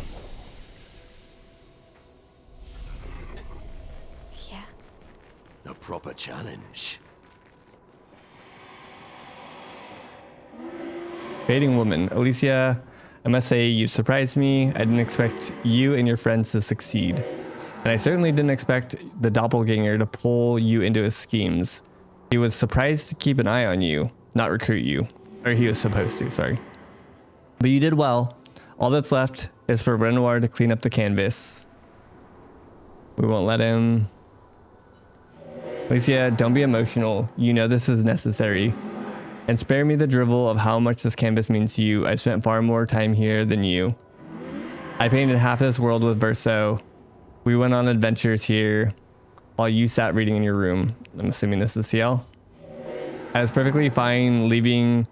Yeah. A proper challenge. Fading woman. Alicia, I must say you surprised me. I didn't expect you and your friends to succeed. And I certainly didn't expect the doppelganger to pull you into his schemes. He was surprised to keep an eye on you, not recruit you. Or he was supposed to, sorry. But you did well. All that's left is for Renoir to clean up the canvas. We won't let him. Alicia, don't be emotional. You know this is necessary. And spare me the drivel of how much this canvas means to you. I've spent far more time here than you. I painted half this world with Verso. We went on adventures here while you sat reading in your room. I'm assuming this is CL. I was perfectly fine leaving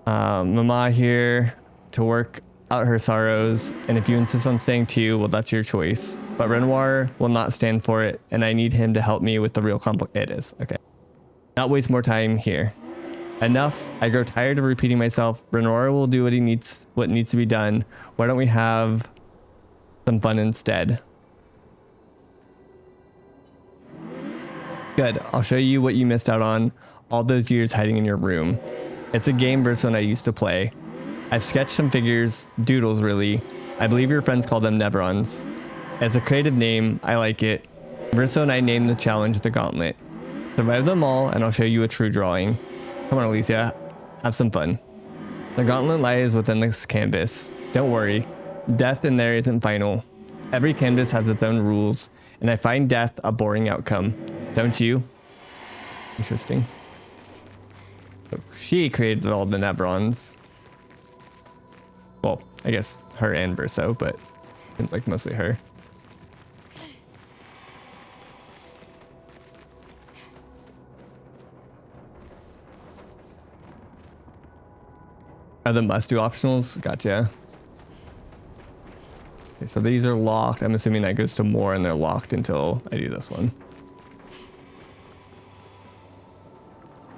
Mama here to work out her sorrows. And if you insist on staying too, well, that's your choice. But Renoir will not stand for it. And I need him to help me with the real conflict. It is. Okay. Not waste more time here. Enough. I grow tired of repeating myself. Renoir will do what needs to be done. Why don't we have some fun instead? Good. I'll show you what you missed out on all those years hiding in your room. It's a game versus one I used to play. I've sketched some figures, doodles really. I believe your friends call them Nevrons. It's a creative name. I like it. Verso and I named the challenge the Gauntlet. Survive them all and I'll show you a true drawing. Come on, Alicia. Have some fun. The gauntlet lies within this canvas. Don't worry. Death in there isn't final. Every canvas has its own rules, and I find death a boring outcome. Don't you? Interesting. She created all the Nevrons. Well, I guess her and Verso, but like mostly her. Are the must do optionals? Gotcha. Okay, so these are locked. I'm assuming that goes to more and they're locked until I do this one.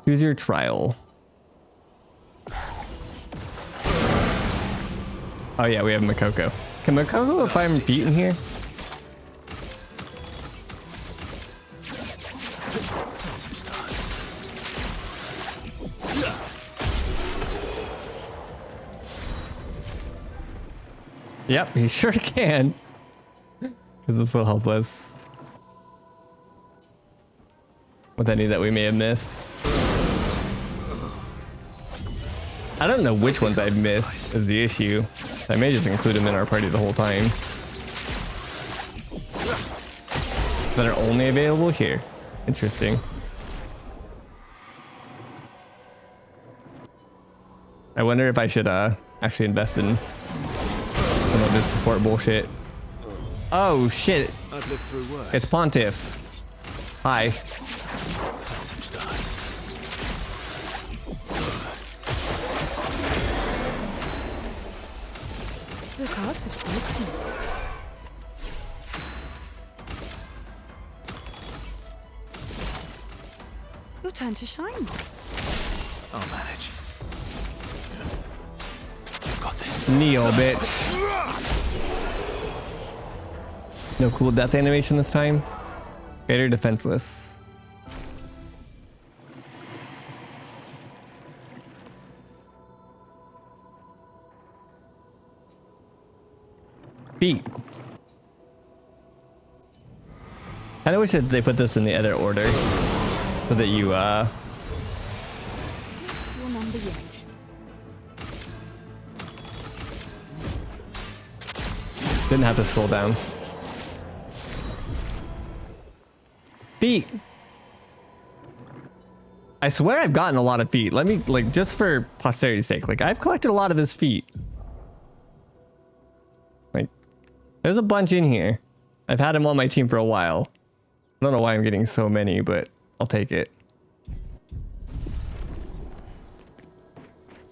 Choose your trial. Oh yeah, we have Makoko. Can Makoko find feet in here? Yep, he sure can. Because this will help us with any that we may have missed. I don't know which ones I've missed is the issue. I may just include them in our party the whole time. That are only available here. Interesting. I wonder if I should actually invest in some of this support bullshit. Oh shit. It's Pontiff. Hi. The cards have spoken. Your turn to shine. I'll manage. You've got this. Neo, bitch. No cool death animation this time. Vader defenseless. Beat. I wish that they put this in the other order so that you Your number yet. didn't have to scroll down. Feet. I swear I've gotten a lot of feet. Let me, like, just for posterity's sake, like, I've collected a lot of his feet. Like, there's a bunch in here. I've had him on my team for a while. I don't know why I'm getting so many, but I'll take it.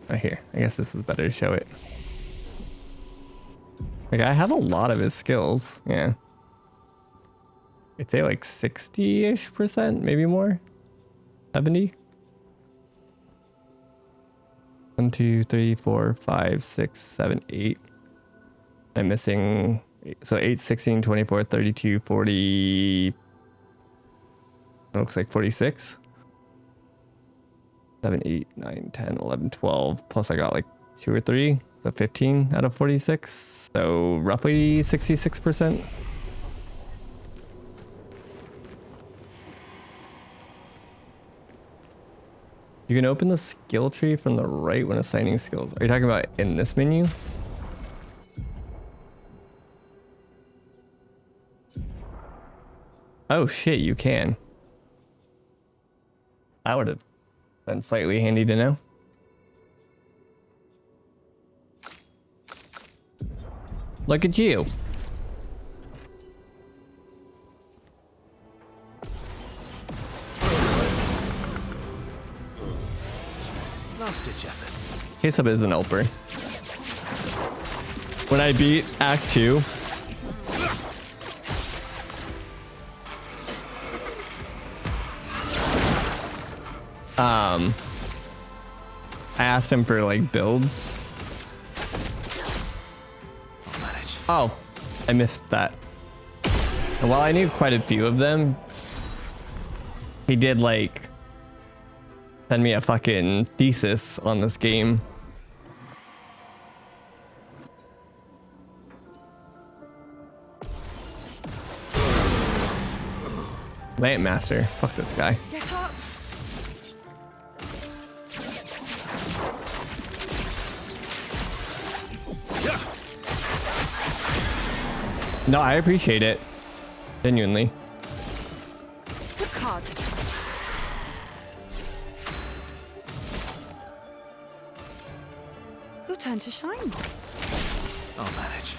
Right here. I guess this is better to show it. Like, I have a lot of his skills. Yeah. I'd say like 60-ish%, maybe more. 70. 1, 2, 3, 4, 5, 6, 7, 8. I'm missing. So 8, 16, 24, 32, 40. It looks like 46. 7, 8, 9, 10, 11, 12. Plus I got like 2 or 3. So 15 out of 46. So roughly 66%. You can open the skill tree from the right when assigning skills. Are you talking about in this menu? Oh shit, you can. That would have been slightly handy to know. Look at you. Last ditch effort. Case-up is an helper. When I beat Act 2, I asked him for like builds. Oh, I missed that. And while I knew quite a few of them, he did like send me a fucking thesis on this game. Lamp Master. Fuck this guy. Get up. No, I appreciate it. Genuinely. The cards have spoken. Your turn to shine. I'll manage.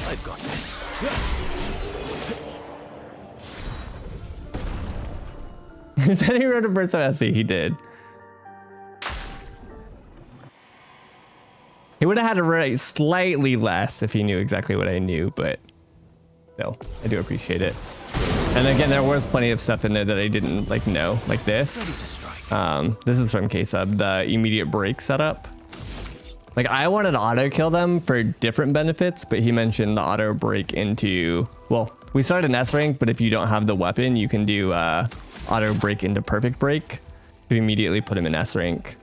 I've got this. Then he wrote a verse of essay. He did. He would have had to write slightly less if he knew exactly what I knew, but no, I do appreciate it. And again, there was plenty of stuff in there that I didn't like know, like this. This is from K-Sub, the immediate break setup. Like I wanted to auto kill them for different benefits, but he mentioned the auto break into, well, we start in S rank, but if you don't have the weapon, you can do auto break into perfect break to immediately put him in S rank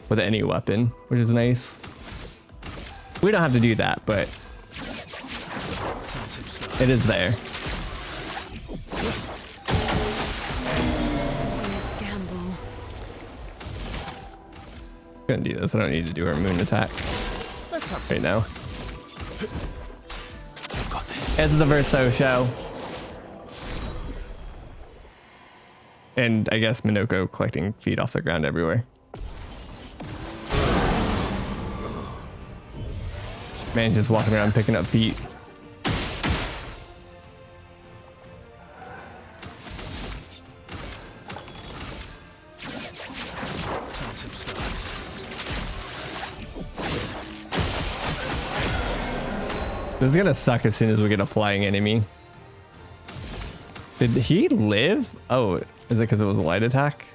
with any weapon, which is nice. We don't have to do that, but it is there. Let's gamble. I'm gonna do this. I don't need to do our moon attack right now. It's the Verso show. And I guess Minoko collecting feet off the ground everywhere. Man, just walking around picking up feet. This is gonna suck as soon as we get a flying enemy. Did he live? Oh, is it because it was a light attack?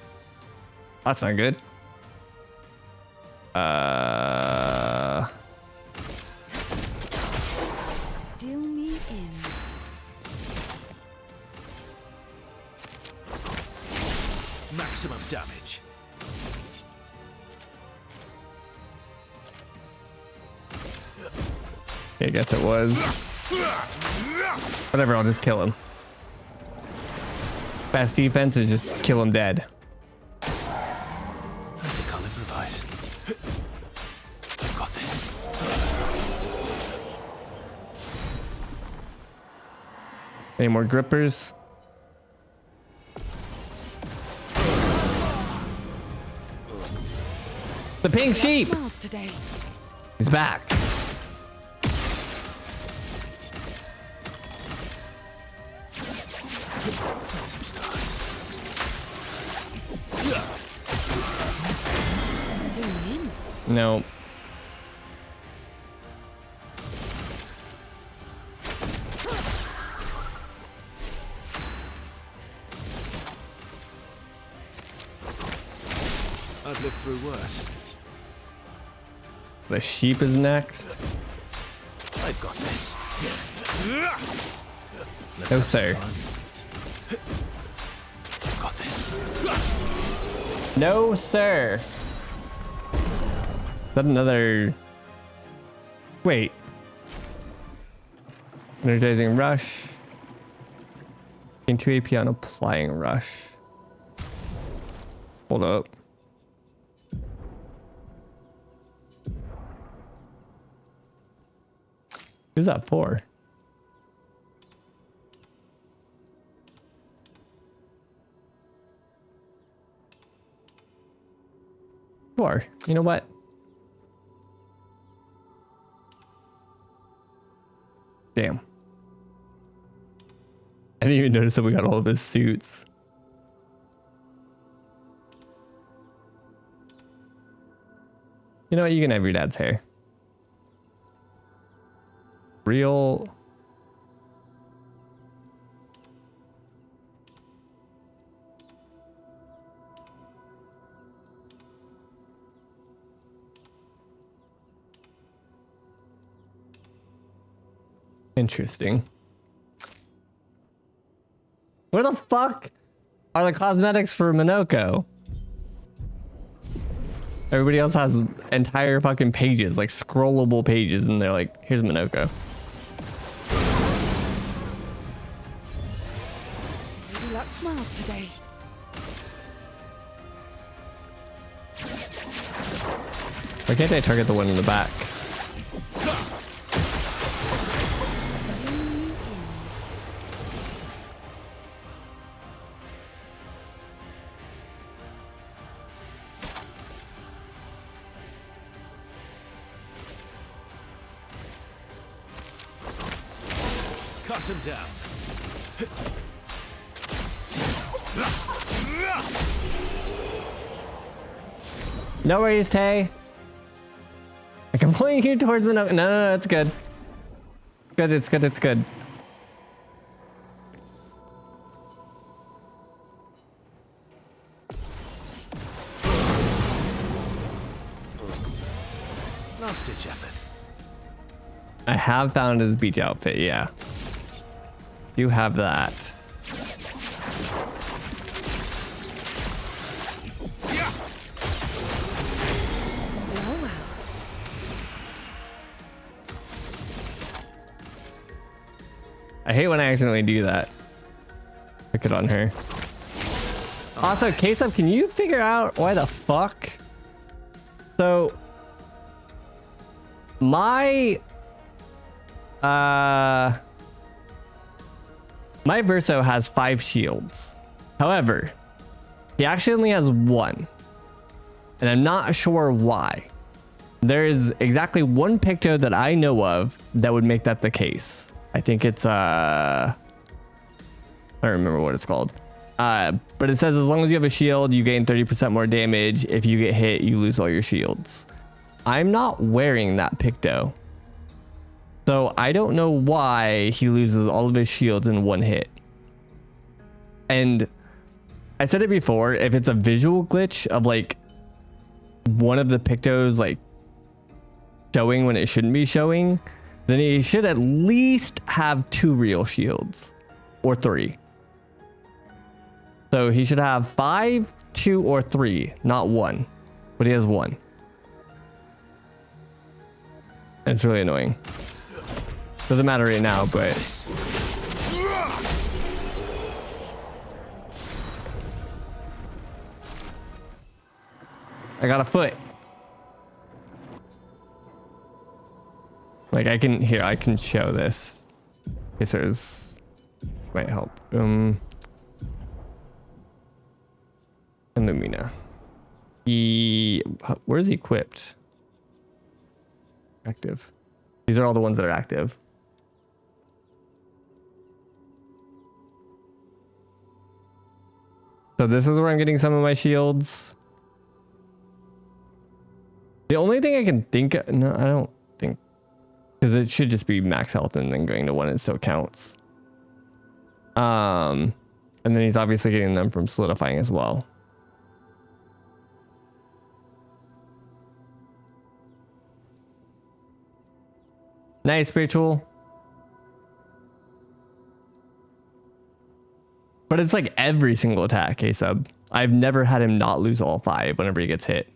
That's not good. Deal me in. Maximum damage. Yeah, I guess it was. Whatever, I'll just kill him. Best defense is just kill him dead. I think I'll improvise. I've got this. Any more grippers? The pink sheep! Today. He's back. No. I've lived through worse. The sheep is next. I've got this. No, sir. I've got this. No, sir. Is that another? Wait. Energizing rush. Gain 2 AP on applying rush. Hold up. Who's that for? Sure. You know what? Damn. I didn't even notice that we got all of his suits. You know what? You can have your dad's hair. Real. Interesting. Where the fuck are the cosmetics for Minoko? Everybody else has entire fucking pages, like scrollable pages, and they're like, here's Minoko. Lady Luck smiles today. Why can't I target the one in the back? Hunt him down. No worries, Tay. I can point you towards the no, it's good. Good, it's good, it's good. Last ditch effort. I have found his beach outfit, yeah. You have that. I hate when I accidentally do that. Pick it on her. Also, Case-Up, can you figure out why the fuck? So, my Verso has 5 shields. However, he actually only has 1. And I'm not sure why. There is exactly 1 picto that I know of that would make that the case. I think it's I don't remember what it's called. But it says as long as you have a shield, you gain 30% more damage. If you get hit, you lose all your shields. I'm not wearing that picto. So I don't know why he loses all of his shields in 1 hit. And I said it before, if it's a visual glitch of like one of the pictos like showing when it shouldn't be showing, then he should at least have 2 real shields or 3. So he should have 5, 2, or 3, not 1, but he has 1. It's really annoying. Doesn't matter right now, but I got a foot. Like I can show this. There's might help. Illumina. Where's he equipped? Active. These are all the ones that are active. So this is where I'm getting some of my shields. The only thing I can think of, no, I don't think, because it should just be max health and then going to 1, it still counts. And then he's obviously getting them from solidifying as well. Nice, spiritual. But it's like every single attack, K-Sub. I've never had him not lose all 5 whenever he gets hit.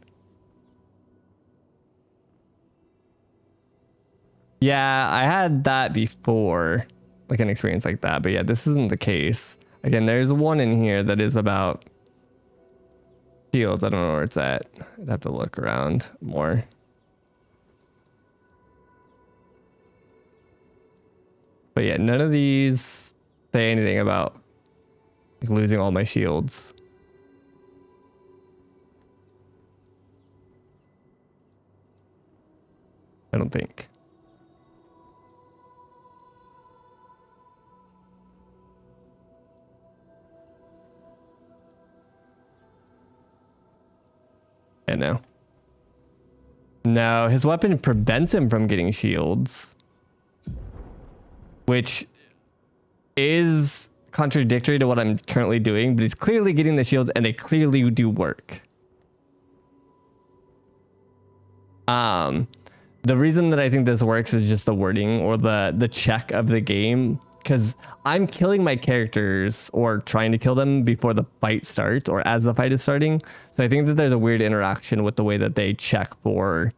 Yeah, I had that before, like an experience like that. But yeah, this isn't the case. Again, there's one in here that is about shields. I don't know where it's at. I'd have to look around more. But yeah, none of these say anything about like losing all my shields. I don't think. Yeah, no. No, his weapon prevents him from getting shields, which is contradictory to what I'm currently doing, but he's clearly getting the shields and they clearly do work. The reason that I think this works is just the wording or the check of the game, because I'm killing my characters or trying to kill them before the fight starts or as the fight is starting. So I think that there's a weird interaction with the way that they check for,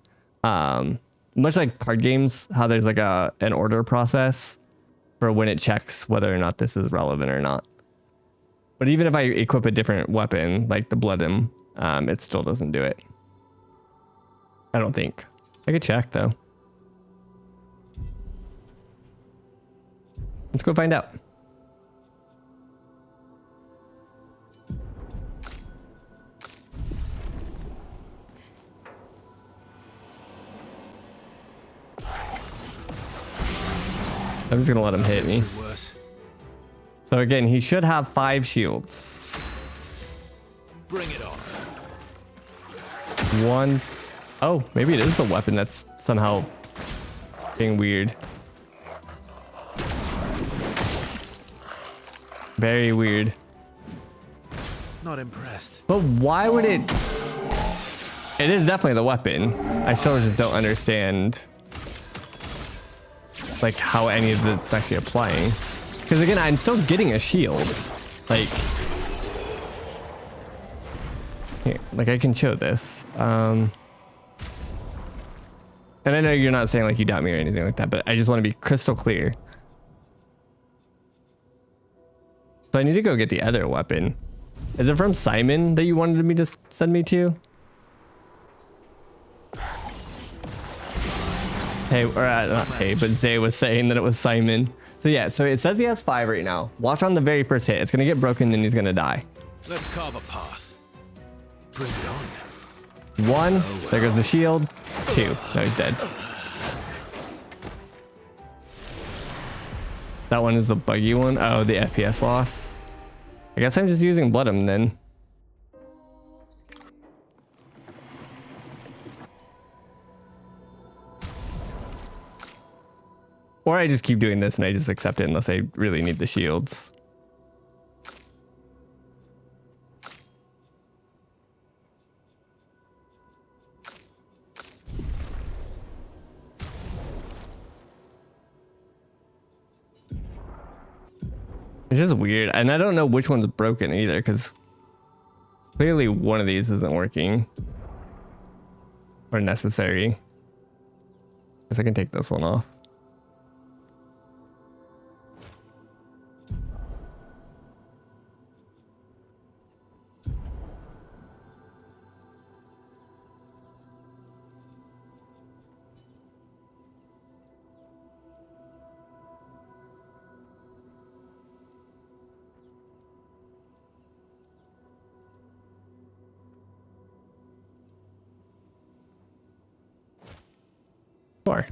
much like card games, how there's like an order process for when it checks whether or not this is relevant or not. But even if I equip a different weapon, like the Blood'em, it still doesn't do it. I don't think. I could check though. Let's go find out. I'm just gonna let him hit me. Worse. So again, he should have 5 shields. Bring it on. 1. Oh, maybe it is the weapon that's somehow being weird. Very weird. Not impressed. But why would it? It is definitely the weapon. I still just don't understand like how any of it's actually applying. Because again, I'm still getting a shield. Like, here, like I can show this. And I know you're not saying like you doubt me or anything like that, but I just want to be crystal clear. So I need to go get the other weapon. Is it from Simon that you wanted me to send me to? Hey, or not hey, but Zay was saying that it was Simon. So yeah, so it says he has 5 right now. Watch on the very first hit. It's gonna get broken, then he's gonna die. Let's carve a path. Bring it on. 1, there goes the shield. 2, now he's dead. That one is the buggy one. Oh, the FPS loss. I guess I'm just using Blood'em then. Or I just keep doing this and I just accept it unless I really need the shields. It's just weird. And I don't know which one's broken either, because clearly one of these isn't working or necessary. Guess I can take this one off. Sure.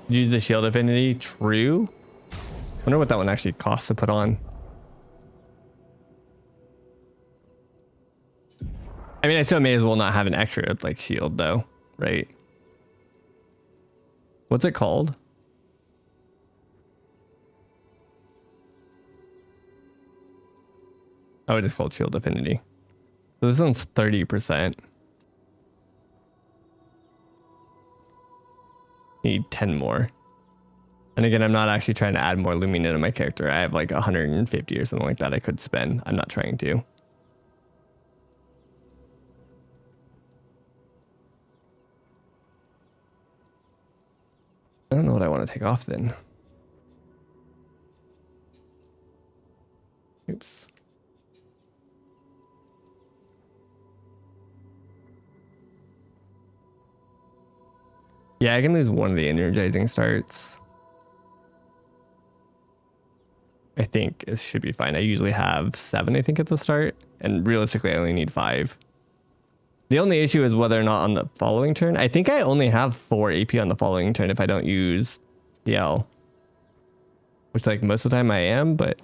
Use the shield affinity. True. Wonder what that one actually costs to put on. I mean, I still may as well not have an extra like shield though, right? What's it called? Oh, it is called shield affinity. So this one's 30%. Need 10 more. And again, I'm not actually trying to add more lumina to my character. I have like 150 or something like that I could spend. I'm not trying to. I don't know what I want to take off then. Oops. Yeah, I can lose one of the energizing starts. I think it should be fine. I usually have 7, I think, at the start. And realistically, I only need 5. The only issue is whether or not on the following turn. I think I only have 4 AP on the following turn if I don't use CL. Which, like, most of the time I am, but...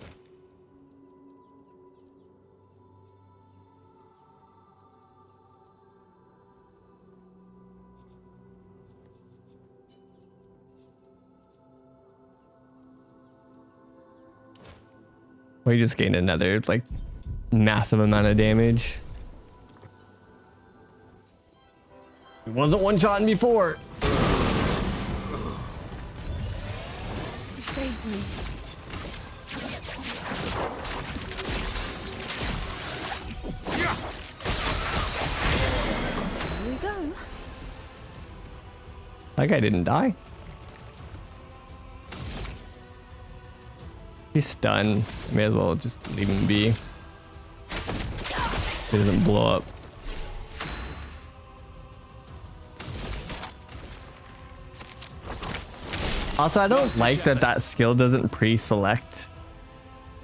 We just gained another, like, massive amount of damage. It wasn't one-shotting before. You saved me. Here we go. That guy didn't die. He's stunned. May as well just leave him be. He doesn't blow up. Also, I don't like that that skill doesn't pre-select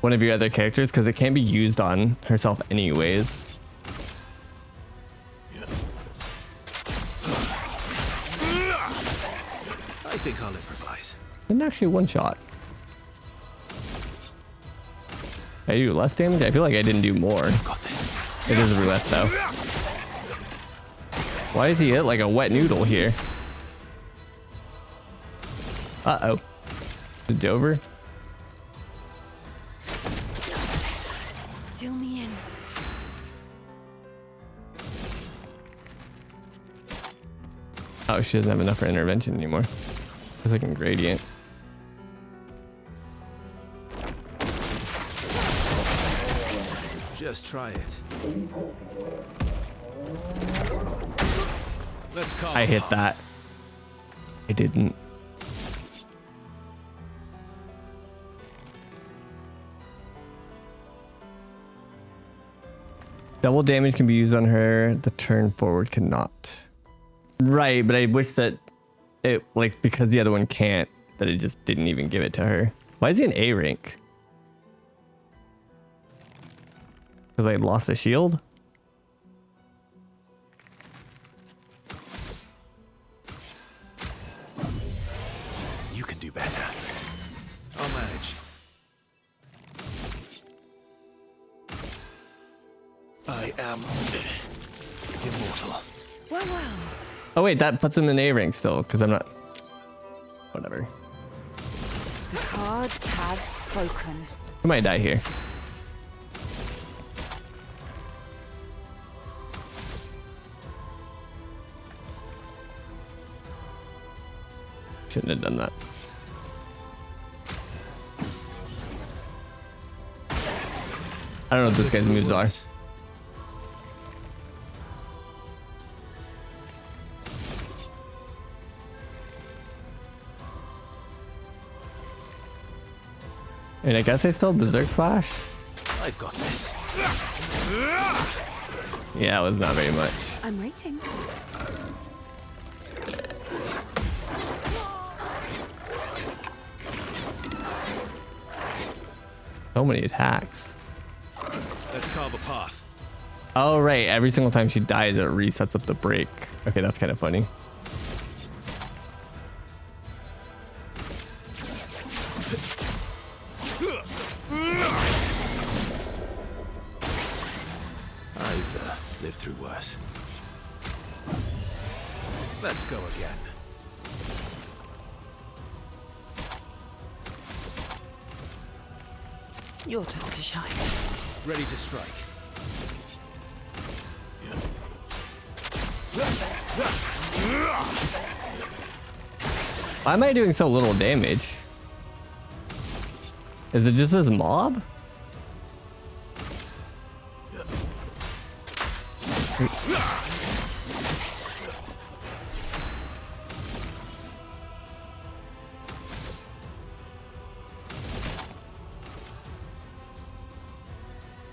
one of your other characters because it can be used on herself anyways. think I'll improvise. Didn't actually one shot. I do less damage? I feel like I didn't do more. Got this. It is a roulette though. Why is he hit like a wet noodle here? Uh-oh. Is it over? Deal me in. Oh, she doesn't have enough for intervention anymore. It's like a gradient. Just try it. Let's call I hit that. I didn't. Double damage can be used on her. The turn forward cannot. Right, but I wish that it, like, because the other one can't, that it just didn't even give it to her. Why is he an A rank? Because I lost a shield? You can do better. I'll manage. I am immortal. Well, well. Oh wait, that puts him in A rank still, because I'm not... Whatever. The cards have spoken. I might die here. Shouldn't have done that. I don't know what this guy's moves are. And I guess I still have Berserk Slash? I've got this. Yeah, it was not very much. I'm waiting. So many attacks. Let's carve a path. Oh, right. Every single time she dies, it resets up the break. Okay, that's kind of funny. I've lived through worse. Let's go again. Your turn to shine. Ready to strike. Why am I doing so little damage? Is it just this mob?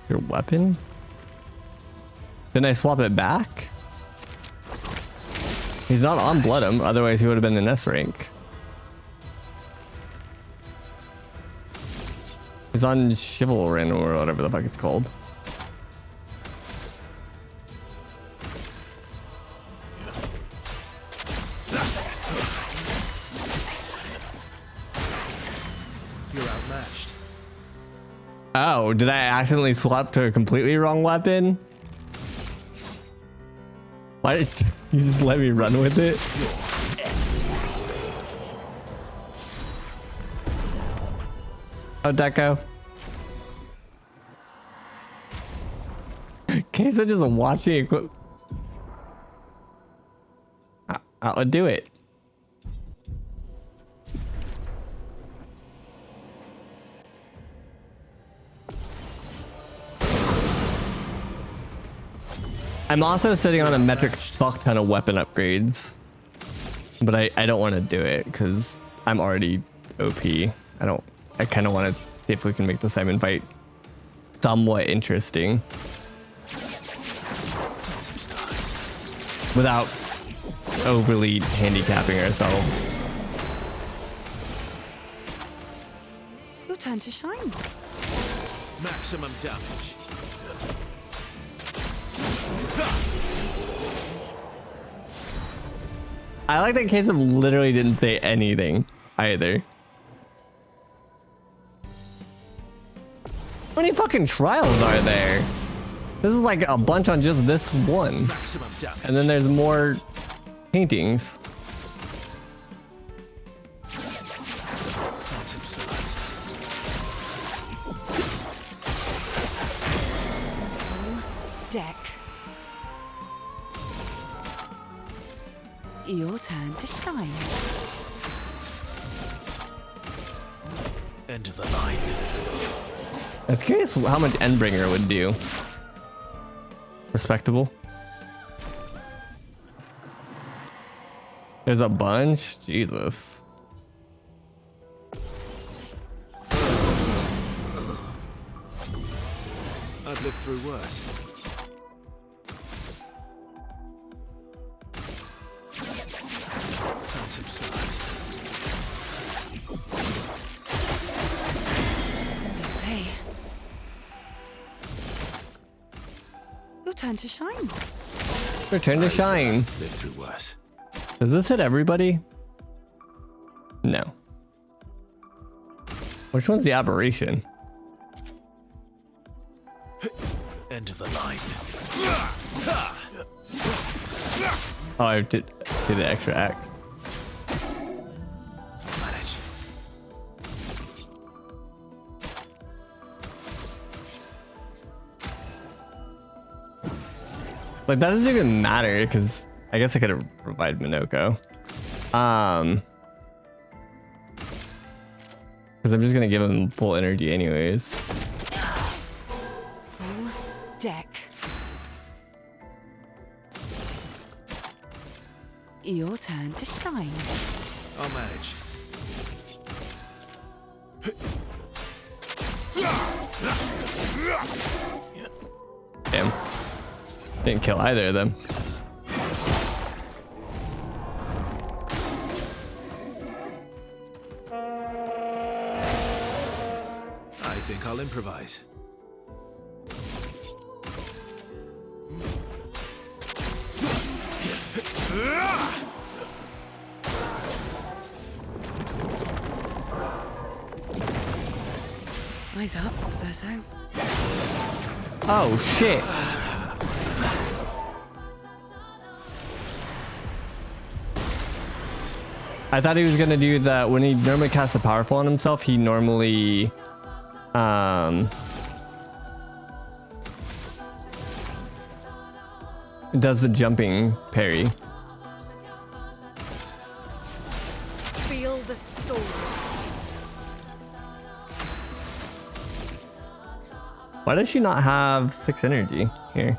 Your weapon? Didn't I swap it back? He's not on Blood'em, otherwise he would have been in S rank. He's on Chivalry or whatever the fuck it's called. You're outmatched. Oh, did I accidentally swap to a completely wrong weapon? Why did you just let me run with it? Oh, Deco. Kesa just watch me equip. I'll do it. I'm also sitting on a metric fuck ton of weapon upgrades, but I don't want to do it because I'm already OP. I kind of want to see if we can make the Simon fight somewhat interesting without overly handicapping ourselves. Your turn to shine. Maximum damage. I like that Caleb literally didn't say anything either. How many fucking trials are there? This is like a bunch on just this one. And then there's more paintings. Deck. Your turn to shine. End of the line. I was curious how much Endbringer would do. Respectable. There's a bunch? Jesus. I've lived through worse. Phantom stars. Hey. Your turn to shine. Your turn to shine. Lived through worse. Does this hit everybody? No. Which one's the aberration? End of the line. Oh, I did the extra axe. Manage. Like, that doesn't even matter because I guess I could have revived Minoko. Because I'm just gonna give him full energy anyways. Full deck. Your turn to shine. I'll manage. Damn. Didn't kill either of them. I think I'll improvise. Eyes up, Verso. Oh shit. I thought he was gonna do that when he normally casts a powerful on himself. He normally does the jumping parry. Feel the storm. Why does she not have 6 energy here?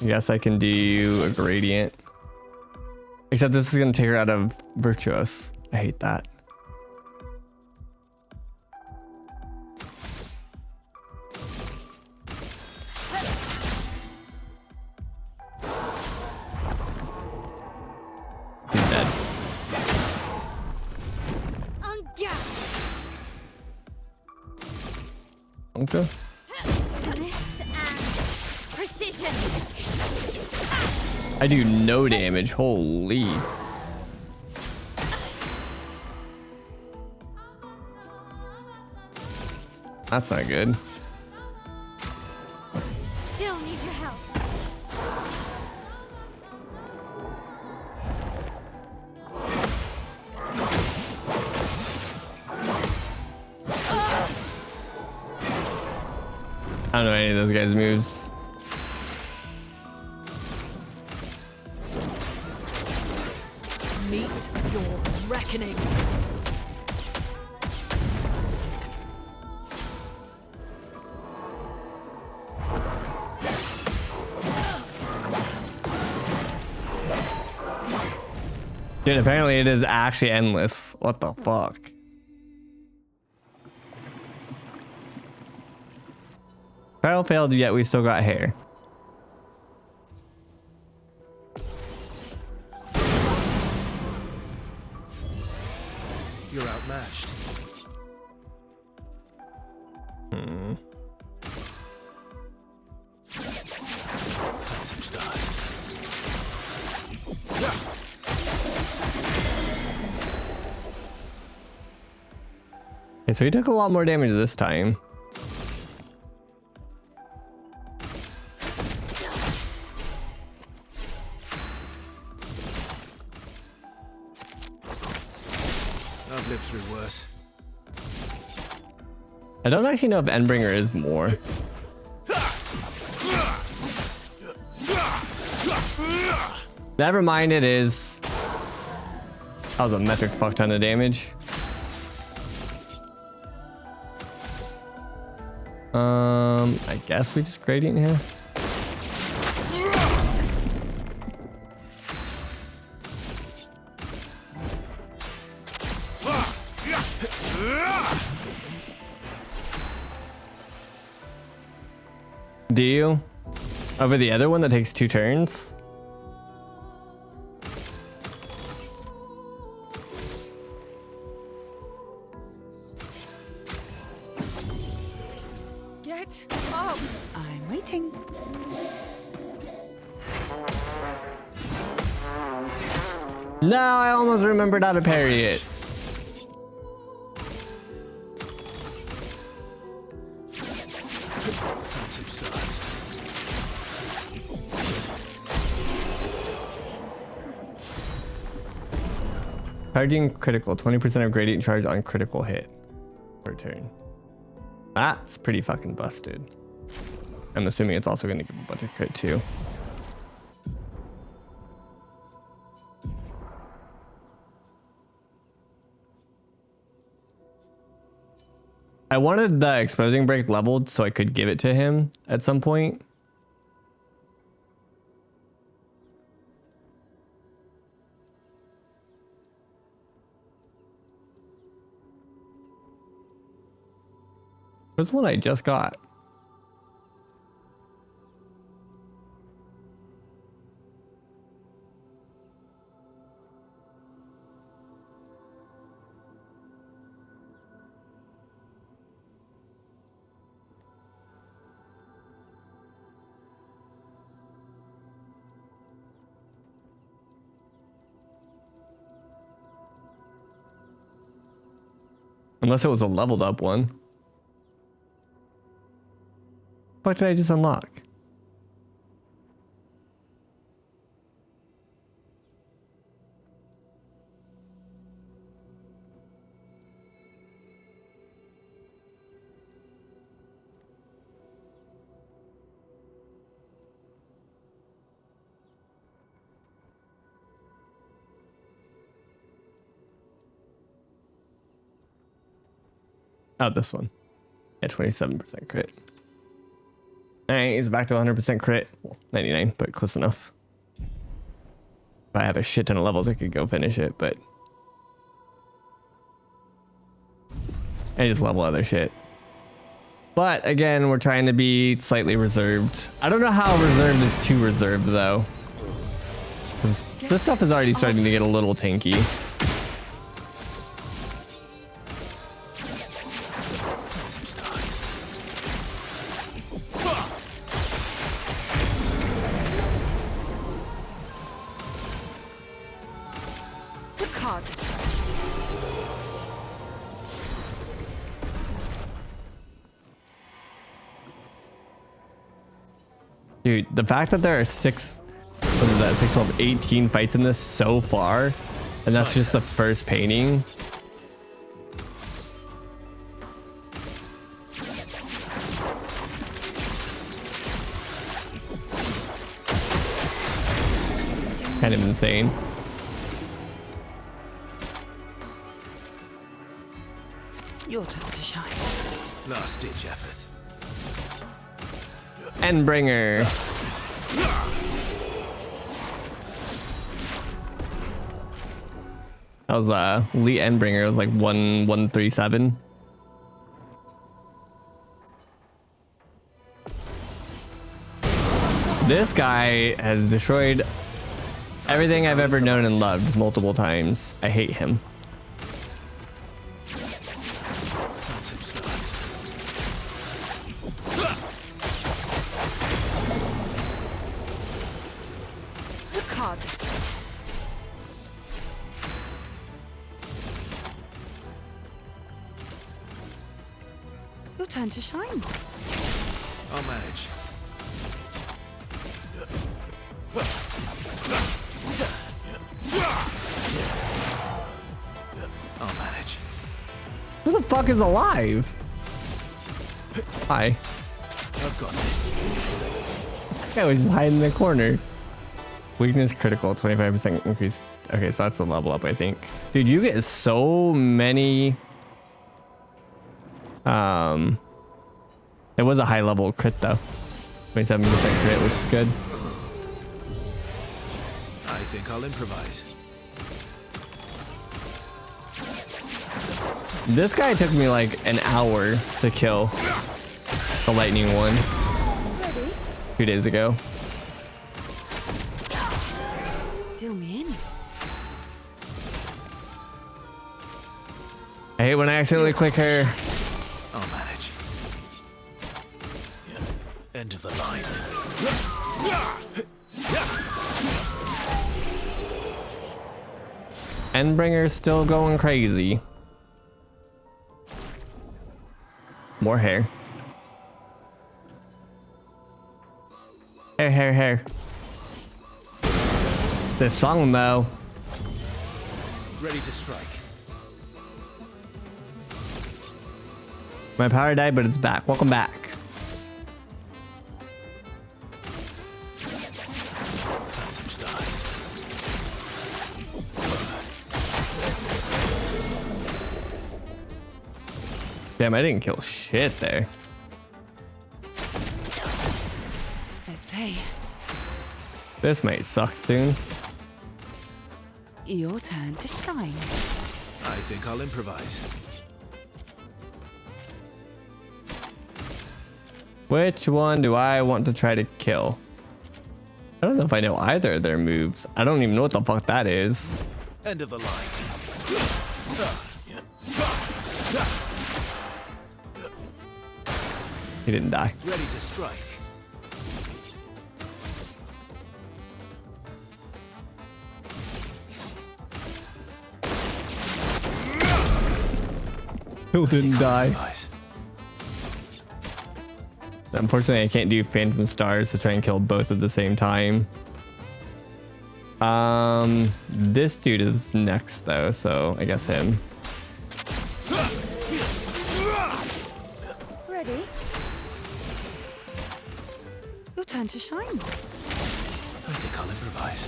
Yes, I can do a gradient. Except this is gonna take her out of virtuous. I hate that. He's dead. Okay. This and precision. I do no damage. Holy. That's not good. Still need your help. I don't know any of those guys' moves. Meet your reckoning. Dude, apparently it is actually endless. What the fuck? Trial failed, yet we still got hair. You're outmatched. Phantom stars. Okay, so he took a lot more damage this time. I've lived through worse. I don't actually know if Endbringer is more. Never mind, it is. That was a metric fuck ton of damage. I guess we just gradient here. Do you? Over the other one that takes 2 turns? Get up! I'm waiting. No, I almost remembered how to parry it. Charging critical, 20% of gradient charge on critical hit per turn. That's pretty fucking busted. I'm assuming it's also going to give a bunch of crit too. I wanted the exposing break leveled so I could give it to him at some point. Where's the one I just got? Unless it was a leveled up one. What did I just unlock? Oh, this one. At 27% crit. Alright, he's back to 100% crit. Well, 99, but close enough. If I have a shit ton of levels, I could go finish it, but... I just level other shit. But, again, we're trying to be slightly reserved. I don't know how reserved is too reserved, though. Because this stuff is already starting to get a little tanky. Dude, the fact that there are 6, 12, 18 fights in this so far, and that's just the first painting. Kind of insane. Your turn to shine. Last ditch effort. Endbringer. That was elite Endbringer. It was like 137. This guy has destroyed everything I've ever known and loved multiple times. I hate him. turn to shine. I'll manage. I'll manage. Who the fuck is alive? Hi. I've got this. Yeah, we just hide in the corner. Weakness critical, 25% increase. Okay, so that's a level up, I think. Dude, you get so many. It was a high level crit though. 27% crit, which is good. I think I'll improvise. This guy took me like an hour to kill. The lightning one. 2 days ago. Deal me in. I hate when I accidentally click her. I'll manage. End of the line. Endbringer's still going crazy. More hair. Hair. This song though. Ready to strike. My power died, but it's back. Welcome back. Phantom stars. Damn, I didn't kill shit there. Let's play. This might suck soon. Your turn to shine. I think I'll improvise. Which one do I want to try to kill? I don't know if I know either of their moves. I don't even know what the fuck that is. End of the line. He didn't die. Ready to strike. Who didn't die? Improvise. Unfortunately, I can't do Phantom Stars to try and kill both at the same time. This dude is next though, so I guess him. Ready? Your turn to shine. I think I'll improvise.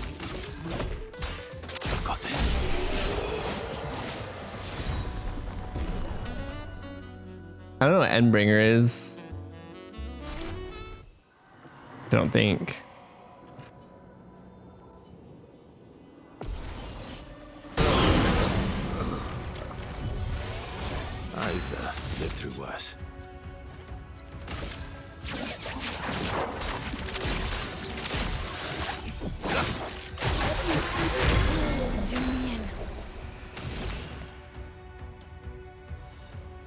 I've got this. I don't know what Endbringer is. I don't think. I've lived through worse. Zoom me in.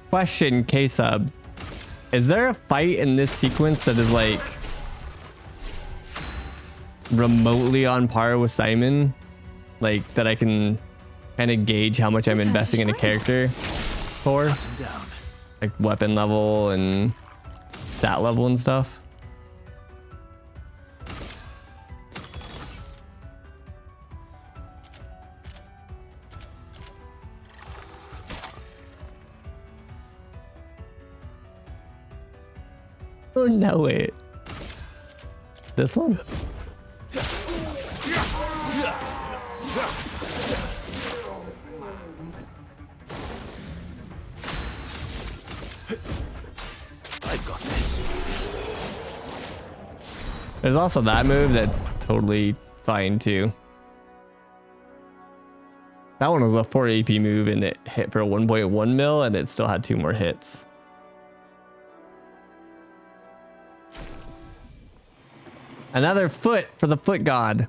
Question, K-Sub. Is there a fight in this sequence that is like remotely on par with Simon? Like that I can kind of gauge how much I'm investing in a character for? Like weapon level and stat level and stuff? Oh, know it. This one? I've got this. There's also that move that's totally fine too. That one was a 4 AP move and it hit for 1.1 mil and it still had 2 more hits. Another foot for the foot god.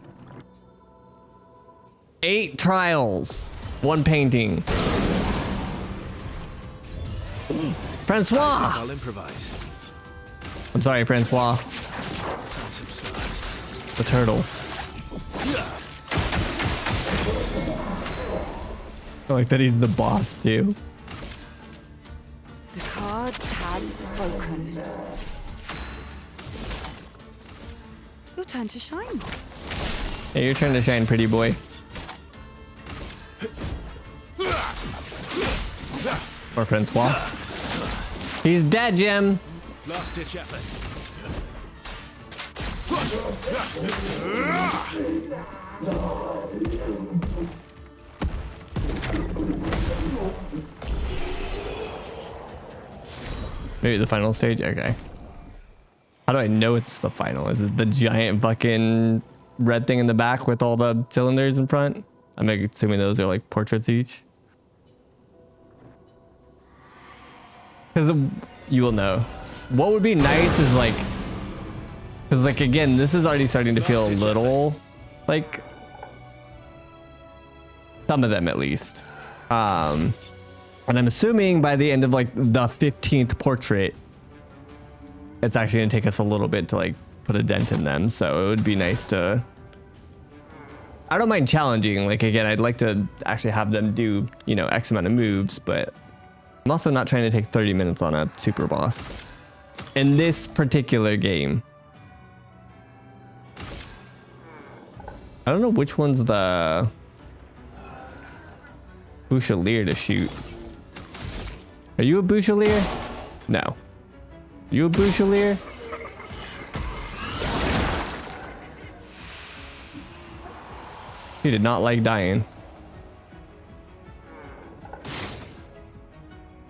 8 trials, 1 painting. Francois! I'll improvise. I'm sorry, Francois. Phantom stars. The turtle. I like that he's the boss too. The card gods have spoken. Your turn to shine. Hey, your turn to shine, pretty boy. Or Francois. He's dead, Jim. Last ditch effort. Maybe the final stage? Okay. How do I know it's the final? Is it the giant fucking red thing in the back with all the cylinders in front? I'm assuming those are like portraits each. Because you will know. What would be nice is like, because like again, this is already starting to feel a little like some of them at least. And I'm assuming by the end of like the 15th portrait, it's actually gonna take us a little bit to like put a dent in them. So it would be nice to. I don't mind challenging. Like again, I'd like to actually have them do, you know, X amount of moves, but I'm also not trying to take 30 minutes on a super boss in this particular game. I don't know which one's the Bouchelier to shoot. Are you a Bouchelier? No. You a Bouchelier? He did not like dying.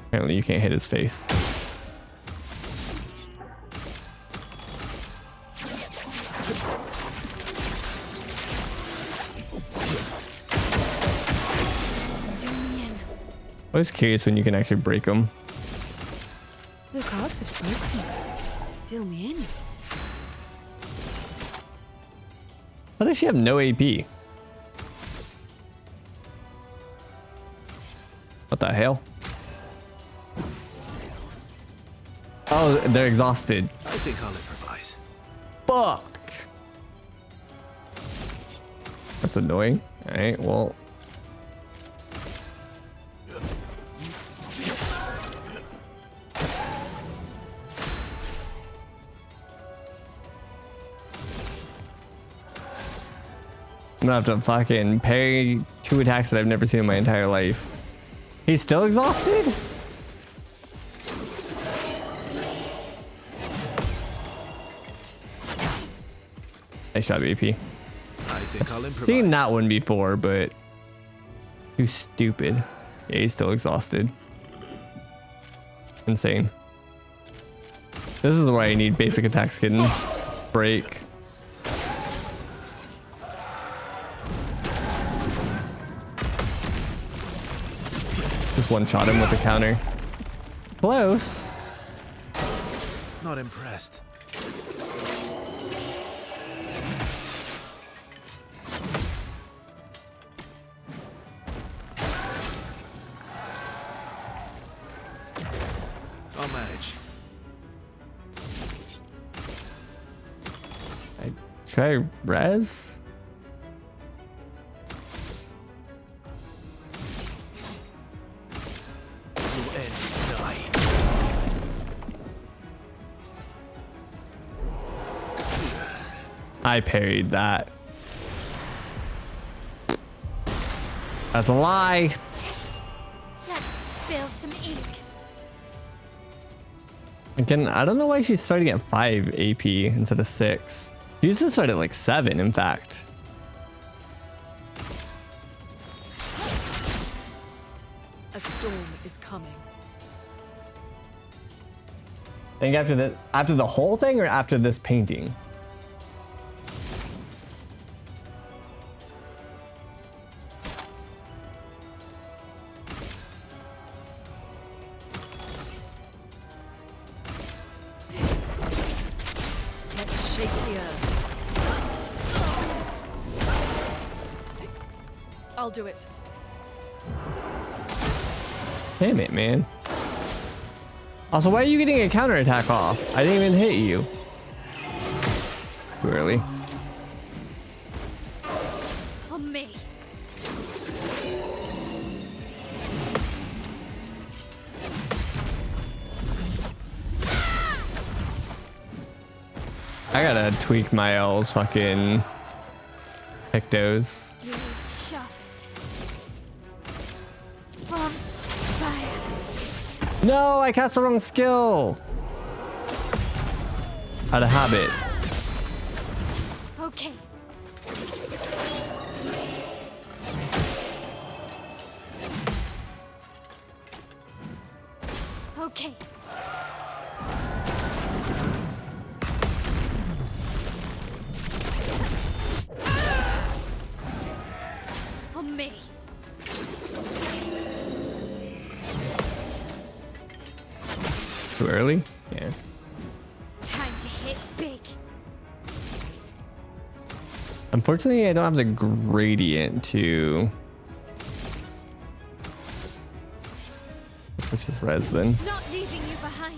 Apparently you can't hit his face. I was curious when you can actually break them. The cards have spoken. Deal me in. How does she have no AP? What the hell? Oh, they're exhausted. I think I'll improvise. Fuck. That's annoying. All right, well. I'm gonna have to fucking parry 2 attacks that I've never seen in my entire life. He's still exhausted? Nice job, AP. I think I'll improvise. Seen that one before, but too stupid. Yeah, he's still exhausted. Insane. This is why I need basic attacks can break. Just one-shot him with a counter. Close. Not impressed. I'll manage. I try res. I parried that. That's a lie. Let's spill some ink. Again, I don't know why she's starting at 5 AP instead of 6. She used to start at like 7, in fact. A storm is coming. I think after the whole thing or after this painting? Shake the earth. I'll do it. Damn it, man. Also, why are you getting a counterattack off? I didn't even hit you. Too early. On me. I gotta tweak my L's fucking pictos. Blades sharpened. From fire. No, I cast the wrong skill. Out of habit. Okay. Okay. On me. Too early? Yeah. Time to hit big. Unfortunately, I don't have the gradient to... Let's just res then. Not leaving you behind.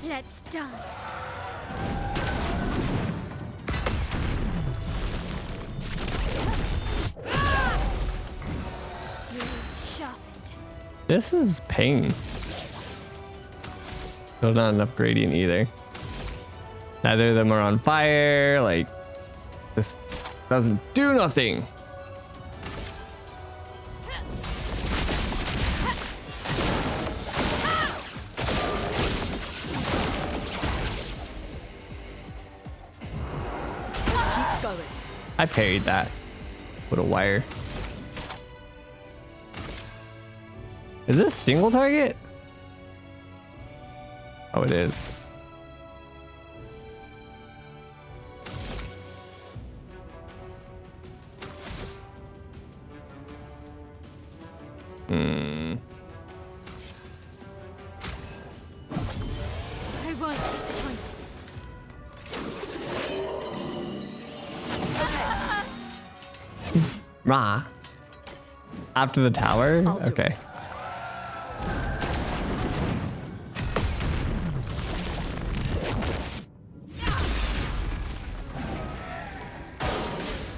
Let's dance. Blades sharpened. This is pain. There's not enough gradient either. Neither of them are on fire. Like, this doesn't do nothing. Keep going. I parried that with a wire. Is this single target? Oh, it is. I won't disappoint. Rah. After the tower? I'll do Okay. it.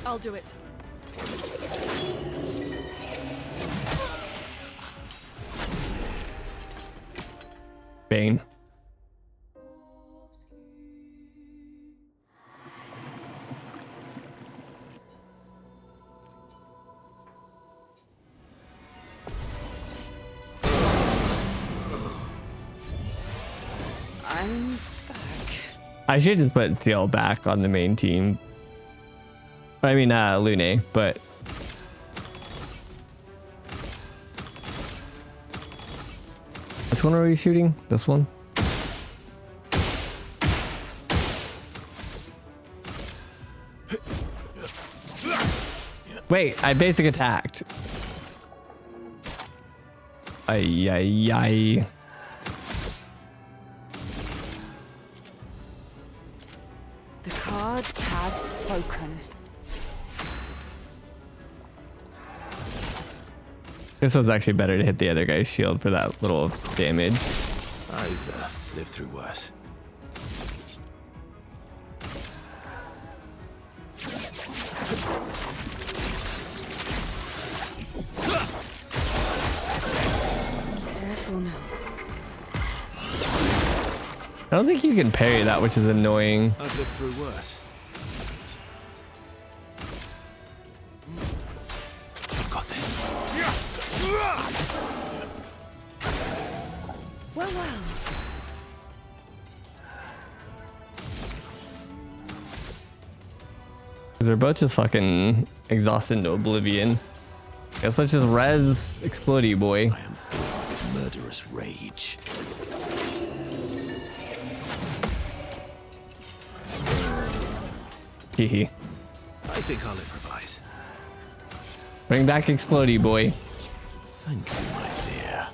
I'll do it. Bane. I'm back. I should just put Theo back on the main team. I mean, Lune, but... Which one are we shooting? This one? Wait, I basic attacked. Ay, ay, ay. The cards had spoken. This was actually better to hit the other guy's shield for that little damage. I've lived through worse. Careful now. I don't think you can parry that, which is annoying. I've lived through worse. I've got this. Well, well. They're both just fucking exhausted into oblivion. Guess let's just res Explodey boy. I am filled with murderous rage. Hehe. I think I'll improvise. Bring back Explodey boy. Thank you, my dear.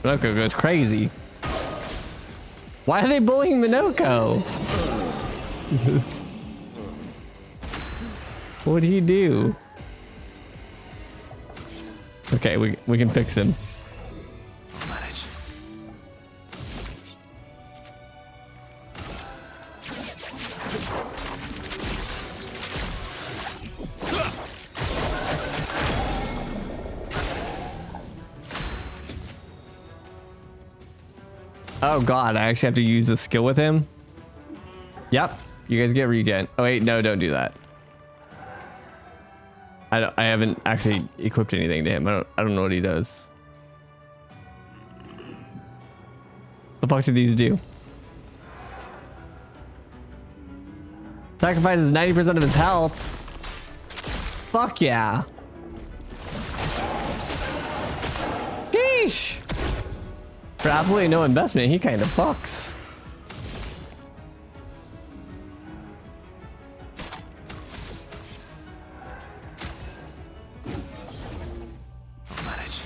Loco goes crazy. Why are they bullying Minoko? What did he do? Okay, we can fix him. Manage. Oh god, I actually have to use the skill with him. Yep, you guys get regen. Oh wait, no, don't do that. I haven't actually equipped anything to him. I don't know what he does. The fuck do these do? Sacrifices 90% of his health. Fuck yeah. Sheesh. For absolutely no investment, he kind of fucks. Manage.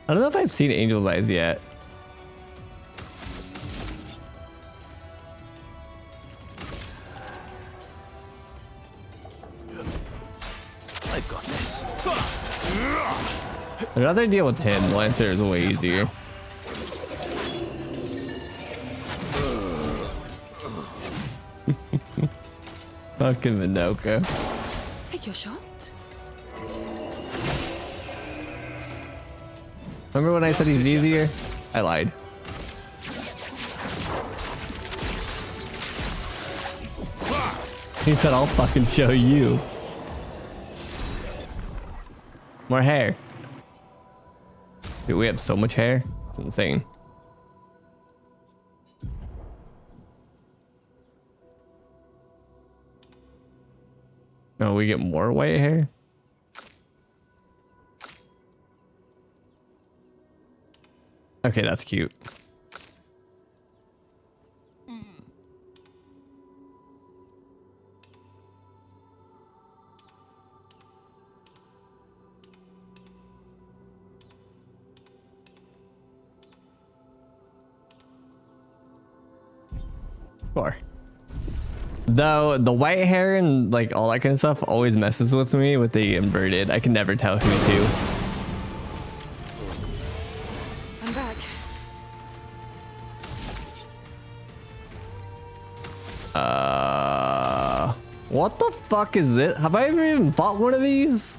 I don't know if I've seen Angel's Eyes yet. I've got this. I'd rather deal with him. Lancer is way easier. Fucking Minoko. Take your shot. Remember when I said he's easier? I lied. He said, I'll fucking show you. More hair. Dude, we have so much hair. It's insane. No, we get more white hair. Okay, that's cute. Sure. Though the white hair and like all that kind of stuff always messes with me with the inverted. I can never tell who's who. I'm back. What the fuck is this? Have I ever even fought one of these?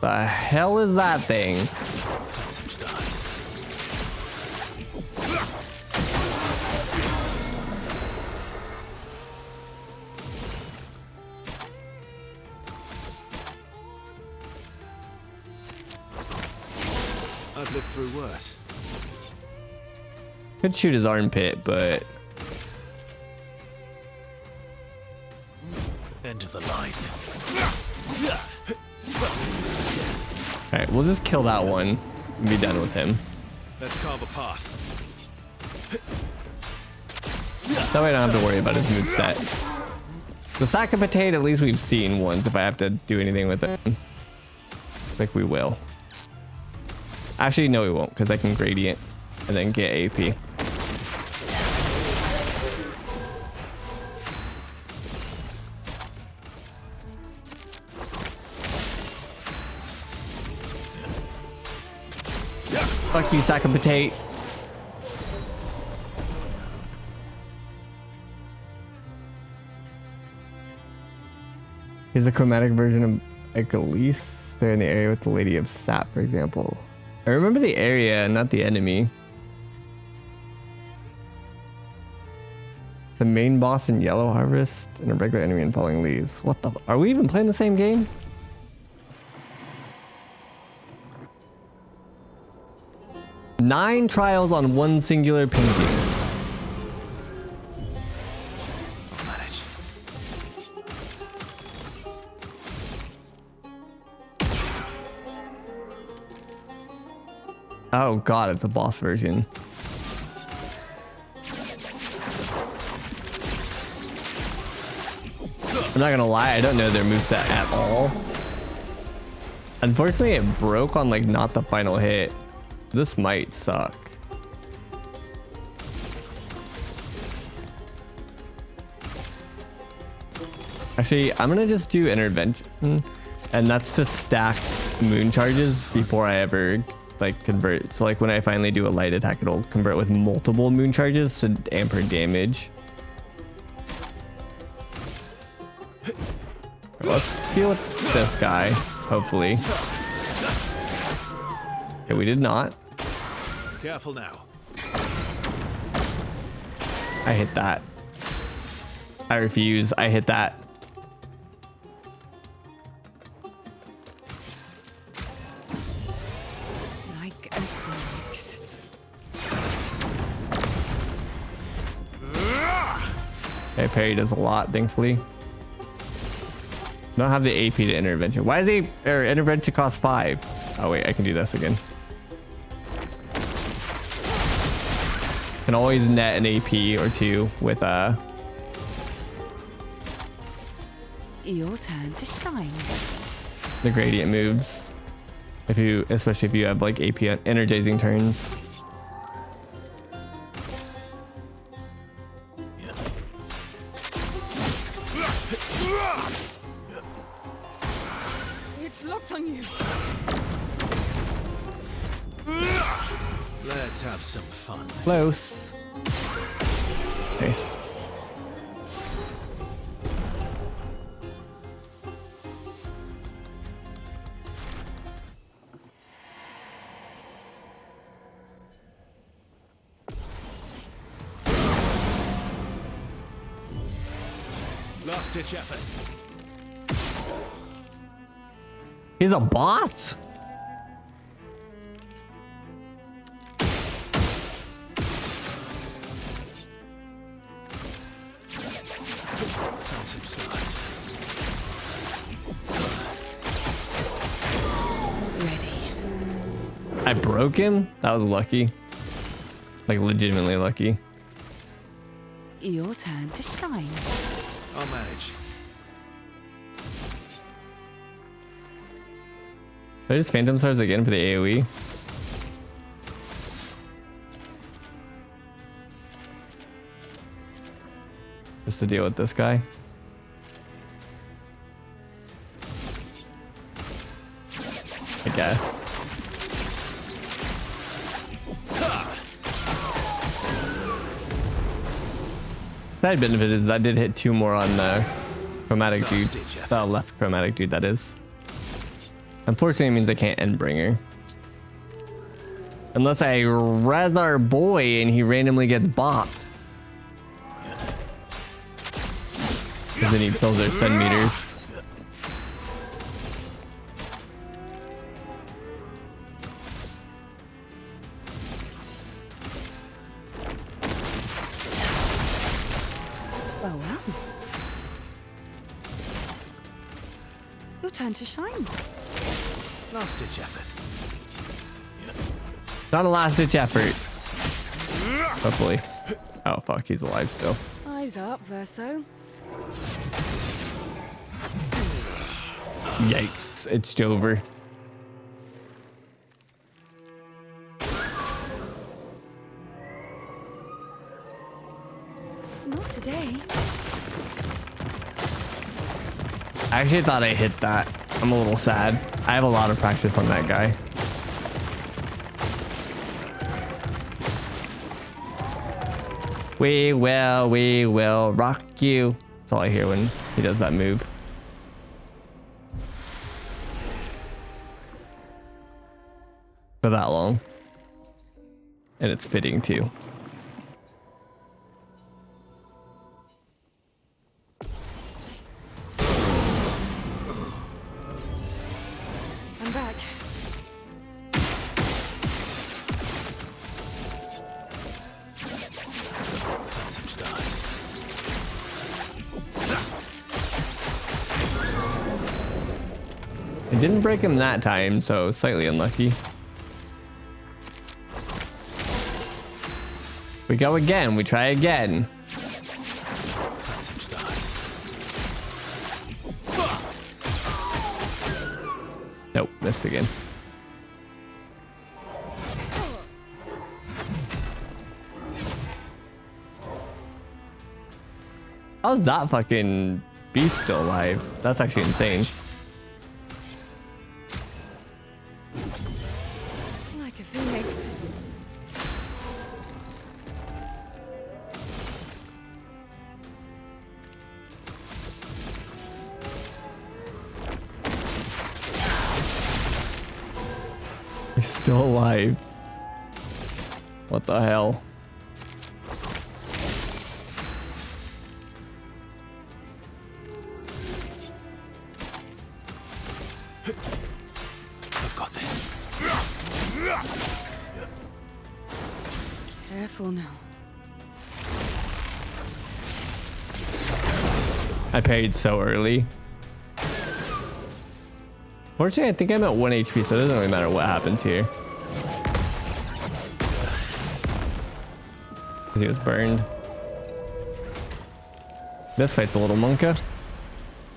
The hell is that thing? Phantom stars. I've lived through worse. Could shoot his armpit, but End of the line. alright, we'll just kill that one and be done with him. Let's carve a path. That way I don't have to worry about his moveset. The sack of potato, at least we've seen once if I have to do anything with it. Like we will. Actually, no, we won't, because I can gradient and then get AP. Fuck you, sack of potato. Here's a chromatic version of Echelise. They're in the area with the Lady of Sap, for example. I remember the area, not the enemy. The main boss in Yellow Harvest and a regular enemy in Falling Leaves. What the? Are we even playing the same game? Nine trials on one singular painting. Manage. Oh god, it's a boss version. I'm not gonna lie, I don't know their moveset at all. Unfortunately, it broke on like not the final hit. This might suck. Actually, I'm gonna just do intervention, and that's to stack moon charges before I ever like convert. So like when I finally do a light attack, it'll convert with multiple moon charges to amp her damage. Let's deal with this guy, hopefully. Okay, we did not. Careful now. I hit that. I refuse. I hit that. Like a phoenix. Okay, parry does a lot, thankfully. Don't have the AP to intervention. Why is intervention cost 5? Oh wait, I can do this again. Can always net an AP or 2 with Your turn to shine. the gradient moves. Especially if you have like AP energizing turns. It's locked on you. Let's have some fun. Close. Nice. Last ditch effort. He's a boss? Phantom stars. Ready. I broke him? That was lucky. Like legitimately lucky. Your turn to shine. I'll manage. Did I just Phantom Stars again for the AoE? Just to deal with this guy. I guess. Side benefit is that did hit 2 more on chromatic dude. The left chromatic dude, that is. Unfortunately, it means I can't Endbringer. Unless I res our boy and he randomly gets bopped. Because then he kills our stun meters. Well. Your turn to shine. Last ditch effort. Not a last ditch effort. Hopefully. Oh fuck, he's alive still. Eyes up, Verso. Yikes, it's Jover. Not today. I actually thought I hit that. I'm a little sad. I have a lot of practice on that guy. We will rock you. That's all I hear when he does that move. For that long. And it's fitting too. I'm back. Phantom stars. It didn't break him that time, so slightly unlucky. We go again. We try again. Phantom stars. missed again. How's that fucking beast still alive? That's actually insane. Like a phoenix. He's still alive. What the hell? I've got this. Careful now. I parried so early. Fortunately, I think I'm at 1 HP, so it doesn't really matter what happens here. Because he was burned. This fight's a little monka.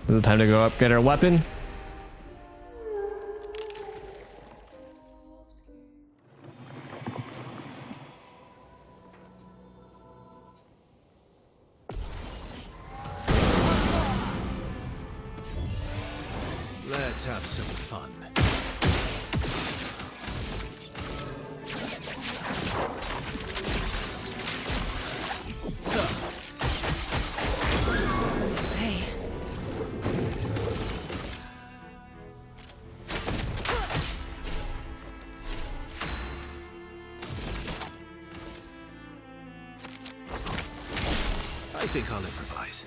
Is it time to go up, get our weapon? Let's have some fun. Hey. I think I'll improvise.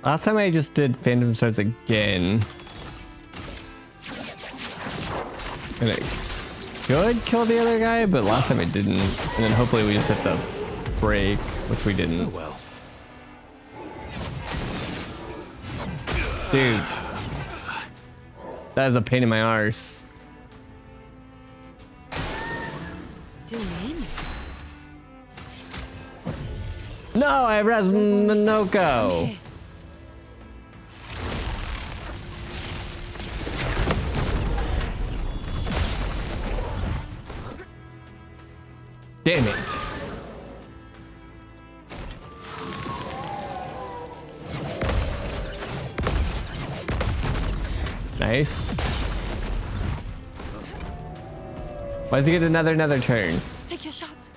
Last time I just did Phantom Stars again. And it could kill the other guy, but last time I didn't. And then hopefully we just hit the break, which we didn't. Oh well. Dude. That is a pain in my arse. Doing? No, I res Minoko. Damn it. Nice. Why does he get another turn? Take your shots.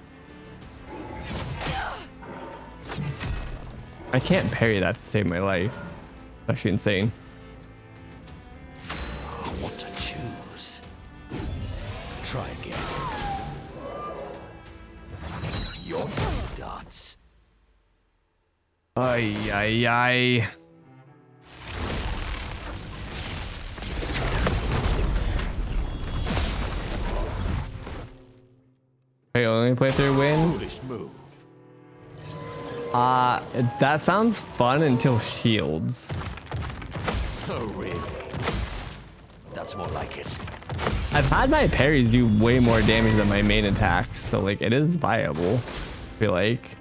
I can't parry that to save my life. That's actually insane. What to choose? Try again. Your turn to dance. Ay, ay, ay. Okay, only play through win. Foolish move. That sounds fun until shields. Oh, really? That's more like it. I've had my parries do way more damage than my main attacks, so like it is viable, I feel like.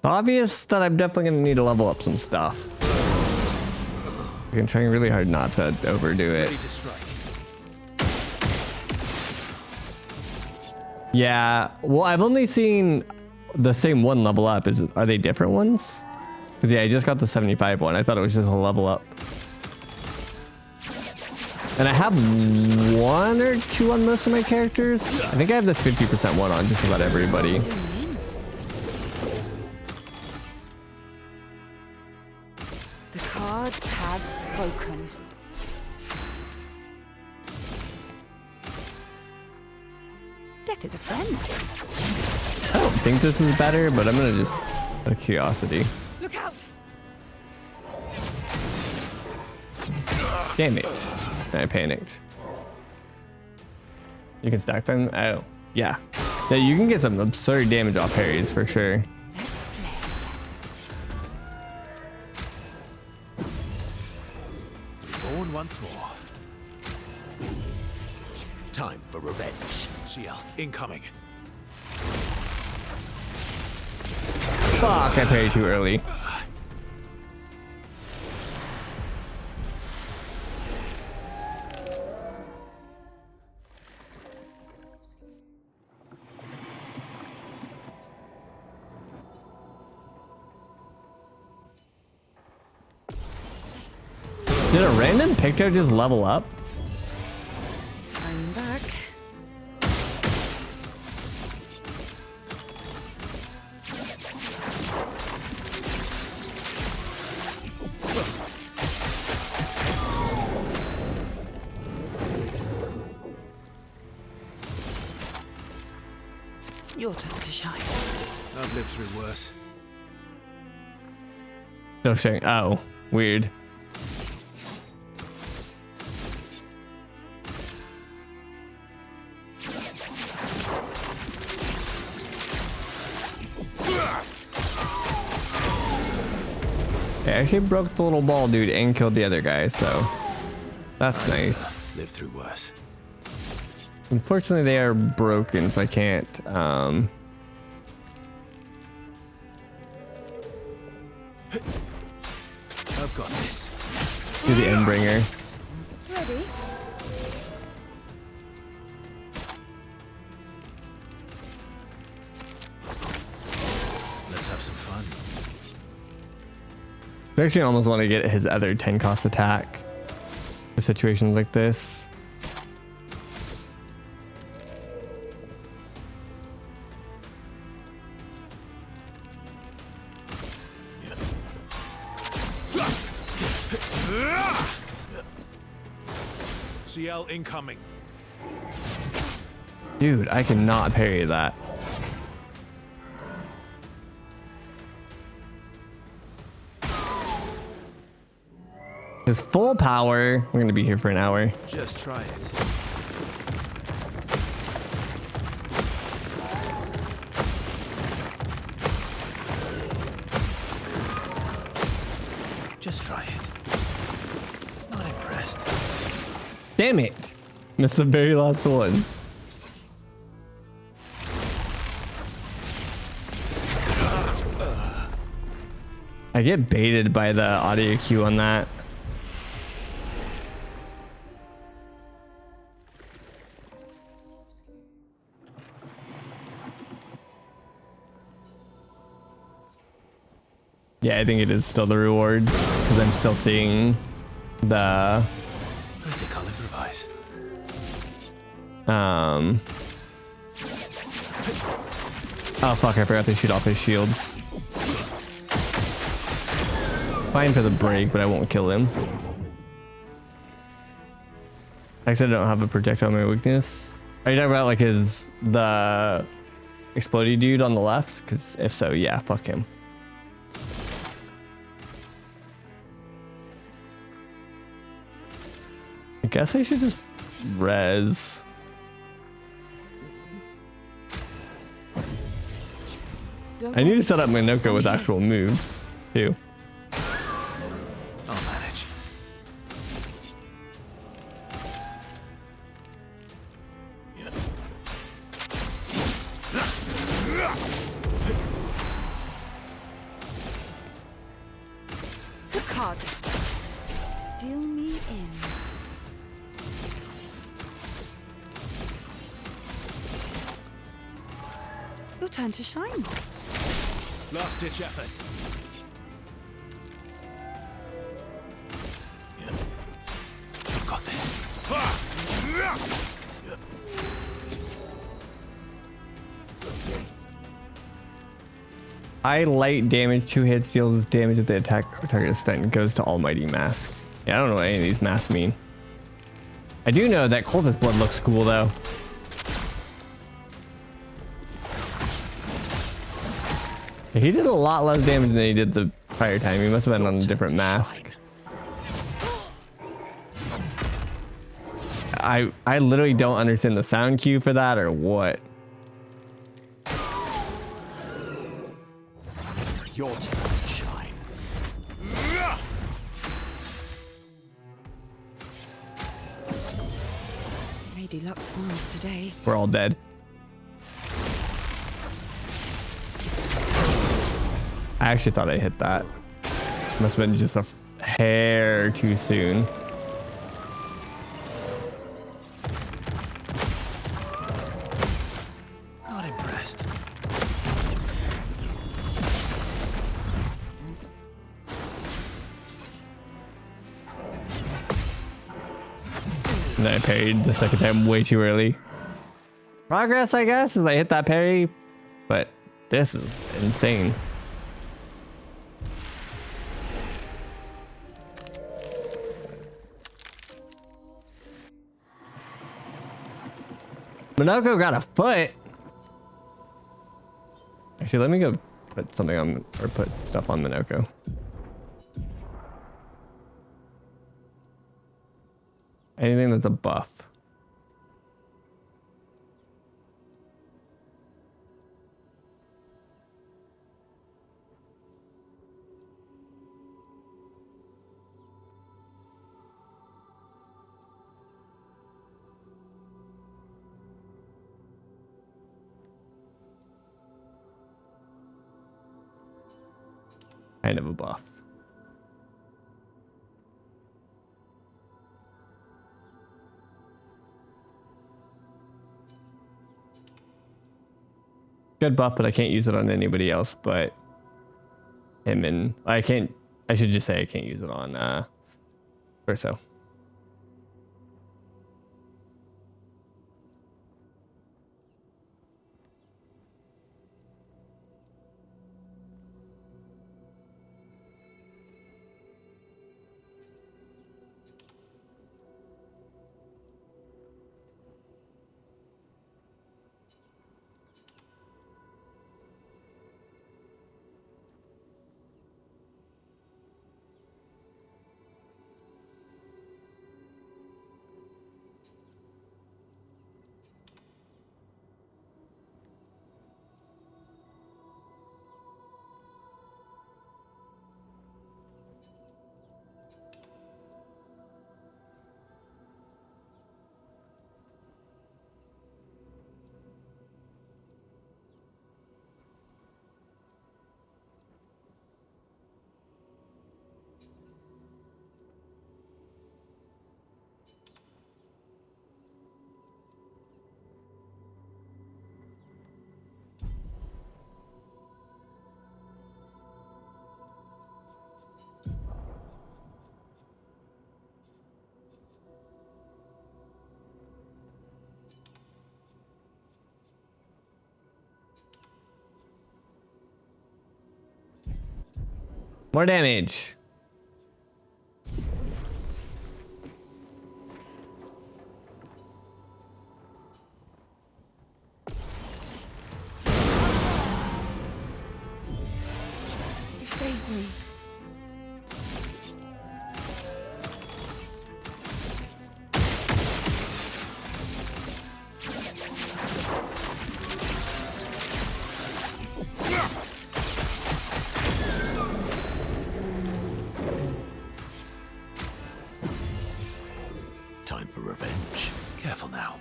Obvious that I'm definitely gonna need to level up some stuff. I'm trying really hard not to overdo it. Ready to strike. Yeah, well, I've only seen the same one level up. Are they different ones? Because yeah, I just got the 75 one. I thought it was just a level up. And I have 1 or 2 on most of my characters. I think I have the 50% one on just about everybody. The cards have spoken. Death is a friend. I don't think this is better, but I'm gonna just out of curiosity. Look out! Damn it. I panicked. You can stack them? Oh, yeah. Yeah, you can get some absurd damage off parries for sure. Let's Born once more. Time for revenge. CL, incoming. Fuck, I parried too early. Did a random Picto just level up? I'm back. Your turn to shine. I've lived through worse. No shit. Oh, weird. I actually broke the little ball dude and killed the other guy, so that's nice. Lived through worse. Unfortunately, they are broken, so I can't. I've got this. Do the Endbringer. Ready? Let's have some fun. I actually almost want to get his other 10 cost attack for situations like this. CL incoming. Dude, I cannot parry that. His full power. We're gonna be here for an hour. Just try it. Just try it. Not impressed. Damn it. Missed the very last one. I get baited by the audio cue on that. Yeah, I think it is still the rewards because I'm still seeing the I think I'll improvise. Oh fuck, I forgot to shoot off his shields. Fine for the break, but I won't kill him. Like I said, I don't have a projectile on my weakness. Are you talking about like the explodey dude on the left? Because if so, yeah, fuck him. I guess I should just res. I need to set up my Noko with actual moves too. I'll manage. The cards have spoken. Deal me in. Your turn to shine. Last ditch effort. I've got this. I light damage, 2 hits, deals damage if the attack target is stunned, goes to Almighty Mask. Yeah, I don't know what any of these masks mean. I do know that Cultist Blood looks cool though. He did a lot less damage than he did the prior time. He must have been on a different mask. I literally don't understand the sound cue for that or what. Your turn to shine. Lady Luck smiles today. We're all dead. I actually thought I hit that. Must have been just a hair too soon. Not impressed. And then I parried the second time way too early. Progress, I guess, as I hit that parry, but this is insane. Minoko got a foot. Actually, let me go put something on, or put stuff on Minoko. Anything that's a buff. Kind of a buff. Good buff, but I can't use it on anybody else but him, and I should just say I can't use it on Verso. More damage. You saved me. Time for revenge. Careful now.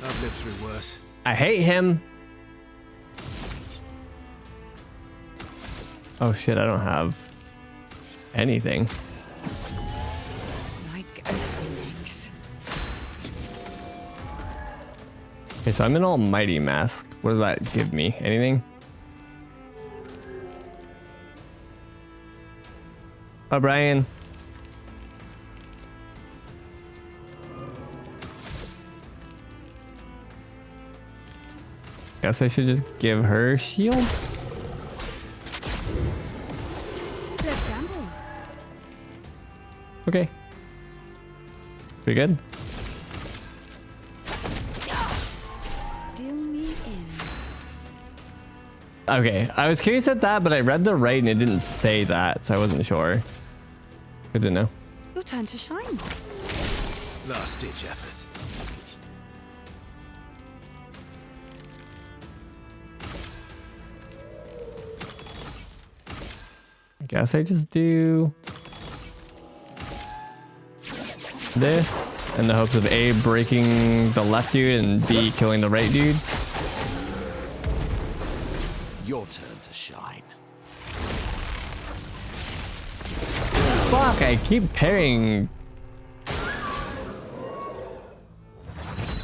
I've lived through worse. I hate him. Oh shit, I don't have anything. Like a phoenix. Okay, so I'm an almighty mask. What does that give me? Anything? Oh, Brian. Guess I should just give her shields. Let's gamble. Okay. Pretty good. Deal me in. Okay, I was curious at that, but I read the right and it didn't say that, so I wasn't sure. Good to know. Your turn to shine. Last ditch effort. I guess I just do this in the hopes of A, breaking the left dude, and B, killing the right dude. Your turn to shine. Fuck, I keep parrying.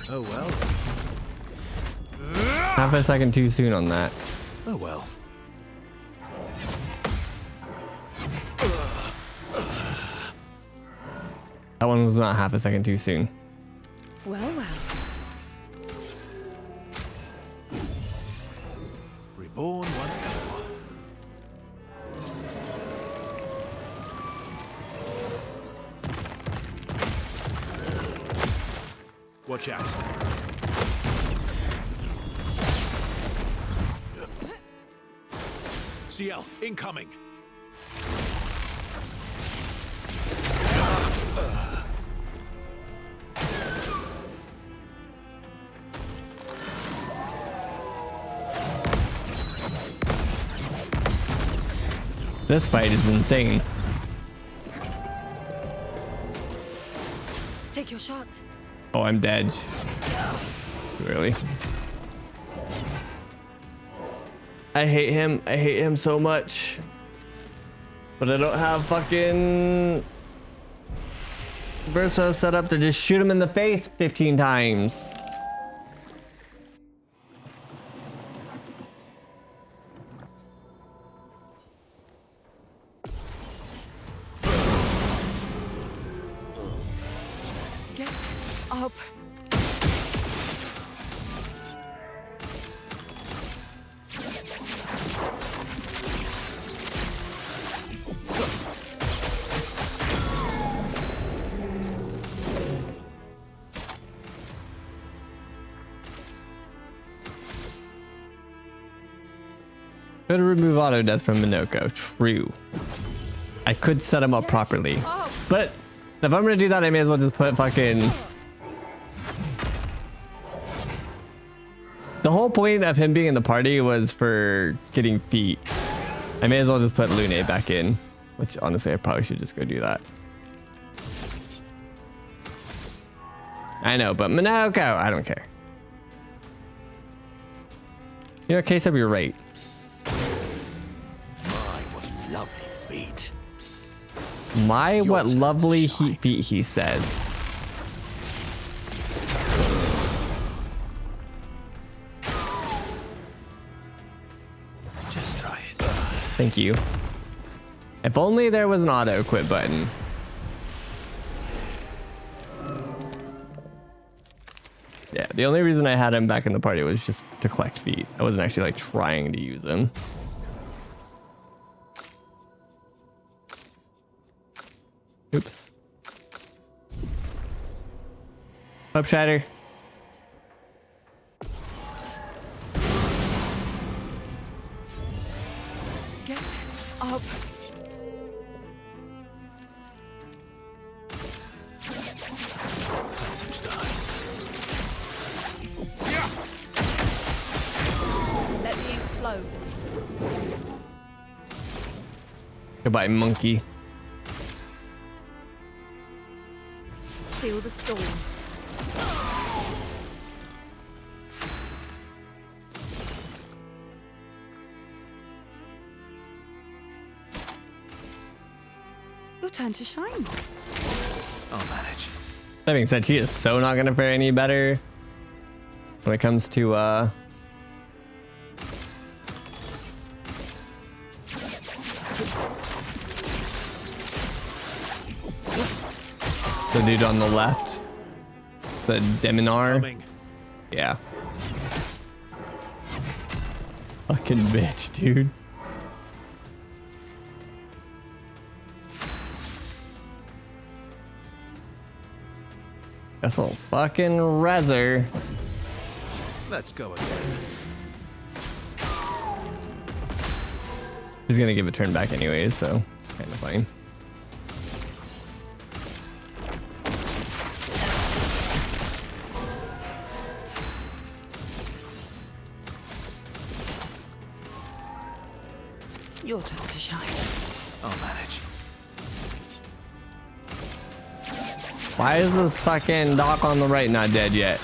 Oh well. Half a second too soon on that. Oh well. That one was not half a second too soon. Well, well. Reborn once more. Watch out. CL, incoming. This fight is insane. Take your shot. Oh, I'm dead. Really? I hate him. I hate him so much. But I don't have fucking Verso set up to just shoot him in the face 15 times. Get up. Could remove auto death from Minoko. True. I could set him up properly. But if I'm gonna do that, I may as well just put fucking... The whole point of him being in the party was for getting feet. I may as well just put Lune back in. Which honestly, I probably should just go do that. I know, but Minoko, I don't care. You know, Case-Up, you're right. Lovely feet. My, what lovely feet, he says. Just try it. Thank you. If only there was an auto quit button. Yeah, the only reason I had him back in the party was just to collect feet. I wasn't actually like trying to use him. Oops. Up, Shatter. Get up. Phantom stars. Let the ink flow. Goodbye, monkey. Feel the storm. Your turn to shine. I'll manage. That being said, she is so not gonna fare any better when it comes to the dude on the left, the Deminar. Coming. Yeah. Fucking bitch, dude. That's a fucking reser. Let's go again. He's gonna give a turn back anyways, so it's kind of fine. Your turn to shine. I'll manage. Why is this fucking doc on the right not dead yet?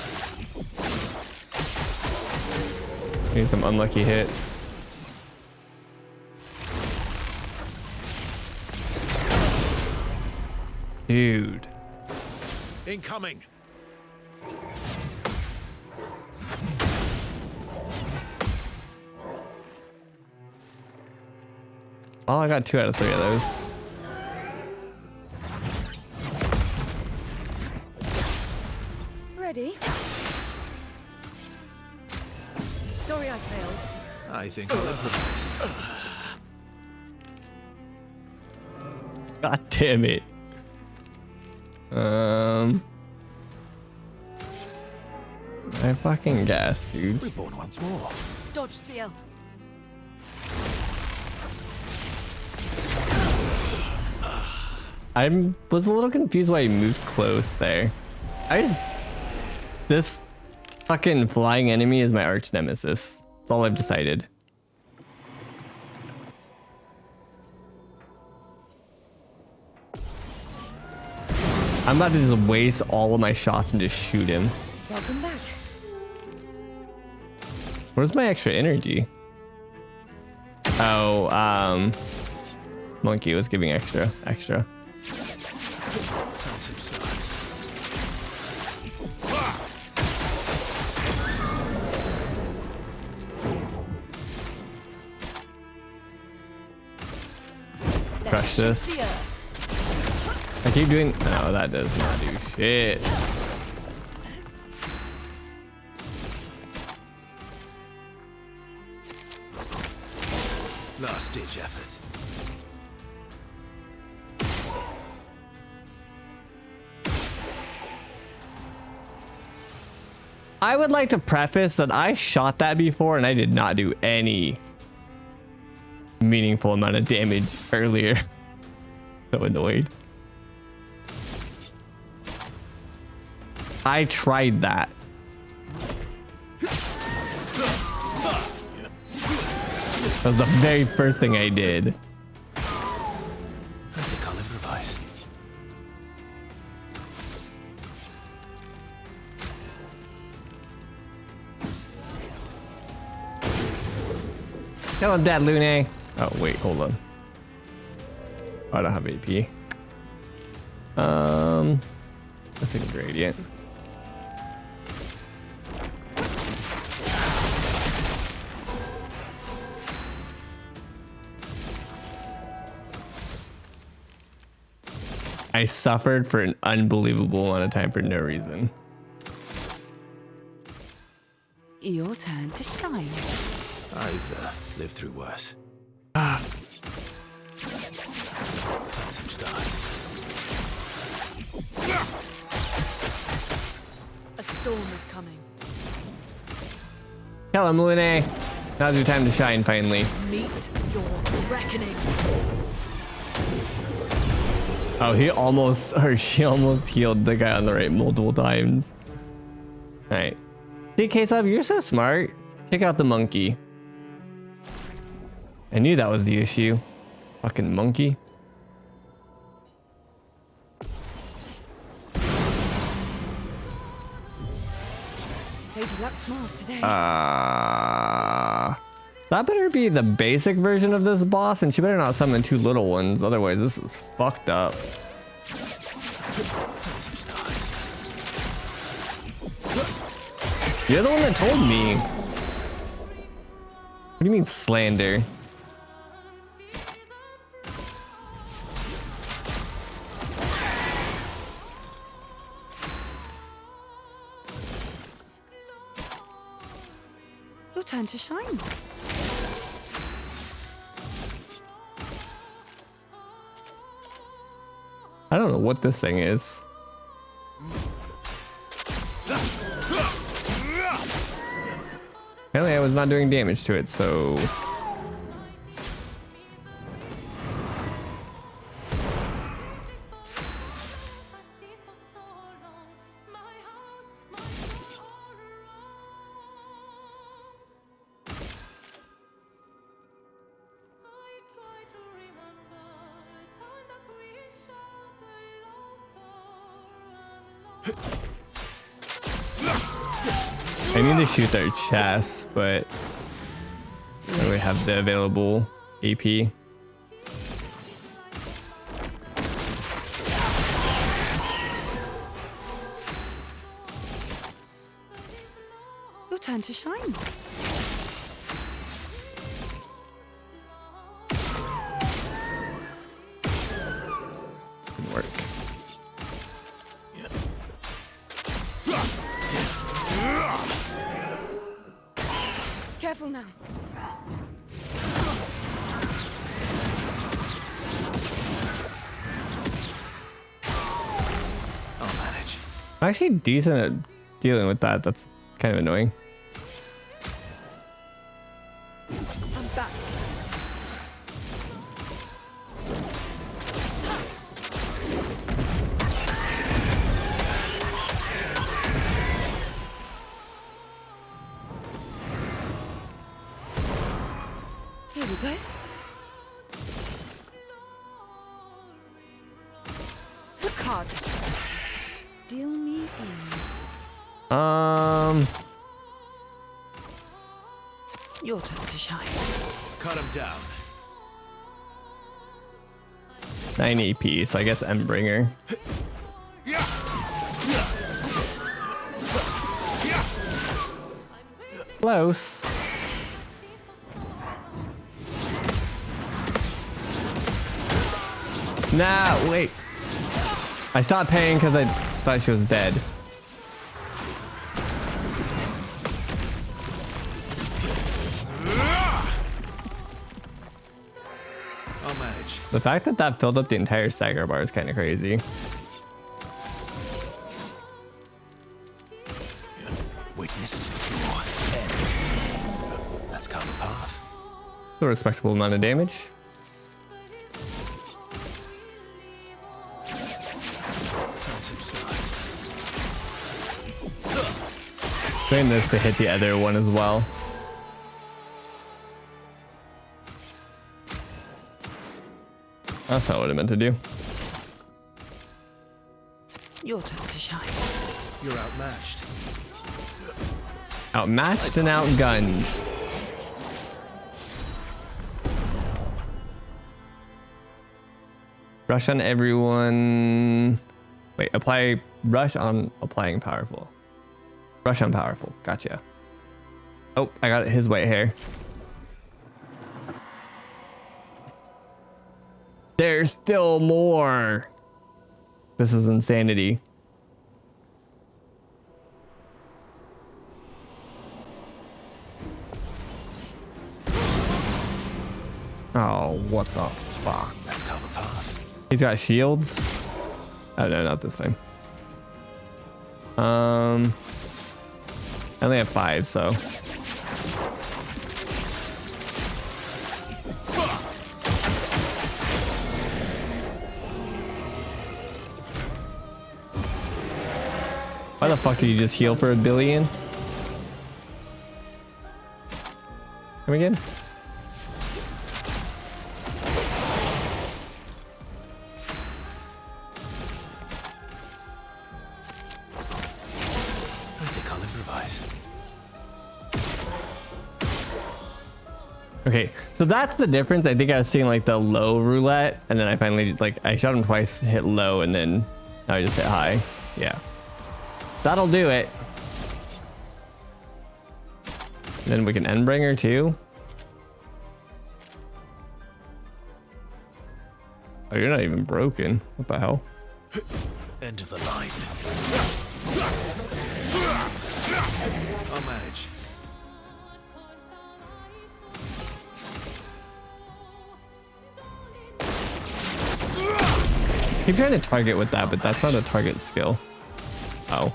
Need some unlucky hits. Dude. Incoming. Well, I got 2 out of 3 of those. Ready? Sorry I failed. I think I'll improvise. God damn it. I fucking guess, dude. Reborn once more. Dodge CL. I was a little confused why he moved close there. This fucking flying enemy is my arch nemesis. That's all I've decided. I'm about to just waste all of my shots and just shoot him. Welcome back. Where's my extra energy? Oh, Monkey was giving extra. Phantom stars. Crush this. I keep doing. No, that does not do shit. Last ditch effort. I would like to preface that I shot that before and I did not do any meaningful amount of damage earlier. So annoyed. I tried that. That was the very first thing I did. I think I'll improvise. Kill him dead, Lune. Oh, wait, hold on. I don't have AP. Let's take a gradient. I suffered for an unbelievable amount of time for no reason. Your turn to shine. I've lived through worse. Phantom stars. A storm is coming. Kill him, Lune. Now's your time to shine, finally. Meet your reckoning. Oh, she almost healed the guy on the right multiple times. All right. DK Sub, you're so smart. Kick out the monkey. I knew that was the issue. Fucking monkey. Lady Luck smiles today. That better be the basic version of this boss, and she better not summon 2 little ones. Otherwise, this is fucked up. You're the one that told me. What do you mean slander? Your turn to shine. I don't know what this thing is. Apparently I was not doing damage to it, so... I need to shoot their chest, but I don't really have the available AP. Your turn to shine. Didn't work. Careful now. I'll manage. I'm actually decent at dealing with that. That's kind of annoying. I'm back. Here we go. The cards have spoken. Deal me in. Your turn to shine. Cut him down. 9 AP, so I guess Endbringer. Close. Nah, wait. I stopped paying because I thought she was dead. I'll manage. The fact that that filled up the entire stagger bar is kind of crazy. Witness your end. That's come a path. A respectable amount of damage. Phantom stars. Doing this to hit the other one as well. That's not what I meant to do. Your turn to shine. You're outmatched. Outmatched and outgunned. Rush on everyone. Wait, apply rush on applying powerful. Rush on powerful. Gotcha. Oh, I got his white hair. There's still more. This is insanity. Oh, what the fuck? That's come a path. He's got shields. Oh no, not this time. I only have 5, so. Why the fuck did you just heal for 1 billion? Come again? I think I'll improvise. Okay, so that's the difference. I think I was seeing like the low roulette, and then I finally like I shot him twice, hit low, and then now I just hit high. Yeah, that'll do it. And then we can Endbringer too. Oh, you're not even broken. What the hell? End of the line. I'll manage. Keep trying to target with that, but that's not a target skill. Oh.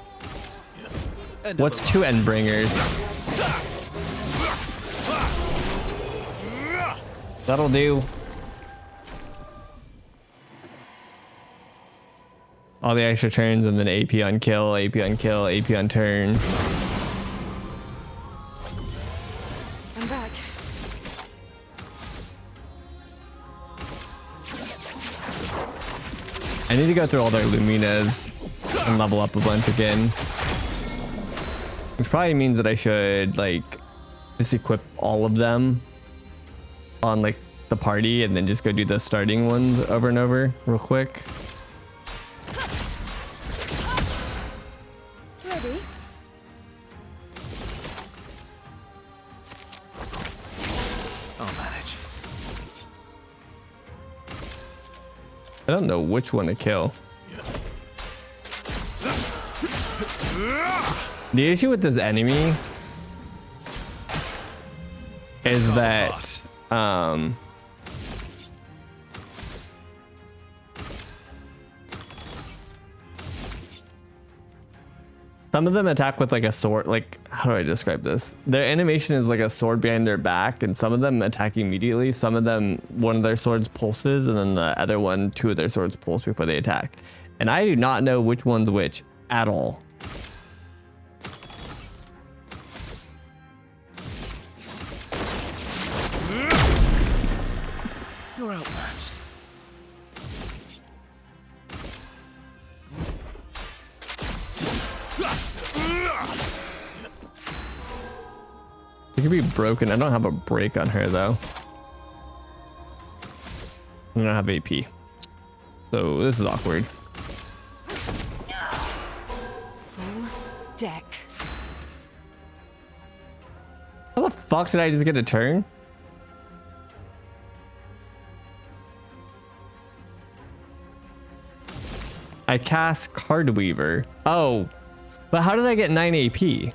What's 2 Endbringers? That'll do. All the extra turns and then AP on kill, AP on kill, AP on turn. I'm back. I need to go through all their Luminas and level up a bunch again. Which probably means that I should like just equip all of them on like the party and then just go do the starting ones over and over real quick. Ready? I'll manage. I don't know which one to kill. The issue with this enemy is that some of them attack with like a sword. Like, how do I describe this? Their animation is like a sword behind their back, and some of them attack immediately. Some of them, one of their swords pulses, and then the other one, two of their swords pulse before they attack. And I do not know which one's which at all. You're outmatched. It could be broken. I don't have a break on her though. I don't have AP. So this is awkward. Full deck. How the fuck did I just get a turn? I cast Card Weaver. Oh, but how did I get 9 AP?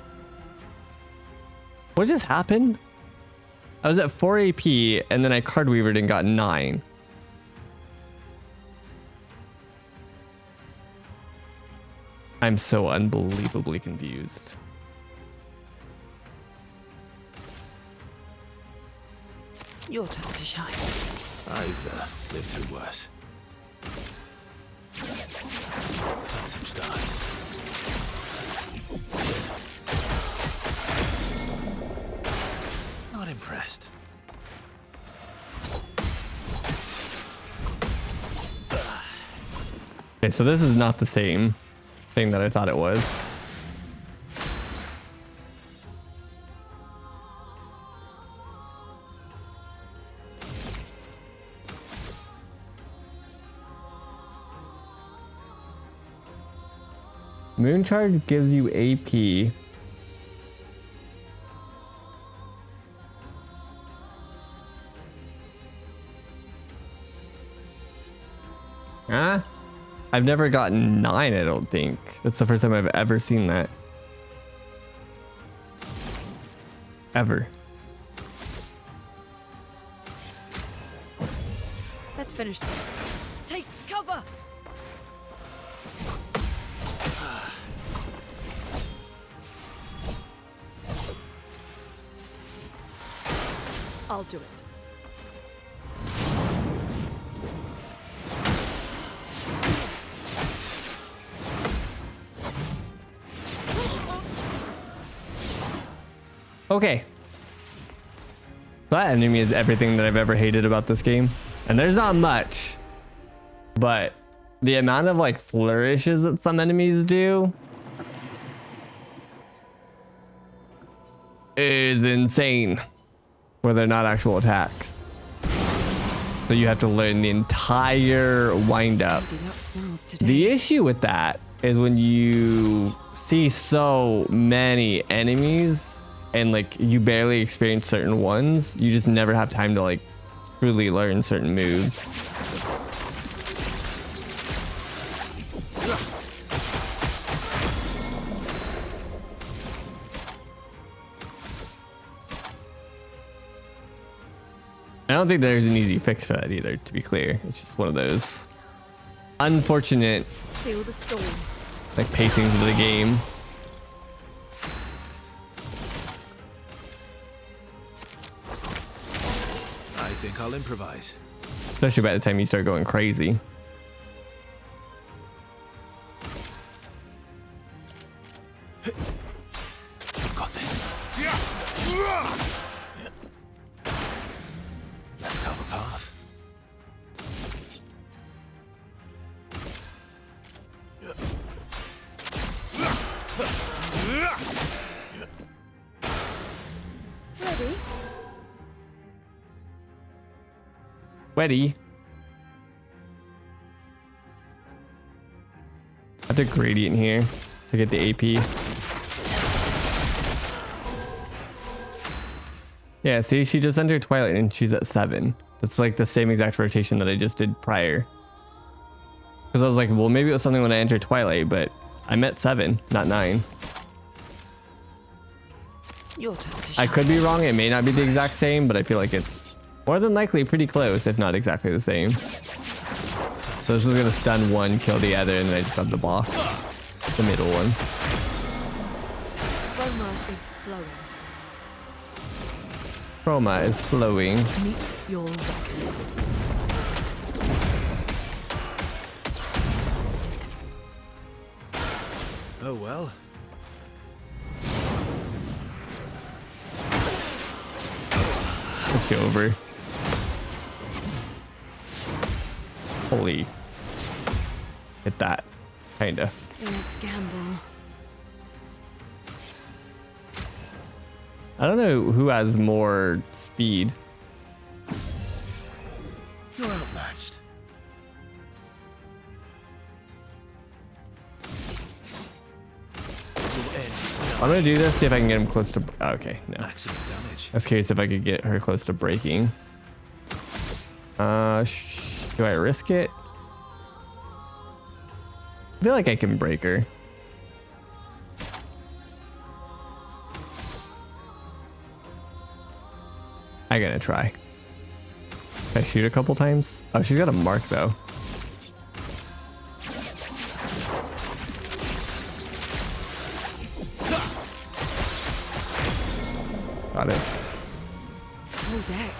What just happened? I was at 4 AP and then I Card Weavered and got 9. I'm so unbelievably confused. Your turn to shine. I've lived through worse. Phantom stars. Not impressed. Okay, so this is not the same thing that I thought it was. Moon Charge gives you AP. Huh? I've never gotten 9, I don't think. That's the first time I've ever seen that. Ever. Let's finish this. Take cover! I'll do it. Okay. That enemy is everything that I've ever hated about this game. And there's not much, but the amount of like flourishes that some enemies do is insane, where they're not actual attacks. So you have to learn the entire wind up. The issue with that is when you see so many enemies and like you barely experience certain ones, you just never have time to like truly learn certain moves. I don't think there's an easy fix for that either, to be clear. It's just one of those unfortunate Feel the storm. like pacings of the game. I think I'll improvise. Especially by the time you start going crazy. I've got this. Let's carve a path. Sweaty. I have to gradient here to get the AP. Yeah, see, she just entered Twilight and she's at 7. That's like the same exact rotation that I just did prior. Because I was like, well, maybe it was something when I entered Twilight, but I'm at 7, not 9. I could be wrong. It may not be the exact same, but I feel like it's more than likely pretty close, if not exactly the same. So this is going to stun one, kill the other, and then I just have the boss. The middle one. Chroma is flowing. Chroma is flowing. Meet your reckoning. Oh well. It's over. Holy. Hit that. Kinda. Let's gamble. I don't know who has more speed. You're outmatched. I'm gonna do this, see if I can get him close to. Oh, okay, no. Maximum damage. I was curious if I could get her close to breaking. Do I risk it? I feel like I can break her. I'm gonna try. Can I shoot a couple times? Oh, she's got a mark though. Got it. Full deck.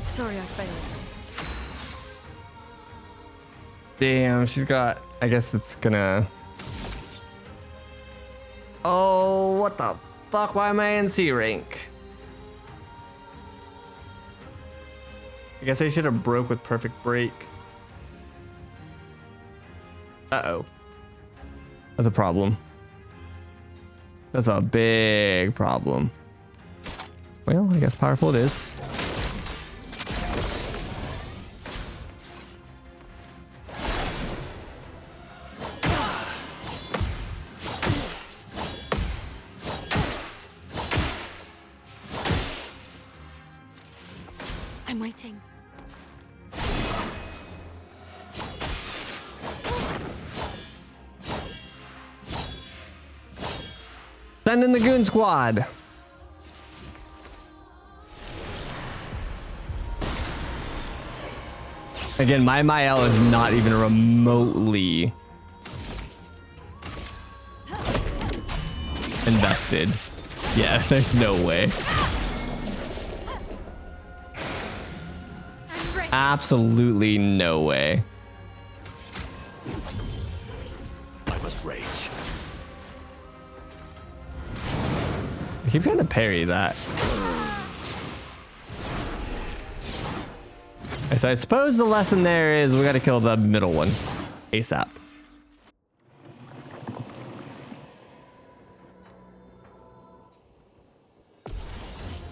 Sorry, I failed. Damn, she's got. I guess it's gonna. Oh, what the fuck? Why am I in C rank? I guess I should have broke with perfect break. Uh-oh. That's a problem. That's a big problem. Well, I guess powerful it is. I'm waiting. Send in the goon squad. Again, my Mael is not even remotely invested. Yeah, there's no way. Absolutely no way. I must rage. I keep trying to parry that. So I suppose the lesson there is we gotta kill the middle one ASAP.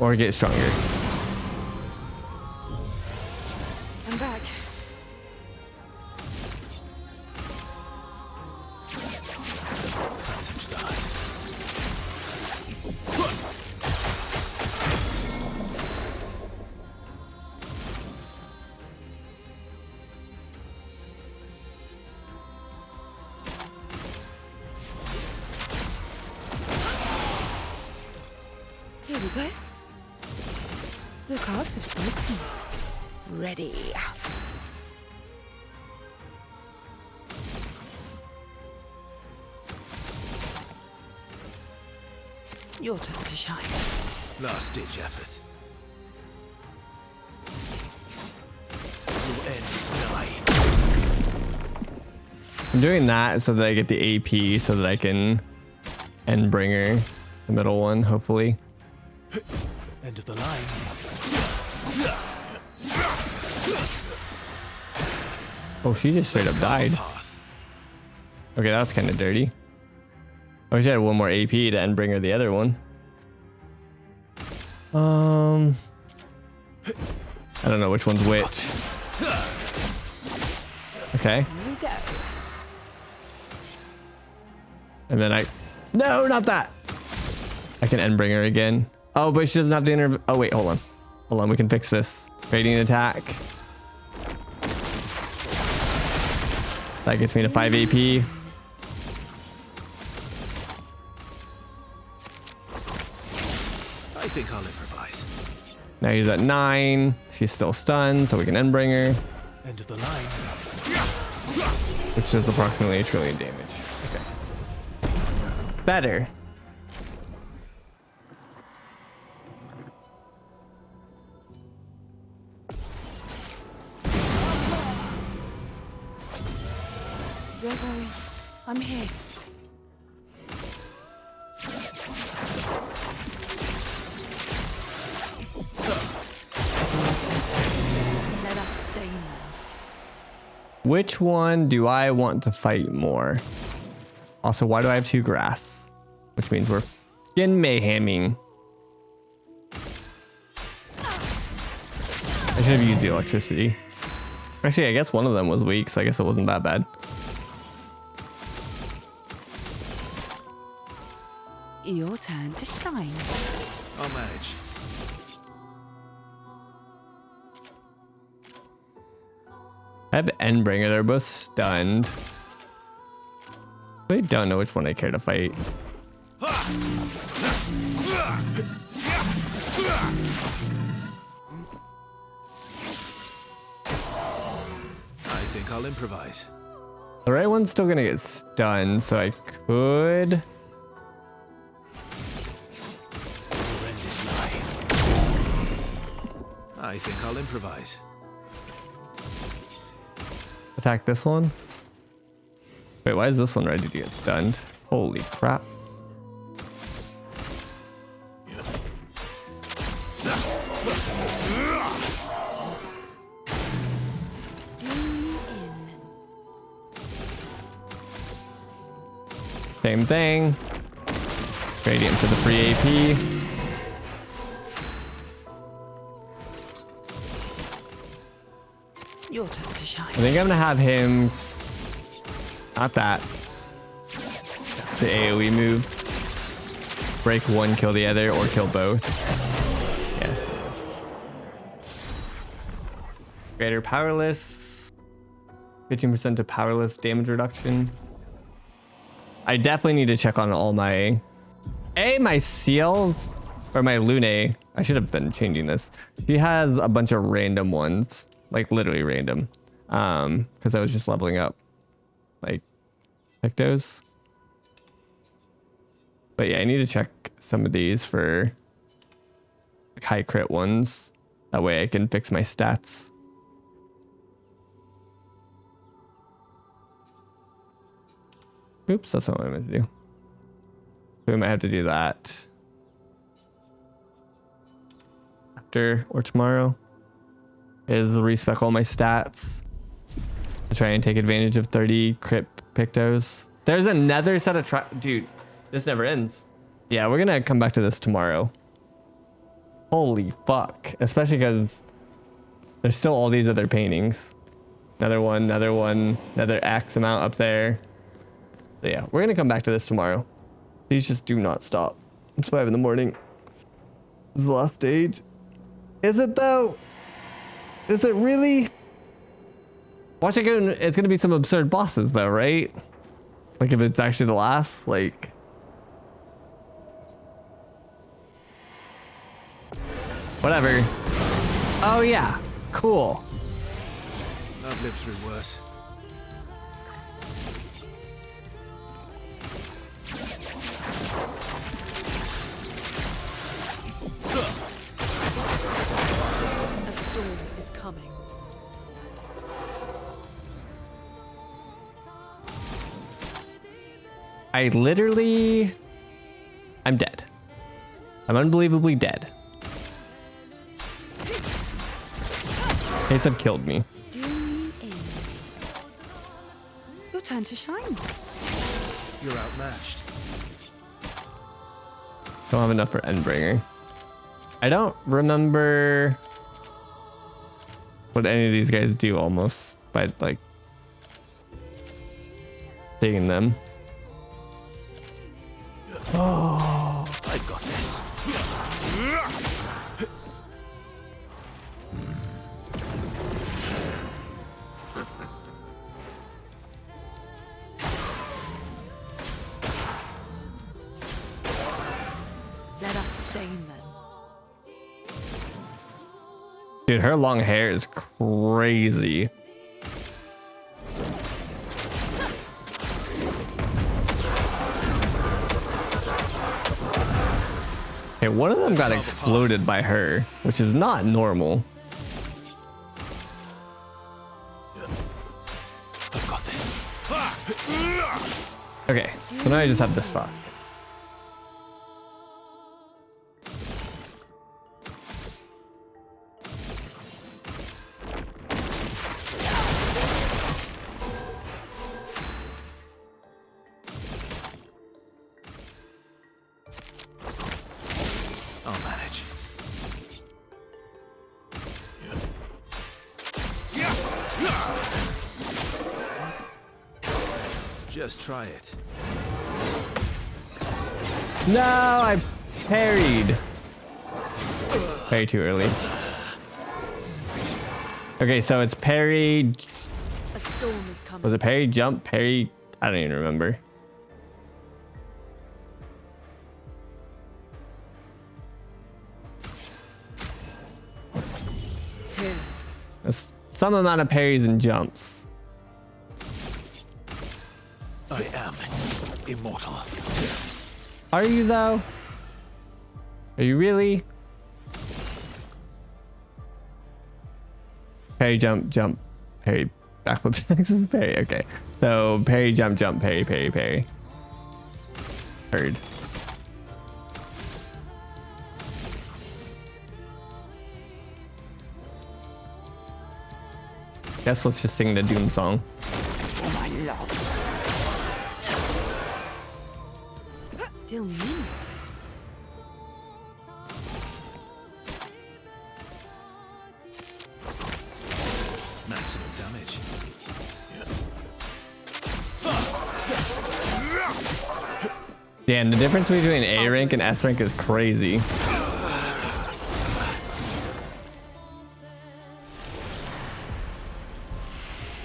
Or get stronger. I'm back. Phantom stars. Here we go. The cards have spoken. Ready. Your turn to shine. Last ditch effort. Your end is nigh. I'm doing that so that I get the AP so that I can end bringer the middle one, hopefully. End of the line. Oh, she just straight up died. Okay, that's kind of dirty. I wish I had one more AP to end bringer the other one. I don't know which one's which. Okay. Here we go. And then no, not that. I can Endbringer again. Oh, but she doesn't have the oh wait, hold on. Hold on, we can fix this. Radiant attack. That gets me to 5 AP. I think I'll improvise. Now he's at 9. She's still stunned, so we can Endbringer. End of the line. Which does approximately 1 trillion damage. Okay. Better. Don't worry. I'm here. Let us stay now. Which one do I want to fight more? Also, why do I have 2 grass? Which means we're getting mayheming. I should have used the electricity. Actually, I guess one of them was weak, so I guess it wasn't that bad. Your turn to shine. I'll manage. I have Endbringer. They're both stunned. I don't know which one I care to fight. I think I'll improvise. The right one's still gonna get stunned, so I could. Horrendous lie. I think I'll improvise. Attack this one. Wait, why is this one ready to get stunned? Holy crap. Same thing. Radiant for the free AP. Your turn to shine. I think I'm gonna have him. Not that. That's the AoE move. Break one, kill the other, or kill both. Yeah. Greater powerless. 15% to powerless damage reduction. I definitely need to check on all my seals or my Lunae. I should have been changing this. She has a bunch of random ones, like literally random, because I was just leveling up like Pictos. But yeah, I need to check some of these for like, high crit ones. That way I can fix my stats. Oops, that's not what I meant to do. So we might have to do that after or tomorrow. Is respec all my stats to try and take advantage of 30 crit Pictos. There's another set of dude, this never ends. Yeah, we're gonna come back to this tomorrow. Holy fuck. Especially because there's still all these other paintings. Another one, another X amount up there. So yeah, we're gonna come back to this tomorrow. These just do not stop. It's 5 in the morning. This is the last stage. Is it though? Is it really? Watch it go. It's gonna be some absurd bosses though, right? Like if it's actually the last, like. Whatever. Oh yeah, cool. I've lived through worse. A storm is coming. I'm dead. I'm unbelievably dead. Hates have killed me. Your turn to shine. You're outmatched. Don't have enough for Endbringer. I don't remember what any of these guys do almost by like taking them. Oh, I got this. Let us stain them. dude, her long hair is crazy. Okay, one of them got exploded by her, which is not normal. Okay, so now I just have this fuck. I'll manage. Just try it. No, I parried. Way too early. Okay, so it's parry. A storm is coming. Was it parry, jump, parry? I don't even remember. That's some amount of parries and jumps. I am immortal. Are you though? Are you really? Parry, jump, jump, parry, backflip, Nexus, parry. Okay, so parry, jump, jump, parry, parry, parry. Heard. Guess let's just sing the Doom song. For my love. Still me. Maximum damage. Damn, the difference between A rank and S rank is crazy.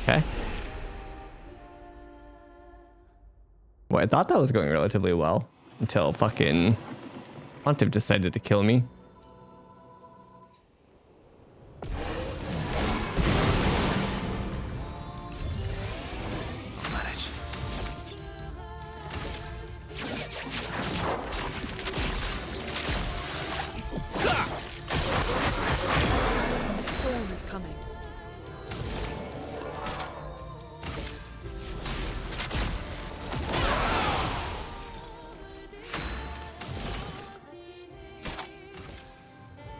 Okay. Well, I thought that was going relatively well until fucking Pontiff decided to kill me. I'll manage. A storm is coming.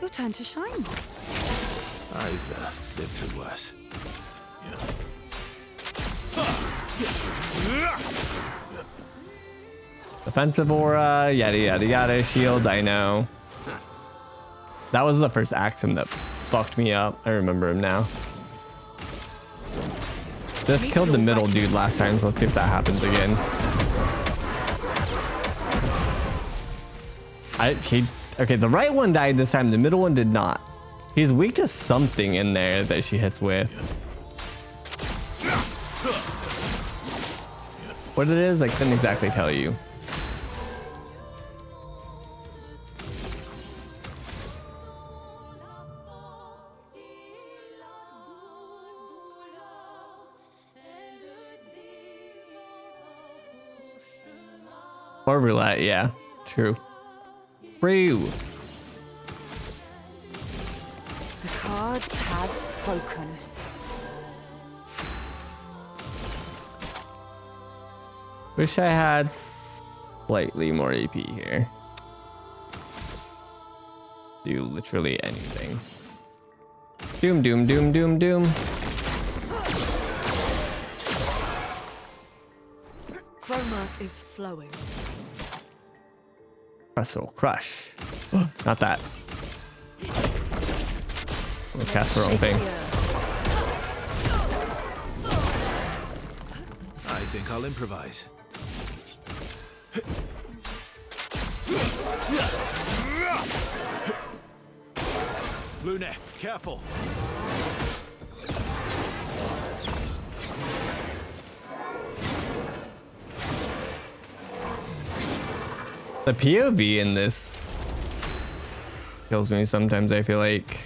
Your turn to shine. I've lived through worse. Defensive aura, yada yada yada, shield, I know. That was the first Axum that fucked me up. I remember him now. This killed the middle dude last time, so let's see if that happens again. Okay, the right one died this time, the middle one did not. He's weak to something in there that she hits with. What it is, I couldn't exactly tell you. Or roulette, yeah, true. True. The cards have spoken. Wish I had slightly more AP here. Do literally anything. Doom, doom, doom, doom, doom. Chroma is flowing. Crush. Not that. Let's cast the wrong thing. I think I'll improvise. Lune, careful. The POV in this kills me sometimes, I feel like.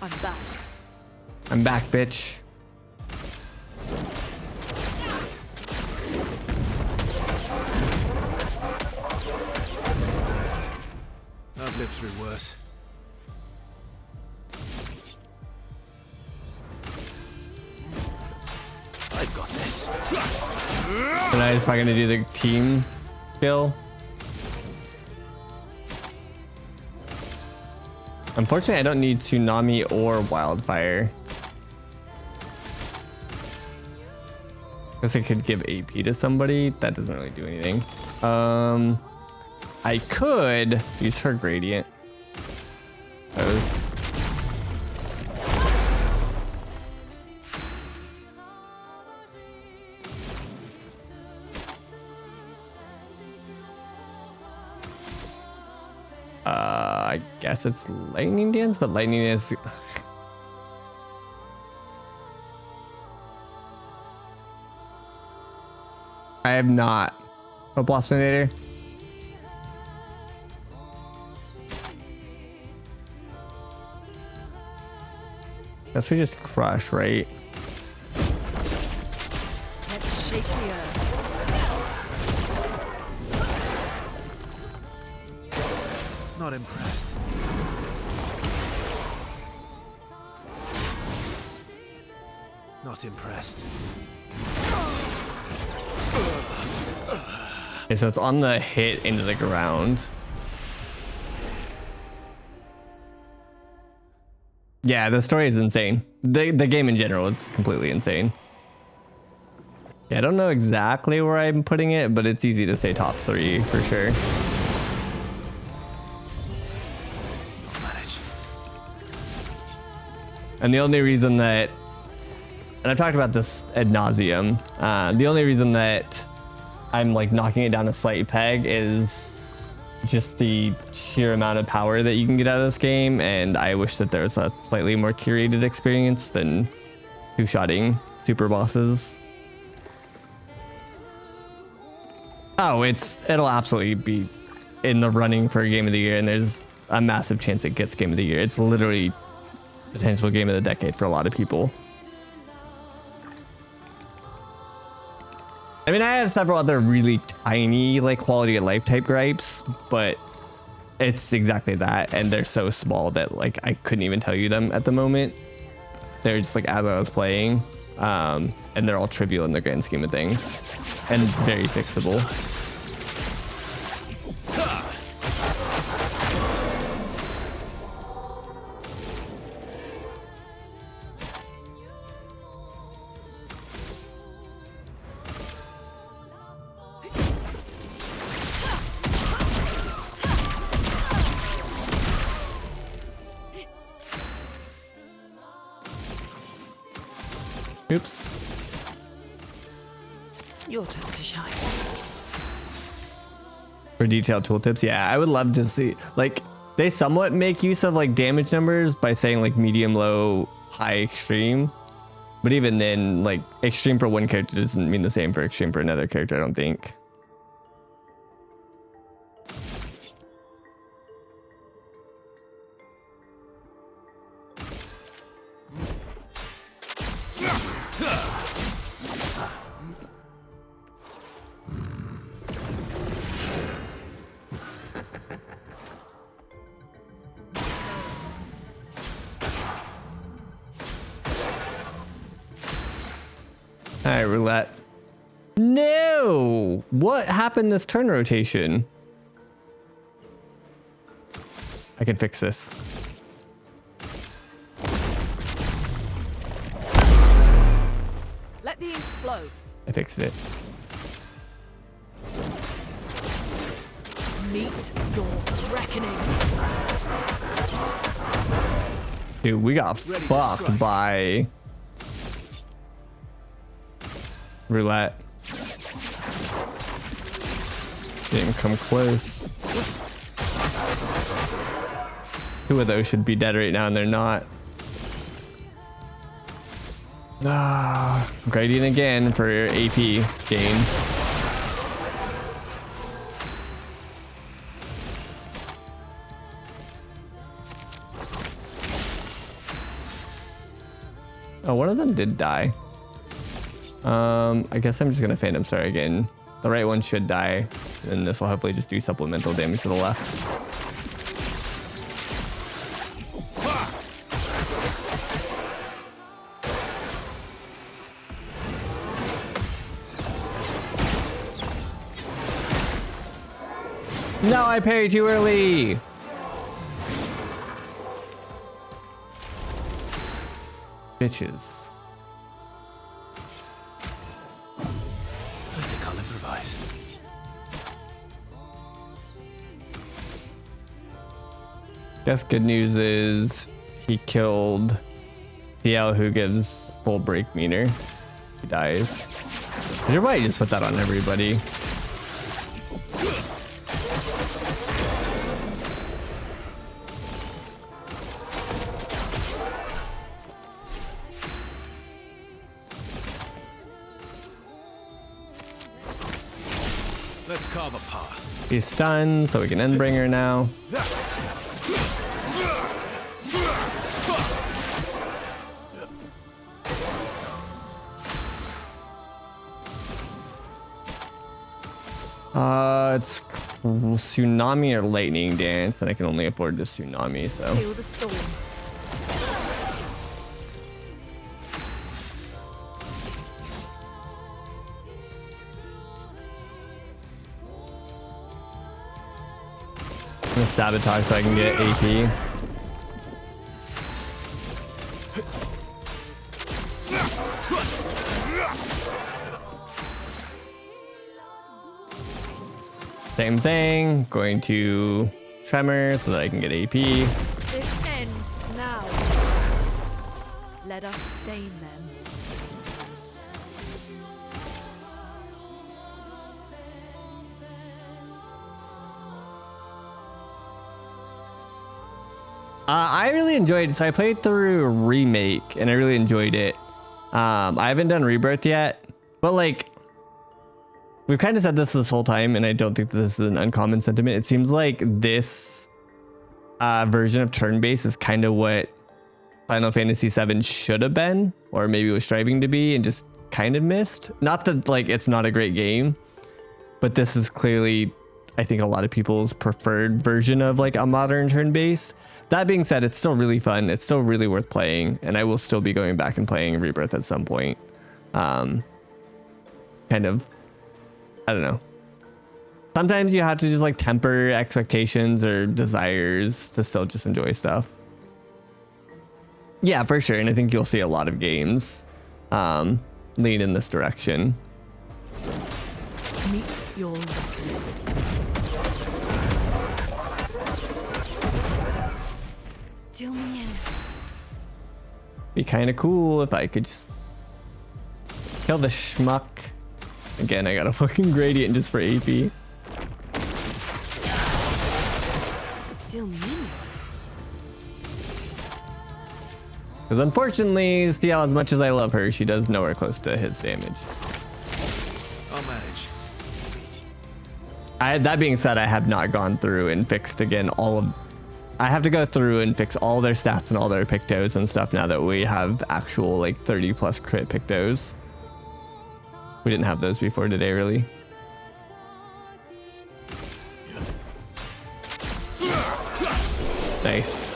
I'm back. I'm back, bitch. I've lived through worse. I've got this. And I was probably gonna do the team kill. Unfortunately, I don't need tsunami or wildfire. Guess I could give AP to somebody. That doesn't really do anything. I could use her gradient. I guess it's lightning dance, but lightning dance. I have not. Oh, Blossminator. Guess we just crush, right? Let's shake the earth. Not impressed. Not impressed. Okay, so it's on the hit into the ground. Yeah, the story is insane. The game in general is completely insane. Yeah, I don't know exactly where I'm putting it, but it's easy to say top 3 for sure. I'll manage. And the only reason that, and I've talked about this ad nauseum, the only reason that I'm like knocking it down a slight peg is just the sheer amount of power that you can get out of this game, and I wish that there was a slightly more curated experience than two-shotting super bosses. Oh, it'll absolutely be in the running for Game of the Year, and there's a massive chance it gets Game of the Year. It's literally potential Game of the Decade for a lot of people. I mean, I have several other really tiny, like, quality of life type gripes, but it's exactly that, and they're so small that, like, I couldn't even tell you them at the moment. They're just, like, as I was playing, and they're all trivial in the grand scheme of things, and very fixable. Oops. Your turn to shine. For detailed tooltips, yeah, I would love to see, like, they somewhat make use of like damage numbers by saying like medium, low, high, extreme. But even then, like, extreme for one character doesn't mean the same for extreme for another character, I don't think. Alright, roulette. No! What happened this turn rotation? I can fix this. Let the ink flow. I fixed it. Meet your reckoning. Dude, we got fucked by roulette. Didn't come close. Two of those should be dead right now, and they're not. Ah, gradient again for your AP gain. Oh, one of them did die. I guess I'm just gonna Phantom Star again. The right one should die, and this will hopefully just do supplemental damage to the left. No, I parried too early. Bitches. I think I'll improvise. Guess good news is he killed PL, who gives full break meter. He dies. Everybody just put that on everybody. Let's carve a path. He's stunned, so we can Endbringer now. It's Tsunami or Lightning Dance, and I can only afford the Tsunami, so. Feel the storm. I'm gonna sabotage so I can get AP. Same thing, going to Tremor so that I can get AP. This ends now. Let us stain them. I really enjoyed it. So I played through Remake and I really enjoyed it. I haven't done Rebirth yet, but like, we've kind of said this whole time, and I don't think that this is an uncommon sentiment. It seems like this version of turn-based is kind of what Final Fantasy VII should have been, or maybe was striving to be, and just kind of missed. Not that like it's not a great game, but this is clearly, I think, a lot of people's preferred version of like a modern turn-based. That being said, it's still really fun. It's still really worth playing, and I will still be going back and playing Rebirth at some point. Kind of, I don't know. Sometimes you have to just like temper expectations or desires to still just enjoy stuff. Yeah, for sure. And I think you'll see a lot of games lean in this direction. Meet your reckoning. Do me in. Be kind of cool if I could just kill the schmuck. Again, I got a fucking gradient just for AP. Do me in. Because unfortunately, CL, as much as I love her, she does nowhere close to his damage. I'll manage. That being said, I have not gone through and fixed again all of... I have to go through and fix all their stats and all their pictos and stuff now that we have actual like 30 plus crit pictos. We didn't have those before today, really. Nice.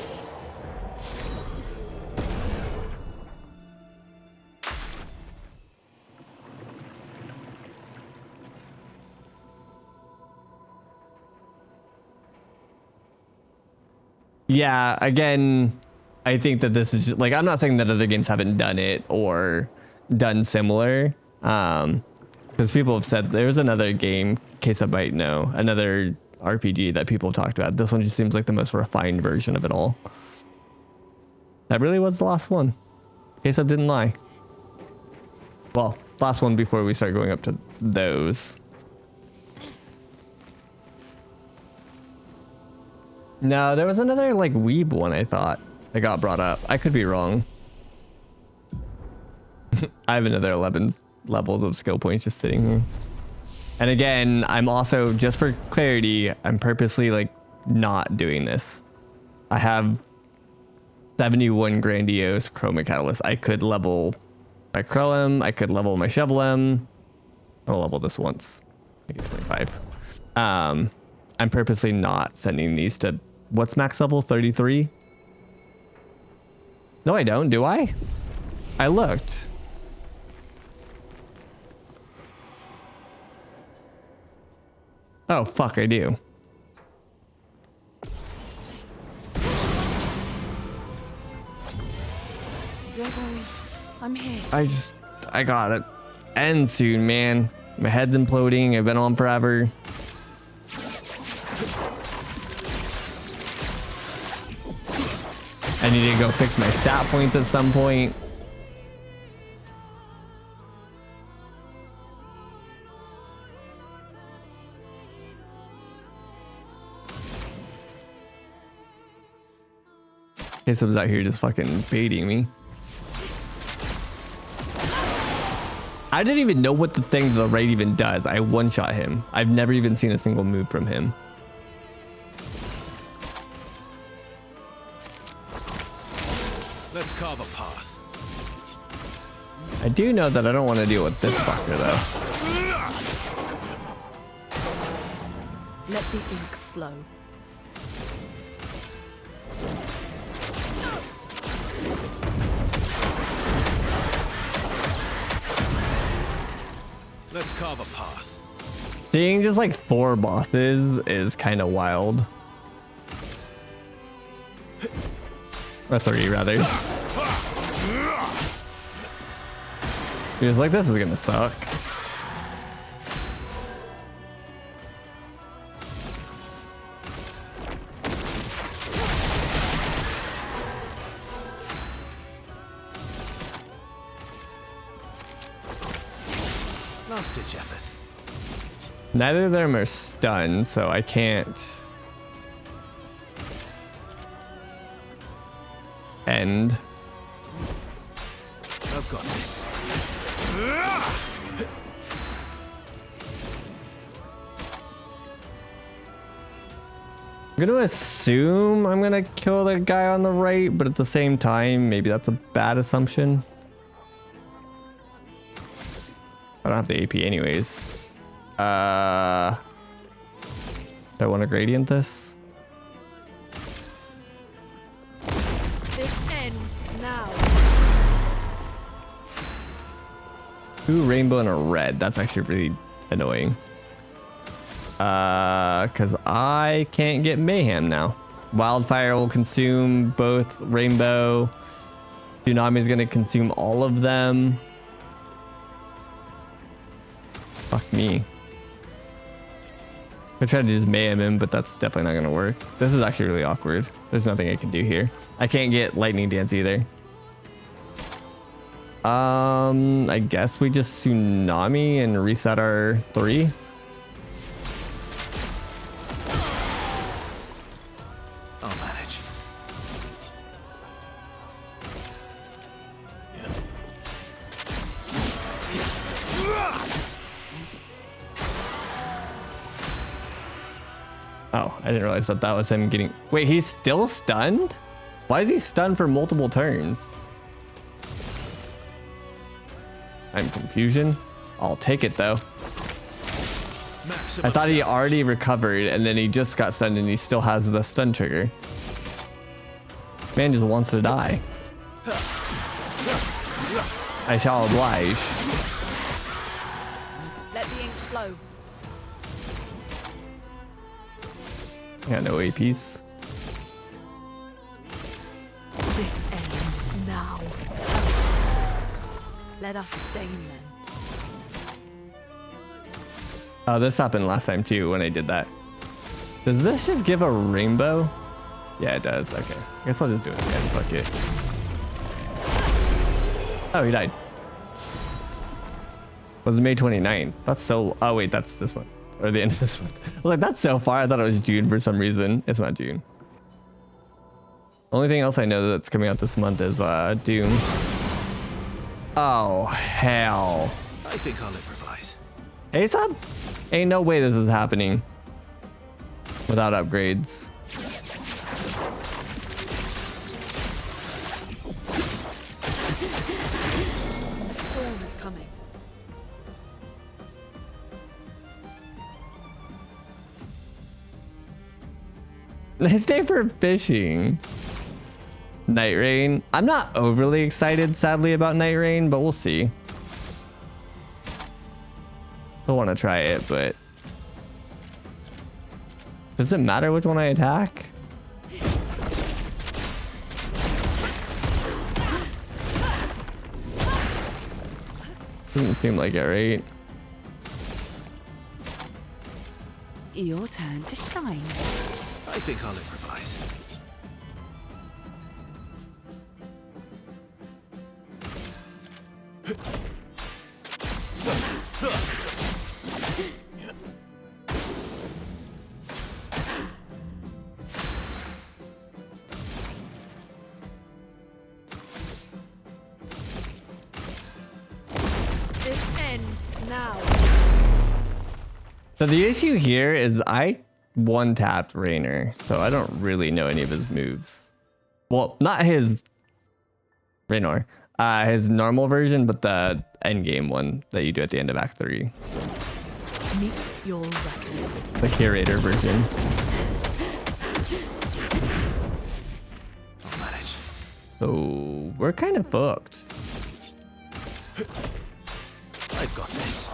Yeah, again, I think that this is just, like, I'm not saying that other games haven't done it or done similar. Because people have said there's another game, in case I might know, another RPG that people have talked about. This one just seems like the most refined version of it all. That really was the last one. Case up didn't lie. Well, last one before we start going up to those. No, there was another like weeb one I thought that got brought up. I could be wrong. I have another 11 levels of skill points just sitting here. And again, I'm also, just for clarity, I'm purposely like not doing this. I have 71 grandiose chroma catalysts. I could level my Krellum, I could level my Shovelem. I'll level this once. Make it 25. I'm purposely not sending these to, what's max level? 33? No, I don't, do I? I looked. Oh, fuck, I do. Gregory, I'm here. I got it. End soon, man. My head's imploding. I've been on forever. I need to go fix my stat points at some point. Someone's out here just fucking baiting me. I didn't even know what the thing to the right even does. I one-shot him. I've never even seen a single move from him. Let's carve a path. I do know that I don't want to deal with this fucker though. Let the ink flow. Let's carve a path. Seeing just like 4 bosses is kind of wild. Or 3 rather. He was like, this is gonna suck. Last ditch effort. Neither of them are stunned, so I can't end. I've got this. I'm gonna assume I'm gonna kill the guy on the right, but at the same time, maybe that's a bad assumption. I don't have the AP anyways. Do I want to gradient this? This ends now. Ooh, rainbow and a red. That's actually really annoying. Because I can't get mayhem now. Wildfire will consume both rainbow. Tsunami is gonna consume all of them. Fuck me. I tried to just mayhem him, but that's definitely not gonna work. This is actually really awkward. There's nothing I can do here. I can't get lightning dance either. I guess we just tsunami and reset our 3. I'll manage. Oh, I didn't realize that was him getting... Wait, he's still stunned? Why is he stunned for multiple turns? I'm confusion. I'll take it though. I thought he already recovered and then he just got stunned and he still has the stun trigger. Man just wants to die. I shall oblige. Let the ink flow. I got no APs. This ends now. Let us stain them. Oh, this happened last time too when I did that. Does this just give a rainbow? Yeah, it does. Okay. I guess I'll just do it again. Fuck it. Oh, he died. Was May 29th. That's so... Oh, wait. That's this one. Or the end of this month. I was like, that's so far. I thought it was June for some reason. It's not June. Only thing else I know that's coming out this month is Doom. Oh, hell. I think I'll improvise. ASAP? Ain't no way this is happening without upgrades. The storm is coming. Nice day for fishing. Night Rain. I'm not overly excited, sadly, about Night Rain, but we'll see. Don't want to try it, but does it matter which one I attack? Doesn't seem like it, right? Your turn to shine. I think I'll improvise. This ends now. So the issue here is I one-tapped Raynor, so I don't really know any of his moves. Well, not his Raynor, his normal version, but the endgame one that you do at the end of Act 3. Meet your reckoning. The curator version. I'll manage. So we're kind of fucked. I've got this.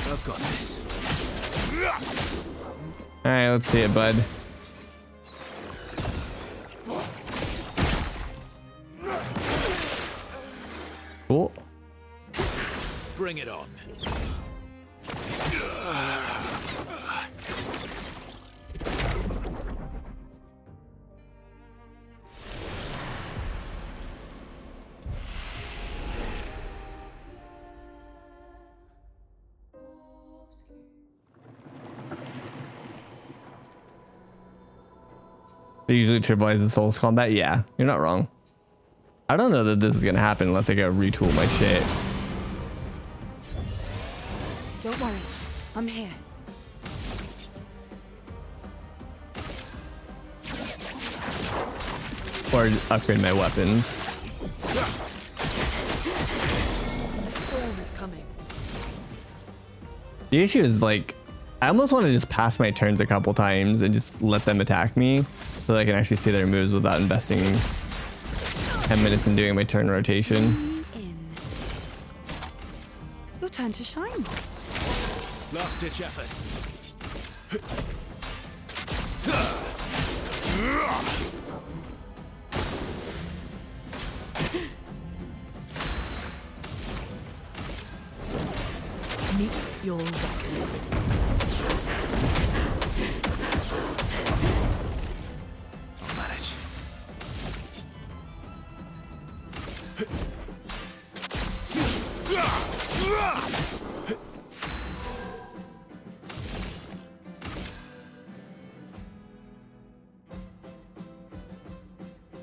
I've got this. All right, let's see it, bud. Cool. Bring it on. They usually trivialize the Souls combat. Yeah, you're not wrong. I don't know that this is gonna happen unless I go retool my shit. Don't worry, I'm here. Or upgrade my weapons. The storm is coming. The issue is like, I almost want to just pass my turns a couple times and just let them attack me so that I can actually see their moves without investing 10 minutes in doing my turn rotation. Your turn to shine. Last ditch effort. Meet your reckoning. I'll manage.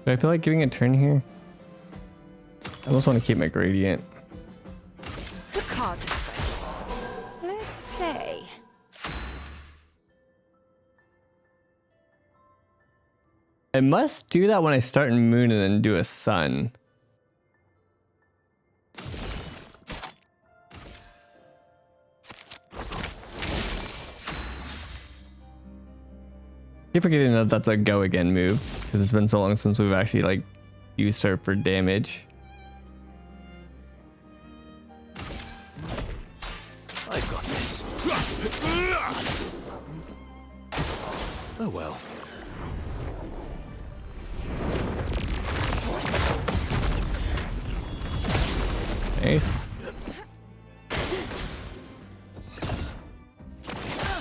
Do I feel like giving a turn here? I almost want to keep my gradient. The cards have spoken. Let's play. I must do that when I start in Moon and then do a Sun. Keep forgetting that that's a go again move because it's been so long since we've actually like used her for damage. Oh well. Nice.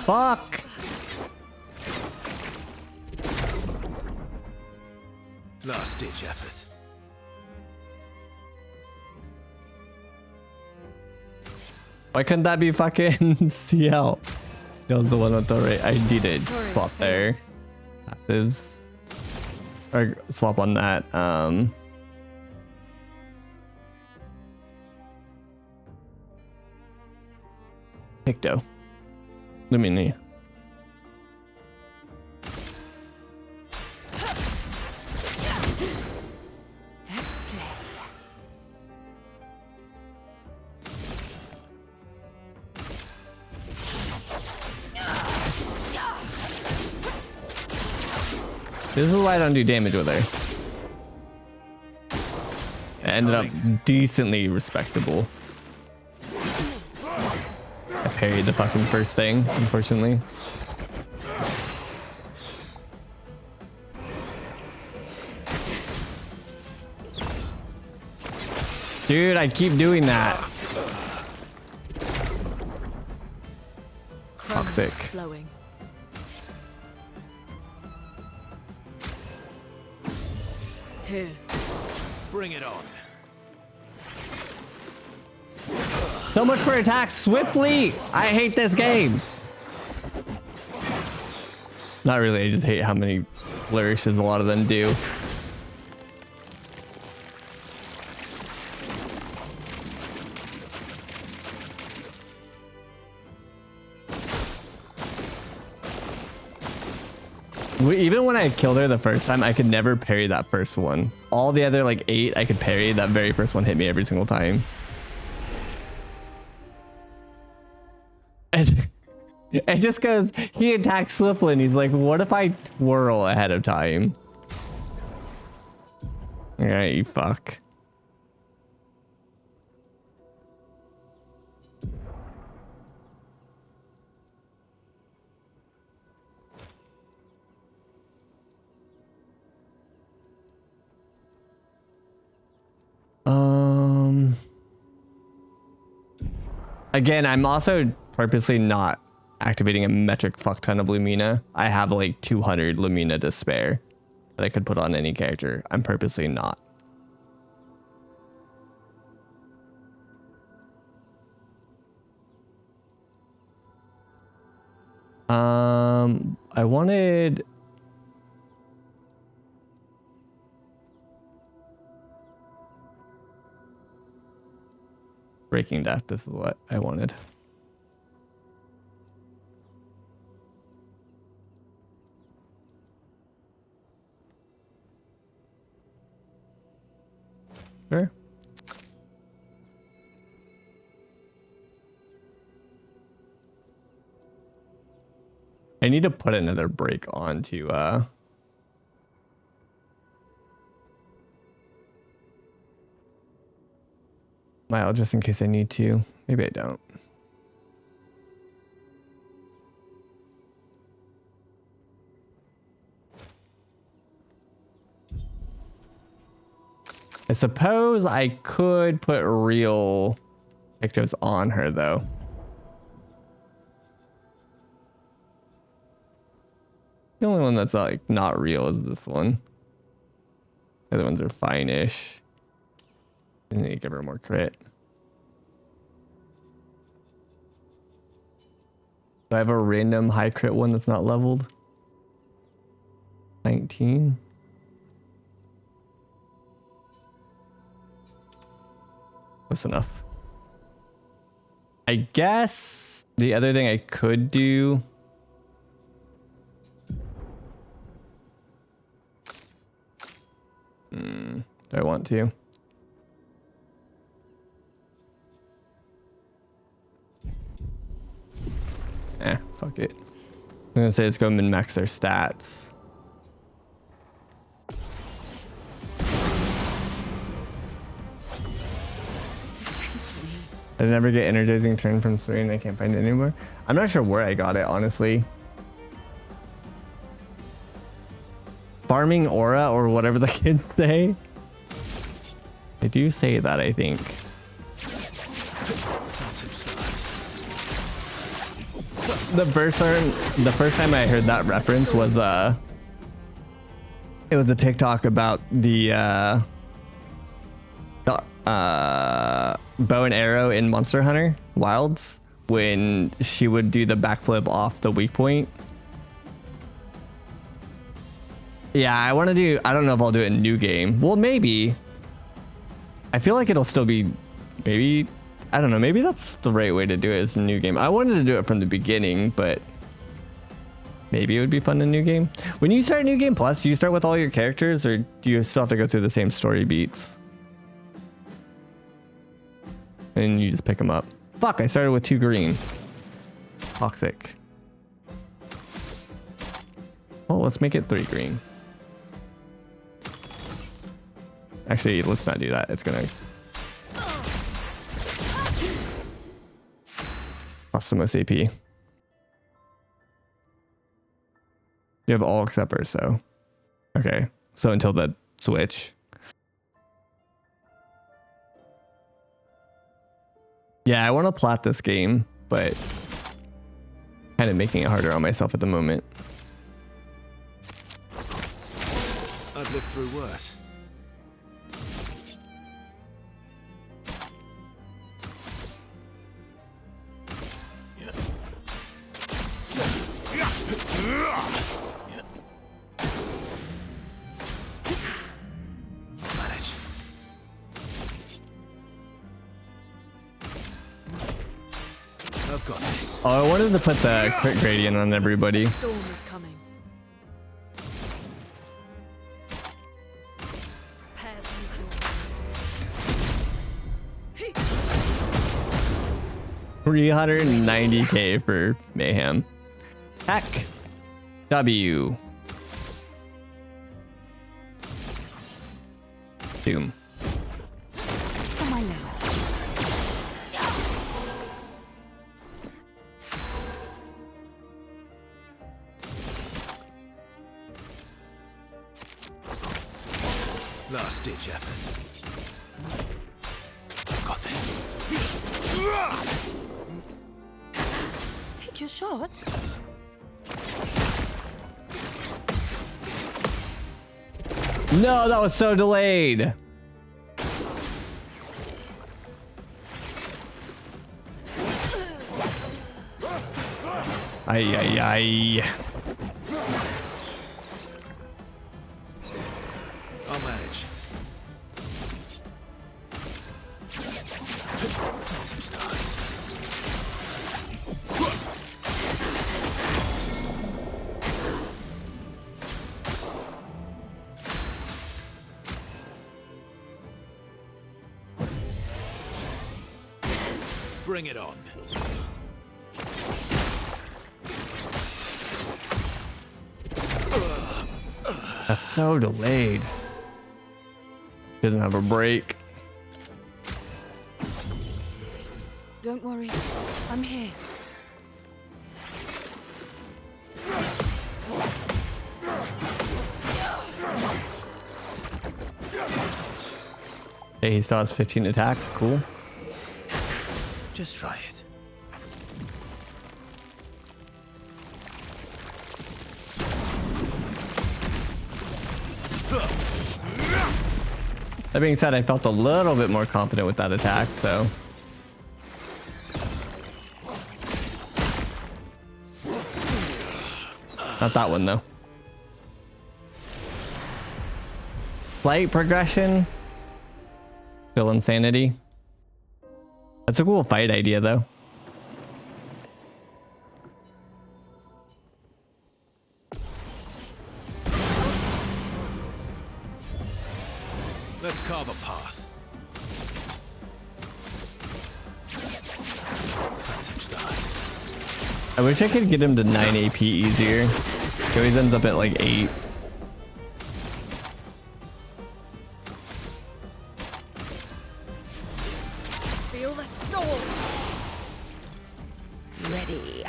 Fuck. Last ditch effort. Why couldn't that be fucking CL? That was the one with the right. I did swap there. Passives. Or swap on that. Picto. Lumini. Let's play. This is why I don't do damage with her. It ended up decently respectable. I parried the fucking first thing, unfortunately. Dude, I keep doing that. Toxic. Flowing. Here. Bring it on. So much for attacks swiftly. I hate this game. Not really. I just hate how many flourishes a lot of them do. Even when I killed her the first time, I could never parry that first one. All the other like 8 I could parry. That very first one hit me every single time. And just because he attacked swiftly and he's like, what if I twirl ahead of time? Alright, you fuck. Again, I'm also purposely not activating a metric fuck ton of Lumina. I have like 200 Lumina to spare that I could put on any character. I'm purposely not. I wanted... Breaking Death, this is what I wanted. Sure. I need to put another break on to Mile, just in case I need to. Maybe I don't. I suppose I could put real pictures on her though. The only one that's like not real is this one. The other ones are fine-ish. I need to give her more crit. Do I have a random high crit one that's not leveled? 19. Close enough. I guess the other thing I could do. Do I want to? Fuck it. I'm gonna say let's go min-max their stats. I never get energizing turn from 3 and I can't find it anymore. I'm not sure where I got it, honestly. Farming aura or whatever the kids say. They do say that, I think. The first time I heard that reference was it was a TikTok about the bow and arrow in Monster Hunter Wilds when she would do the backflip off the weak point. Yeah, I want to do, I don't know if I'll do it in new game. Well, maybe. I feel like it'll still be, maybe, I don't know, maybe that's the right way to do it as a new game. I wanted to do it from the beginning, but maybe it would be fun in new game. When you start New Game Plus, do you start with all your characters or do you still have to go through the same story beats? And you just pick them up. Fuck, I started with 2 green. Toxic. Well, let's make it 3 green. Actually, let's not do that. It's gonna cost the most AP. You have all except Urso. Okay, so until the switch. Yeah, I want to plat this game, but kind of making it harder on myself at the moment. I've lived through worse. Manage. I've got this. Oh, I wanted to put the crit gradient on everybody. Storm is coming. 390k for Mayhem. Heck. W. Doom. Come on now. Last ditch effort. I've got this. Take your shot. No, that was so delayed. Ay, ay, ay. I'll manage. Some stars. Bring it on. That's so delayed. Doesn't have a break. Don't worry. I'm here. Hey, he still has 15 attacks. Cool. Just try it. That being said, I felt a little bit more confident with that attack, so. Not that one, though. Flight progression. Still insanity. That's a cool fight idea, though. Let's carve a path. Phantom stars. I wish I could get him to 9 AP easier. He always ends up at like 8. Feel the storm. Ready.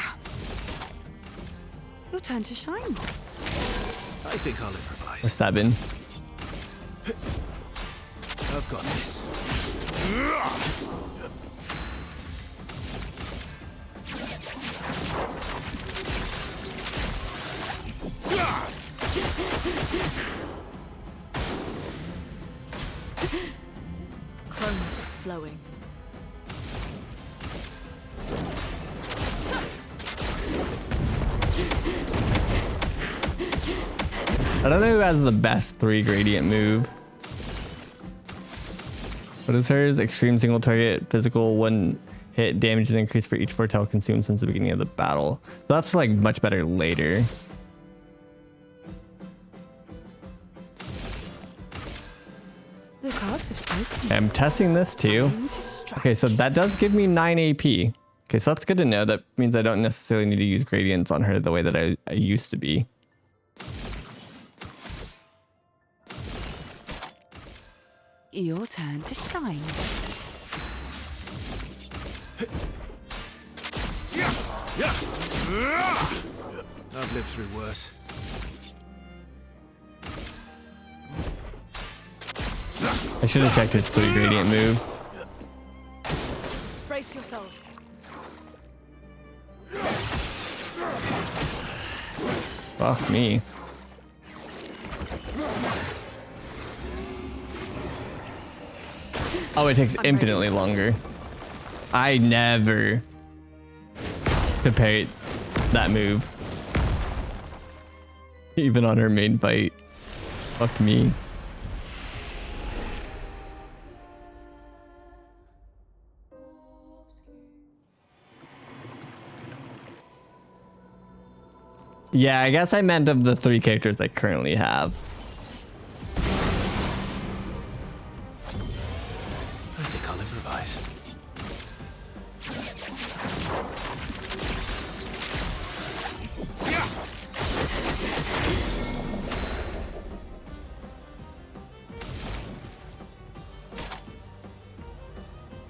Your turn to shine. I think I'll improvise. improvise. Or 7. I've got this. Chrome is flowing. I don't know who has the best 3 gradient move. What is hers? Extreme single target, physical 1 hit, damage is increased for each foretell consumed since the beginning of the battle. So that's like much better later. The cards have spoken. Okay, I'm testing this too. Okay, so that does give me 9 AP. Okay, so that's good to know. That means I don't necessarily need to use gradients on her the way that I used to be. Your turn to shine. I've lived through worse. I should have checked his 3 gradient move. Brace yourselves. Fuck me. Oh, it takes infinitely longer. I never compared that move. Even on her main fight. Fuck me. Yeah, I guess I meant of the 3 characters I currently have. I think I'll improvise.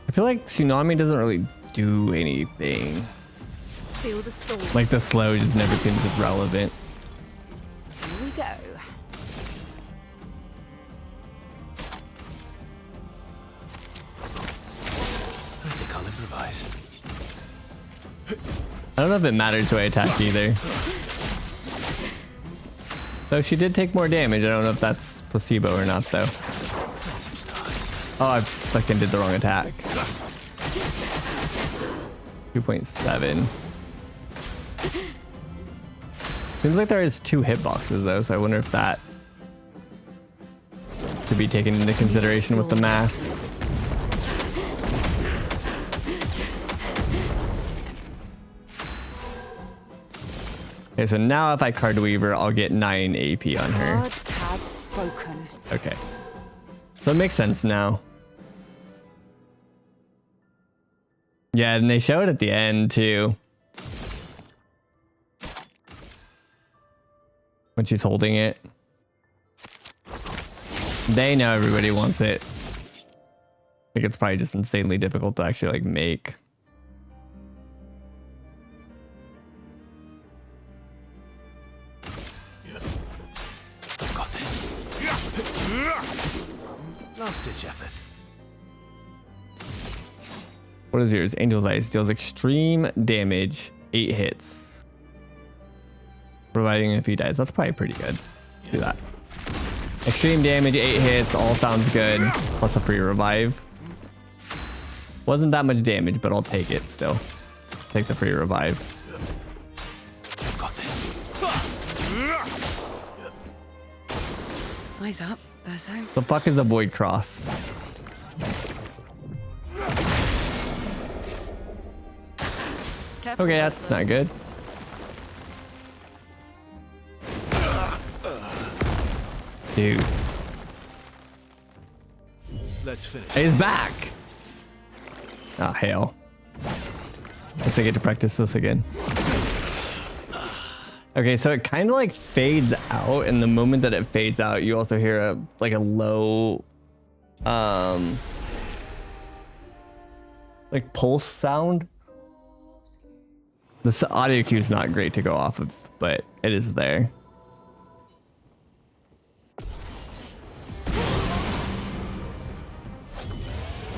I feel like Tsunami doesn't really do anything. Feel the storm. Like the slow just never seems relevant. Here we go. I think I'll improvise. I don't know if it matters who I attack either. Though she did take more damage. I don't know if that's placebo or not though. Oh, I fucking did the wrong attack. 2.7. Seems like there is 2 hitboxes though, so I wonder if that could be taken into consideration with the math. Okay, so now if I card Weaver, I'll get 9 AP on her. Cards have spoken. Okay. So it makes sense now. Yeah, and they show it at the end too. When she's holding it. They know everybody wants it. I think it's probably just insanely difficult to actually like make. I've got this. Last ditch effort. What is yours? Angel's Eyes deals extreme damage, 8 hits. Providing if he dies. That's probably pretty good. Do that. Extreme damage, 8 hits, all sounds good. Plus a free revive. Wasn't that much damage, but I'll take it still. Take the free revive. I've got this. Eyes up, Berso. The fuck is a Void Cross? Okay, that's not good. Dude. Let's finish. He's back! Oh, hell. Guess I get to practice this again. Okay, so it kind of like fades out, and the moment that it fades out, you also hear a like a low like pulse sound. The audio cue is not great to go off of, but it is there.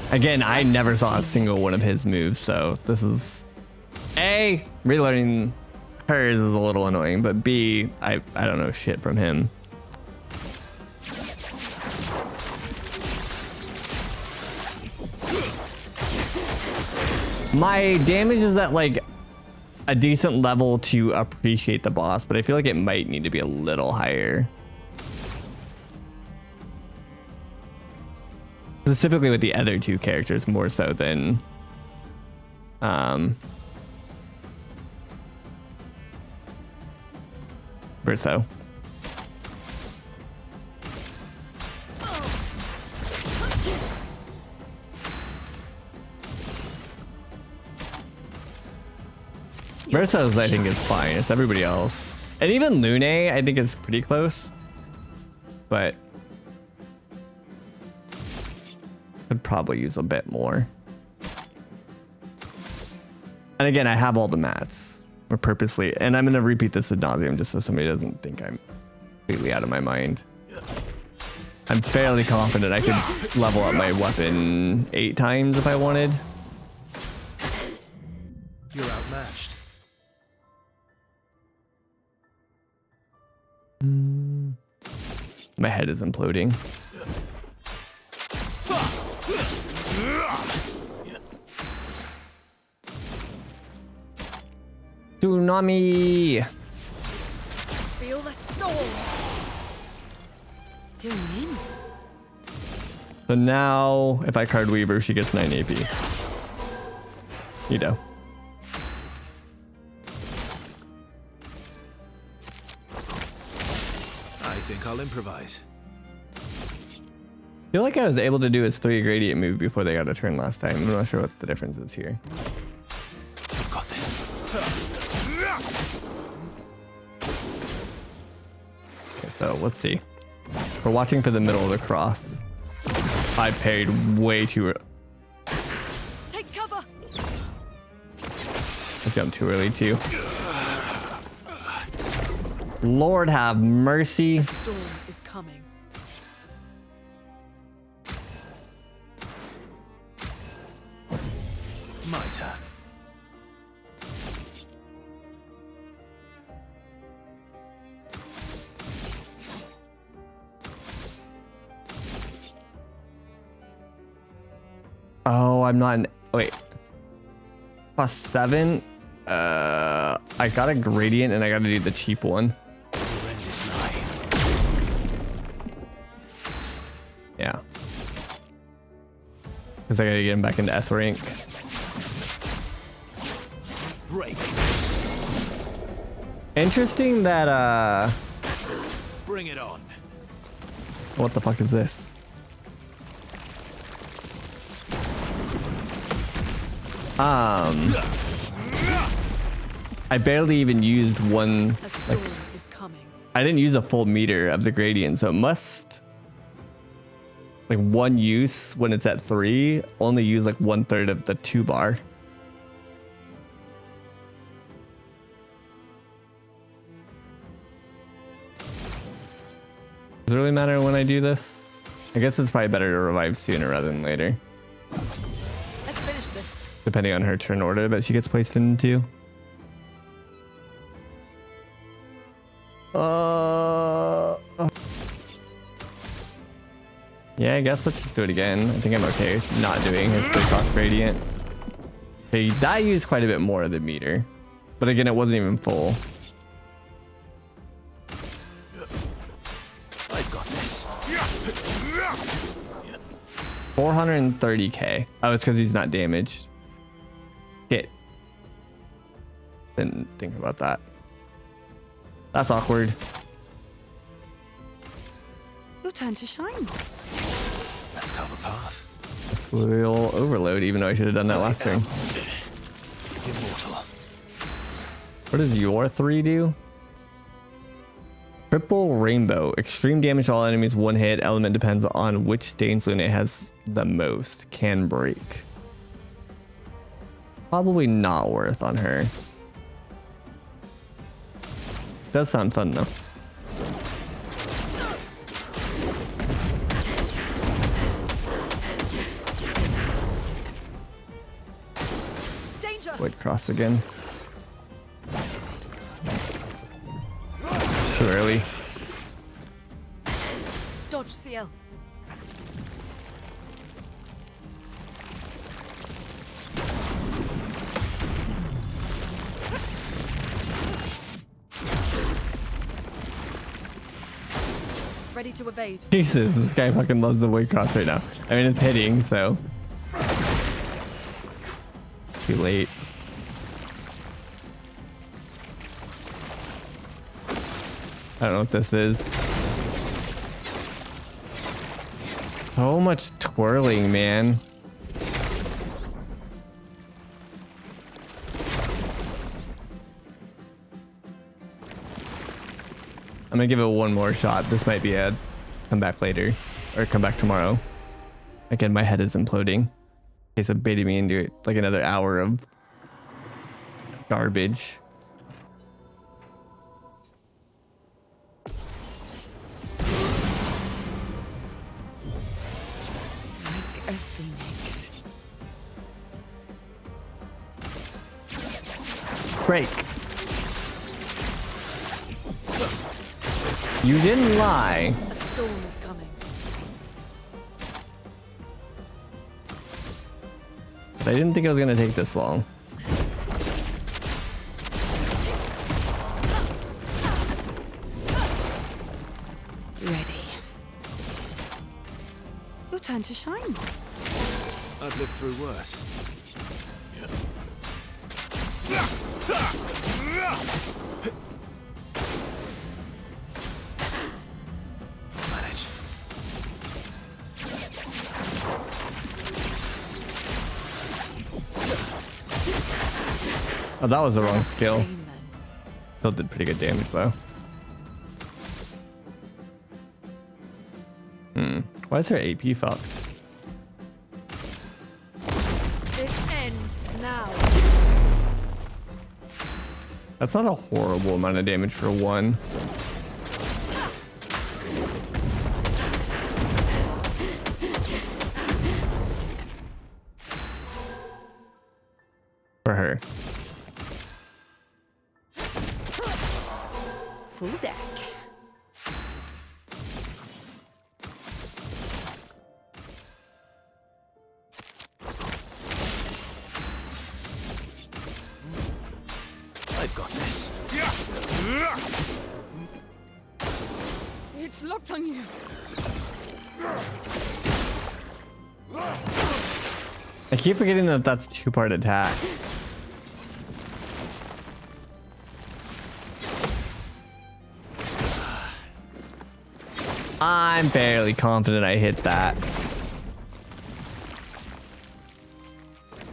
Again, I never saw a single one of his moves, so this is A, relearning hers is a little annoying, but B, I don't know shit from him. My damage is at like a decent level to appreciate the boss, but I feel like it might need to be a little higher. Specifically with the other two characters more so than Verso. Verso's I think is fine. It's everybody else. And even Lune I think is pretty close. But could probably use a bit more. And again, I have all the mats. Or purposely. And I'm going to repeat this ad nauseum just so somebody doesn't think I'm completely out of my mind. I'm fairly confident I could level up my weapon 8 times if I wanted. You're outmatched. My head is imploding. Tsunami! Feel the storm. Doing in. So now, if I card Weaver, she gets 9 AP. You know. I think I'll improvise. I feel like I was able to do his 3 gradient move before they got a turn last time. I'm not sure what the difference is here. I've got this. Okay, so let's see. We're watching for the middle of the cross. I parried way too early. Take cover. I jumped too early too. Lord have mercy. The storm is coming. My turn. Oh, I'm not in, wait. +7? I got a gradient and I gotta do the cheap one. Yeah. Because I gotta get him back into S rank. Break. Interesting that, Bring it on. what the fuck is this? I barely even used one, A storm like, is coming. I didn't use a full meter of the gradient, so it must, like, one use when it's at 3, only use like 1/3 of the 2 bar. Does it really matter when I do this? I guess it's probably better to revive sooner rather than later, Let's finish this. depending on her turn order that she gets placed into. Yeah, I guess let's just do it again. I think I'm okay not doing his 3 cost gradient. Okay, that used quite a bit more of the meter, but again, it wasn't even full. I've got this. 430k. Oh, it's because he's not damaged. Hit. Didn't think about that. That's awkward. Your turn to shine. Let's carve a path. This will overload, even though I should have done that last turn. Immortal. What does your 3 do? Triple Rainbow. Extreme damage to all enemies, 1 hit. Element depends on which stains Lune has the most. Can break. Probably not worth on her. Does sound fun though. Void cross again. Too early. Dodge CL. Ready to evade. Jesus, this guy fucking loves the void cross right now. I mean, it's hitting, so. Too late. I don't know what this is. So much twirling, man. I'm gonna give it one more shot. This might be it. Come back later. Or come back tomorrow. Again, my head is imploding. In case of baiting me into like another hour of garbage. Like a phoenix. Break. You didn't lie. A storm is coming. I didn't think it was gonna take this long. Ready. Your turn to shine. I've lived through worse. Manage. Oh, that was the wrong skill. Still did pretty good damage though. Why is her AP fucked? This ends now. That's not a horrible amount of damage for one. For her. Full deck. I've got this. It's locked on you. I keep forgetting that that's a two-part attack. I'm fairly confident I hit that.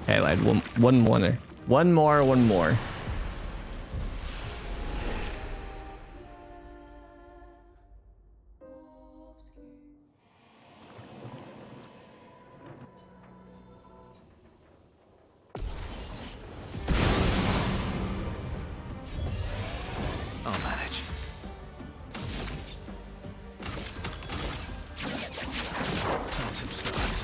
Okay, I lied. One more. I'll manage. Phantom stars.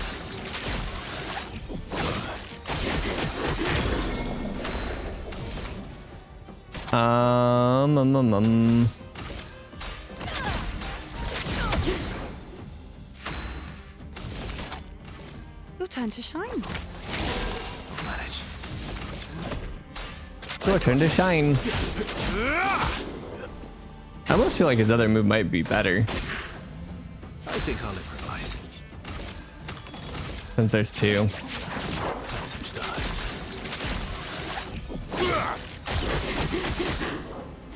Your turn to shine. I'll manage. Your turn to shine. I almost feel like his other move might be better. I think I'll improvise. Since there's two. Phantom stars.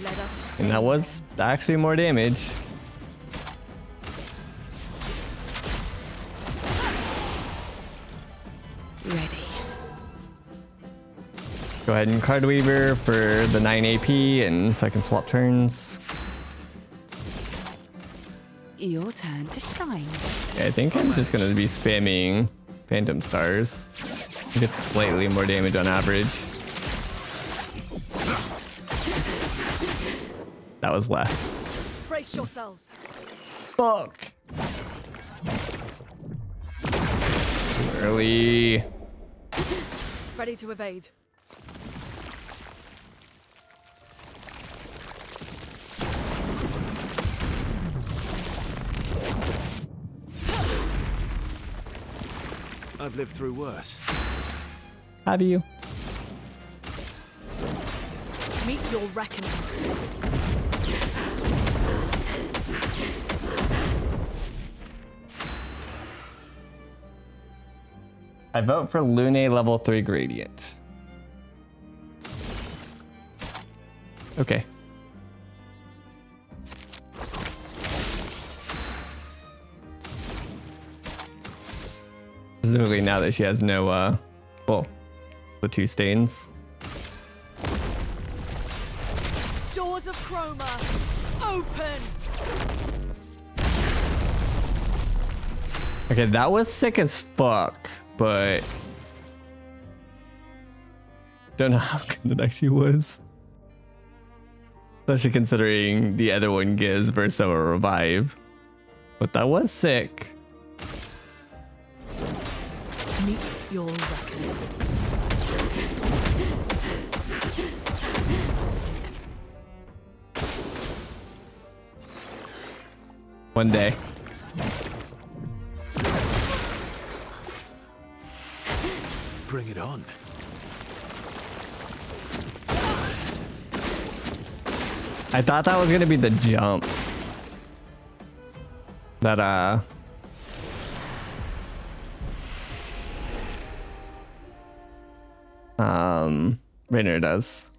Let us. And that was actually more damage. Ready. Go ahead and card weaver for the 9 AP and so I can swap turns. Your turn to shine. Yeah, I think I'm just gonna be spamming Phantom Stars. Get slightly more damage on average. That was less. Brace yourselves. Fuck. Too early. Ready to evade. I've lived through worse. Have you? Meet your reckoning. I vote for Lune level 3 gradient. Okay. Specifically now that she has no, well, the 2 stains. Doors of Chroma, open! Okay, that was sick as fuck, but don't know how good it actually was. Especially considering the other one gives versus a revive. But that was sick. Meet your reckoning. One day. Bring it on. I thought that was gonna be the jump. That Rainer does.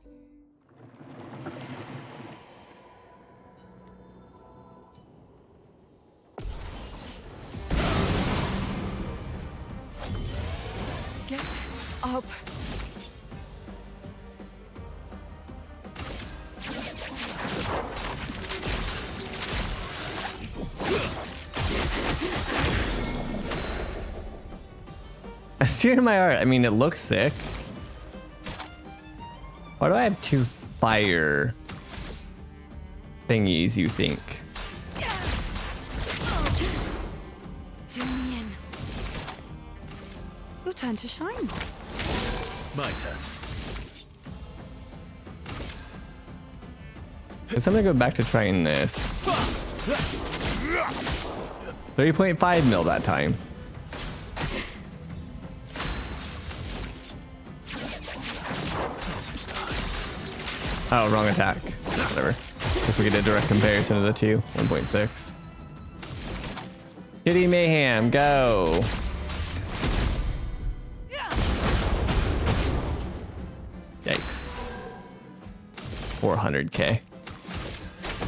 Get up. I see it in my art. I mean, it looks sick. Why do I have 2 fire thingies, you think? Do me in. Your turn to shine. My turn. Guess I'm gonna go back to trying this. 3.5 mil that time. Oh, wrong attack. Whatever. Guess we get a direct comparison of the two. 1.6. Kitty Mayhem, go. Yikes. 400k.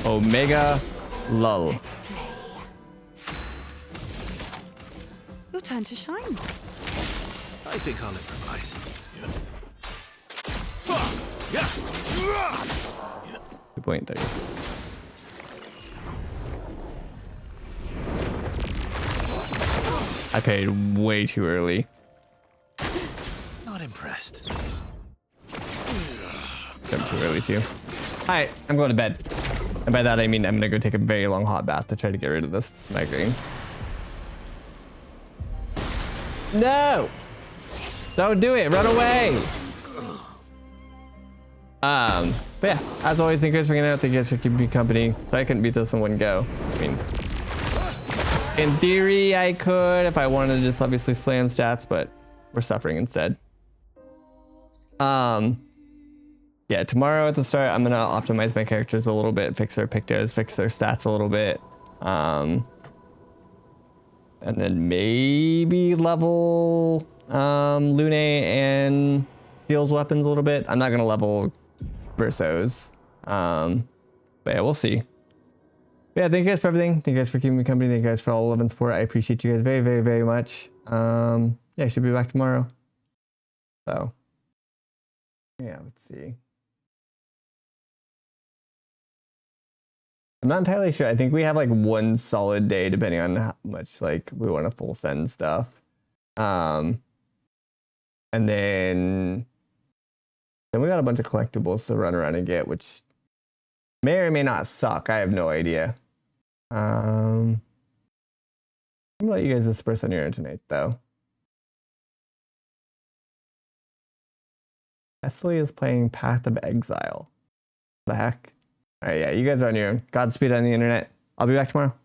Omega lull. Let's play. Your turn to shine. I think I'll improvise. 2.30. I paid way too early. Not impressed. Jumped too early too. Alright, I'm going to bed. And by that I mean I'm gonna go take a very long hot bath to try to get rid of this migraine. No! Don't do it, run away! But yeah, as always, thank you guys for hanging out. Thank you guys for keeping me company. So I couldn't beat this in one go. I mean, in theory, I could if I wanted to just obviously slay on stats, but we're suffering instead. Yeah, tomorrow at the start, I'm gonna optimize my characters a little bit, fix their pictos, fix their stats a little bit, and then maybe level Lune and Steel's weapons a little bit. I'm not gonna level Versos. But yeah, we'll see. But yeah, thank you guys for everything. Thank you guys for keeping me company. Thank you guys for all the love and support. I appreciate you guys very, very, very much. Yeah, I should be back tomorrow. So yeah, let's see. I'm not entirely sure. I think we have like one solid day depending on how much like we want to full send stuff. And then we got a bunch of collectibles to run around and get, which may or may not suck. I have no idea. I'm gonna let you guys disperse on your own tonight, though. Wesley is playing Path of Exile. What the heck? All right, yeah, you guys are on your own. Godspeed on the internet. I'll be back tomorrow.